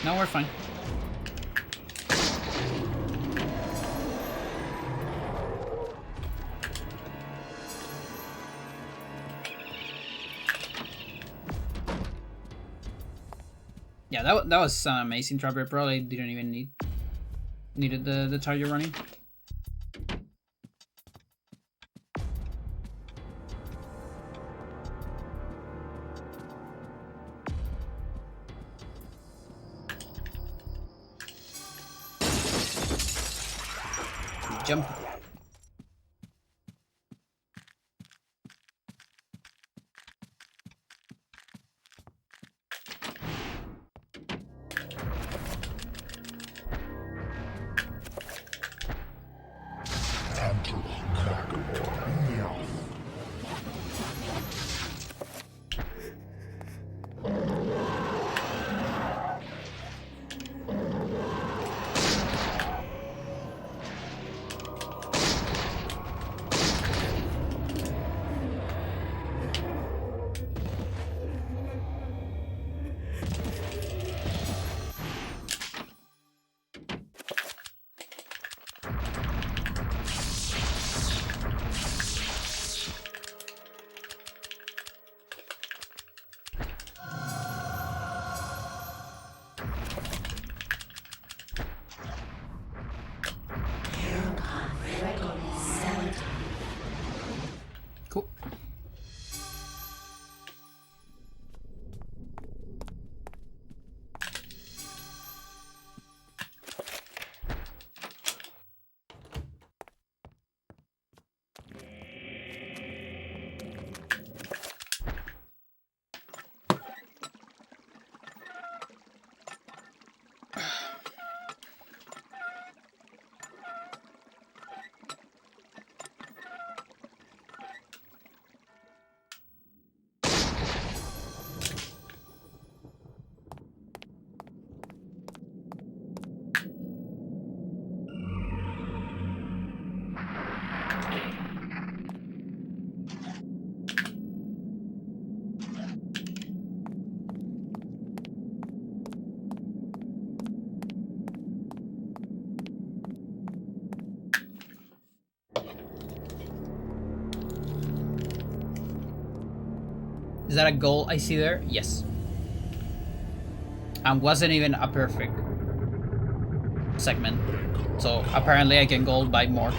No, we're fine. Yeah, that was an amazing trapper. Probably didn't even needed the target running. Jump. Cool. Is that a goal I see there? Yes. And wasn't even a perfect. segment. So apparently I can go buy more.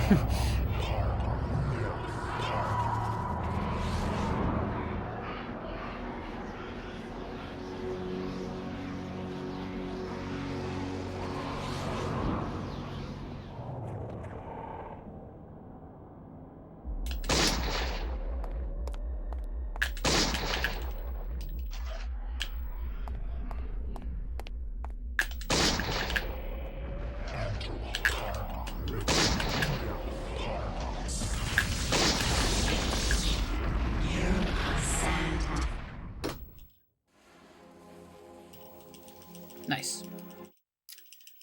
Nice.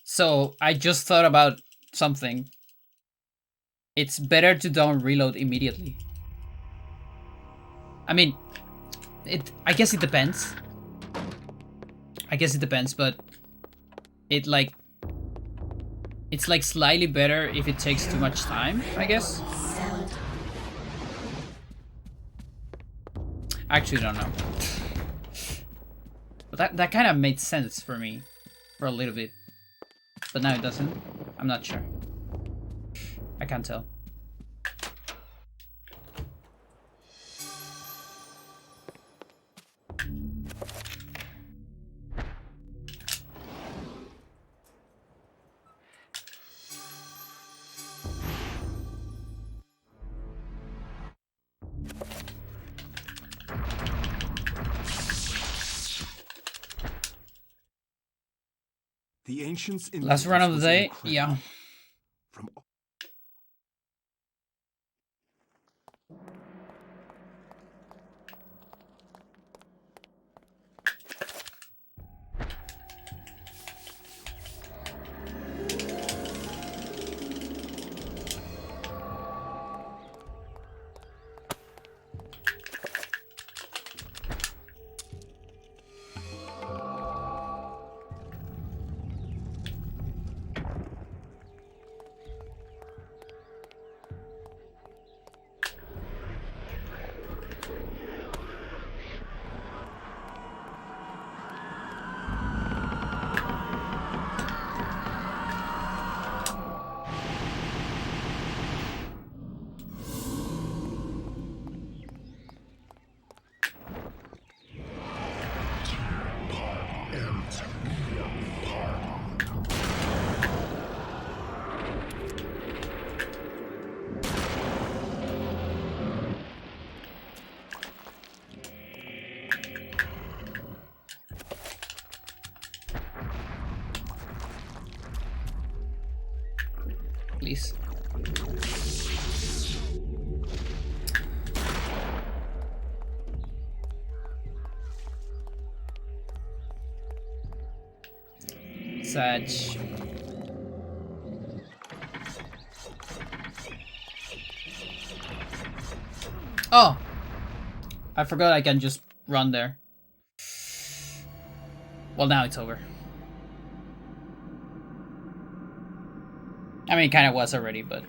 So I just thought about something. It's better to don't reload immediately. I mean, I guess it depends. But it's like slightly better if it takes too much time, I guess. Actually, don't know. But that kind of made sense for me for a little bit. But now it doesn't. I'm not sure. I can't tell. The ancients in Last run of the day? incredible. Yeah. From Please. Sag. Oh! I forgot I can just run there. Well, now it's over. I mean, it kind of was already, but...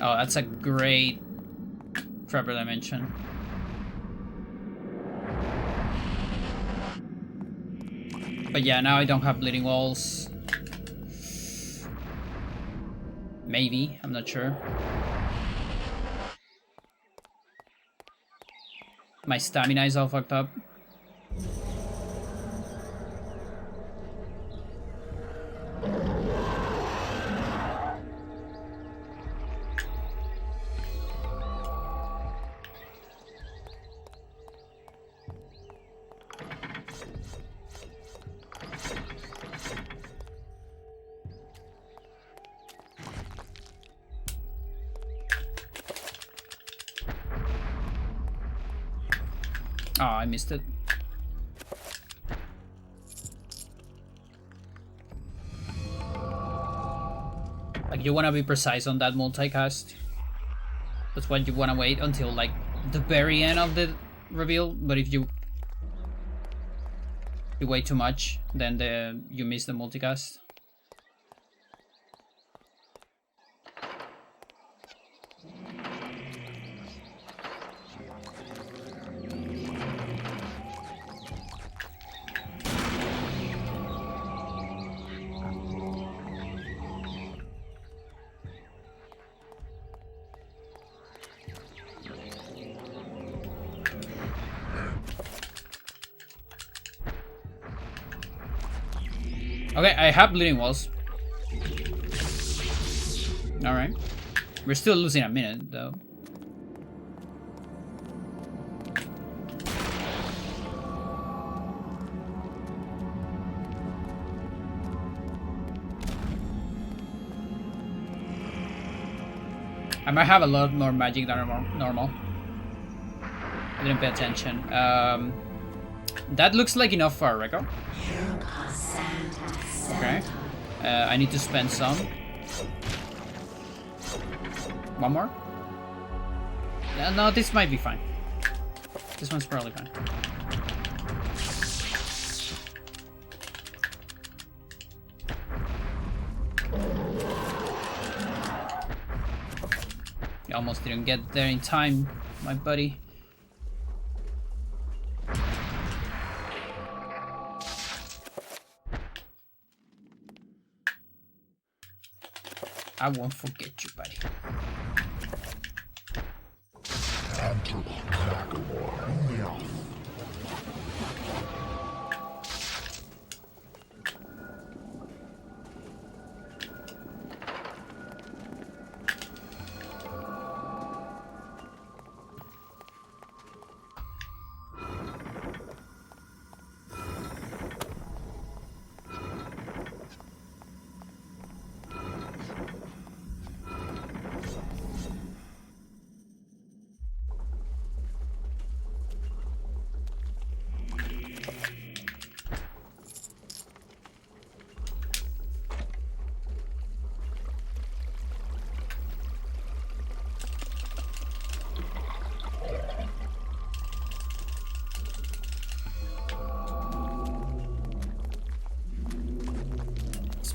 Oh, that's a great Trevor dimension. But yeah, now I don't have bleeding walls. Maybe, I'm not sure. My stamina is all fucked up. Oh, I missed it. Like, you want to be precise on that multicast. That's why you want to wait until, like, the very end of the reveal. But if you wait too much, then you miss the multicast. Okay, I have bleeding walls. Alright. We're still losing a minute, though. I might have a lot more magic than normal. I didn't pay attention. That looks like enough for a record. Okay. I need to spend some. One more? No, this might be fine. This one's probably fine. You almost didn't get there in time, my buddy. I won't forget you, buddy.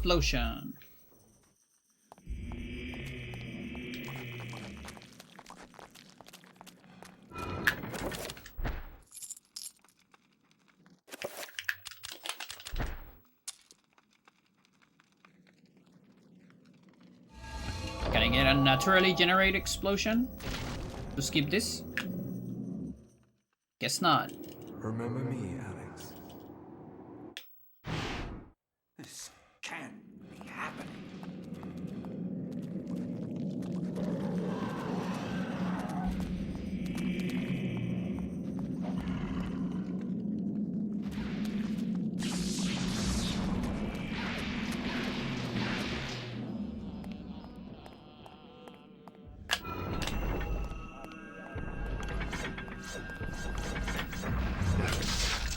Explosion. Can I get a naturally generated explosion to skip this? Guess not. Remember me, Alex. This can't be happening.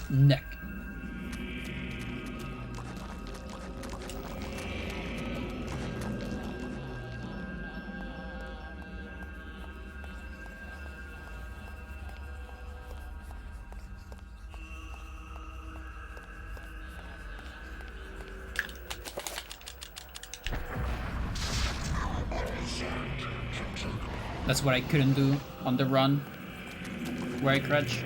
Neck. That's what I couldn't do on the run, where I crouch.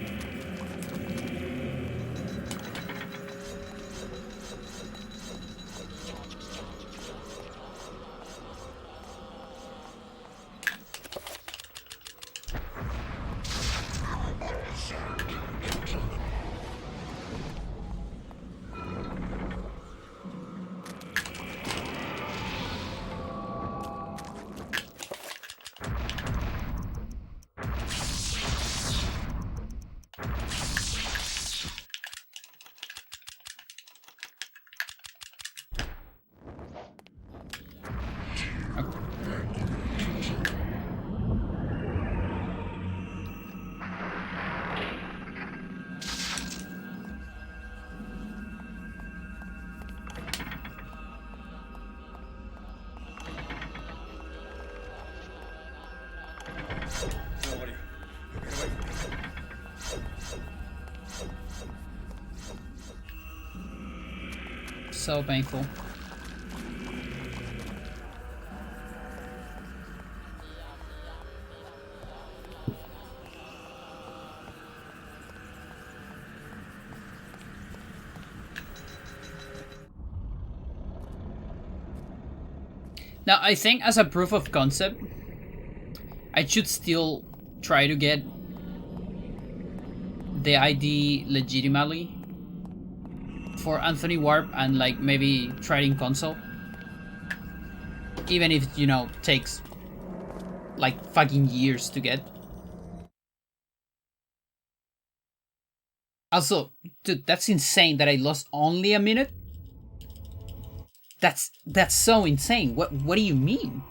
So painful. Now, I think as a proof of concept, I should still try to get the ID legitimately for Anthony Warp and like maybe trading console. Even if, you know, takes like fucking years to get. Also, dude, that's insane that I lost only a minute. That's so insane. What do you mean?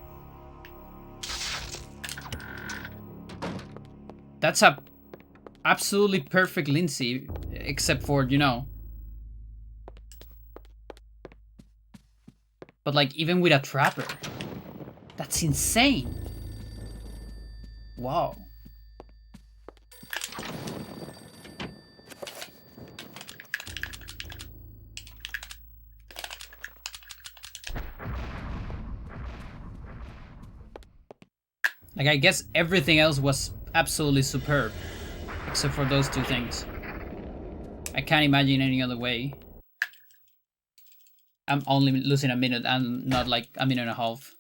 That's a absolutely perfect Lindsay, except for, you know. But like even with a trapper, that's insane. Wow. Like, I guess everything else was absolutely superb, except for those two things. I can't imagine any other way. I'm only losing a minute and not like a minute and a half.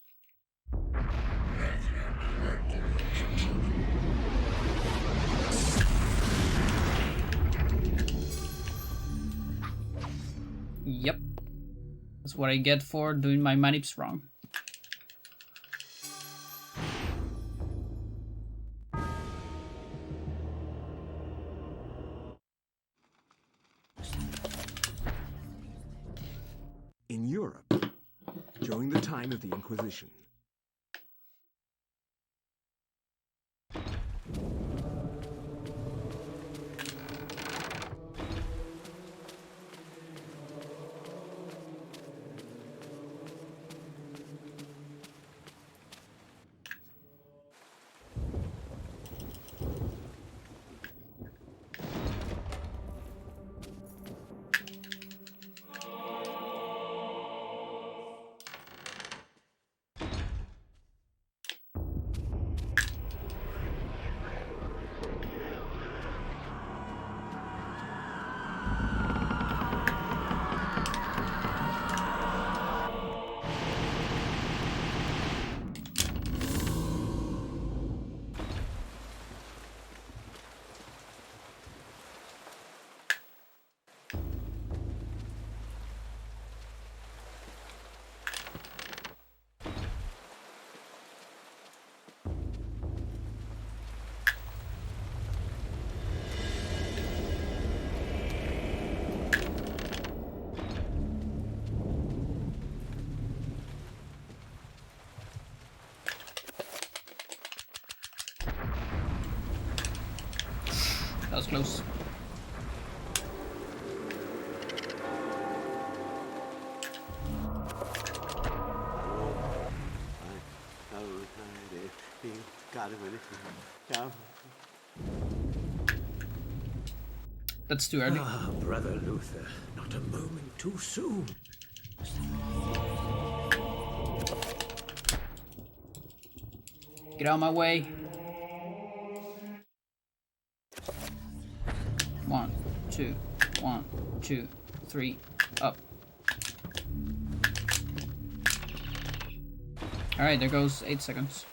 Yep. That's what I get for doing my manips wrong. In Europe, during the time of the Inquisition, That was close. That's too early. Ah, Brother Luther, not a moment too soon. Get out of my way. 1, 2, 1, 2, 3, up. Alright, there goes 8 seconds.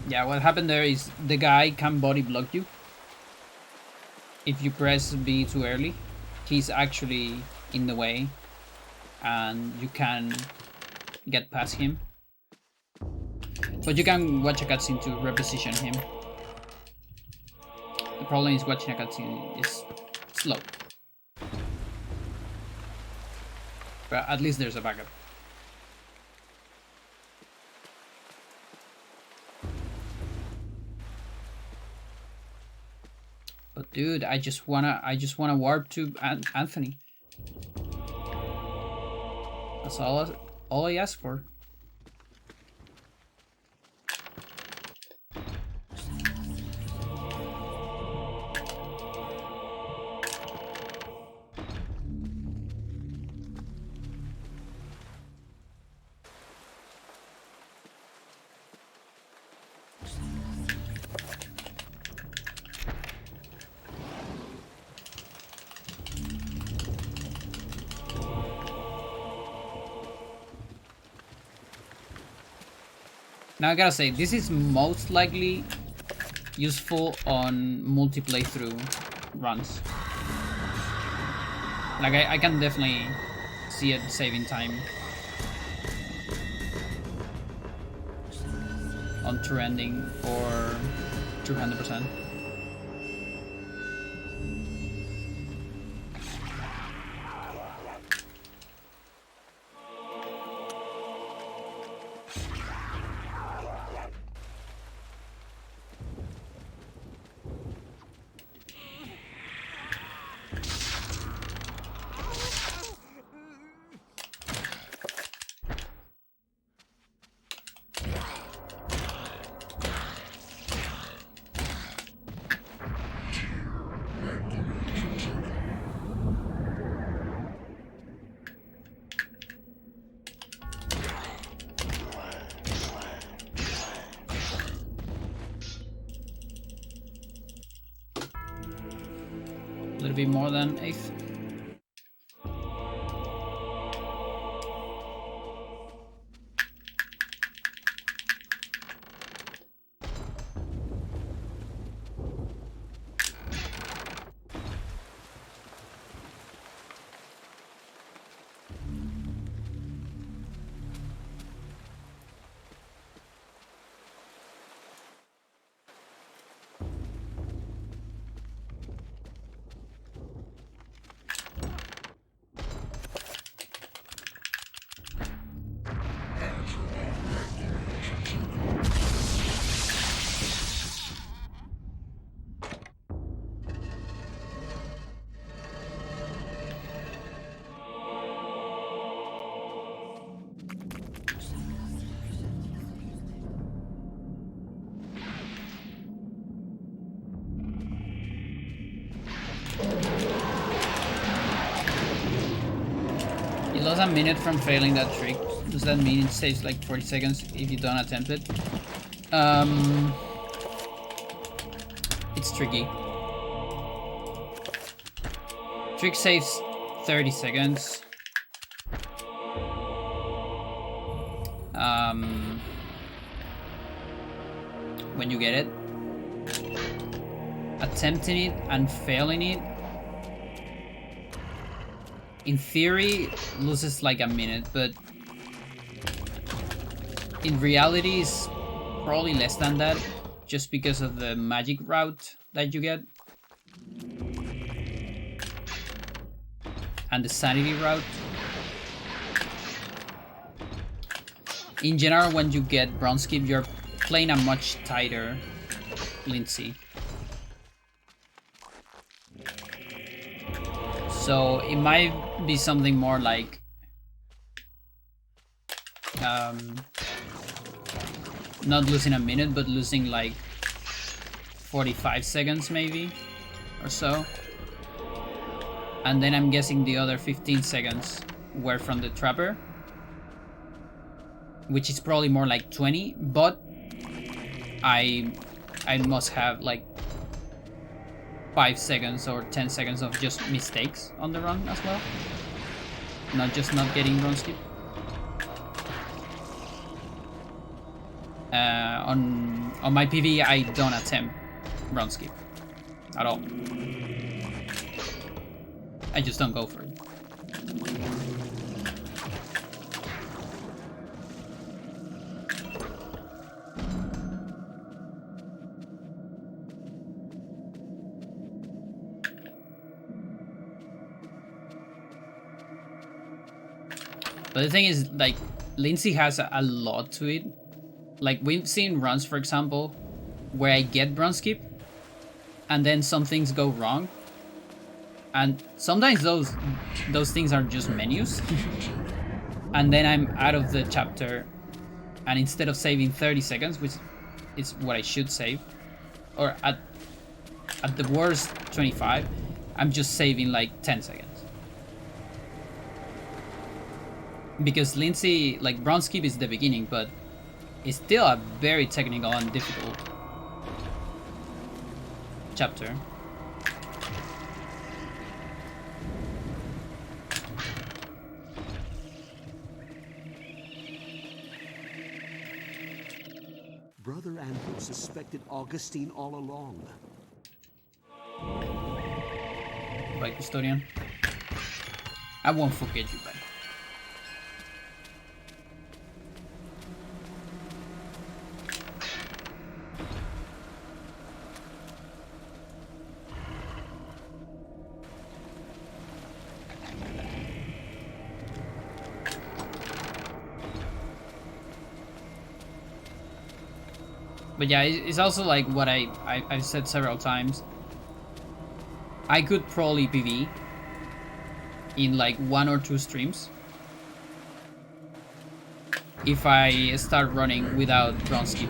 Yeah, what happened there is the guy can body block you. If you press B too early, he's actually in the way and you can get past him. But you can watch a cutscene to reposition him. The problem is watching a cutscene is slow. But at least there's a backup. But dude, I just wanna warp to Anthony. That's all I ask for. Now I gotta say, this is most likely useful on multi-playthrough runs. Like, I can definitely see it saving time on true ending or true 100%. A little bit more than 8th. You lost a minute from failing that trick. Does that mean it saves like 40 seconds if you don't attempt it? It's tricky. Trick saves 30 seconds. When you get it. Attempting it and failing it, in theory, loses like a minute, but in reality, it's probably less than that, just because of the magic route that you get and the sanity route. In general, when you get bronze skip, you're playing a much tighter Lindsay. So it might be something more like not losing a minute, but losing like 45 seconds maybe or so. And then I'm guessing the other 15 seconds were from the trapper, which is probably more like 20, but I must have like 5 seconds or 10 seconds of just mistakes on the run as well. Not just not getting run skip. On my PV, I don't attempt run skip at all. I just don't go for it. But the thing is, like, Lindsay has a lot to it. Like, we've seen runs, for example, where I get bronze skip, and then some things go wrong. And sometimes those things are just menus. And then I'm out of the chapter, and instead of saving 30 seconds, which is what I should save, or at the worst 25, I'm just saving like 10 seconds. Because Lindsay, like, bronze skip is the beginning, but it's still a very technical and difficult chapter. Brother Andrew suspected Augustine all along. Bye, custodian. I won't forget you, buddy. But yeah, it's also like what I've said several times. I could probably PV in like 1 or 2 streams if I start running without bronze skip.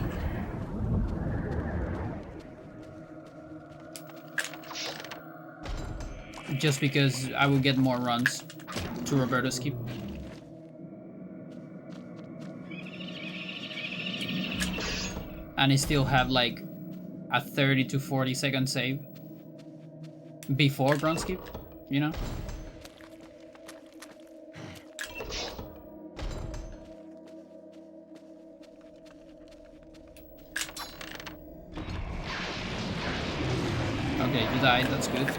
Just because I will get more runs to Roberto skip. And I still have like a 30 to 40 second save before bronze skip, you know? Okay, you died, that's good.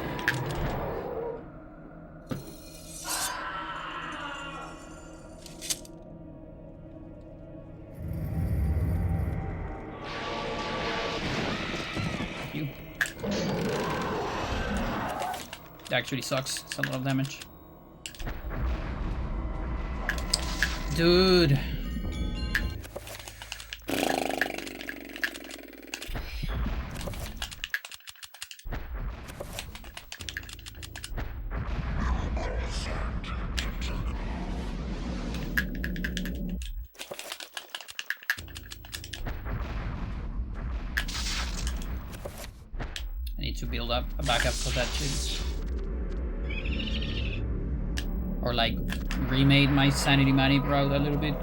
You. It actually sucks, it's a lot of damage. Dude. I need to build up a backup for that shit. Or like remade my sanity money route a little bit.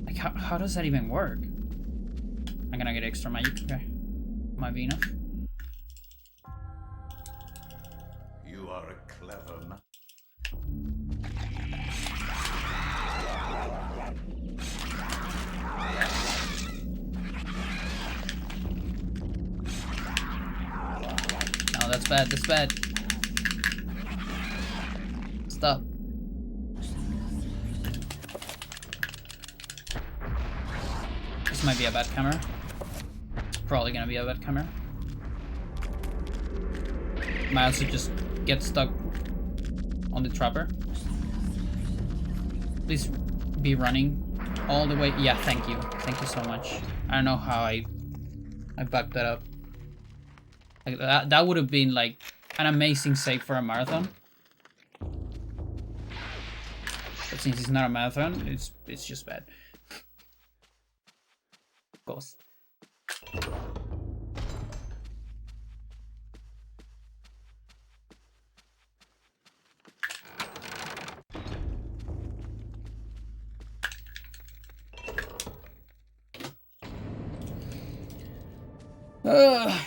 Like how does that even work? I'm gonna get extra magic, okay. Might be enough. You are a clever man. No, that's bad, that's bad. Stop. This might be a bad camera. Probably gonna be a bad camera. Might also just get stuck on the trapper. Please be running all the way. Yeah, thank you. Thank you so much. I don't know how I backed that up. Like that would have been like an amazing save for a marathon. But since it's not a marathon, it's just bad. Of course. Ugh.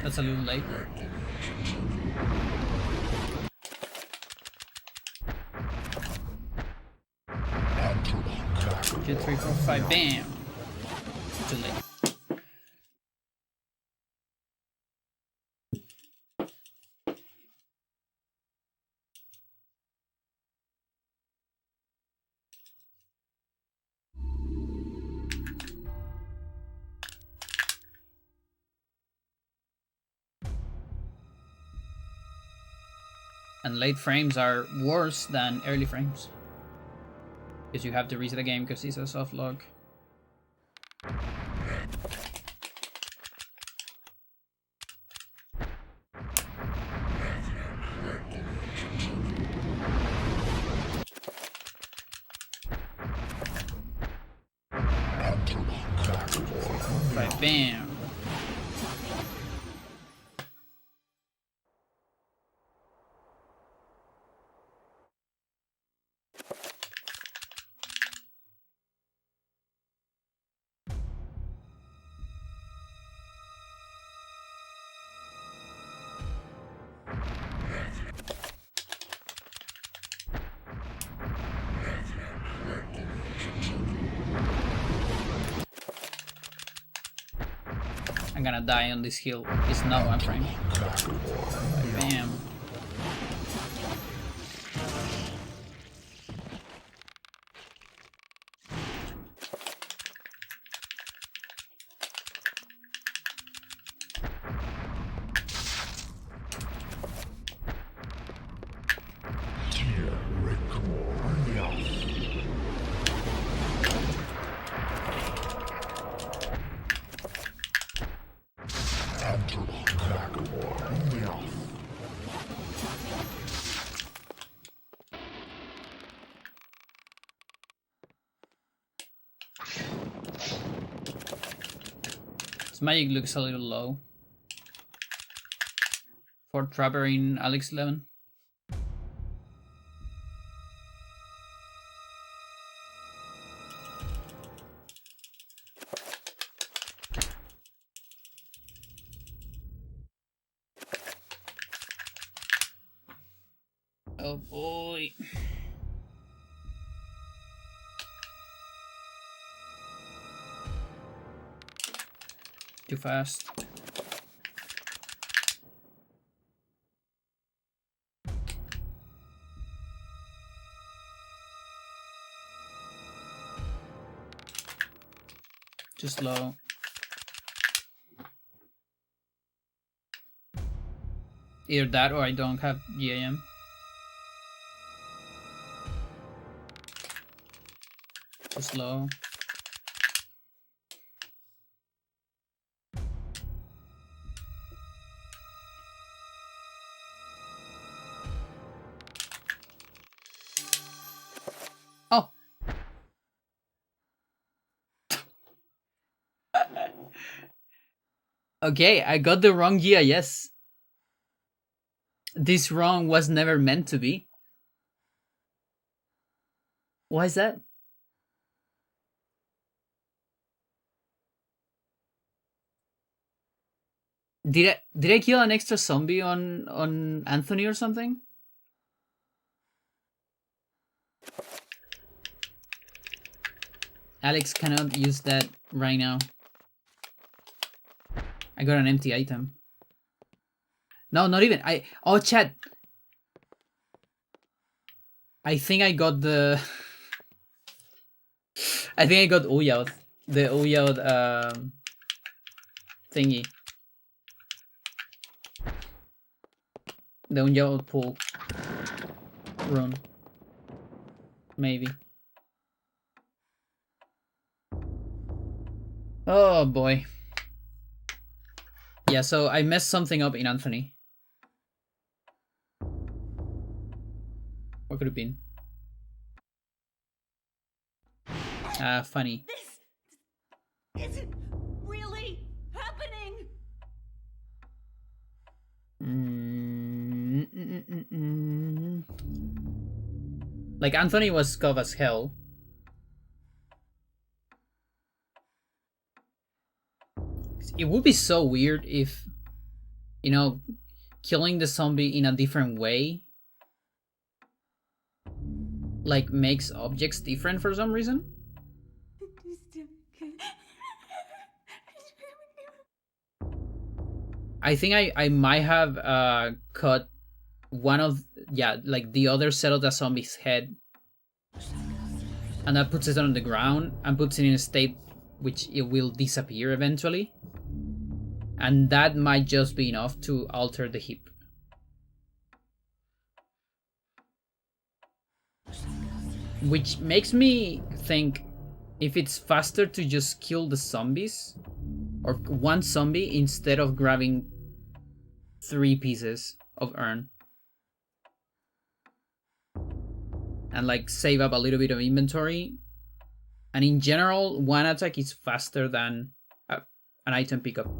That's a little late. 2, 3, 4, 5, bam! Too late. And late frames are worse than early frames. Because you have to reset the game because it's a soft lock. Right, bam. I'm gonna die on this hill. It's not one frame. Bam. This magic looks a little low for Trapper in Alex 11. Oh boy. Too fast. Too slow. Either that or I don't have GAM. Too slow. Oh. Okay, I got the wrong GIS. This wrong was never meant to be. Why is that? Did I kill an extra zombie on Anthony or something? Alex cannot use that right now. I got an empty item. No, not even. Oh, chat. I think I got the. I think I got Uyao. The Uyao thingy. The Uyao pool run. Maybe. Oh boy. Yeah, so I messed something up in Anthony. What could it have been? Funny. This isn't really happening. Like, Anthony was scuff as hell. It would be so weird if, you know, killing the zombie in a different way, like, makes objects different for some reason. I think I might have cut one of, yeah, like the other set of the zombie's head, and that puts it on the ground and puts it in a state which it will disappear eventually, and that might just be enough to alter the heap. Which makes me think if it's faster to just kill the zombies or one zombie instead of grabbing 3 pieces of urn. And like save up a little bit of inventory. And in general, one attack is faster than an item pickup.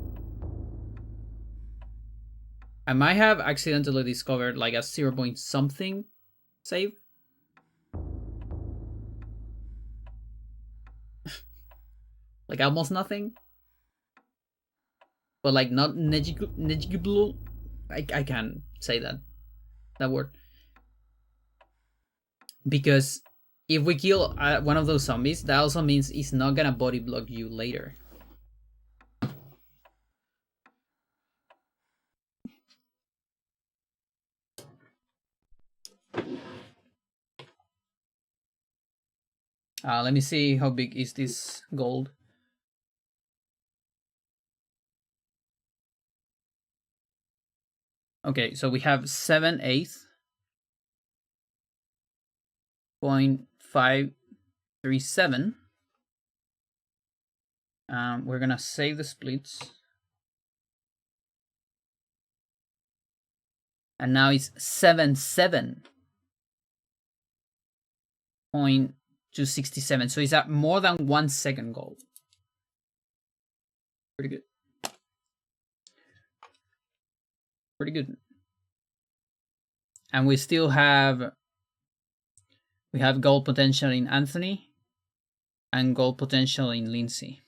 I might have accidentally discovered like a 0 point something save. Like almost nothing. But like not negligible. I can't say that word. Because if we kill one of those zombies, that also means it's not gonna body block you later. Let me see how big is this gold. Okay, so we have 7/8.537. We're gonna save the splits. And now it's 77.267. So it's at more than 1 second gold. Pretty good. Pretty good. And we still have gold potential in Anthony and gold potential in Lindsay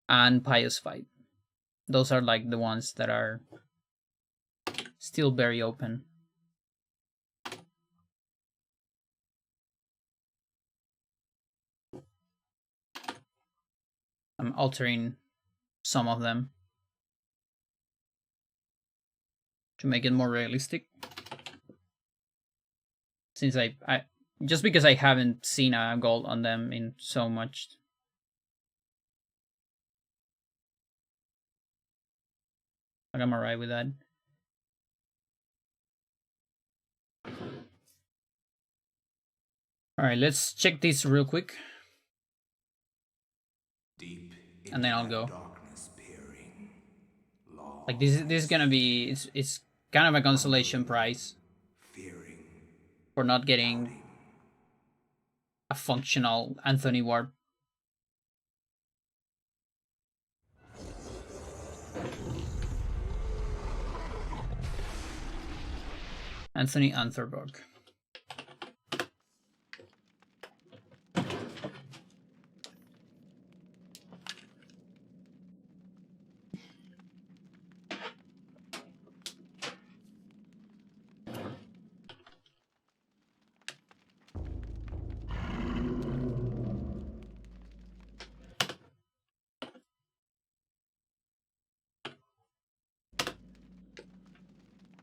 and Pious Fight. Those are like the ones that are still very open. I'm altering some of them to make it more realistic. Since I just because I haven't seen a gold on them in so much. Like I'm alright with that. Alright, let's check this real quick. Deep And then I'll go. darkness peering. Like this is gonna be it's kind of a consolation prize for not getting a functional Anthony Warp. Anthony Antherborg.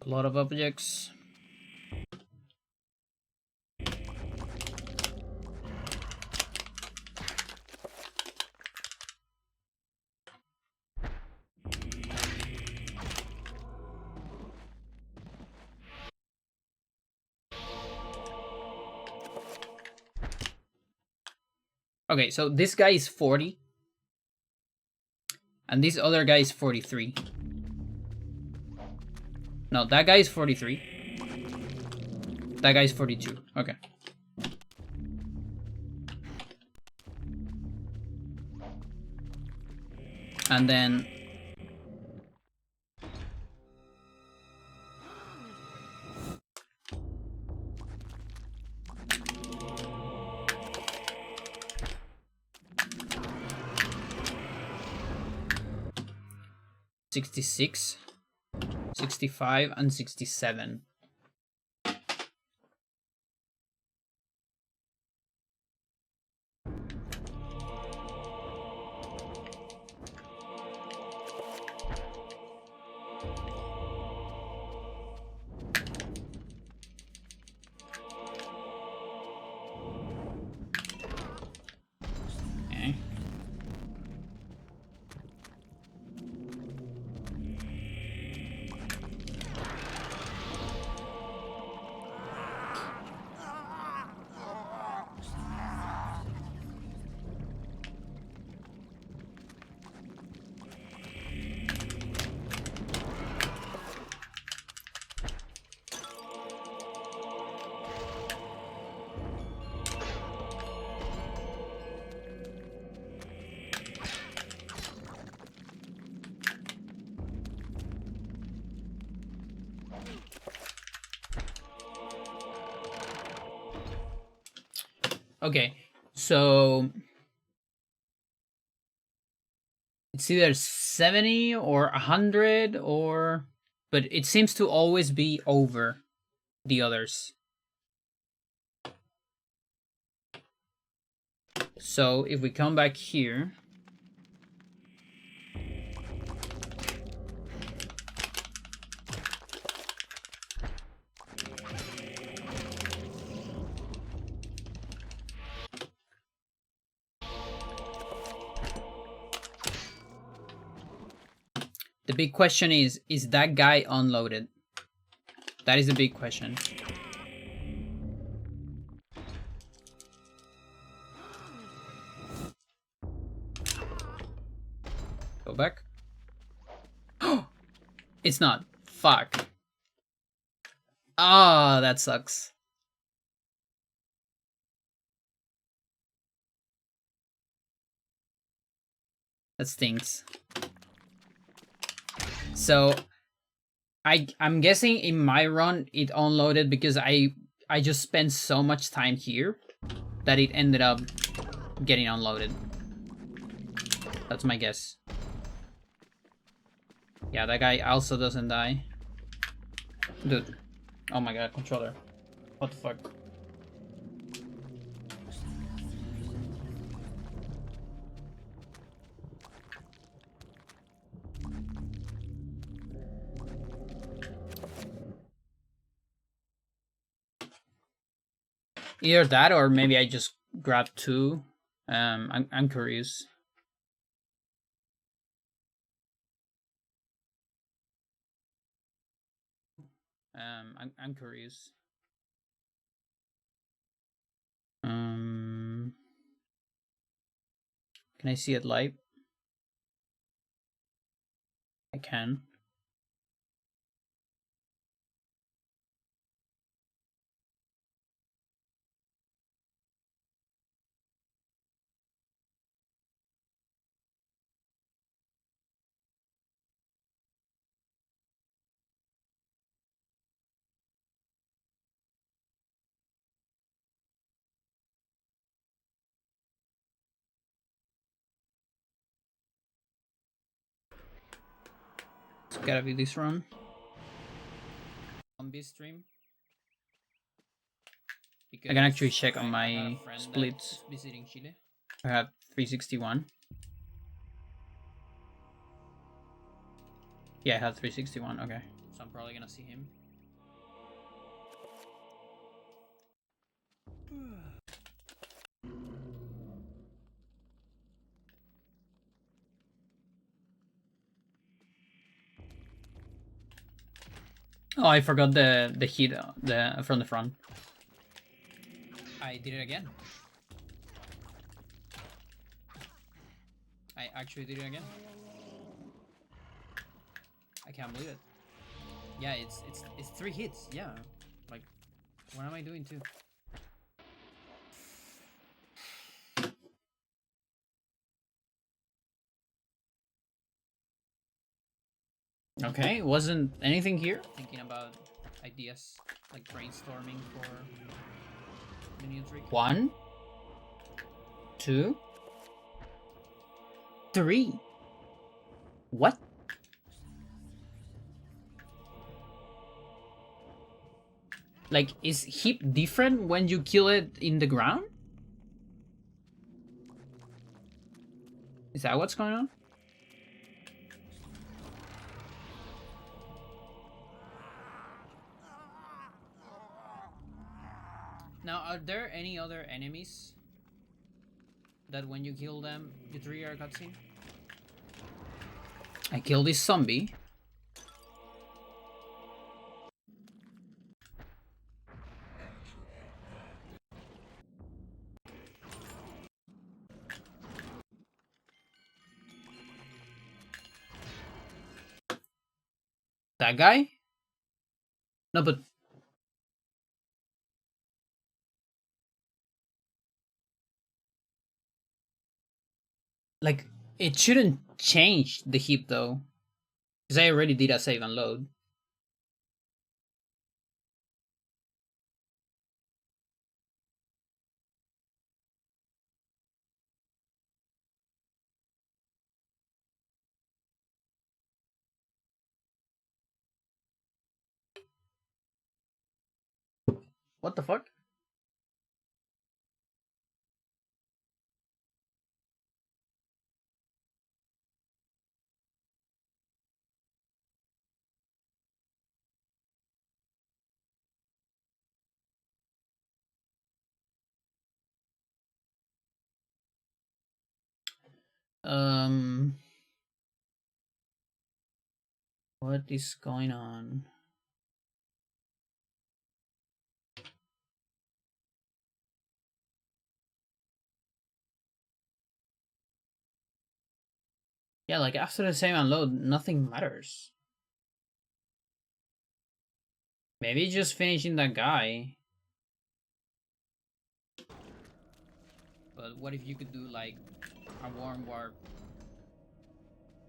A lot of objects. Okay, so this guy is 40. And this other guy is 43. No, that guy is 43. That guy is 42. Okay. And then... $66, $65, and $67. Okay. Okay, so it's either 70 or 100 or... But it seems to always be over the others. So if we come back here... The big question is that guy unloaded? That is the big question. Go back. It's not. Fuck. Ah, that sucks. That stinks. So I'm guessing in my run it unloaded because I just spent so much time here that it ended up getting unloaded. That's my guess. Yeah, that guy also doesn't die. Dude. Oh my god, controller. What the fuck? Either that or maybe I just grabbed two. I'm curious. I'm curious. Can I see it live? I can. It's gotta be this run. On this stream. I can actually check on my splits. Visiting Chile. I have 361. Yeah, I have 361. Okay. So I'm probably gonna see him. Oh, I forgot the heat from the front. I did it again. I actually did it again. I can't believe it. Yeah, it's 3 hits. Yeah, like, what am I doing too? Okay, wasn't anything here. Thinking about ideas, like brainstorming for the new trick. 1, 2, 3. What? Like, is heap different when you kill it in the ground? Is that what's going on? Now, are there any other enemies that when you kill them, you trigger a cutscene? I killed this zombie. That guy? No, but... Like, it shouldn't change the heap though. Because I already did a save and load. What the fuck? Um, what is going on? Yeah, like after the same unload, nothing matters. Maybe just finishing that guy. But what if you could do like a warm warp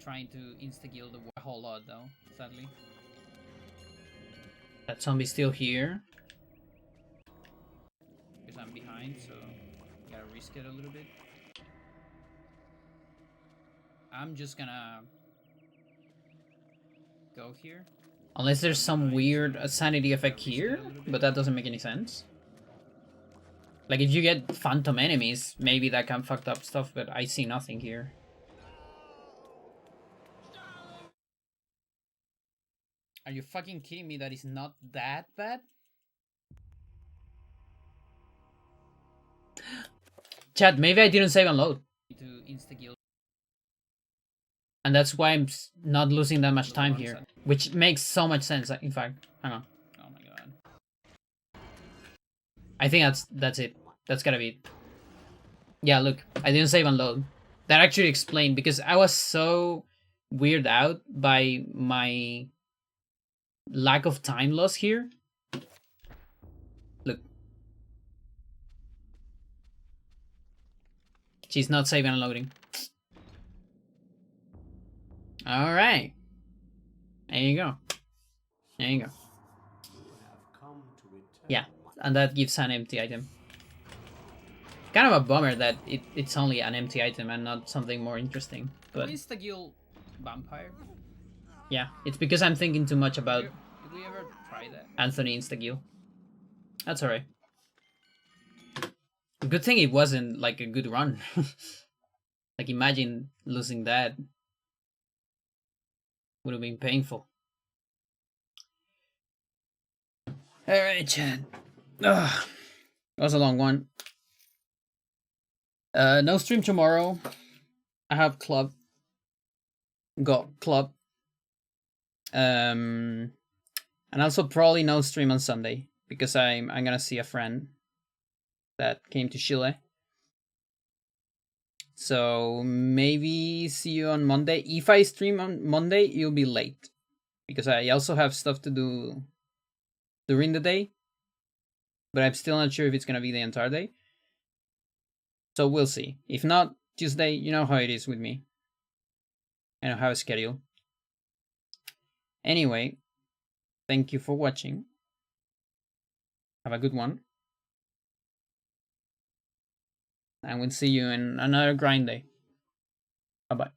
trying to insta-kill the a whole lot though, sadly. That zombie's still here. Because I'm behind, so gotta risk it a little bit. I'm just gonna go here. Unless there's some weird sanity effect here, but that doesn't make any sense. Like if you get phantom enemies, maybe that can fuck up stuff, but I see nothing here. Are you fucking kidding me? That is not that bad? Chat, maybe I didn't save and load. To insta-kill. And that's why I'm not losing that much time here. Which makes so much sense, in fact. Hang on. Oh my god. I think that's it. That's gotta be it. Yeah, look. I didn't save and load. That actually explained, because I was so weirded out by my lack of time loss here. Look. She's not saving and loading. Alright. There you go. There you go. Yeah, and that gives an empty item. Kind of a bummer that it's only an empty item and not something more interesting. But insta-kill vampire? Yeah, it's because I'm thinking too much about... Did we ever try that? Anthony insta-kill. That's alright. Good thing it wasn't like a good run. Like imagine losing that. Would have been painful. Alright, chat. Ugh. That was a long one. No stream tomorrow. I have club. Got club. And also probably no stream on Sunday because I'm gonna see a friend that came to Chile. So maybe see you on Monday. If I stream on Monday, you'll be late because I also have stuff to do during the day, but I'm still not sure if it's gonna be the entire day. So we'll see. If not, Tuesday, you know how it is with me. I don't have a schedule. Anyway, thank you for watching. Have a good one. And we'll see you in another grind day. Bye-bye.